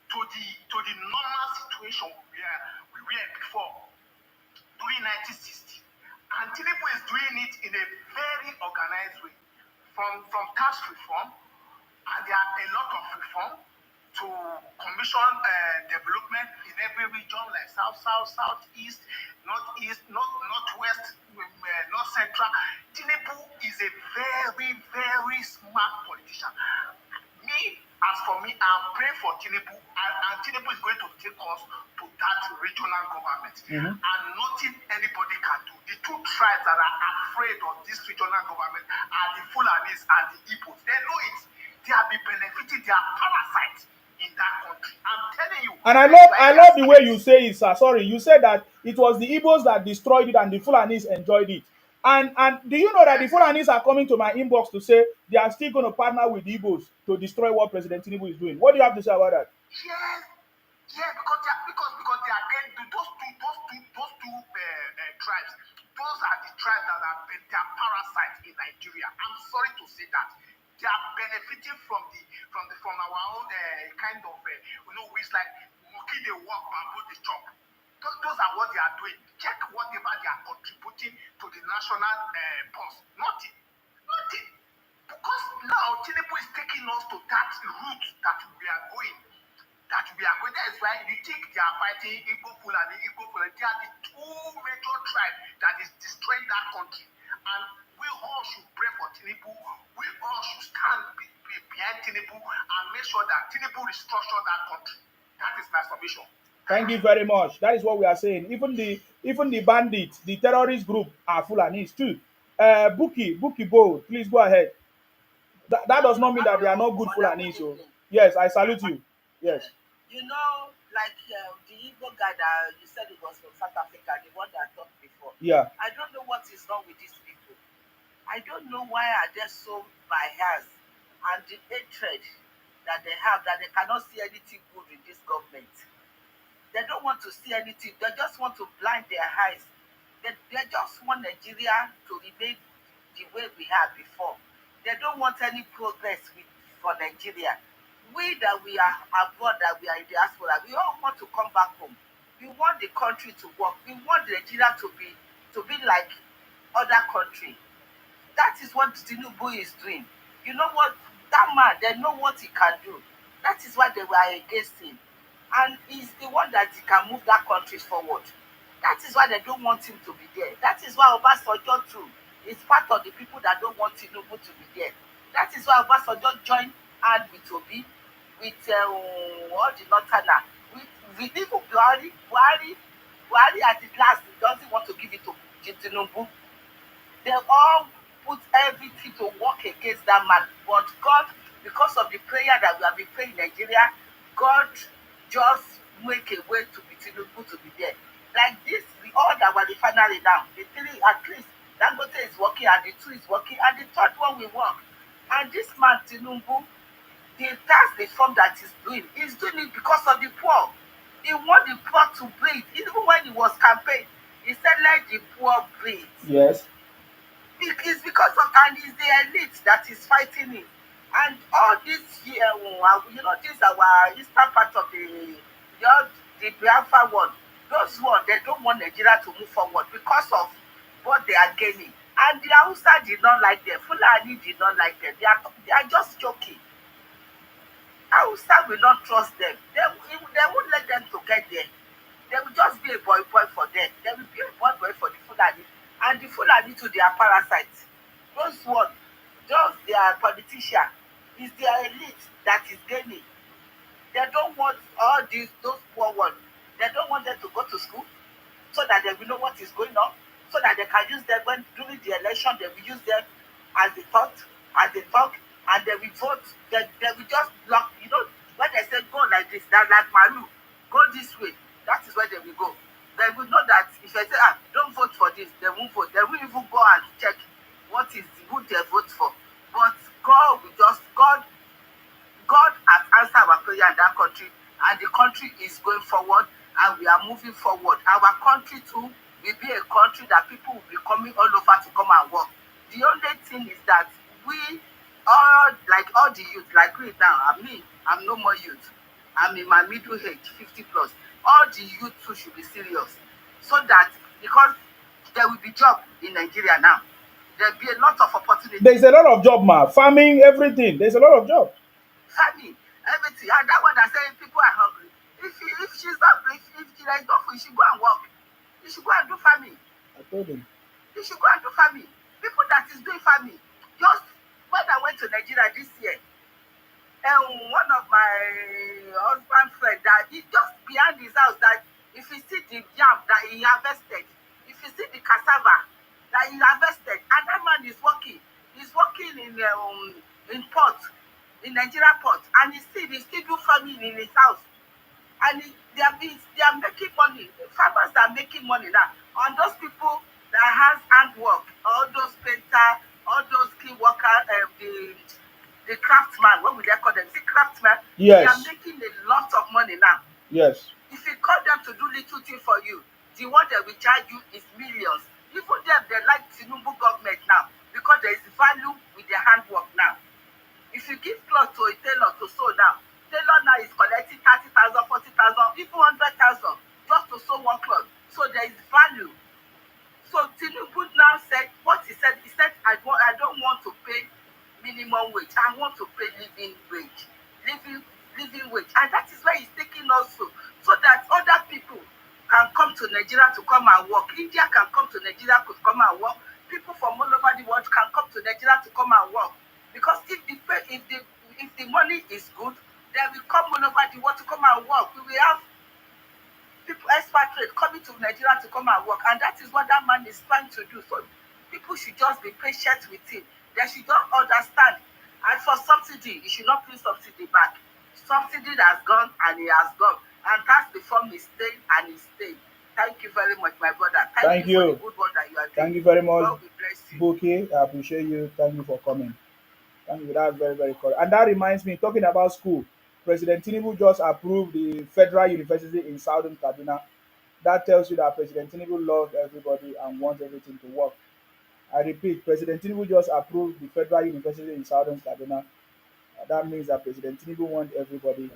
to the normal situation where we were before, during 1960. And Tinubu is doing it in a very organized way, from tax reform, and there are a lot of reform, to commission development in every region, like South, Southeast, Northeast, Northwest, North Central. Tinubu is a very, very smart politician. As for me, I'm praying for Tinubu, and Tinubu is going to take us to that regional government. And nothing anybody can do. The two tribes that are afraid of this regional government are the Fulanis and the Igbos. They know it. They have been benefiting. They are parasites in that country. I'm telling you. And I love the way you say it, sir. Sorry, you said that it was the Igbos that destroyed it and the Fulanis enjoyed it. And do you know that the Fulanis are coming to my inbox to say they are still going to partner with the Igbos to destroy what President Tinubu is doing? What do you have to say about that? Yes, because they are getting those two tribes. Those are the tribes that are parasites in Nigeria. I'm sorry to say that. They are benefiting from our own kind of it's like monkey they walk, bamboo they chop. Those are what they are doing. Check whatever they are contributing to the national pulse. Nothing. Because now Tinubu is taking us to that route that we are going. That is why you think they are fighting Igbo Fulani. They are the two major tribes that is destroying that country. And we all should pray for Tinubu. We all should stand behind Tinubu and make sure that Tinubu restructure that country. That is my submission. Thank you very much. That is what we are saying. Even the bandits, the terrorist group are Fulanis too. Buki Bo, please go ahead. That does not mean that they are not good Fulanis. So yes, I salute you. Yes. You know, like the Igbo guy that you said it was from South Africa, the one that talked before. Yeah. I don't know what is wrong with these people. I don't know why are they so biased and the hatred that they have, that they cannot see anything good in this government. They don't want to see anything. They just want to blind their eyes. They just want Nigeria to remain the way we had before. They don't want any progress for Nigeria. We that we are abroad, that we are in diaspora, we all want to come back home. We want the country to work. We want Nigeria to be like other country. That is what Tinubu is doing. You know what? That man, they know what he can do. That is why they were against him. and he's the one that can move that country forward. That is why they don't want him to be there. That is why Obasanjo too is part of the people that don't want Tinubu to be there. That is why Obasanjo joined hand with Obi, with all the Northerner, with even Buhari at the last doesn't want to give it to Tinubu. They all put everything to work against that man. But God, because of the prayer that we have been praying in Nigeria, God just make a way to be Tinubu to be there. Like this, we all that were refinery now, the three at least, Dangote is working and the two is working and the third one will work. And this man Tinubu, the tax reform that he's doing it because of the poor. He want the poor to breathe. Even when he was campaign, he said let the poor breathe. Yes. It's because of, and it's the elite that is fighting it. And all this here, this our eastern part of the Biafra one, those one, they don't want Nigeria to move forward because of what they are gaining. And the Hausa did not like them, Fulani did not like them. They are just joking. Hausa will not trust them. They won't let them to get there. They will just be a boy for them. They will be a boy for the Fulani. And the Fulani to their parasites. Those one, those their politician, is their elite that is gaining. They don't want all those poor ones. They don't want them to go to school so that they will know what is going on, so that they can use them when during the election, they will use them as they thought, as they talk, and they will vote. They will just block, when they say go like this, they're like Malu, go this way, that is where they will go. They will know that if I say, don't vote for this, they won't vote. They will even go and check who they vote for. But God has answered our prayer in that country, and the country is going forward, and we are moving forward. Our country too will be a country that people will be coming all over to come and work. The only thing is that we all the youth, like me now, I'm no more youth. I'm in my middle age, 50 plus. All the youth too should be serious. So that, because there will be job in Nigeria now. There'll be a lot of opportunity. There's a lot of job, ma. Farming, everything. There's a lot of job. Farming, everything. And that one that saying people are hungry. If she's not, if there is no food, she should go and work. You should go and do farming. I told him. You should go and do farming. People that is doing farming. Just when I went to Nigeria this year, one of my husband friend that he just behind his house, that if you see the yam that he harvested, if you see the cassava that he harvested, and that man is working. He's working in port, in Nigeria port, and he still do farming in his house. And they are making money. Farmers are making money now. On those people that has handwork, all those painter, all those key workers, the craftsman, what would they call them? The craftsman. Yes. They are making a lot of money now. Yes. If you call them to do little thing for you, the one they will charge you is millions. Even them, they like Tinubu government now because there is value with their handwork now. If you give cloth to a tailor to sew now, tailor now is collecting 30,000, 40,000, even 100,000 just to sew one cloth. So there is value. So Tinubu now said what he said. He said, I don't want to pay minimum wage. I want to pay living wage. Living wage. And that is why he's taking also, so that other people can come to Nigeria to come and work. India can come to Nigeria to come and work. People from all over the world can come to Nigeria to come and work. Because if the money is good, they will come all over the world to come and work. We will have people expatriate coming to Nigeria to come and work, and that is what that man is trying to do. So people should just be patient with him. They should not understand. And for subsidy, you should not pay subsidy back. Subsidy has gone and it has gone, and that's the form is staying and is staying. Thank you very much, my brother. Thank you for the good work that you are doing. Thank you very much, God will bless you. Buki. I appreciate you. Thank you for coming. Thank you. That's very, very cool. And that reminds me, talking about school, President Tinubu just approved the Federal University in Southern Kaduna. That tells you that President Tinubu loves everybody and wants everything to work. I repeat, President Tinubu just approved the Federal University in Southern Kaduna. That means that President Tinubu wants everybody.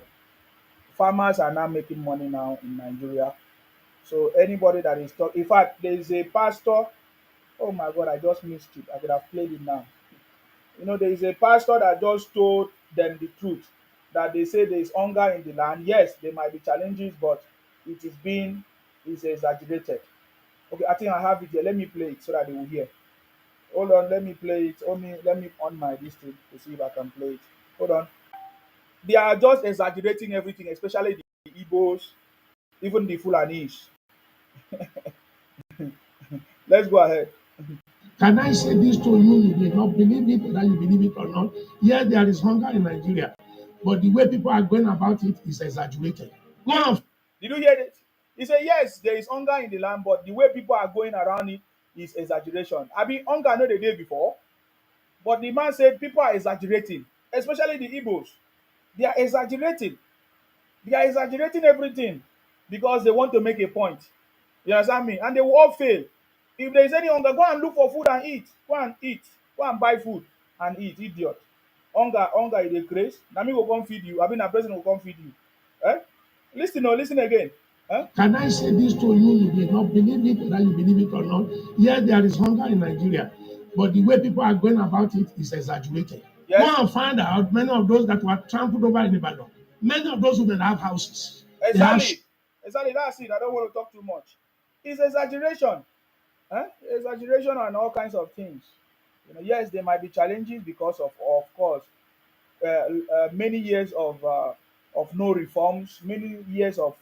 Farmers are now making money now in Nigeria. So anybody that is talking, in fact, there is a pastor. Oh my God, I just missed it. I could have played it now. There is a pastor that just told them the truth that they say there is hunger in the land. Yes, there might be challenges, but it is being is exaggerated. Okay, I think I have it here. Let me play it so that they will hear. Hold on, let me play it. Only let me on my this thing to see if I can play it. Hold on. They are just exaggerating everything, especially the Igbos, even the Fulanis. Let's go ahead. Can I say this to you? You may not believe it, whether you believe it or not. Yes, there is hunger in Nigeria, but the way people are going about it is exaggerated. Go on. Did you hear it? He said, yes, there is hunger in the land, but the way people are going around it is exaggeration. I mean, hunger no the day before, but the man said people are exaggerating, especially the Igbos. They are exaggerating. They are exaggerating everything because they want to make a point. You understand me? And they will all fail. If there is any hunger, go and look for food and eat. Go and eat. Go and buy food and eat, idiot. Hunger is a grace. Na me go come feed you. I mean, a person will come feed you. Eh? Listen or listen again. Eh? Can I say this to you? You may not believe it, whether you believe it or not. Yes, there is hunger in Nigeria, but the way people are going about it is exaggerated. Yes. Go and find out many of those that were trampled over in Ibadan. Many of those women have houses. They have Exactly. Exactly. That's it. I don't want to talk too much. It's exaggeration. Eh? Exaggeration and all kinds of things. Yes, there might be challenges because of course, many years of no reforms, many years of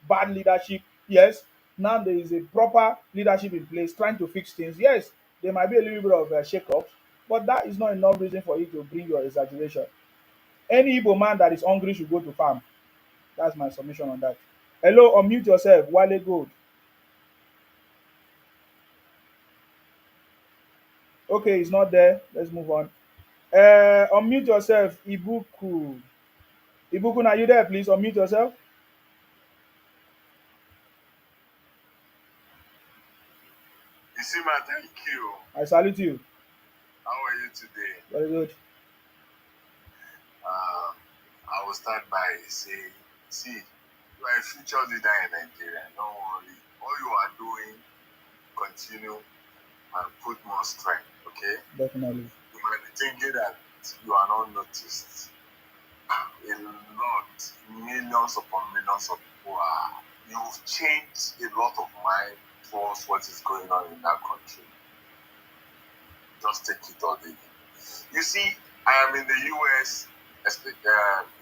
bad leadership. Yes, now there is a proper leadership in place trying to fix things. Yes, there might be a little bit of shake-ups, but that is not enough reason for you to bring your exaggeration. Any Igbo man that is hungry should go to farm. That's my submission on that. Hello, unmute yourself. Wale Gold. Okay, he's not there. Let's move on. Unmute yourself, Ibuku. Ibuku, are you there? Please unmute yourself. Isima, thank you. I salute you. How are you today? Very good. I will start by saying, see, you are a future leader in Nigeria. Don't worry. All you are doing, continue and put more strength, okay? Definitely. You might be thinking that you are not noticed. A lot, millions upon millions of people are. You've changed a lot of mind towards what is going on in that country. Just take it all in. You see, I am in the US,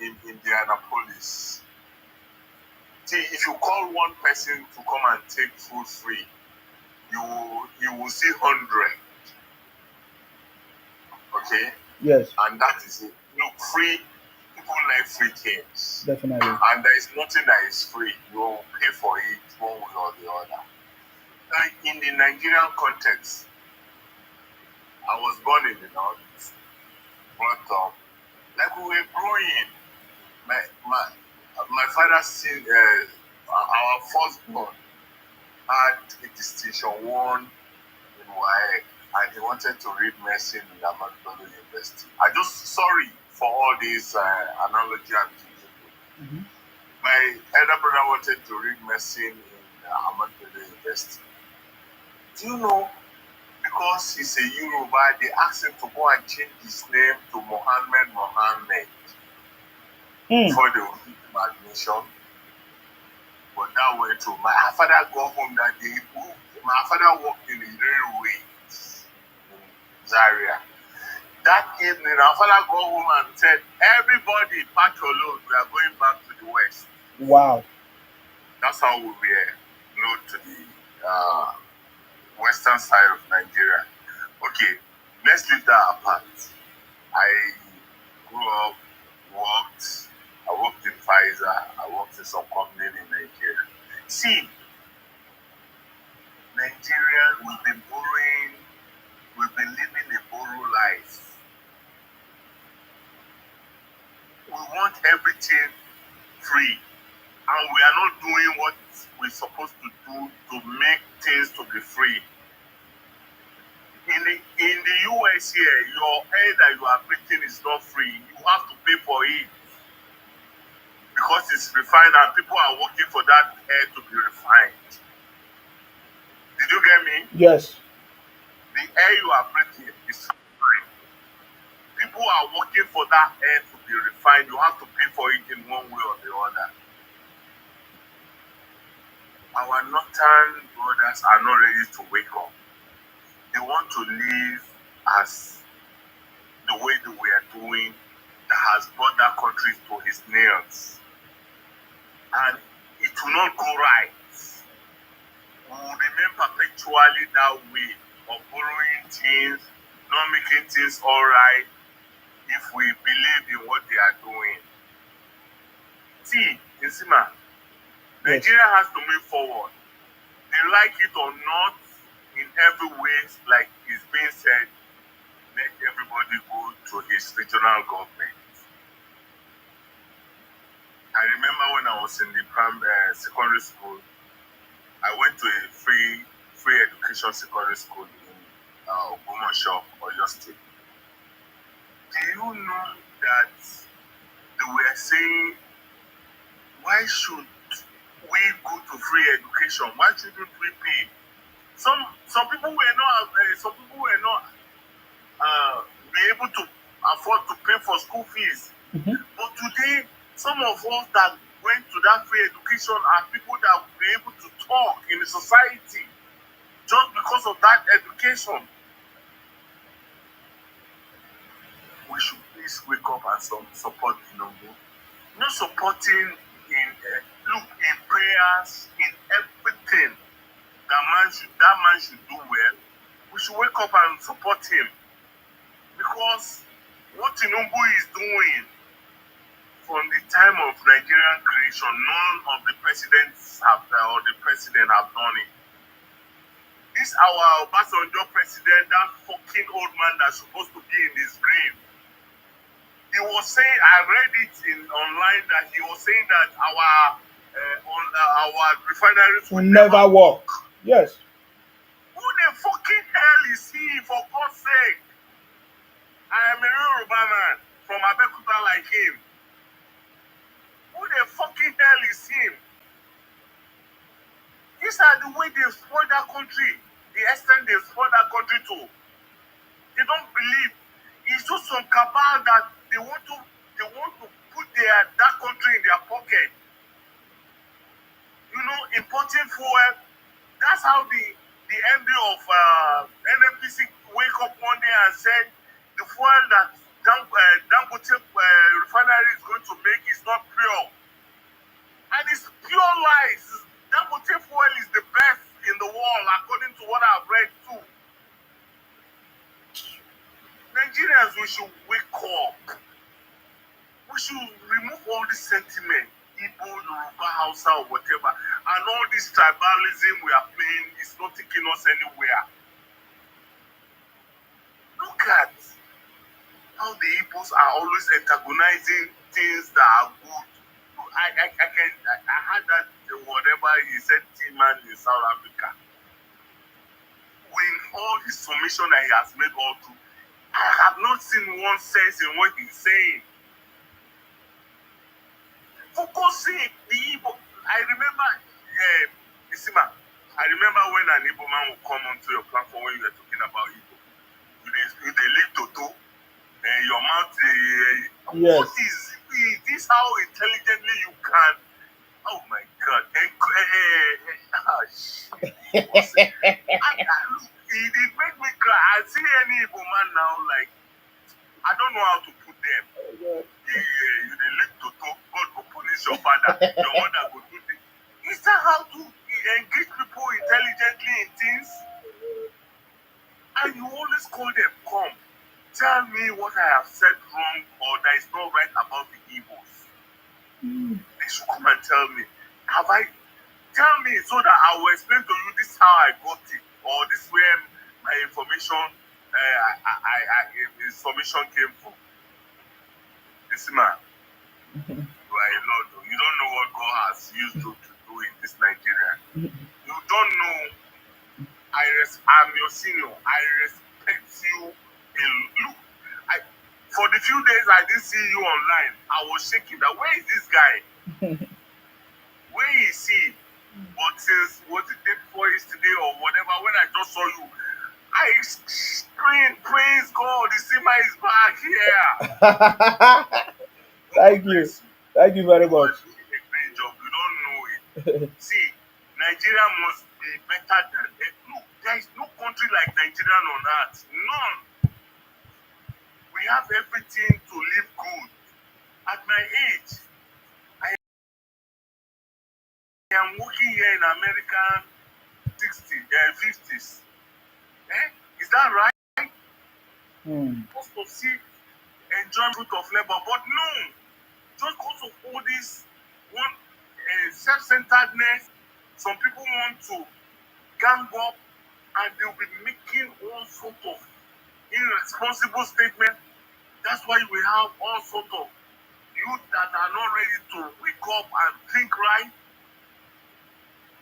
in Indianapolis. See, if you call one person to come and take food free, you will see 100. Okay? Yes. And that is it. Look, free, people like free things. Definitely. And there is nothing that is free. You will pay for it one way or the other. Like in the Nigerian context, I was born in the north, brought up. Like we were growing, my father seen our firstborn had a distinction 1 in WAEC, and he wanted to read medicine in Ahmadu Bello University. I just sorry for all these analogy and Mm-hmm. My elder brother wanted to read medicine in Ahmadu Bello University. Do you know? Because he's a Yoruba, they asked him to go and change his name to Mohammed before they would give him admission. But that went through. My father got home that day. My father worked in the railway in Zaria. That evening, our father got home and said, everybody pack your load, we are going back to the west. Wow. That's how we were load to the western side of Nigeria. Okay, let's leave that apart. I grew up, worked. I worked in Pfizer. I worked in some company in Nigeria. See, Nigerians, we've been borrowing, we've been living a borrow life. We want everything free, and we are not doing what we're supposed to do to make things to be free. In the US here, your air that you are breathing is not free. You have to pay for it because it's refined and people are working for that air to be refined. Did you get me? Yes. The air you are breathing is free. People people are working for that air to be refined. You have to pay for it in one way or the other. Our northern brothers are not ready to wake up. They want to live as the way they were doing that has brought that country to its nails. And it will not go right. We will remain perpetually that way of borrowing things, not making things all right if we believe in what they are doing. See, Insima, Nigeria has to move forward. They like it or not, in every way, like it's being said, let everybody go to his regional government. I remember when I was in the secondary school, I went to a free education secondary school in Ogbomoso, Oyo State. Do you know that they were saying, why should we go to free education? Why shouldn't we pay? Some people were not be able to afford to pay for school fees. But today, some of us that went to that free education are people that will be able to talk in the society just because of that education. We should please wake up and support Tinubu. Not supporting in in prayers, in everything. That man should do well. We should wake up and support him. Because what Tinubu is doing from the time of Nigerian creation, none of the presidents have done it. This our Obasanjo president, that fucking old man that's supposed to be in his grave. He was saying, I read it online that he was saying that our refineries will never work. Yes. Who the fucking hell is he, for God's sake? I am a Yoruba man from Abeokuta like him. Who the fucking hell is him? These are the way they spoil that country, the extent they spoil that country to. They don't believe. It's just some cabal that they want to put that country in their pocket. You know, importing fuel. That's how the MD of NNPC wake up one day and said the fuel that Dangote Refinery is going to make is not pure. And it's pure lies. Dangote fuel is the best in the world, according to what I've read too. Nigerians, we should wake up. We should remove all this sentiment, Igbo, Yoruba, Hausa, or whatever, and all this tribalism we are playing is not taking us anywhere. Look at how the Igbos are always antagonizing things that are good. I heard that whatever he said, T-Man in South Africa. With all his submission that he has made all through, I have not seen one sense in what he's saying. For God's sake, the Igbo, I remember, Isima, I remember when an Igbo man would come onto your platform when you were talking about Igbo. You they live Toto, your mouth, yes. What is this? How intelligently you can? Oh my God! Look, it made me cry. I see any Igbo man now, like I don't know how to put them. You they live Toto, God will punish your father, your mother will do this. Is that how to engage people intelligently in things? And you always call them, come, tell me what I have said wrong or that is not right about the Igbos. They should come and tell me. Tell me so that I will explain to you this is how I got it, or this is where my information came from. Listen, man, you are a Lord. You don't know what God has used you to do in this Nigeria. You don't know. I'm your senior. I respect you. Look, for the few days I didn't see you online, I was shaking that where is this guy? Where is he? But since was it day before yesterday or whatever, when I just saw you, I scream, praise God, the Sima is back here. Thank you. Thank you very You are much. doing a great job. You don't know it. See, Nigeria must be better than look, there is no country like Nigeria on earth. None. We have everything to live good. At my age, I am working here in American 50s. Eh? Is that right? Hmm. Supposed to see enjoy fruit of labor, but no. Just because of all this one self-centeredness, some people want to gang up and they'll be making all sort of irresponsible statements. That's why we have all sort of youth that are not ready to wake up and think right.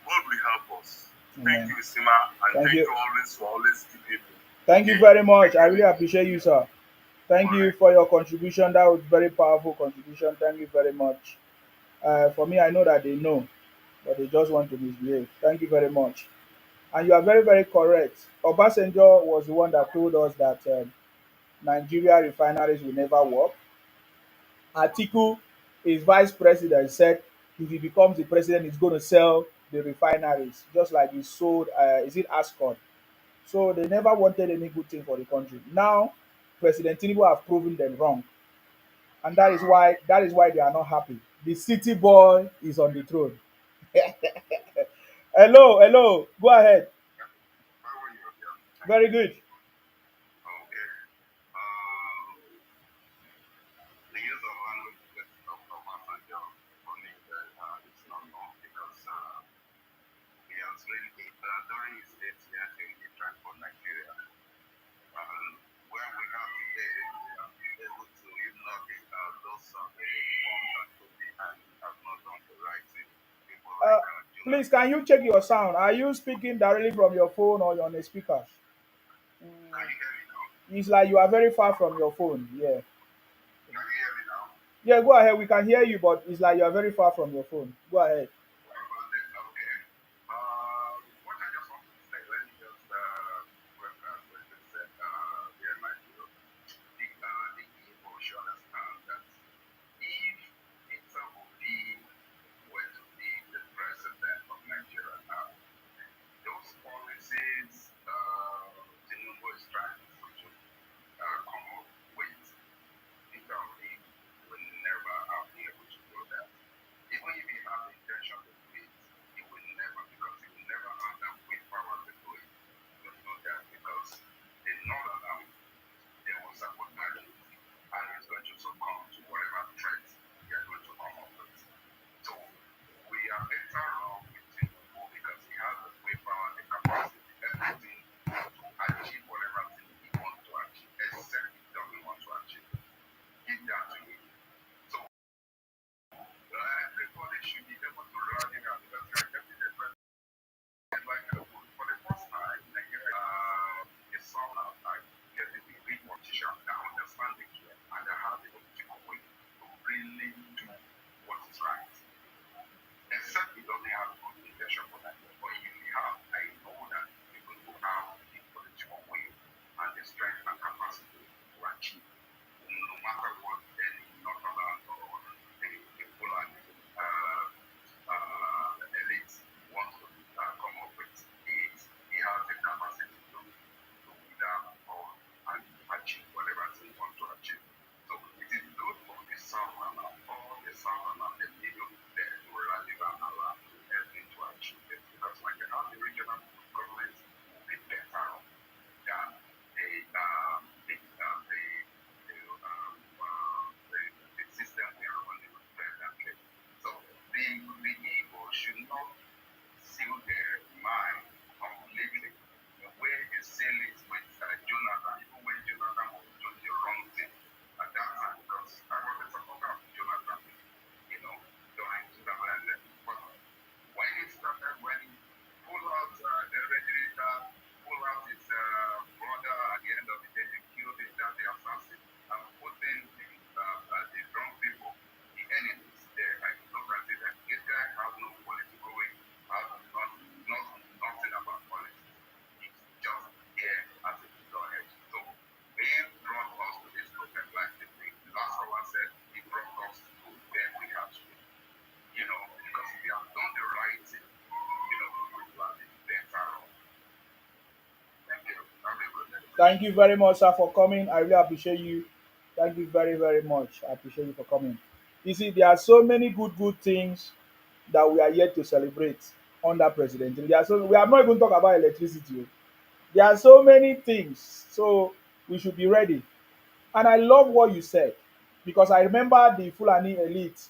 God will help us. Thank Amen. you, Sima, and Thank thank you. you always for always keeping me. Thank you very much. I really appreciate you, sir. Thank you for your contribution. That was very powerful contribution. Thank you very much. For me, I know that they know, but they just want to misbehave. Thank you very much. And you are very, very correct. Obasanjo was the one that told us that Nigeria refineries will never work. Atiku, his vice president, said if he becomes the president, he's going to sell the refineries, just like he sold, is it Ascot? So they never wanted any good thing for the country. Now, President Tinubu have proven them wrong, and that is why they are not happy. The city boy is on the throne. Hello, hello. Go ahead. How are you? Yeah. Very good. Okay. The use of language of Obasanjo for me it's not wrong because he has really during his 8 years he tried for Nigeria. Where we are today, we have been able to, if not those the one that could be and have not done the right thing. People Uh, like please, can you check your sound? Are you speaking directly from your phone or on a speaker? Can you hear me now? It's like you are very far from your phone. Yeah. Can you hear me now? Yeah, go ahead. We can hear you, but it's like you are very far from your phone. Go ahead. What about this? Okay. What I just want to say, let me just what you said, yeah, like the Igbo should understand that if Peter Obi were to be the president of Nigeria now, those policies Tinubu is trying to come up with, Peter Obi will never have been able to do that. Even if he has the intention to do it, he will never, because he will never have that willpower to do it. To do that because they know that they will sabotage it and he's going to succumb to whatever threat they are going to come up with. So we are better off with Tinubu because he has the willpower, the capacity, everything to achieve whatever thing he wants to achieve, except he doesn't want to achieve. Give that to him. So everybody should be able to run it out because they are getting the president. Like for the first time, Nigeria is somehow like getting the big politician that understand the game and that have the political way to really do what is right. Except he doesn't have a good intention for that. But if you have, I know that people who have the political will and the strength and capacity to achieve, no matter what any Northern or the Fulani elite wants to come up with. He has the capacity to either or and achieve whatever he wants to achieve. So it is good for the Southern and all the Southern and the middle there to rally around to help him to achieve it. Because when you have the regional government will be better off than the system we are running presently. So the Igbo should not seal their mind completely the way they seal it with Jonathan, even when Jonathan was doing the wrong thing at that time, because I was a supporter of Jonathan, during 2011. But when he started, when he pulled out the regulator, pulled out his brother at the end of the day, they killed him, that the assassin, and put in the wrong people, the enemies there. I look at it, and this guy has no political way, has nothing about politics. He's just here Thank you very much, sir, for coming. I really appreciate you. Thank you very, very much. I appreciate you for coming. You see, there are so many good things that we are yet to celebrate under President. There are so we have not even talked about electricity. Oh. There are so many things, so we should be ready. And I love what you said because I remember the Fulani elite,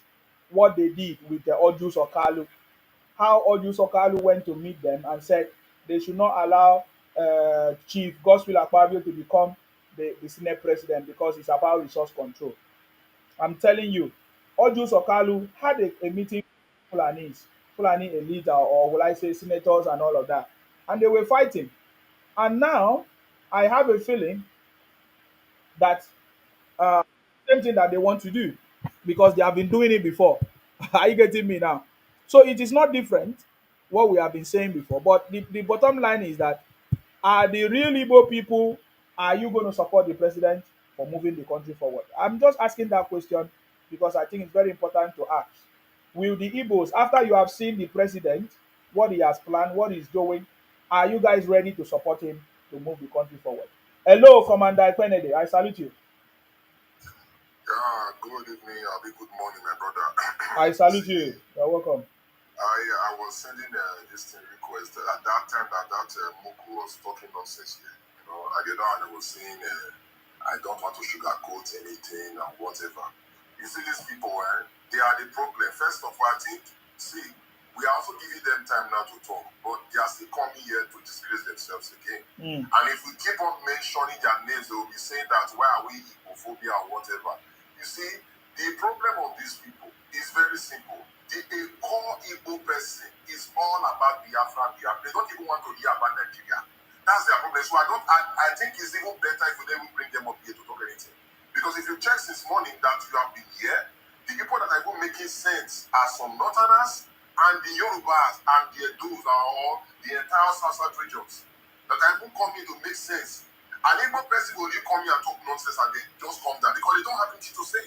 what they did with the Odus Okalu, how Odus Okalu went to meet them and said they should not allow Chief Godswill Akpabio to become the Senate president because it's about resource control. I'm telling you, Odus Okalu had a meeting with Fulanis, Fulani elite, or will I say senators and all of that, and they were fighting. And now I have a feeling that uh, same thing that they want to do because they have been doing it before. Are you getting me now? So it is not different what we have been saying before. But the bottom line is that are the real Igbo people, are you going to support the president for moving the country forward? I'm just asking that question because I think it's very important to ask. Will the Igbos, after you have seen the president, what he has planned, what he's doing, are you guys ready to support him to move the country forward? Hello, Commander Kennedy. I salute you. Yeah, good evening. I'll be good morning, my brother. I salute See, you. You're welcome. I was sending this thing request at that time that Moku was talking nonsense here. At the other hand, I was saying I don't want to sugarcoat anything and whatever. You see, these people, they are the problem. First of all, I think, see, we are also giving them time now to talk, but they are still coming here to disgrace themselves again. And if we keep on mentioning their names, they will be saying that why are we Igbophobia or whatever. You see, the problem of these people is very simple. A core Igbo person is all about Biafra. They don't even want to hear about Nigeria. That's their problem. So I think it's even better if we don't even bring them up here to talk anything. Because if you check since morning that you have been here, the people that are even making sense are some Northerners and the Yorubas and the Edus are all the entire South regions that are even coming to make sense. An Igbo person will you come here and talk nonsense and they just come down because they don't have anything to say.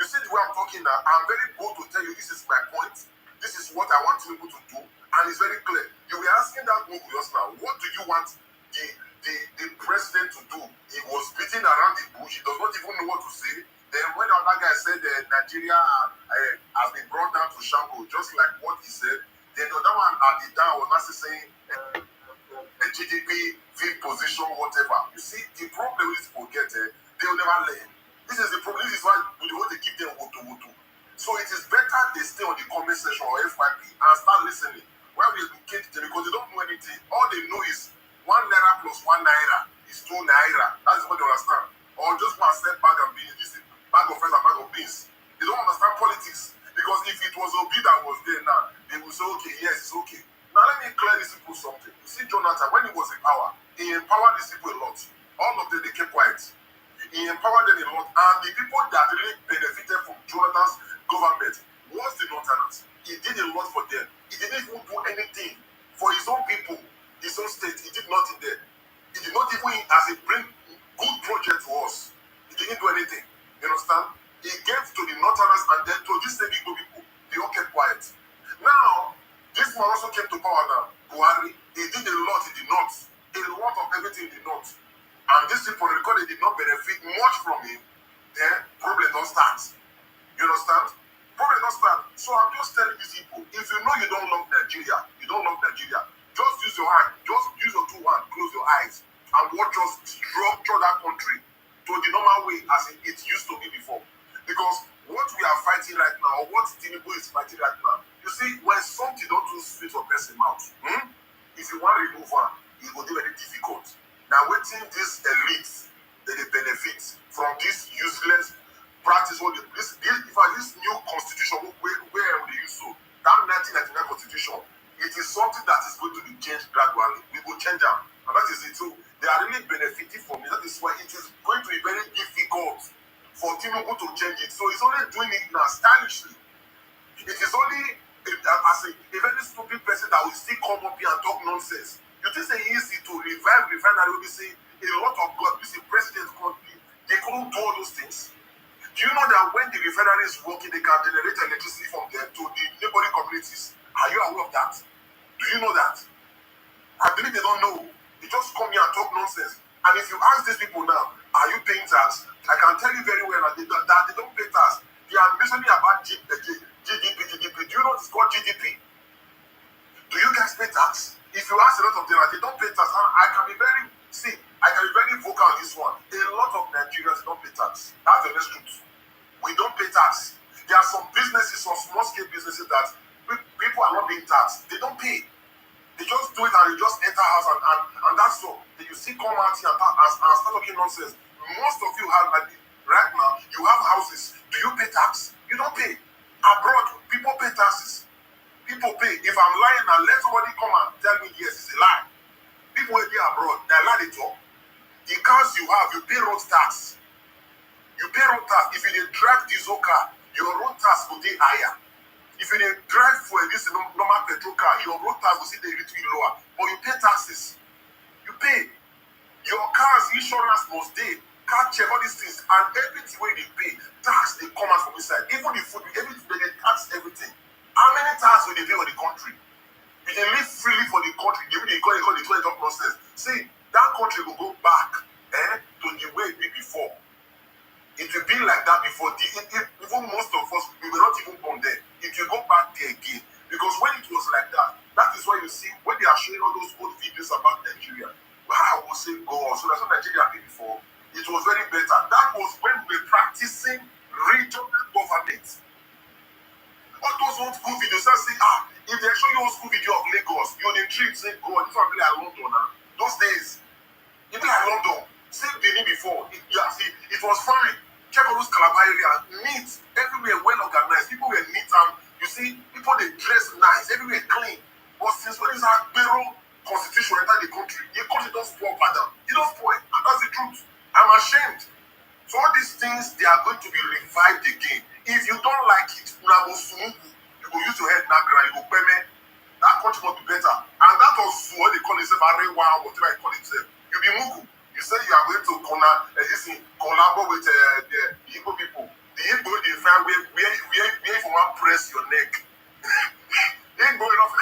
You see the way I'm talking now, I'm very bold to tell you this is my point. This is what I want people to do, and it's very clear. You were asking that movie just now, what do you want the president to do? He was beating around the bush, he does not even know what to say. Then when the other guy said Nigeria has been brought down to shambles, just like what he said, then the other one at the down was not saying a GDP, fifth position, whatever. You see, the problem is forget they will never learn. This is the problem. This is why we want to give them woto. So it is better they stay on the comment section or FYP and start listening. Why we educate them because they don't know anything. All they know is 1 naira plus 1 naira is 2 naira. That is what they understand. Or just one cent bag of beans, this bag of rice and bag of beans. They don't understand politics. Because if it was Obi that was there now, they will say, okay, yes, it's okay. Now let me clear these people something. You see, Jonathan, when he was in power, he empowered these people a lot. All of them, they kept quiet. He empowered them a lot. And the people that really benefited from Jonathan's government was the Northerners. He did a lot for them. He didn't even do anything for his own people, his own state. He did nothing there. He did not even, as he bring good project to us, he didn't do anything. You understand? He gave to the Northerners and then to these same Igbo people. They all kept quiet. Now, this man also came to power now. Warri, he did a lot in the north. A lot of everything in the north. And these people, because they did not benefit much from him, then problem don't start. You understand? Problem don't start. So I'm just telling these people, if you know you don't love Nigeria, just use your hand, just use your 2 hands, close your eyes, and watch us structure that country to the normal way as it used to be before. Because what we are fighting right now, or what Tinubu is fighting right now, you see, when something don't too sweet for person mouth, if you want to remove one, it will be very difficult. Now, waiting these elites that they benefit from this useless practice. This new constitution where they use so that 1999 constitution, it is something that is going to be changed gradually. We will change them, and that is it too. They are really benefiting from it. That is why it is going to be very difficult for Tinubu to change it. So he's only doing it now stylishly. It is only a very stupid person that will still come up here and talk nonsense. You think it's easy to revive refinery? We say a lot of God, we see president country, they couldn't do all those things. Do you know that when the refinery is working, they can generate electricity from there to the neighboring communities? Are you aware of that? Do you know that? I believe they don't know. They just come here and talk nonsense. And if you ask these people now, are you paying tax? I can tell you very well that they don't pay tax. They are mentioning about GDP. Do you know it's called GDP? Do you guys pay tax? If you ask a lot of them, they don't pay tax. And I can be very vocal on this one. A lot of Nigerians don't pay tax. That's the honest truth. We don't pay tax. There are some businesses, some small scale businesses that people are not being taxed. They don't pay. They just do it and they just enter house and that's all. Then you see come out here and start talking nonsense. Most of you have like right now, you have houses. Do you pay tax? You don't pay. Abroad, people pay taxes. People pay. If I'm lying now, let somebody come and tell me yes, it's a lie. People who are abroad, they lie they talk. The cars you have, you pay road tax. You pay road tax. If you dey drive diesel car, your road tax will be higher. If you dey drive for this normal petrol car, your road tax will see the little lower. But you pay taxes. You pay. Your car's insurance must dey. Car check, all these things. And everything where they pay, tax they come out from inside. Even the food, everything, they tax everything. How many tax will they pay for the country? If they live freely for the country, they call the 20 process. See, that country will go back to the way it be before. It will be like that before. Even most of us, we were not even born there. It will go back there again. Because when it was like that, that is why you see, when they are showing all those old videos about Nigeria, I will say, God, so that's what Nigeria did before. It was very better. That was when we were practicing regional government. All those old school videos, I say, if they show you old school video of Lagos, you're intrigued, say, God, this one be like London now. Those days, it be like London. Same Benin before. It was fine. Check all those Calabar area, neat, everywhere well organized. People were neat and you see, people they dress nice, everywhere clean. But since when is our Bureau constitution enter the country don't spoil, madam. It don't spoil, and that's the truth. I'm ashamed. So all these things, they are going to be revived again. If you don't like it, you go use your head now, you go pay me. That country will be better. And that was what they call itself, Arewa, whatever I call itself. You be Mugu. You say you are going to collaborate with the Igbo people. The Igbo, they find where you want to press your neck. Igbo enough.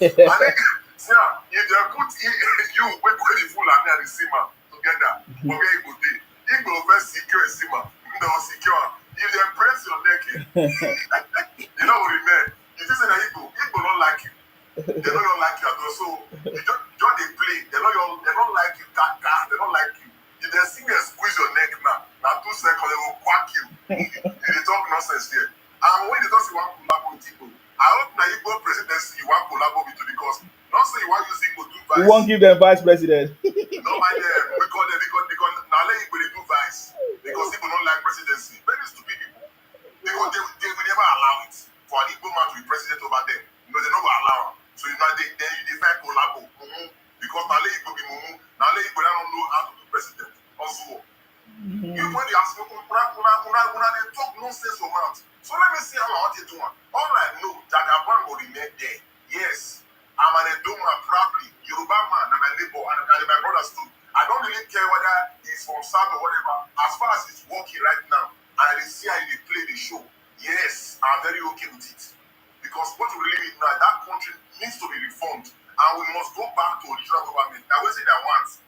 And then, see, if they put you, we put the full and the Sima together, but where you go there? Igbo first secure Sima. They will secure. If they press your neck, you know what it meant. You just say that Igbo don't like you. They don't like you at all. So you don't they play. They don't like you. They don't like you. If they see me and squeeze your neck now 2 seconds they will quack you. They talk nonsense here. And when they don't say you want to collaborate with Igbo, I hope that Igbo presidency you want to collaborate with because not say you want to use Igbo do vice. You won't give them vice president. No mind them because now let Igbo they do vice because Igbo don't like presidency. Very stupid people. Because they will never allow it for an Igbo man to be president over them. They never allow him. So you know they find collabo. Because now let Igbo be mumu. Now let Igbo don't know how to do president. Also. You when they ask me, they talk nonsense or mouth. So let me see how I want to do it. All I know, Jagaban will remain there. Yes. I'm an Edoma proudly, Yoruba man, and my neighbor, and my brothers too. I don't really care whether he's from South or whatever. As far as he's working right now, and I see how he play the show, yes, I'm very okay with it. Because what we really need now, that country needs to be reformed. And we must go back to original government. Now, we say that once.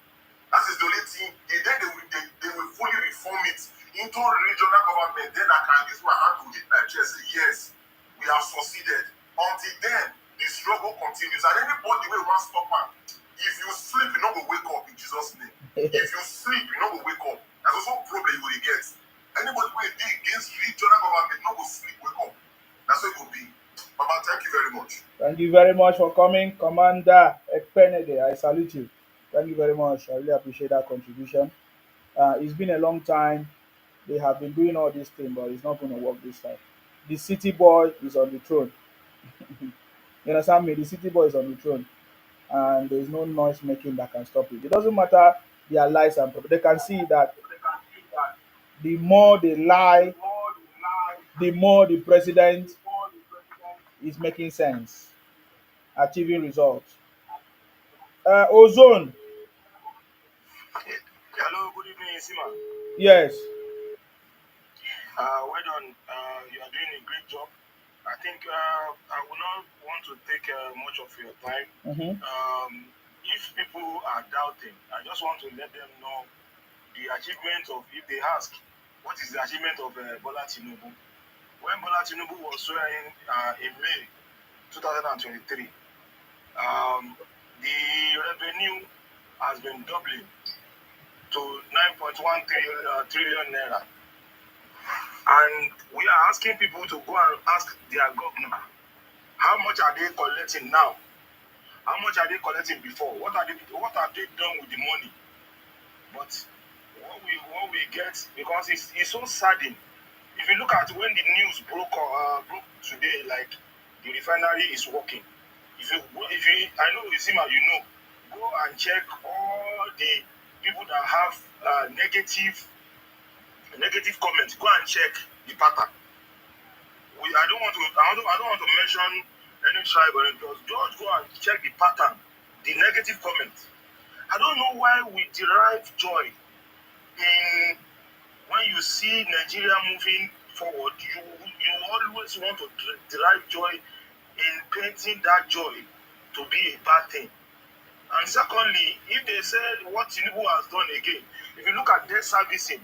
That is the only thing. Then they will fully reform it into regional government. Then I can use my hand to hit my chest and say, yes, we have succeeded. Until then, the struggle continues. And anybody will want to stop her. If you sleep, you not go wake up in Jesus' name. If you sleep, you not go wake up. There's also a problem you will get. Anybody will be against regional government, not go sleep, wake up. That's what it will be. Mama, thank you very much. Thank you very much for coming, Commander Ekpenede. I salute you. Thank you very much. I really appreciate that contribution. It's been a long time. They have been doing all these things, but it's not going to work this time. The city boy is on the throne. You understand me? The city boy is on the throne, and there is no noise making that can stop it. It doesn't matter their lies and they can see that the more they lie, the more the president is making sense, achieving results. Ozone. Hello, good evening, Isima. Yes. Well done. You are doing a great job. I think I will not want to take much of your time. if people are doubting, I just want to let them know the achievement of, if they ask, what is the achievement of Bola Tinubu? When Bola Tinubu was swearing in May 2023, the revenue has been doubling to 9.1 trillion naira. And we are asking people to go and ask their governor, how much are they collecting now? How much are they collecting before? What have they done with the money? But what we get, because it's so saddening. If you look at when the news broke today, like the refinery is working. I know Isima, go and check all the people that have negative comments. Go and check the pattern. I don't want to mention any tribe or anything. Just go and check the pattern, the negative comments. I don't know why we derive joy in when you see Nigeria moving forward. You always want to derive joy in painting that joy to be a bad thing. And secondly, if they said what Tinubu has done again, if you look at debt servicing,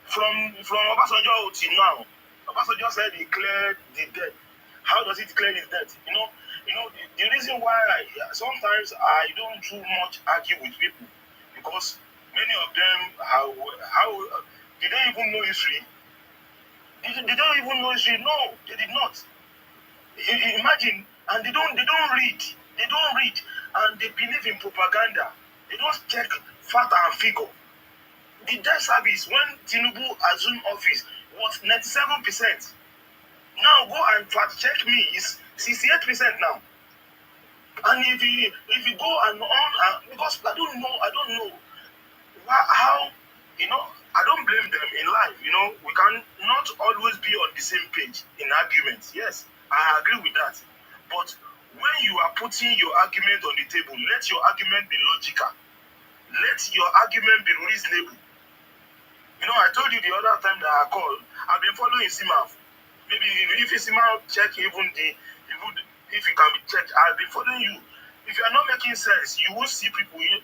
from Obasanjo till now, Obasanjo said he cleared the debt. How does it clear his debt? The reason why sometimes I don't too much argue with people, because many of them did they even know history? Did they even know history? No, they did not. Imagine, and they don't read. They don't read, and they believe in propaganda. They don't check fact and figure. The debt service when Tinubu assumed office was 97%. Now go and fact check me, it's 68% now. And if you go and on, because I don't know how, I don't blame them in life. We can not always be on the same page in arguments. Yes, I agree with that. But when you are putting your argument on the table, let your argument be logical. Let your argument be reasonable. I told you the other time that I called, I've been following Sima. Maybe if Sima check if it can be checked, I've been following you. If you are not making sense, you will see people, you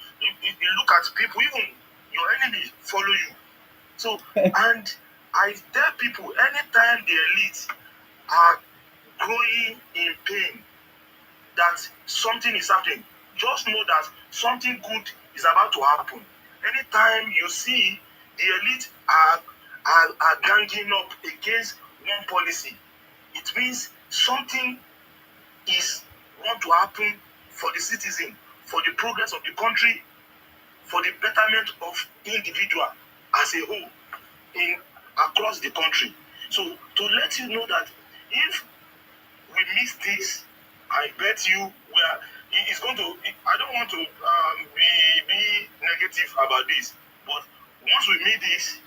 look at people, even your enemy follow you. So, and I tell people, anytime the elite are growing in pain, that something is happening, just know that something good is about to happen. Anytime you see the elite are ganging up against one policy, it means something is going to happen for the citizen, for the progress of the country, for the betterment of individual as a whole across the country. So to let you know that if we miss this, I bet you it's going to. I don't want to be negative about this, but once we meet this,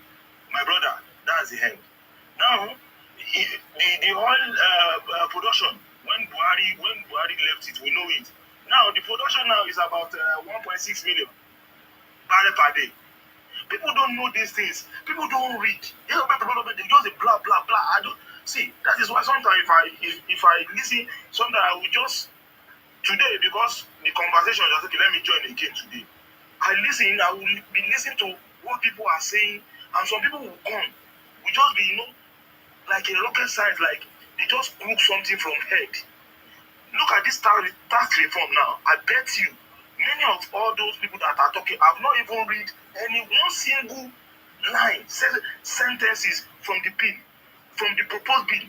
my brother, that's the end. Now, the oil production, when Buhari left it, we know it. Now, the production now is about 1.6 million barrel per day. People don't know these things. People don't read. They just blah blah blah. I don't see. That is why sometimes if I listen, sometimes I will just today, because the conversation just okay. Let me join again today. I will be listening to what people are saying, and some people will come. We just be like a rocket science, like they just cook something from head. Look at this tax reform now. I bet you many of all those people that are talking have not even read one single line, sentences from the bill, from the proposed bill.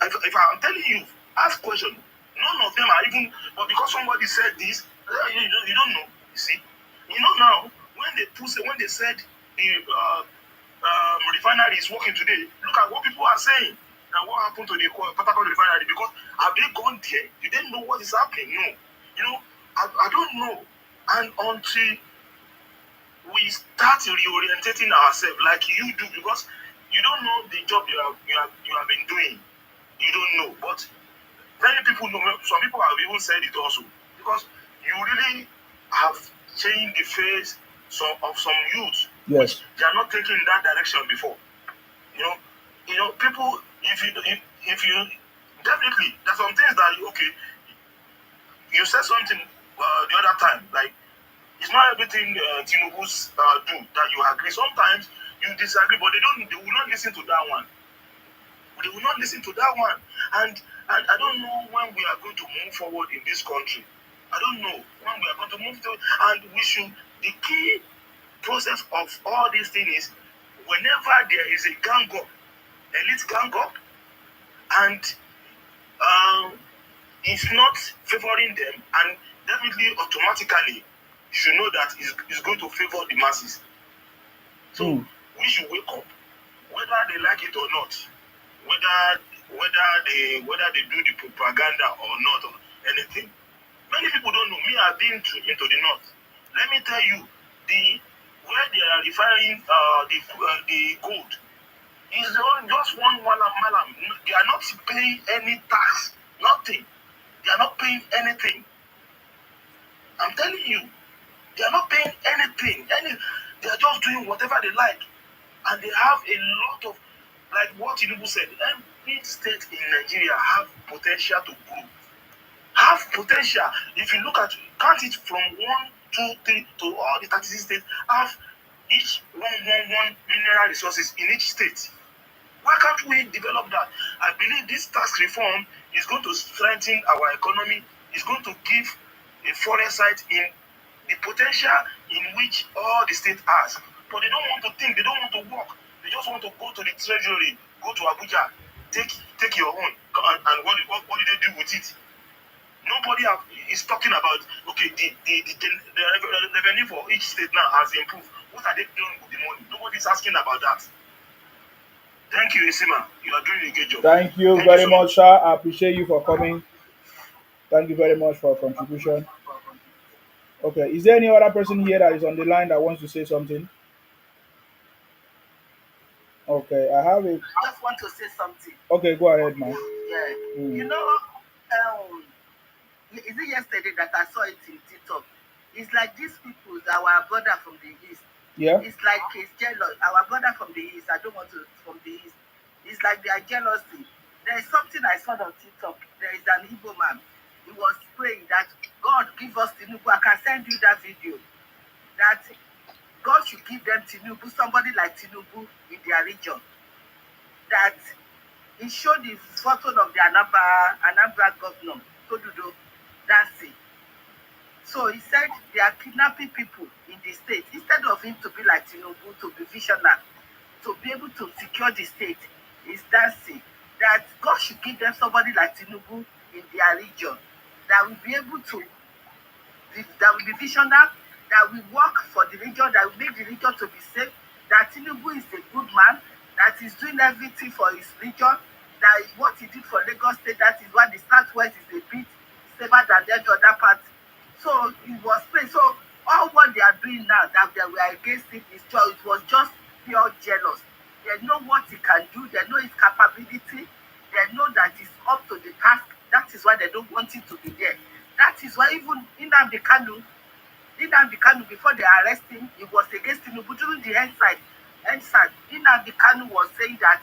If I'm telling you, ask question, none of them are even, but because somebody said this, you don't know. You see, now when they said the refinery is working today, look at what people are saying. Now, what happened to the Port Harcourt refinery? Because have they gone there? You didn't know what is happening. No, I don't know. And until we start reorientating ourselves like you do, because you don't know the job you have been doing. You don't know, but many people know. Some people have even said it also, because you really have changed the face of some youth. Yes, they are not taking in that direction before. People. If you definitely, there's some things that you said something the other time. Like, it's not everything Tinubu's do that you agree. Sometimes you disagree, but they will not listen to that one. They will not listen to that one. And I don't know when we are going to move forward in this country. I don't know when we are going to move to, and we should, the key process of all these things is whenever there is a gang up, elite gang up, and it's not favoring them, and definitely automatically you should know that it's going to favor the masses. So we should wake up, whether they like it or not, whether they do the propaganda or not or anything. Many people don't know. Me, I've been into the north. Let me tell you, where they are refining the gold is just one malam. They are not paying any tax, nothing. They are not paying anything. I'm telling you, they are not paying anything. They are just doing whatever they like, and they have a lot of, like what Tinubu said. Every state in Nigeria have potential to grow. Have potential. If you look at, count it from 1, 2, 3 to all the 36 states, have each one mineral resources in each state. Why can't we develop that? I believe this tax reform is going to strengthen our economy. It's going to give a foresight in the potential in which all the state has. But they don't want to think. They don't want to work. They just want to go to the treasury, go to Abuja, take your own, and what did they do with it? Nobody is talking about, okay, the revenue for each state now has improved. What are they doing with the money? Nobody's asking about that. Thank you, Isima. You are doing a good job. Thank you very much, sir. I appreciate you for coming. Thank you very much for your contribution. Okay, is there any other person here that is on the line that wants to say something? Okay, I have it. I just want to say something. Okay, go ahead, man. Yeah. You know, is it yesterday that I saw it in TikTok? It's like these people, our brother from the east. Yeah. It's like he's jealous. Our brother from the east, I don't want to from the east. It's like they are jealousy. There is something I saw on TikTok. There is an Igbo man. He was praying that God give us Tinubu. I can send you that video. That God should give them Tinubu, somebody like Tinubu in their region. That he showed the photo of the Anambra governor, Todudo, dancing. So he said they are kidnapping people in the state. Instead of him to be like Tinubu, to be visionary, to be able to secure the state, he's dancing. That God should give them somebody like Tinubu in their region that will be able to, that will be visionary, that will work for the region, that will make the region to be safe, that Tinubu is a good man, that is doing everything for his region, that what he did for Lagos State, that is why the Southwest is a bit safer than the other part. So it was praying. So all what they are doing now, that they were against it, it was just pure jealous. They know what he can do, they know his capability, they know that he's up to the task. That is why they don't want him to be there. That is why even Nnamdi Kanu, before they arrest him, he was against Tinubu during the endside. Nnamdi Kanu was saying that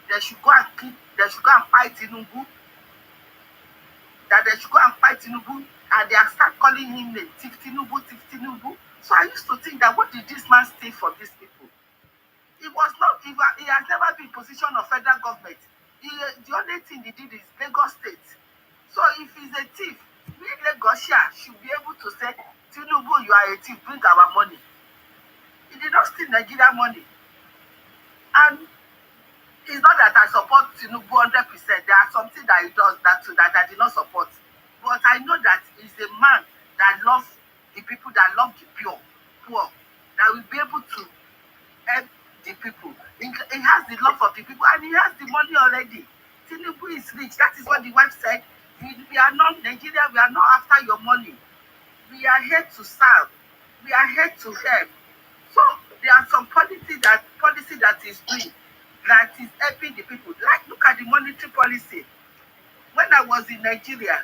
they should go and fight Tinubu, and they start calling him name, Thief Tinubu. So I used to think that what did this man steal from these people? He has never been in position of federal government. The only thing he did is Lagos State. So if he's a thief, we Lagosia should be able to say, Tinubu, you are a thief, bring our money. He did not steal Nigeria money. And it's not that I support Tinubu 100%. There are some things that he does that I did not support. But I know that he's a man that loves the people, that love the poor, that will be able to help the people. He has the love of the people, and he has the money already. Tinubu is rich. That is what the wife said. We are not Nigeria. We are not after your money. We are here to serve. We are here to help. So there are some policy that is doing that is helping the people. Like, look at the monetary policy. When I was in Nigeria,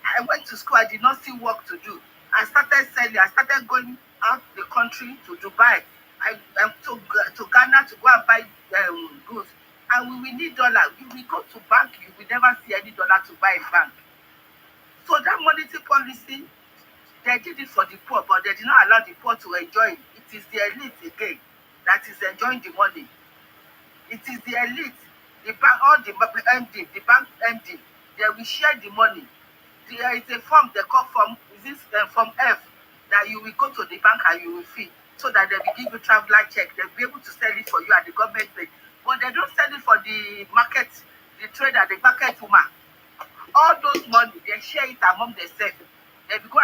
I went to school. I did not see work to do. I started selling. I started going out the country to Dubai. I to Ghana to go and buy goods. And we need dollar. If we go to bank, you will never see any dollar to buy in bank. So that monetary policy They did it for the poor, but they did not allow the poor to enjoy it. It is the elite again that is enjoying the money. It is the elite, the bank, all the MD, the bank MD, they will share the money. There is a form they call form, form F, that you will go to the bank and you will fill, so that they will give you traveler check. They'll be able to sell it for you at the government rate. But they don't sell it for the market, the trader, the market woman. All those money, they share it among themselves. They will go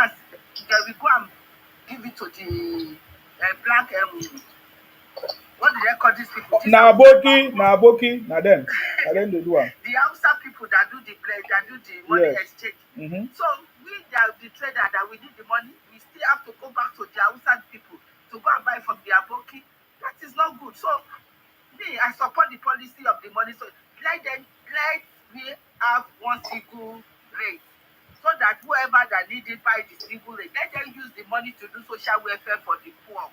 and give it to the black what do they call these people? Na aboki, na them they do am. The Hausa people that do the money Yes. exchange. Mm-hmm. So we, the trader that we need the money, we still have to go back to the Hausa people to go and buy from the aboki. That is not good. So me, I support the policy of the money. So let me have one single rate, so that whoever that need it buy the single rate, let them use the money to do social welfare for the poor.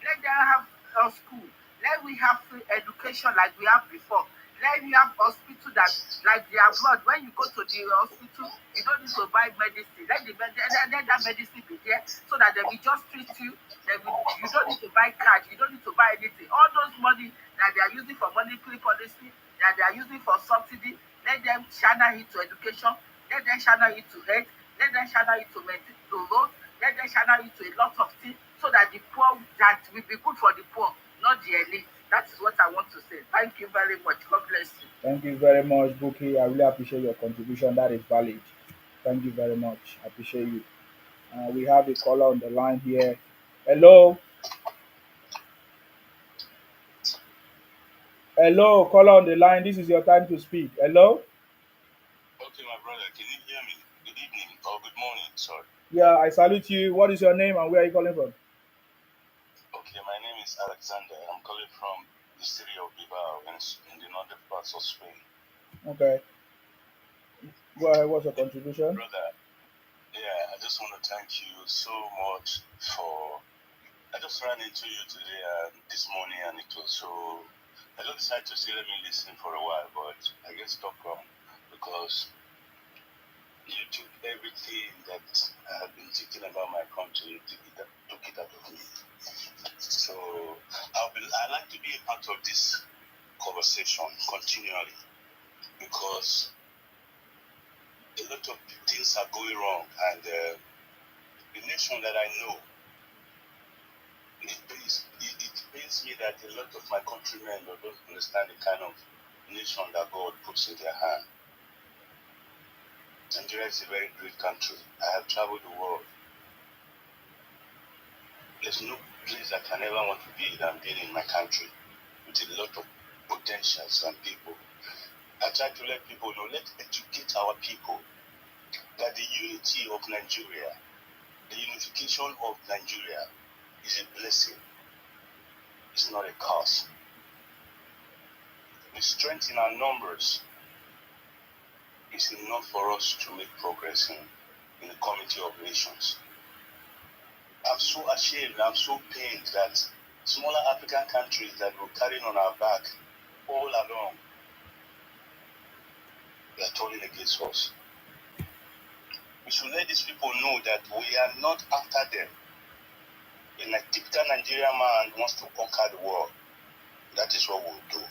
Let them have a school. Let we have free education like we have before. Let we have hospital that like the abroad. When you go to the hospital, you don't need to buy medicine. Let that medicine be there, so that they will just treat you. You don't need to buy card. You don't need to buy anything. All those money that they are using for monetary policy, that they are using for subsidy, let them channel it to education. Let them channel it to health. Let them channel it to roads. Let them channel it to a lot of things, so that the poor, that will be good for the poor, not the elite. That is what I want to say. Thank you very much. God bless you. Thank you very much, Buki. I really appreciate your contribution. That is valid. Thank you very much. I appreciate you. We have a caller on the line here. Hello. Hello, caller on the line. This is your time to speak. Hello. Okay, my brother, can you hear me? Good evening or good morning, sorry. Yeah, I salute you. What is your name and where are you calling from? Okay, my name is Alexander. I'm calling from the city of Bilbao in the northern parts of Spain. Okay. Go ahead. What's your contribution? Brother, yeah, I just want to thank you so much for. I just ran into you today this morning, and it was so. I just decided to say let me listen for a while, but I get stuck on because you took everything that I have been thinking about my country, you took it out of me. So I like to be a part of this conversation continually because a lot of things are going wrong, and the nation that I know, it pains me that a lot of my countrymen don't understand the kind of nation that God puts in their hand. Nigeria is a very great country. I have traveled the world. There's no place I can ever want to be than being in my country with a lot of potentials and people. I try to let people know, let's educate our people that the unity of Nigeria, the unification of Nigeria is a blessing. It's not a curse. The strength in our numbers is enough for us to make progress in the community of nations. I'm so ashamed, I'm so pained that smaller African countries that we're carrying on our back all along, they are turning against us. We should let these people know that we are not after them. A typical Nigerian man wants to conquer the world. That is what we'll do.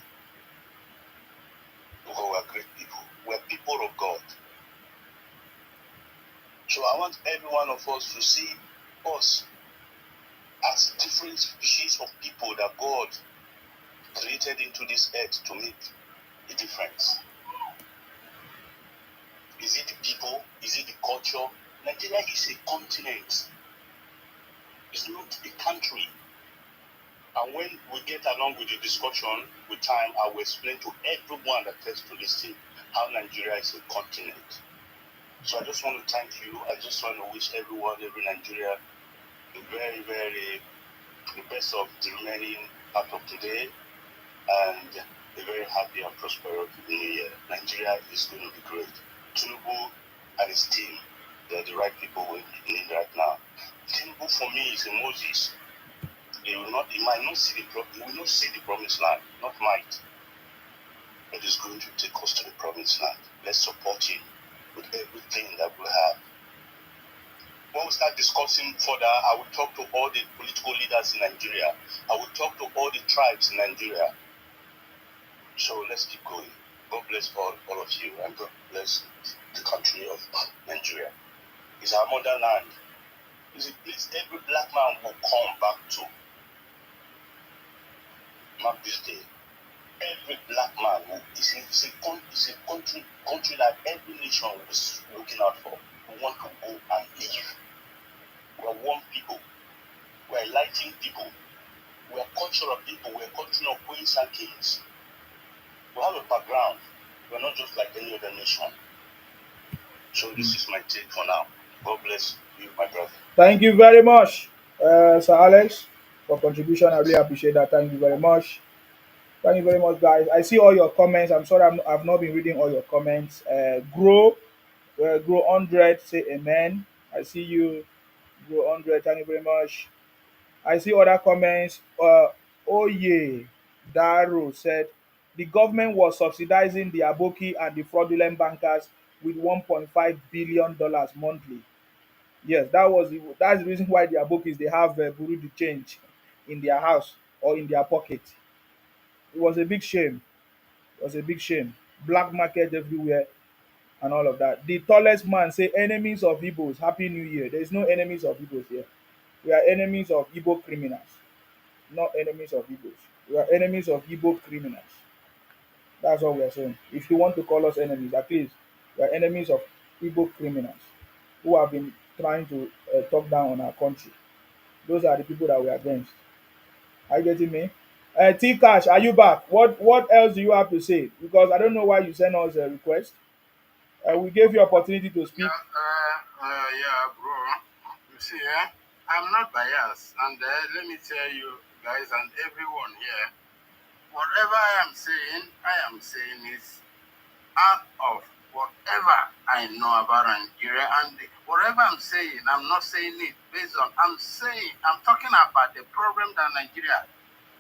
Because we are great people. We are people of God. So I want every one of us to see us as different species of people that God created into this earth to make a difference. Is it the people? Is it the culture? Nigeria is a continent. It's not a country. And when we get along with the discussion with time, I will explain to everyone that tries to listen how Nigeria is a continent. So I just want to thank you. I just want to wish everyone, every Nigeria, a very, very the best of the remaining part of today and a very happy and prosperous new year. Nigeria is going to be great. Tinubu and his team, they're the right people we need right now. Tinubu for me is a Moses. He will not see the promised land, not might. But he's going to take us to the promised land. Let's support him with everything that we have. when we start discussing further, I will talk to all the political leaders in Nigeria. I will talk to all the tribes in Nigeria. So let's keep going. God bless all of you, and God bless the country of Nigeria. It's our motherland. It's a place every black man will come back to. Mark this day. Every black man it's a country that every nation is looking out for. We want to go and live. We are one people. We are enlightened people. We are cultural people. We are country of queens and kings. We have a background. We are not just like any other nation. So this is my take for now. God bless you, my brother. Thank you very much, Sir Alex, for contribution. I really appreciate that. Thank you very much. Thank you very much, guys. I see all your comments. I'm sorry I've not been reading all your comments. Grow 100, say amen. I see you, Grow 100. Thank you very much. I see other comments. Oye Daro said the government was subsidizing the Aboki and the fraudulent bankers with $1.5 billion monthly. Yes, that's the reason why the Abokis they have Bureau de change in their house or in their pocket. It was a big shame. It was a big shame. Black market everywhere and all of that. The tallest man say enemies of Igbos, Happy New Year. There is no enemies of Igbos here. We are enemies of Igbo criminals, not enemies of Igbos. We are enemies of Igbo criminals. That's what we are saying. If you want to call us enemies, at least we are enemies of Igbo criminals who have been trying to talk down on our country. Those are the people that we are against. Are you getting me? T Cash, are you back? What else do you have to say? Because I don't know why you sent us a request. We gave you opportunity to speak. Yeah, bro. You see, I'm not biased, and let me tell you guys and everyone here, whatever I am saying is out of whatever I know about Nigeria, and whatever I'm saying, I'm not saying it based on, I'm talking about the problem that Nigeria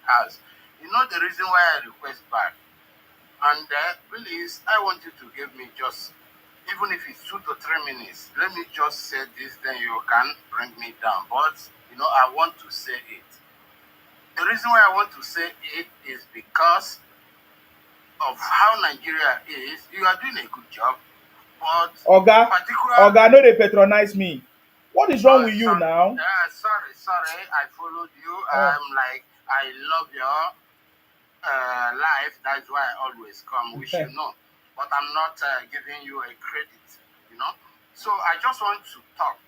has. You know the reason why I request back, and please, I want you to give me just, even if it's 2 to 3 minutes, let me just say this, then you can bring me down. But, I want to say it. The reason why I want to say it is because of how Nigeria is. You are doing a good job, but Oga, no, they patronize me. What is wrong with you now? Sorry, I followed you. I'm like, I love your life. That's why I always come, which you know. But I'm not giving you a credit. So I just want to talk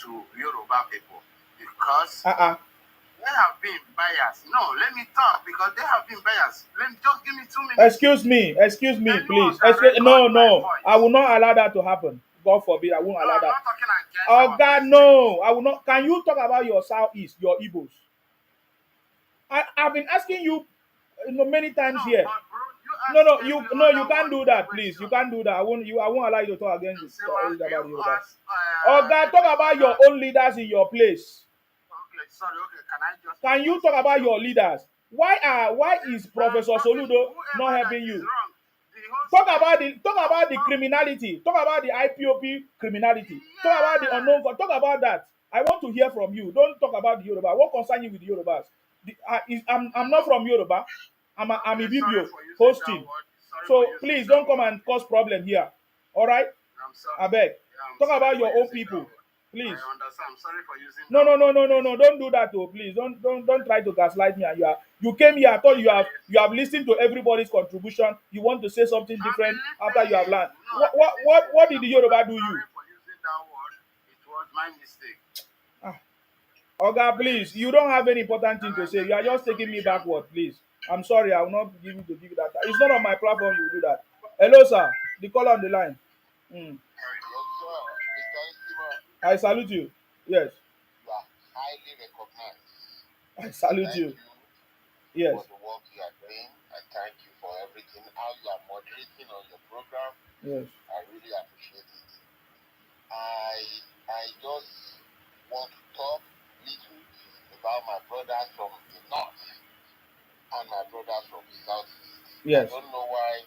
to Yoruba people because they have been biased. No, let me talk because they have been biased. Just give me 2 minutes. Excuse me, please. No. I will not allow that to happen. God forbid, I won't allow that. I'm not talking against Oh God, no, I will not. Can you talk about your southeast, your Igbos? I've been asking you, many times here. Bro, you can't do that, please. You can't do that. I won't allow you to talk against you. About Yoruba. Oh God, talk about your own leaders in your place. Okay, sorry. Okay, can you talk about your leaders? Why is Professor Soludo not helping you? Talk about the criminality. Talk about the IPOP criminality. Talk about the unknown. Talk about that. I want to hear from you. Don't talk about the Yoruba. What concerns you with the Yorubas? I'm not from Yoruba. I'm Ibibio hosting. So please don't come and cause problem here. All right? I beg. Talk about your own people. Please. I understand. I'm sorry for using No. Don't do that, though. Please don't try to gaslight me. And you came here. I thought you have listened to everybody's contribution. You want to say something different after you have learned. What did the Yoruba do you? Sorry for using that word. It was my mistake. Oga, please. You don't have any important thing to say. You are just taking me backward, please. I'm sorry. I will not give you that. It's not on my platform. You will do that. Hello, sir. The caller on the line. I salute you. Yes. You are highly recognized. I salute you. Yes. For the work you are doing. I thank you for everything. How you are moderating on your program. Yes. I really appreciate it. I just want to talk little about my brothers from the north and my brothers from the southeast. Yes. I don't know why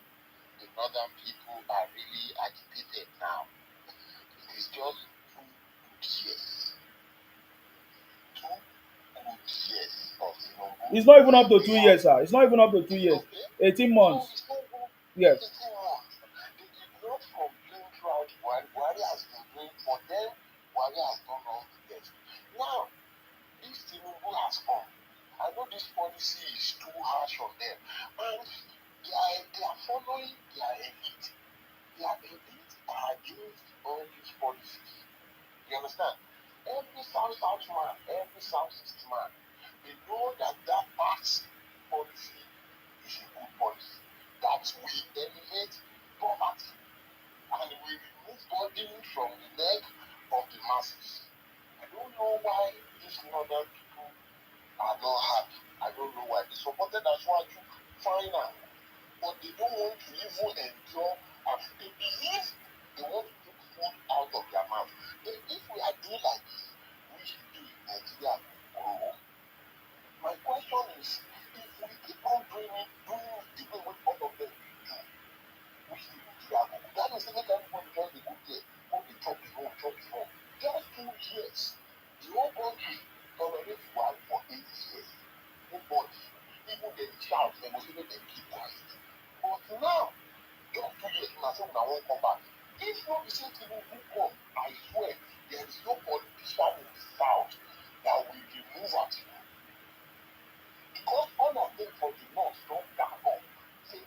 the northern people are really agitated now. It is just 2 good years years of Tinubu. It's not even up to 2 years, sir. It's not even up to 2 years. 18 months. So it's not Yes. 18 months. They did not complain throughout Buhari. Buhari has been doing for them. Buhari has done all the best. Now, this Tinubu has come. I know this policy is too harsh on them. And they are following their elite. Their elite are against all these policies. You understand? Every South man, every Southeast man, they know that tax policy is a good policy. That will elevate poverty and will remove burden from the neck of the masses. I don't know why these northern people are not happy. I don't know why. They supported Ashwaju fine, but they don't want to even endure. They believe they want to take food out of their mouth. If we are doing like this, we should do in Nigeria grow. My question is, if we keep on doing the way what all of them do, we should do Nigeria grow. That means every time people just dey go there, go dey chop the home, chop the home. Just 2 years, the whole country tolerate one for 8 years. Nobody, even the child, they must even keep quiet. But now, just 2 years, now say una wan come back. If no be say Tinubu come, I swear there is no politician in the south that will remove at you. Because all of them from the north don back up. Say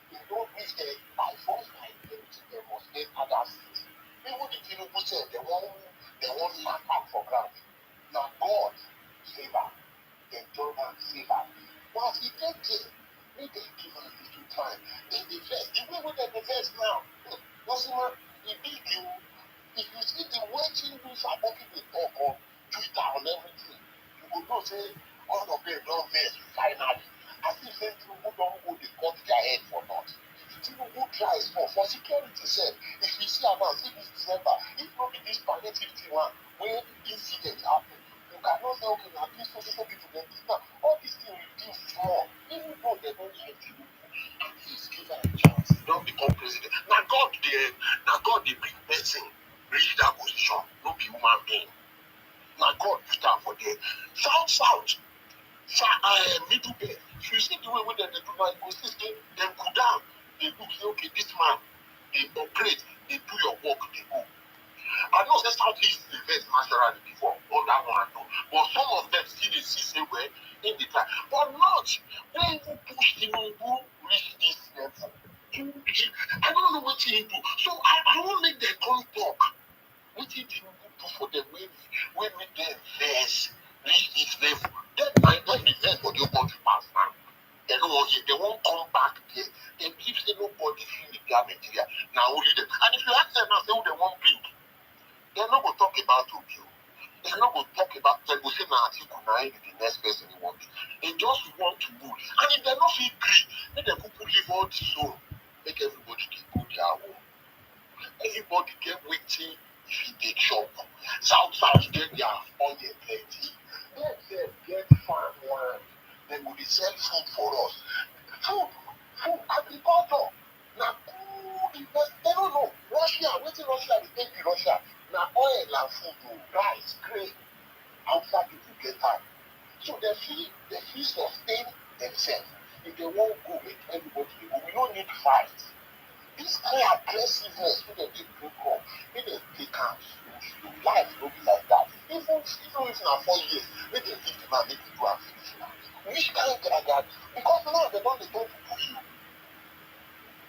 they don't reach there by force by anything, they must get other states. Even the Tinubu sef, they won't knock out for ground. Now God save am, dem join am save am. But as e dey there, make dem give am little time. Dem dey vex. The way wey dem dey vex now, Osima, e big you. If you see the way Tinubu Saboki dey talk on Twitter and everything, you go know say all of them don vex finally. As if say Tinubu don go dey cut their head for naught. Tinubu try small for security sef. If you see am now, see this December, if no be this palliative thing wey incident happen, you cannot say okay na this so people dem this now. All these things reduce small. Even though dem don like Tinubu, at least give am a chance. He don become president. Na God dey bring person reach that position, no be human being. Na God put am for there. South, middle belt. If you see the way wey dem dey do now, you go see say dem cool down. They look say okay, this man dey operate, dey do your work, dey go. I know say Southeast dey vex naturally before, all that one I know. But some of them still dey see say well, in the try. But not when you push Tinubu reach this level. I don't know what he do. So I won't make them come talk. What he Tinubu do for them when make them vex reach this level. Then I don't be vex for the country pass now. They don't want it. They won't come back there. They believe say nobody feel the gap Nigeria. Now only them. And if you ask them now, say who they want bring, they're not going to talk about Tokyo. They're not going to talk about they go say na Atiku na the next person they want. They just want to rule. And if they're not feel green, make them people leave all the soul. Make everybody go their own. Everybody get waiting if they chop. South get their oil plenty. Them get farm land. They will sell food for us. Food, agriculture. Now, they don't know. Russia, waiting Russia, they take Russia. Now, oil and food, rice, grain. Outside people get time. So they feel sustain themselves. If they won't go, make everybody go. We don't need fight. This kind of aggressiveness, when they bring up, when they take out, life will be like that. Even if now 4 years, when they give the man, make people have finish now. Which kind of that? Because now they don't turn to push you.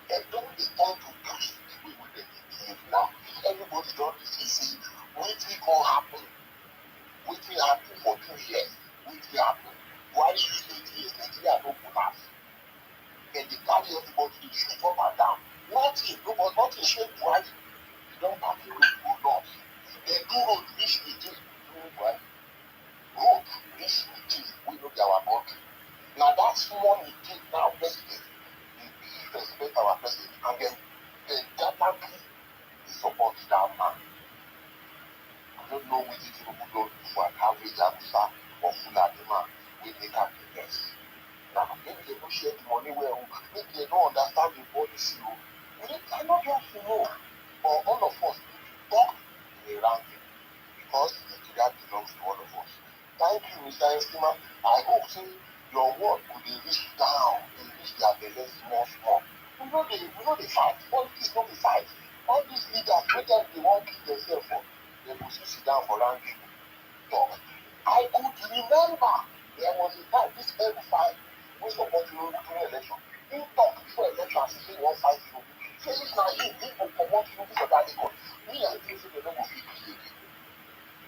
They don't turn to push the way when they behave now. Everybody don't see, waiting will happen. Waiting happen for 2 years. Waiting happen. Why use 8 years? Nigeria no collapse. Then they carry everybody, they shoot up and down. Nothing shake right. They don't pack the road go north. They do road reach the day. Road reach the day. We know our country. Now that's money take now president. They respect our president. And then definitely support that man. I don't know which Tinubu don't do for an average Hausa or Fulani man. We make am the best. Now, maybe they don't share the money well, maybe they don't understand the policy. I not just to know, but all of us need to talk in a round because Nigeria belongs to all of us. Thank you, Mr. Estima. I hope say your word could dey reach down, dey reach their belle small small. We know dey fight. Politics no be fight. All these leaders, wey dem dey wan kill themselves for, dem go still sit down for round table talk. I could remember there was a time this El-Rufai wey support Tinubu during election. He talk before election say he wan fight Tinubu. Say if na him go comot Tinubu for that Lagos. Me, I think say dem no go fit kill again.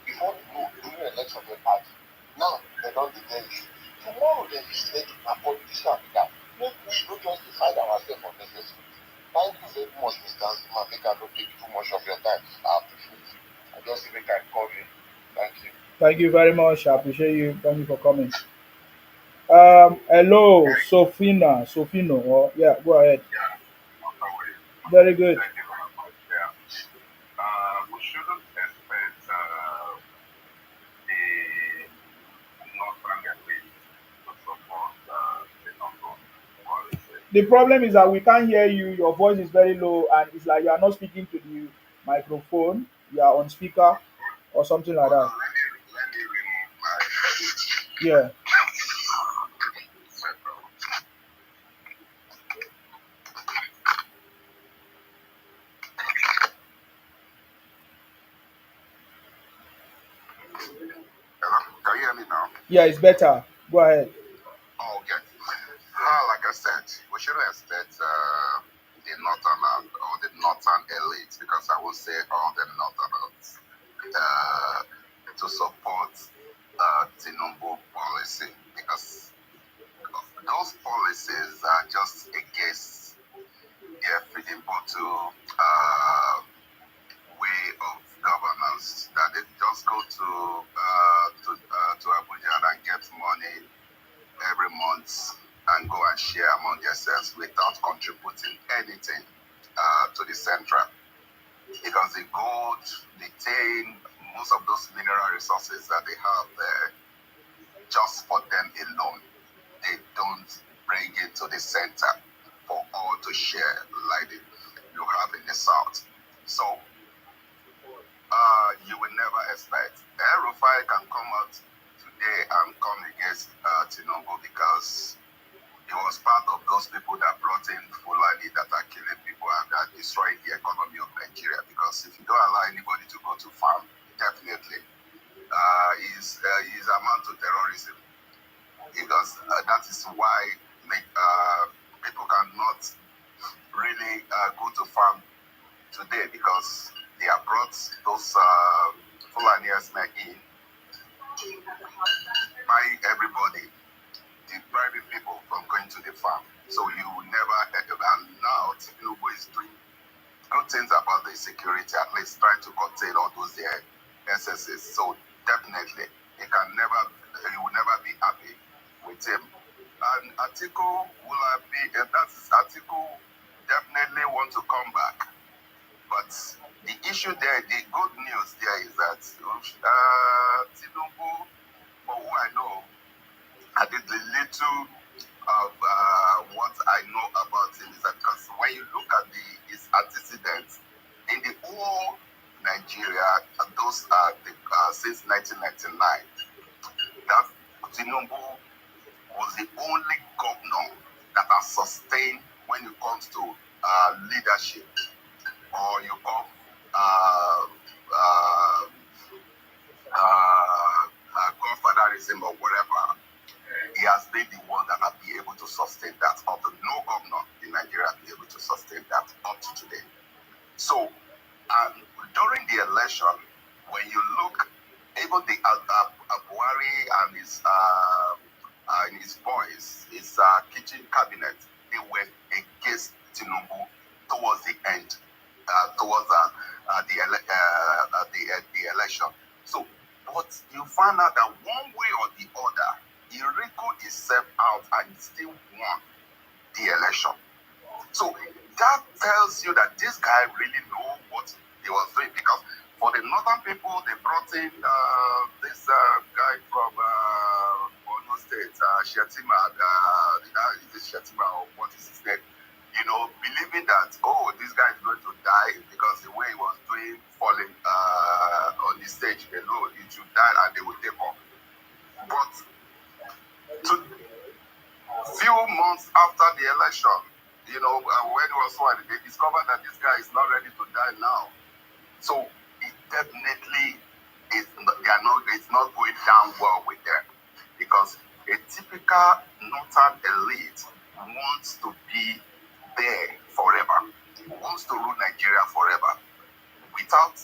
Before you know, during election dem party. Now dem don dey get issue. Tomorrow dem fit say na politician be that. Make we no just dey fight ourselves unnecessarily. Thank you very much, Mr. Nzima. Make I no take too much of your time. I appreciate you. I just say make I call you. Thank you. Thank you very much. I appreciate you. Thank you for coming. Hello, Sofina. Sofino. Yeah, go ahead. Very good. Thank you very much. Yeah. We shouldn't expect the northern elite to support the northern policy. The problem is that we can't hear you. Your voice is very low, and it's like you are not speaking to the microphone. You are on speaker or something like that. Let me remove my Yeah. Hello? Can you hear me now? Yeah, it's better. Go ahead. Oh, okay. Like I said, we shouldn't expect the northern or the northern elite, because I will say all the northerners, to support Tinubu policy, because those policies are just against their freedom to way of governance, that they just go to Abuja and get money every month and go and share among themselves without contributing anything to the central. Because the gold, the tin, most of those mineral resources that they have there, just for them alone, they don't bring it to the center for all to share like you have in the south. So you will never expect. El-Rufai can come out today and come against Tinubu because he was part of those people that brought in Fulani that are killing people and are destroying the economy of Nigeria. Because if you don't allow anybody to go to farm, definitely is amount to terrorism. Because that is why people cannot really go to farm today, because they have brought those Fulani men in, by everybody, depriving people from going to the farm. So you will never, and now Tinubu is doing good things about the security, at least trying to contain all those excesses. So definitely, you will never be happy with him. And Atiku will be, that's Atiku definitely want to come back. But the issue there, the good news there is that Tinubu, for who I know, I did the little of what I know about him is that because when you look at his antecedents in the whole Nigeria, those are since 1999, that Tinubu was the only governor that has sustained when it comes to leadership, or you call godfatherism or whatever. He has been the one that have been able to sustain that. Of the no governor in Nigeria be able to sustain that up to today. So during the election, when you look, even the Warri and his boys, his kitchen cabinet, they were against Tinubu towards the end, towards the election. So, but you find out that one way or the other, he wrinkled himself out and still won the election. So that tells you that this guy really knew what he was doing, because for the northern people, they brought in this guy from Borno State, Shetima, is this Shetima or what is his name? You know, believing that, oh, this guy is going to die because the way he was doing, falling on the stage, they know he should die and they will take off. But to few months after the election, when it was sworn, they discovered that this guy is not ready to die now. So it definitely it's not going down well with them, because a typical northern elite wants to be there forever, wants to rule Nigeria forever, without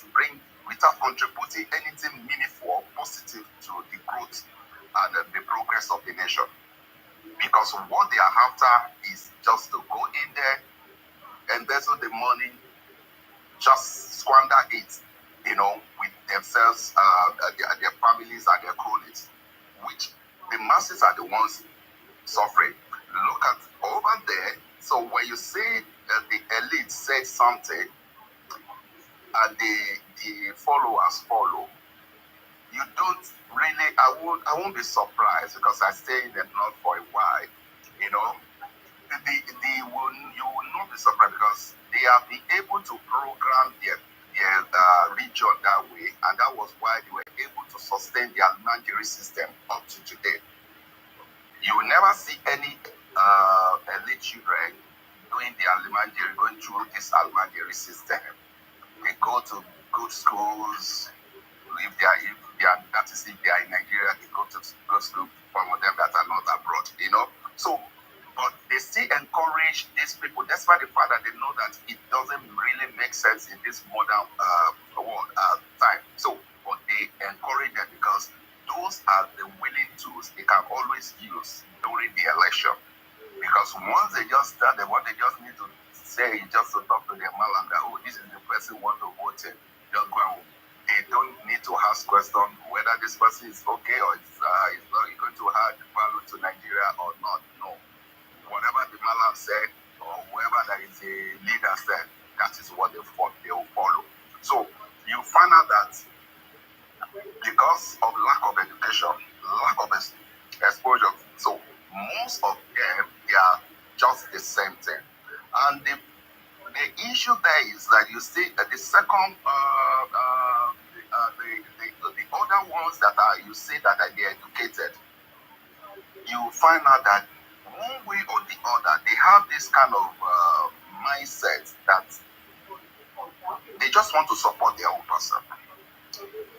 contributing anything meaningful or positive to the growth and the progress of the nation. Because what they are after is just to go in there, embezzle the money, just squander it, with themselves, their families and their cronies, which the masses are the ones suffering. Look at over there. So when you say that the elite said something and the followers follow, you don't really. I won't be surprised, because I stay in the north for a while. You will not be surprised, because they have been able to program their region that way, and that was why they were able to sustain the Almangiri system up to today. You will never see any elite children doing the Almangiri, going through this Almangiri system. They go to good schools. If they are in Nigeria, they go to good school. For them that are not abroad, So, but they still encourage these people, despite the fact that they know that it doesn't really make sense in this modern world time. So, but they encourage them, because those are the willing tools they can always use during the election. Because once they just start, what they just need to say is just to talk to their malam that, this is the person who want to vote in. Just go and they don't need to ask questions whether this person is okay or it's not going to add value to Nigeria or not. No. Whatever the malam said, or whoever that is a leader said, that is what they will follow. So you find out that because of lack of education, lack of exposure, so most of them, they are just the same thing. And the issue there is that you see the second, the other ones that you see that are educated, you find out that one way or the other, they have this kind of mindset that they just want to support their own person.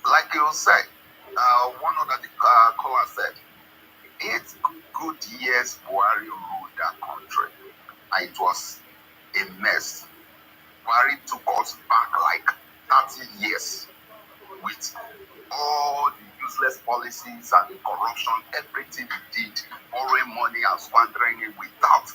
Like you said, one of the caller said, 8 good years Warri ruled that country, and it was a mess. Warri took us back like 30 years with all the useless policies and the corruption, everything he did, borrowing money and squandering it without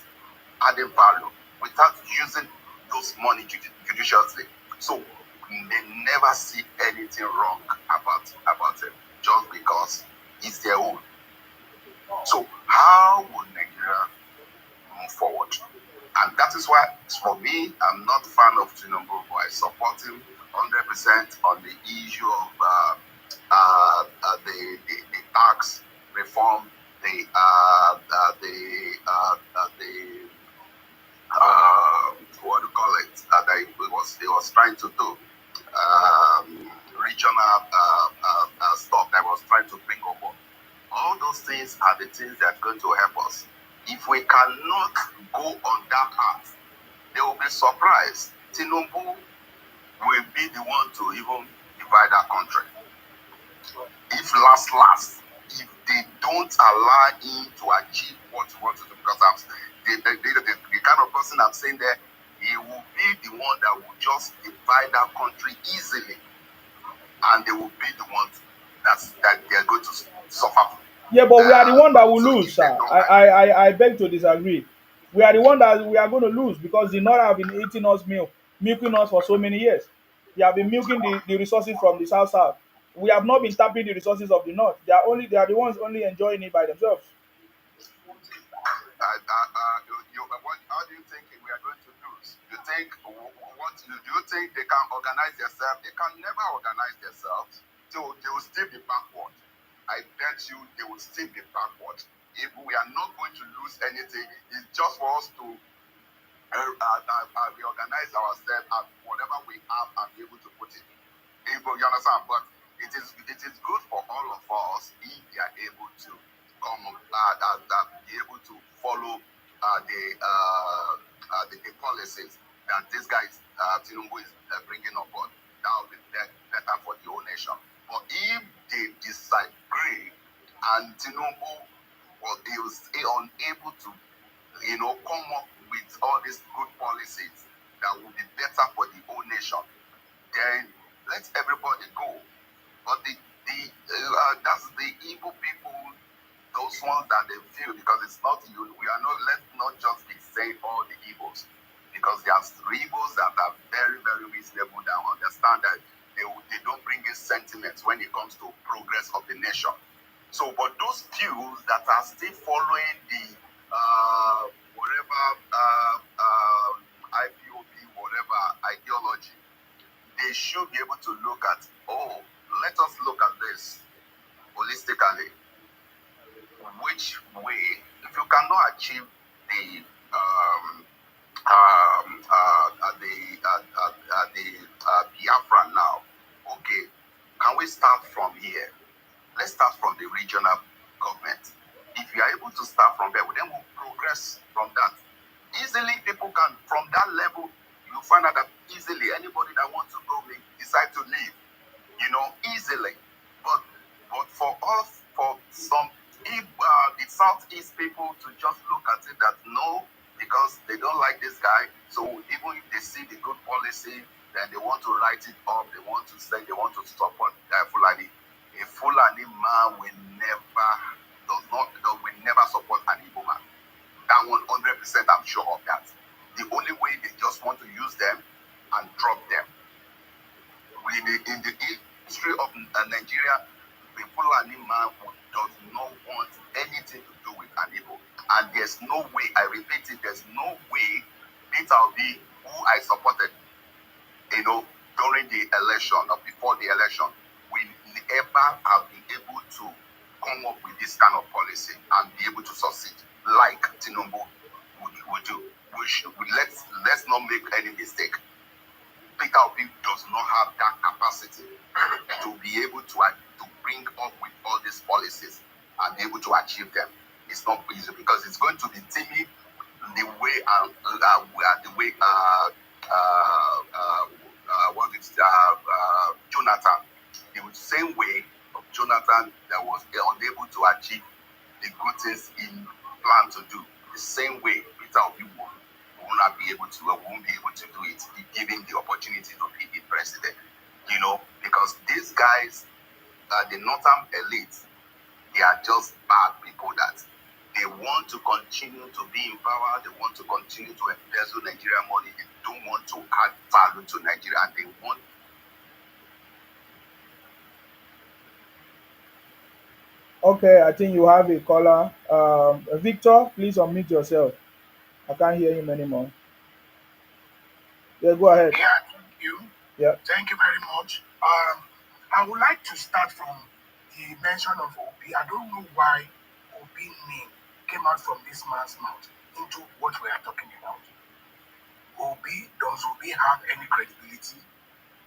adding value, without using those money judiciously. So they never see anything wrong about it, just because it's their own. So how would Nigeria move forward? And that is why, for me, I'm not a fan of Tinubu, but I support him 100% on the issue of the tax reform, what do you call it? That he was trying to do, regional stuff that was trying to bring over. All those things are the things that are going to help us. If we cannot go on that path, they will be surprised. Tinubu will be the one to even divide our country. If if they don't allow him to achieve what he wants to do, because the kind of person I'm saying there, he will be the one that will just divide our country easily, and they will be the ones that they're going to suffer. Yeah, but we are the one that will lose, sir. I beg to disagree. We are the one that we are going to lose, because the North have been eating us milking us for so many years. They have been milking the resources from the south. We have not been tapping the resources of the North. They are the ones only enjoying it by themselves. How do you think we are going to lose? You think do you think they can organize themselves? They can never organize themselves. So they will still be backward. I bet you they will still be backward. If we are not going to lose anything, it's just for us to reorganize ourselves and whatever we have and be able to put it. You understand? But it is good for all of us if they are able to come be able to follow the policies that this guy Tinubu is bringing upon. That will be better for the whole nation. But if they disagree and Tinubu was unable to, come up with all these good policies that will be better for the whole nation, then let everybody go. But that's the evil people, those ones that they feel, because it's not you. We are not. Let's not just be saying all the evils, because there are evils that are very, very reasonable that understand that they don't bring in sentiments when it comes to progress of the nation. So, but those few that are still following the whatever IPOB, whatever ideology, they should be able to look at, let us look at this holistically. Which way, if you cannot achieve the Biafra now, okay, can we start from here? Let's start from the regional government. If you are able to start from there, then we'll progress from that. Easily, people can, from that level, you find out that easily anybody that wants to go may decide to leave, easily. But for us, for some, if the Southeast people to just look at it that no, because they don't like this guy, so even if they see the good policy, then they want to write it up, they want to say they want to support Fulani. A Fulani man will never support an Igbo man. That 100%, I'm sure of that. The only way they just want to use them and drop them. In the history of Nigeria, the Fulani man does not want anything to do with an Igbo. And there's no way, I repeat it, there's no way Peter Obi, who I supported, during the election or before the election, will ever have been able to come up with this kind of policy and be able to succeed like Tinubu would do. Let's not make any mistake. Peter Obi does not have that capacity to be able to bring up with all these policies and be able to achieve them. It's not easy because it's going to be teaming the way Jonathan, the same way of Jonathan that was unable to achieve the good things he planned to do. The same way Peter Obi will not be able to, won't be able to do it. He gave him the opportunity to be the president. Because these guys, the northern elite, they are just bad people that they want to continue to be in power. They want to continue to embezzle Nigerian money. They don't want to add value to Nigeria. And they want. Okay, I think you have a caller. Victor, please unmute yourself. I can't hear him anymore. Yeah, go ahead. Yeah, thank you. Yeah. Thank you very much. I would like to start from the mention of Obi. I don't know why Obi name came out from this man's mouth into what we are talking about. Does Obi have any credibility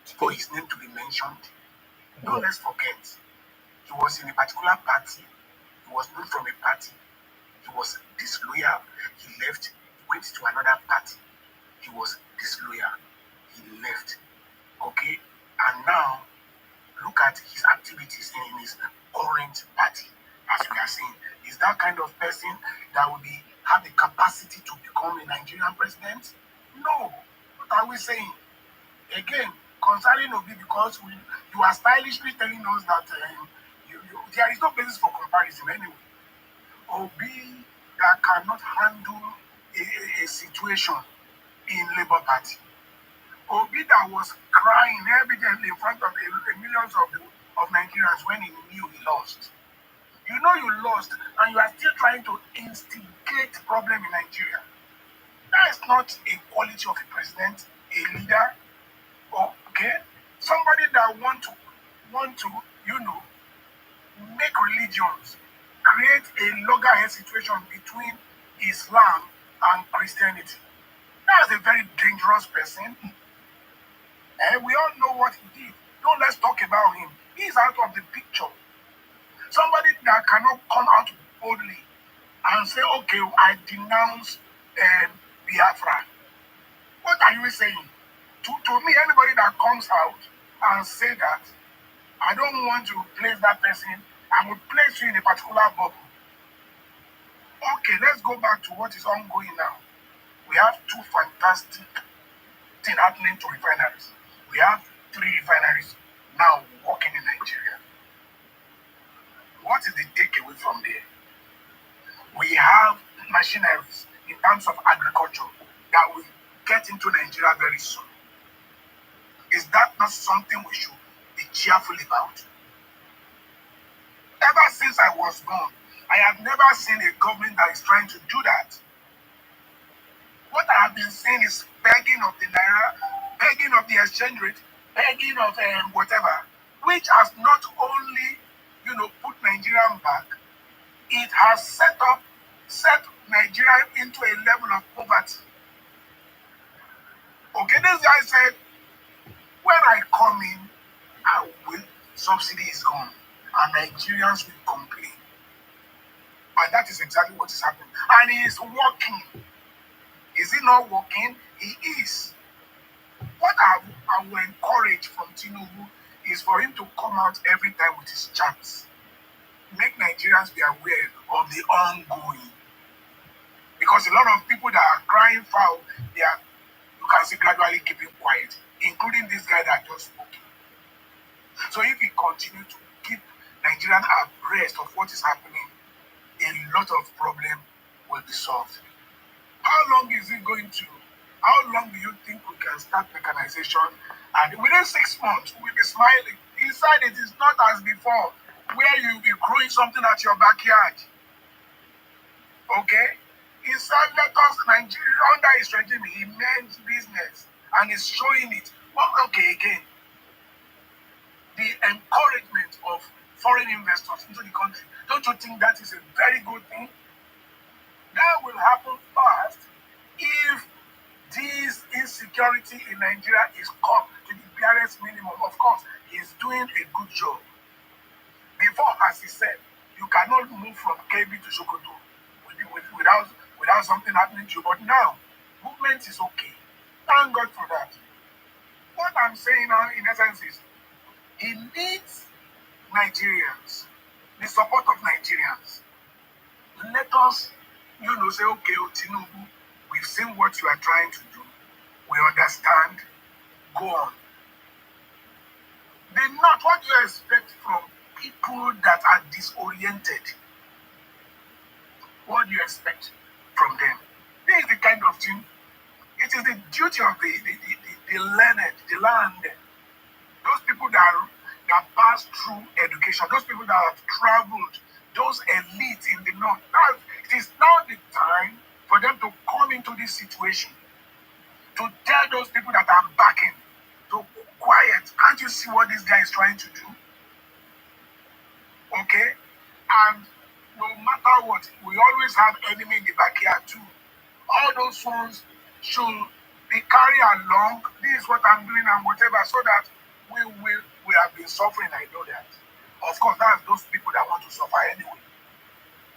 for his name to be mentioned? Don't let's forget, he was in a particular party. He was known from a party. He was disloyal. He left, went to another party. He was disloyal. He left. Okay? And now, look at his activities in his current party. As we are saying, is that kind of person that will have the capacity to become a Nigerian president? No. What are we saying? Again, concerning Obi, because you are stylishly telling us that there is no basis for comparison anyway. Obi that cannot handle a situation in Labour Party. Obi that was crying evidently in front of millions of Nigerians when he knew he lost. You know you lost and you are still trying to instigate problem in Nigeria. That is not a quality of a president, a leader, okay? Somebody that want to make religions, create a loggerhead situation between Islam and Christianity. That is a very dangerous person. And we all know what he did. Don't let's talk about him. He's out of the picture. Somebody that cannot come out boldly and say, okay, I denounce Biafra. What are you saying? To me, anybody that comes out and say that, I don't want to place that person, I would place you in a particular bubble. Okay, let's go back to what is ongoing now. We have two fantastic things happening to refineries. We have 3 refineries now working in Nigeria. What is the takeaway from there? We have machineries in terms of agriculture that will get into Nigeria very soon. Is that not something we should be cheerful about? Ever since I was born, I have never seen a government that is trying to do that. What I have been seeing is begging of the naira, begging of the exchange rate, begging of whatever, which has not only, put Nigeria back, it has set Nigeria into a level of poverty. Okay, this guy said, when I come in, subsidy is gone, and Nigerians will complain. And that is exactly what is happening. And he is working. Is he not working? He is. What I will encourage from Tinubu is for him to come out every time with his charts. Make Nigerians be aware of the ongoing. Because a lot of people that are crying foul, you can see gradually keeping quiet, including this guy that just spoke. So if we continue to keep Nigerians abreast of what is happening, a lot of problems will be solved. How long do you think we can start mechanization? And within 6 months, we'll be smiling. Inside, it is not as before, where you'll be growing something at your backyard. Okay? Inside, Nigeria, under his regime, he meant business and is showing it. Well, okay, again, the encouragement of foreign investors into the country, don't you think that is a very good thing? That will happen fast if this insecurity in Nigeria is cut to the barest minimum. Of course, he's doing a good job. Before, as he said, you cannot move from KB to Sokoto without something happening to you. But now, movement is okay. Thank God for that. What I'm saying now, in essence, is he needs Nigerians, the support of Nigerians. Let us, say, okay, Tinubu, we've seen what you are trying to do. We understand. Go on. Then not what you expect from people that are disoriented. What do you expect from them? This is the kind of thing. It is the duty of the learned, the learned. Those people that pass through education, those people that have traveled, those elites in the north. It is now the time for them to come into this situation, to tell those people that are backing to be quiet. Can't you see what this guy is trying to do? Okay? And no matter what, we always have enemy in the backyard too. All those ones should be carried along. This is what I'm doing and whatever, so that we have been suffering. I know that. Of course, that's those people that want to suffer anyway.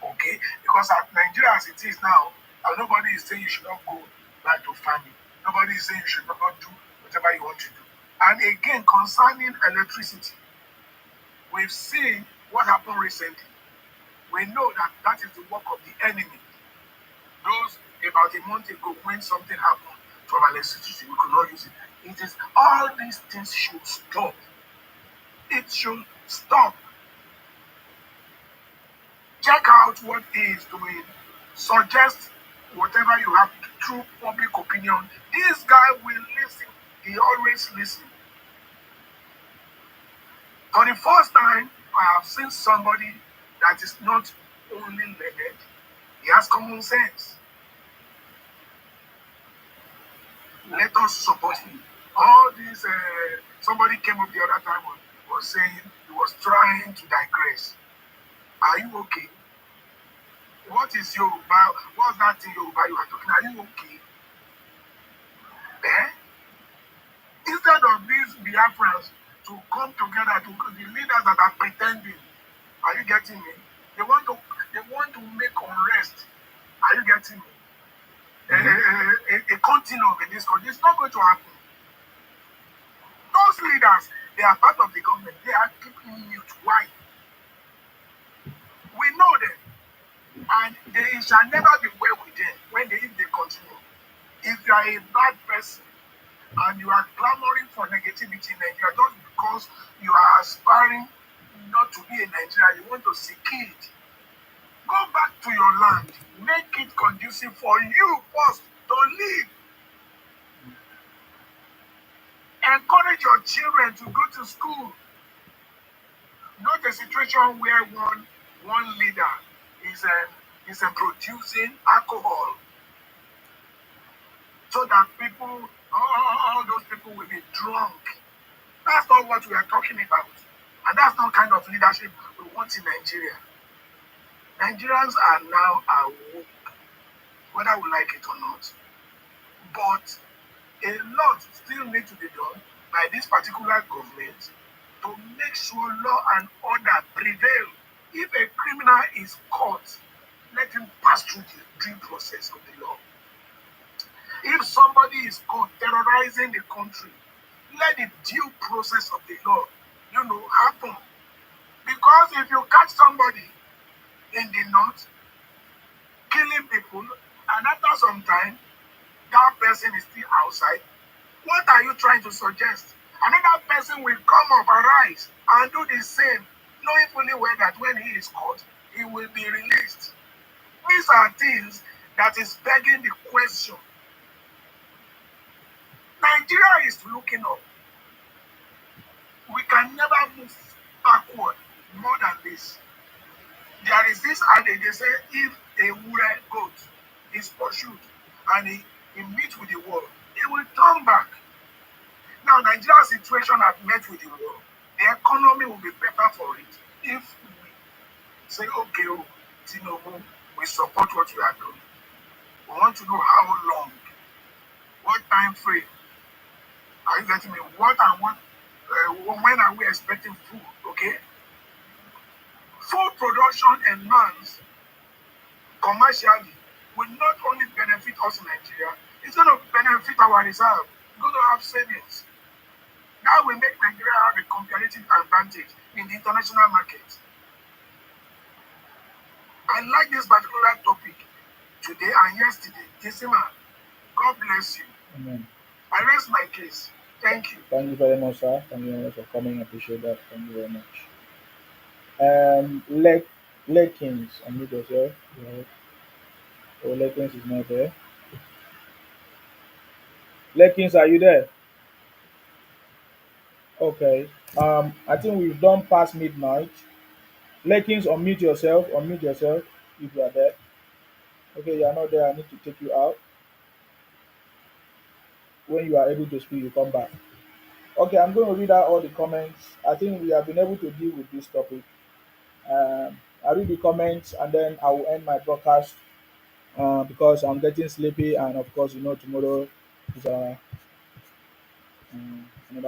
Okay? Because at Nigeria as it is now, nobody is saying you should not go back to farming. Nobody is saying you should not do whatever you want to do. And again, concerning electricity, we've seen what happened recently. We know that is the work of the enemy. Those about a month ago, when something happened to our electricity, we could not use it. It is all these things should stop. It should stop. Check out what he is doing. Suggest whatever you have through public opinion. This guy will listen. He always listens. For the first time, I have seen somebody that is not only learned, he has common sense. Let us support him. All these, somebody came up the other time was saying he was trying to digress. Are you okay? What is Yoruba? What's that thing Yoruba you are talking? Are you okay? Instead of these Biafrans to come together, the leaders that are pretending, Are you getting me? They want to make unrest. Are you getting me? A continuum in this country. It's not going to happen. Those leaders, they are part of the government. They are keeping mute. Why? We know them. And they shall never be well with them if they continue. If you are a bad person and you are clamoring for negativity in Nigeria just because you are aspiring not to be in Nigeria, you want to secede, go back to your land. Make it conducive for you first to live. Encourage your children to go to school. Not a situation where one leader is producing alcohol so that all those people will be drunk. That's not what we are talking about. And that's not kind of leadership we want in Nigeria. Nigerians are now awoke, whether we like it or not. But a lot still need to be done by this particular government to make sure law and order prevail. If a criminal is caught, let him pass through the due process of the law. If somebody is caught terrorizing the country, let the due process of the law, happen. Because if you catch somebody in the north killing people, and after some time, that person is still outside, what are you trying to suggest? Another person will come up, arise, and do the same, knowing fully well that when he is caught, he will be released. These are things that is begging the question. Nigeria is looking up. We can never move backward more than this. There is this adage, they say, if a wure goat is pursued and he meets with the wall, he will turn back. Now, Nigeria's situation has met with the wall. The economy will be better for it if we say, okay, Tinubu, we support what you are doing. We want to know how long, what time frame. Are you getting me? When are we expecting food? Okay? Food production enhanced commercially will not only benefit us in Nigeria, it's going to benefit our reserve. We're going to have savings. That will make Nigeria have a comparative advantage in the international market. I like this particular topic today and yesterday. Kisima, God bless you. Amen. I rest my case. Thank you. Thank you very much, sir. Thank you very much for coming. I appreciate that. Thank you very much. Lekins, unmute yourself. Yeah. Oh, Lekins is not there. Lekins, are you there? Okay. I think we've done past midnight. Lekins, unmute yourself. Unmute yourself if you are there. Okay, you are not there. I need to take you out. When you are able to speak, you come back. Okay, I'm going to read out all the comments. I think we have been able to deal with this topic. I'll read the comments and then I will end my broadcast because I'm getting sleepy, and of course, tomorrow is another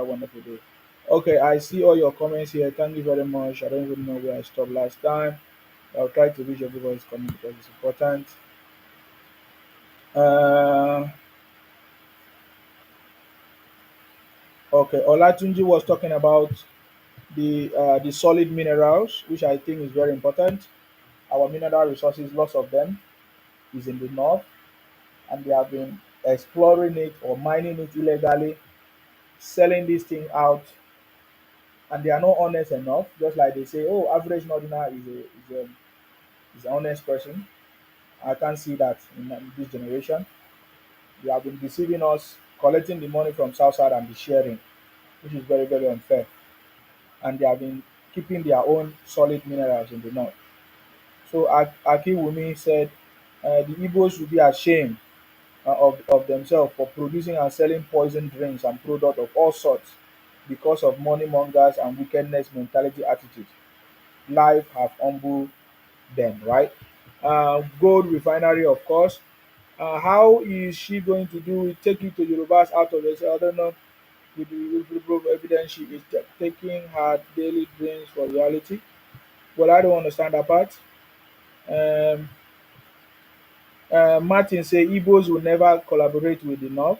wonderful day. Okay, I see all your comments here. Thank you very much. I don't even know where I stopped last time. I'll try to reach everybody's comment because it's important. Okay, Olatunji was talking about the solid minerals, which I think is very important. Our mineral resources, lots of them, is in the north, and they have been exploring it or mining it illegally, selling this thing out, and they are not honest enough. Just like they say, oh, average northerner is an honest person. I can't see that in this generation. They have been deceiving us, collecting the money from south side and be sharing, which is very, very unfair. And they have been keeping their own solid minerals in the north. So Akiwumi said the Igbos should be ashamed of themselves for producing and selling poison drinks and products of all sorts because of money mongers and wickedness mentality attitude. Life have humbled them, right? Gold refinery, of course. How is she going to do it? Take it to Yorubas out of this? I don't know. With the proof evidence, she is taking her daily drinks for reality. Well, I don't understand that part. Um, Martin say Igbos will never collaborate with the North.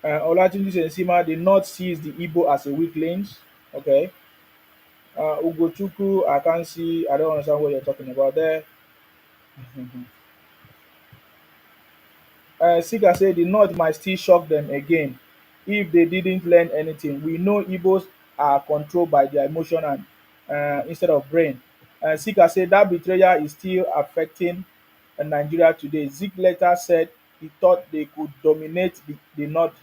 Olatunji Sensima, the North sees the Igbo as a weak link. Okay. Ugochukwu, I can't see. I don't understand what you're talking about there. Sika say the North might still shock them again if they didn't learn anything. We know Igbos are controlled by their emotion and instead of brain. Sika say that betrayal is still affecting Nigeria today. Zeke later said he thought they could dominate the North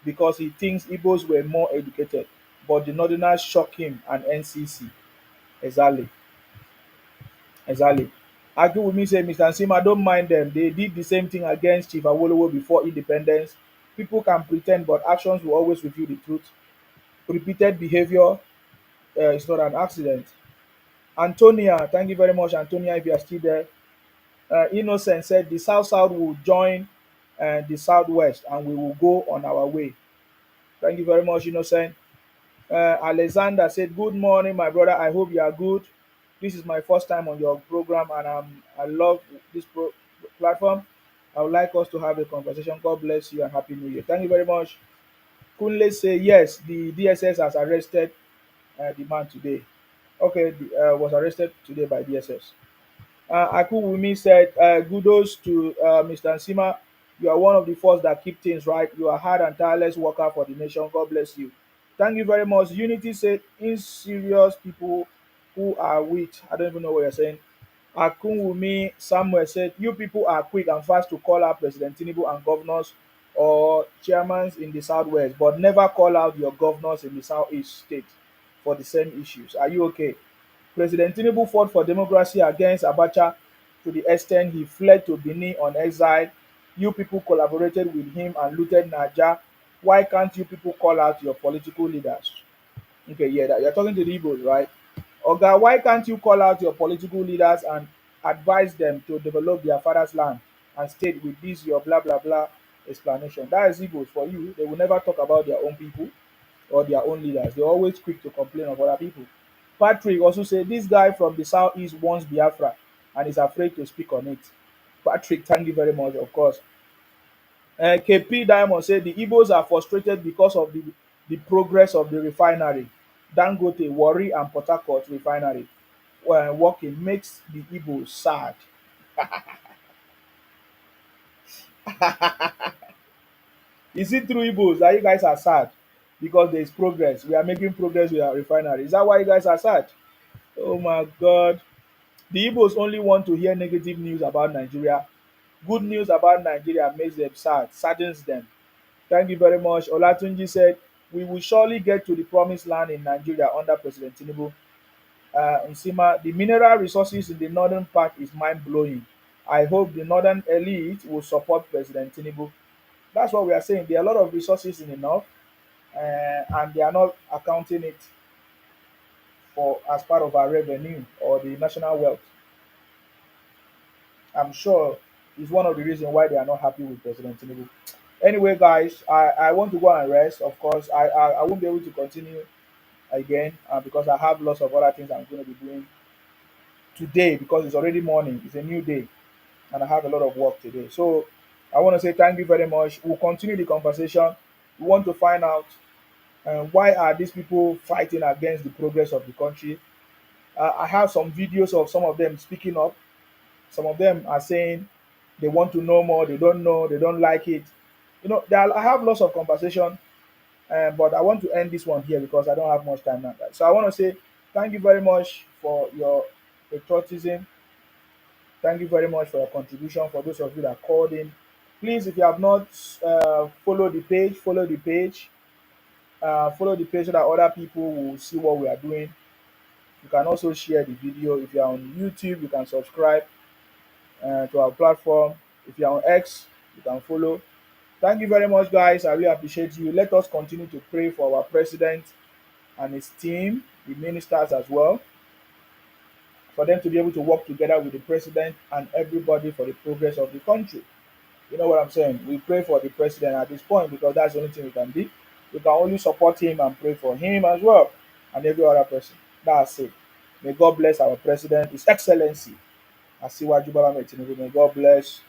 because he thinks Igbos were more educated, but the Northerners shocked him and NCC. Exactly. Exactly. Argue with me say Mr. Nsima don't mind them. They did the same thing against Chief Awolowo before independence. People can pretend, but actions will always reveal the truth. Repeated behavior is not an accident. Antonia, thank you very much, Antonia, if you are still there. Innocent said the South South will join the Southwest and we will go on our way. Thank you very much, Innocent. Alexander said, "Good morning, my brother. I hope you are good. This is my first time on your program, and I love this platform. I would like us to have a conversation. God bless you and Happy New Year." Thank you very much. Kunle say, "Yes, the DSS has arrested the man today. Okay, was arrested today by DSS." Akuwumi said, "Kudos to Mr. Nsima. You are one of the first that keep things right. You are hard and tireless worker for the nation. God bless you." Thank you very much. Unity said, "In serious people who are with," I don't even know what you're saying. Akunwumi Samuel said, "You people are quick and fast to call out President Tinubu and governors or chairmans in the Southwest, but never call out your governors in the Southeast state for the same issues. Are you okay?" President Tinubu fought for democracy against Abacha to the extent he fled to Benin on exile. You people collaborated with him and looted Naija. Why can't you people call out your political leaders? Okay, yeah, you're talking to the Igbos, right? Oga, why can't you call out your political leaders and advise them to develop their father's land and state with this your blah blah blah explanation? That is Igbos for you. They will never talk about their own people or their own leaders. They're always quick to complain of other people. Patrick also said this guy from the southeast wants Biafra and is afraid to speak on it. Patrick, thank you very much, of course. KP Diamond said the Igbos are frustrated because of the progress of the refinery. Dangote, Warri, and Port Harcourt refinery working makes the Igbos sad. Is it true, Igbos, that you guys are sad because there is progress? We are making progress with our refinery. Is that why you guys are sad? Oh my God. The Igbos only want to hear negative news about Nigeria. Good news about Nigeria makes them sad, saddens them. Thank you very much. Olatunji said, "We will surely get to the promised land in Nigeria under President Tinubu." Nsima, the mineral resources in the northern part is mind blowing. I hope the northern elite will support President Tinubu. That's what we are saying. There are a lot of resources in the north, and they are not accounting it for as part of our revenue or the national wealth. I'm sure is one of the reasons why they are not happy with President Tinubu. Anyway, guys, I want to go and rest. Of course, I won't be able to continue again because I have lots of other things I'm going to be doing today because it's already morning. It's a new day, and I have a lot of work today. So I want to say thank you very much. We'll continue the conversation. We want to find out why are these people fighting against the progress of the country. I have some videos of some of them speaking up. Some of them are saying they want to know more, they don't know, they don't like it. I have lots of conversation, but I want to end this one here because I don't have much time now, guys. So I want to say thank you very much for your patriotism. Thank you very much for your contribution. For those of you that called in, please, if you have not followed the page, follow the page. Follow the page so that other people will see what we are doing. You can also share the video. If you are on YouTube, you can subscribe to our platform. If you're on X, you can follow. Thank you very much, guys. I really appreciate you. Let us continue to pray for our president and his team, the ministers as well, for them to be able to work together with the president and everybody for the progress of the country. You know what I'm saying? We pray for the president at this point because that's the only thing we can do. We can only support him and pray for him as well. and every other person. That's it. May God bless our president, His Excellency Asiwaju Bola Ahmed Tinubu. May God bless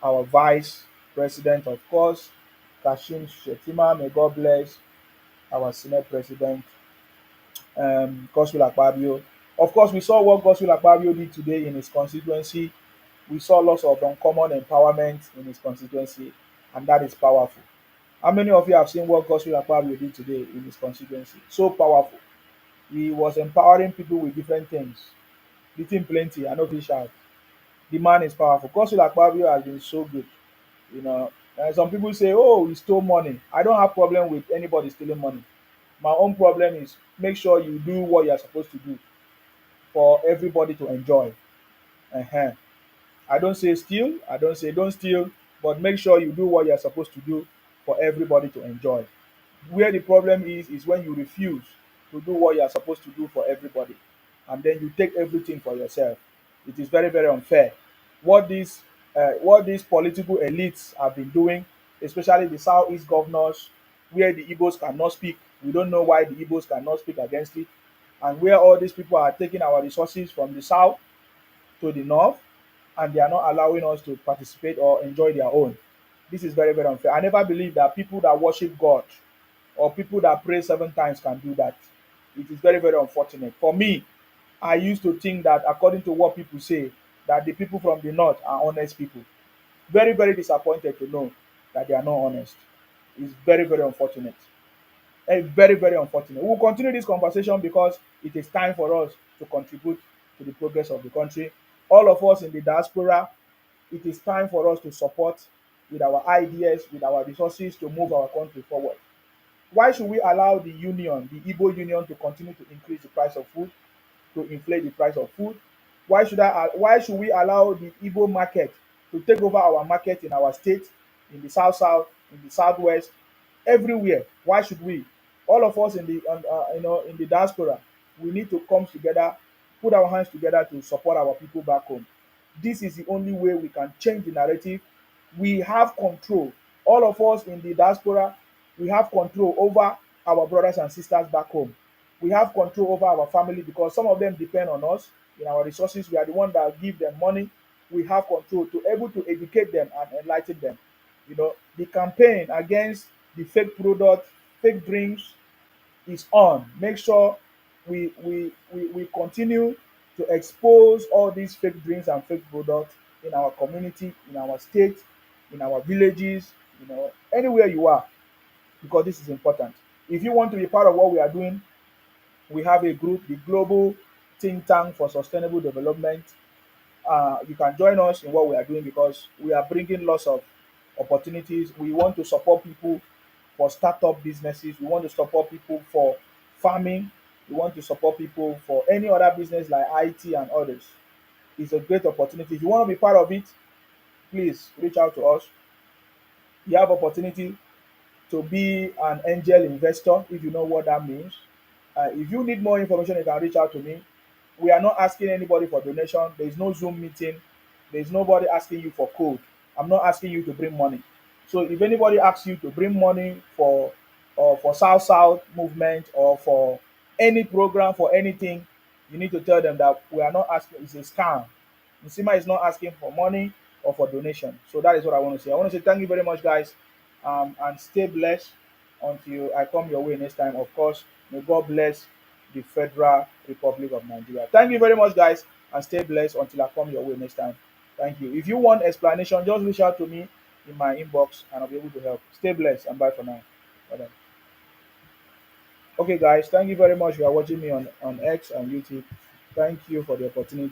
our vice president, of course, Kashim Shettima. May God bless our Senate president, Godswill Akpabio. Of course, we saw what Godswill Akpabio did today in his constituency. We saw lots of uncommon empowerment in his constituency, and that is powerful. How many of you have seen what Godswill Akpabio did today in his constituency? So powerful. He was empowering people with different things. Eating plenty, I know fish out. The man is powerful. Godswill Akpabio has been so good. You know, some people say, "Oh, he stole money." I don't have problem with anybody stealing money. My own problem is make sure you do what you are supposed to do for everybody to enjoy. uh I don't say steal, I don't say don't steal, but make sure you do what you are supposed to do for everybody to enjoy. Where the problem is when you refuse to do what you are supposed to do for everybody, and then you take everything for yourself. It is very, very unfair. What these political elites have been doing, especially the southeast governors, where the Igbos cannot speak. We don't know why the Igbos cannot speak against it, and where all these people are taking our resources from the south to the north, and they are not allowing us to participate or enjoy their own. This is very, very unfair. I never believe that people that worship God or people that pray 7 times can do that. It is very, very unfortunate. For me, I used to think that according to what people say, that the people from the north are honest people. Very, very disappointed to know that they are not honest. It's very, very unfortunate. Very, very unfortunate. We'll continue this conversation because it is time for us to contribute to the progress of the country. All of us in the diaspora, it is time for us to support with our ideas, with our resources to move our country forward. Why should we allow the union, the Igbo union, to continue to increase the price of food, to inflate the price of food? Why should we allow the Igbo market to take over our market in our state, in the south, in the southwest, everywhere? Why should we? All of us in the in the diaspora, we need to come together, put our hands together to support our people back home. This is the only way we can change the narrative. We have control. All of us in the diaspora, we have control over our brothers and sisters back home. We have control over our family because some of them depend on us in our resources. We are the one that give them money. We have control to able to educate them and enlighten them. The campaign against the fake product, fake drinks is on. Make sure we continue to expose all these fake drinks and fake products in our community, in our state, in our villages, anywhere you are, because this is important. If you want to be part of what we are doing, we have a group, the Global Think Tank for Sustainable Development. You can join us in what we are doing because we are bringing lots of opportunities. We want to support people for startup businesses. We want to support people for farming. We want to support people for any other business like IT and others. It's a great opportunity. If you want to be part of it, please reach out to us. You have opportunity to be an angel investor if you know what that means. If you need more information, you can reach out to me. We are not asking anybody for donation. There is no Zoom meeting. There is nobody asking you for code. I'm not asking you to bring money. So if anybody asks you to bring money for South South movement or for any program for anything, you need to tell them that we are not asking. It's a scam. Nsima is not asking for money or for donation. So that is what I want to say. I want to say thank you very much, guys, and stay blessed until I come your way next time. Of course, may God bless the Federal Republic of Nigeria. Thank you very much, guys, and stay blessed until I come your way next time. Thank you. If you want explanation, just reach out to me in my inbox and I'll be able to help. Stay blessed and bye for now. Bye. Okay, guys, thank you very much. You are watching me on X and YouTube. Thank you for the opportunity.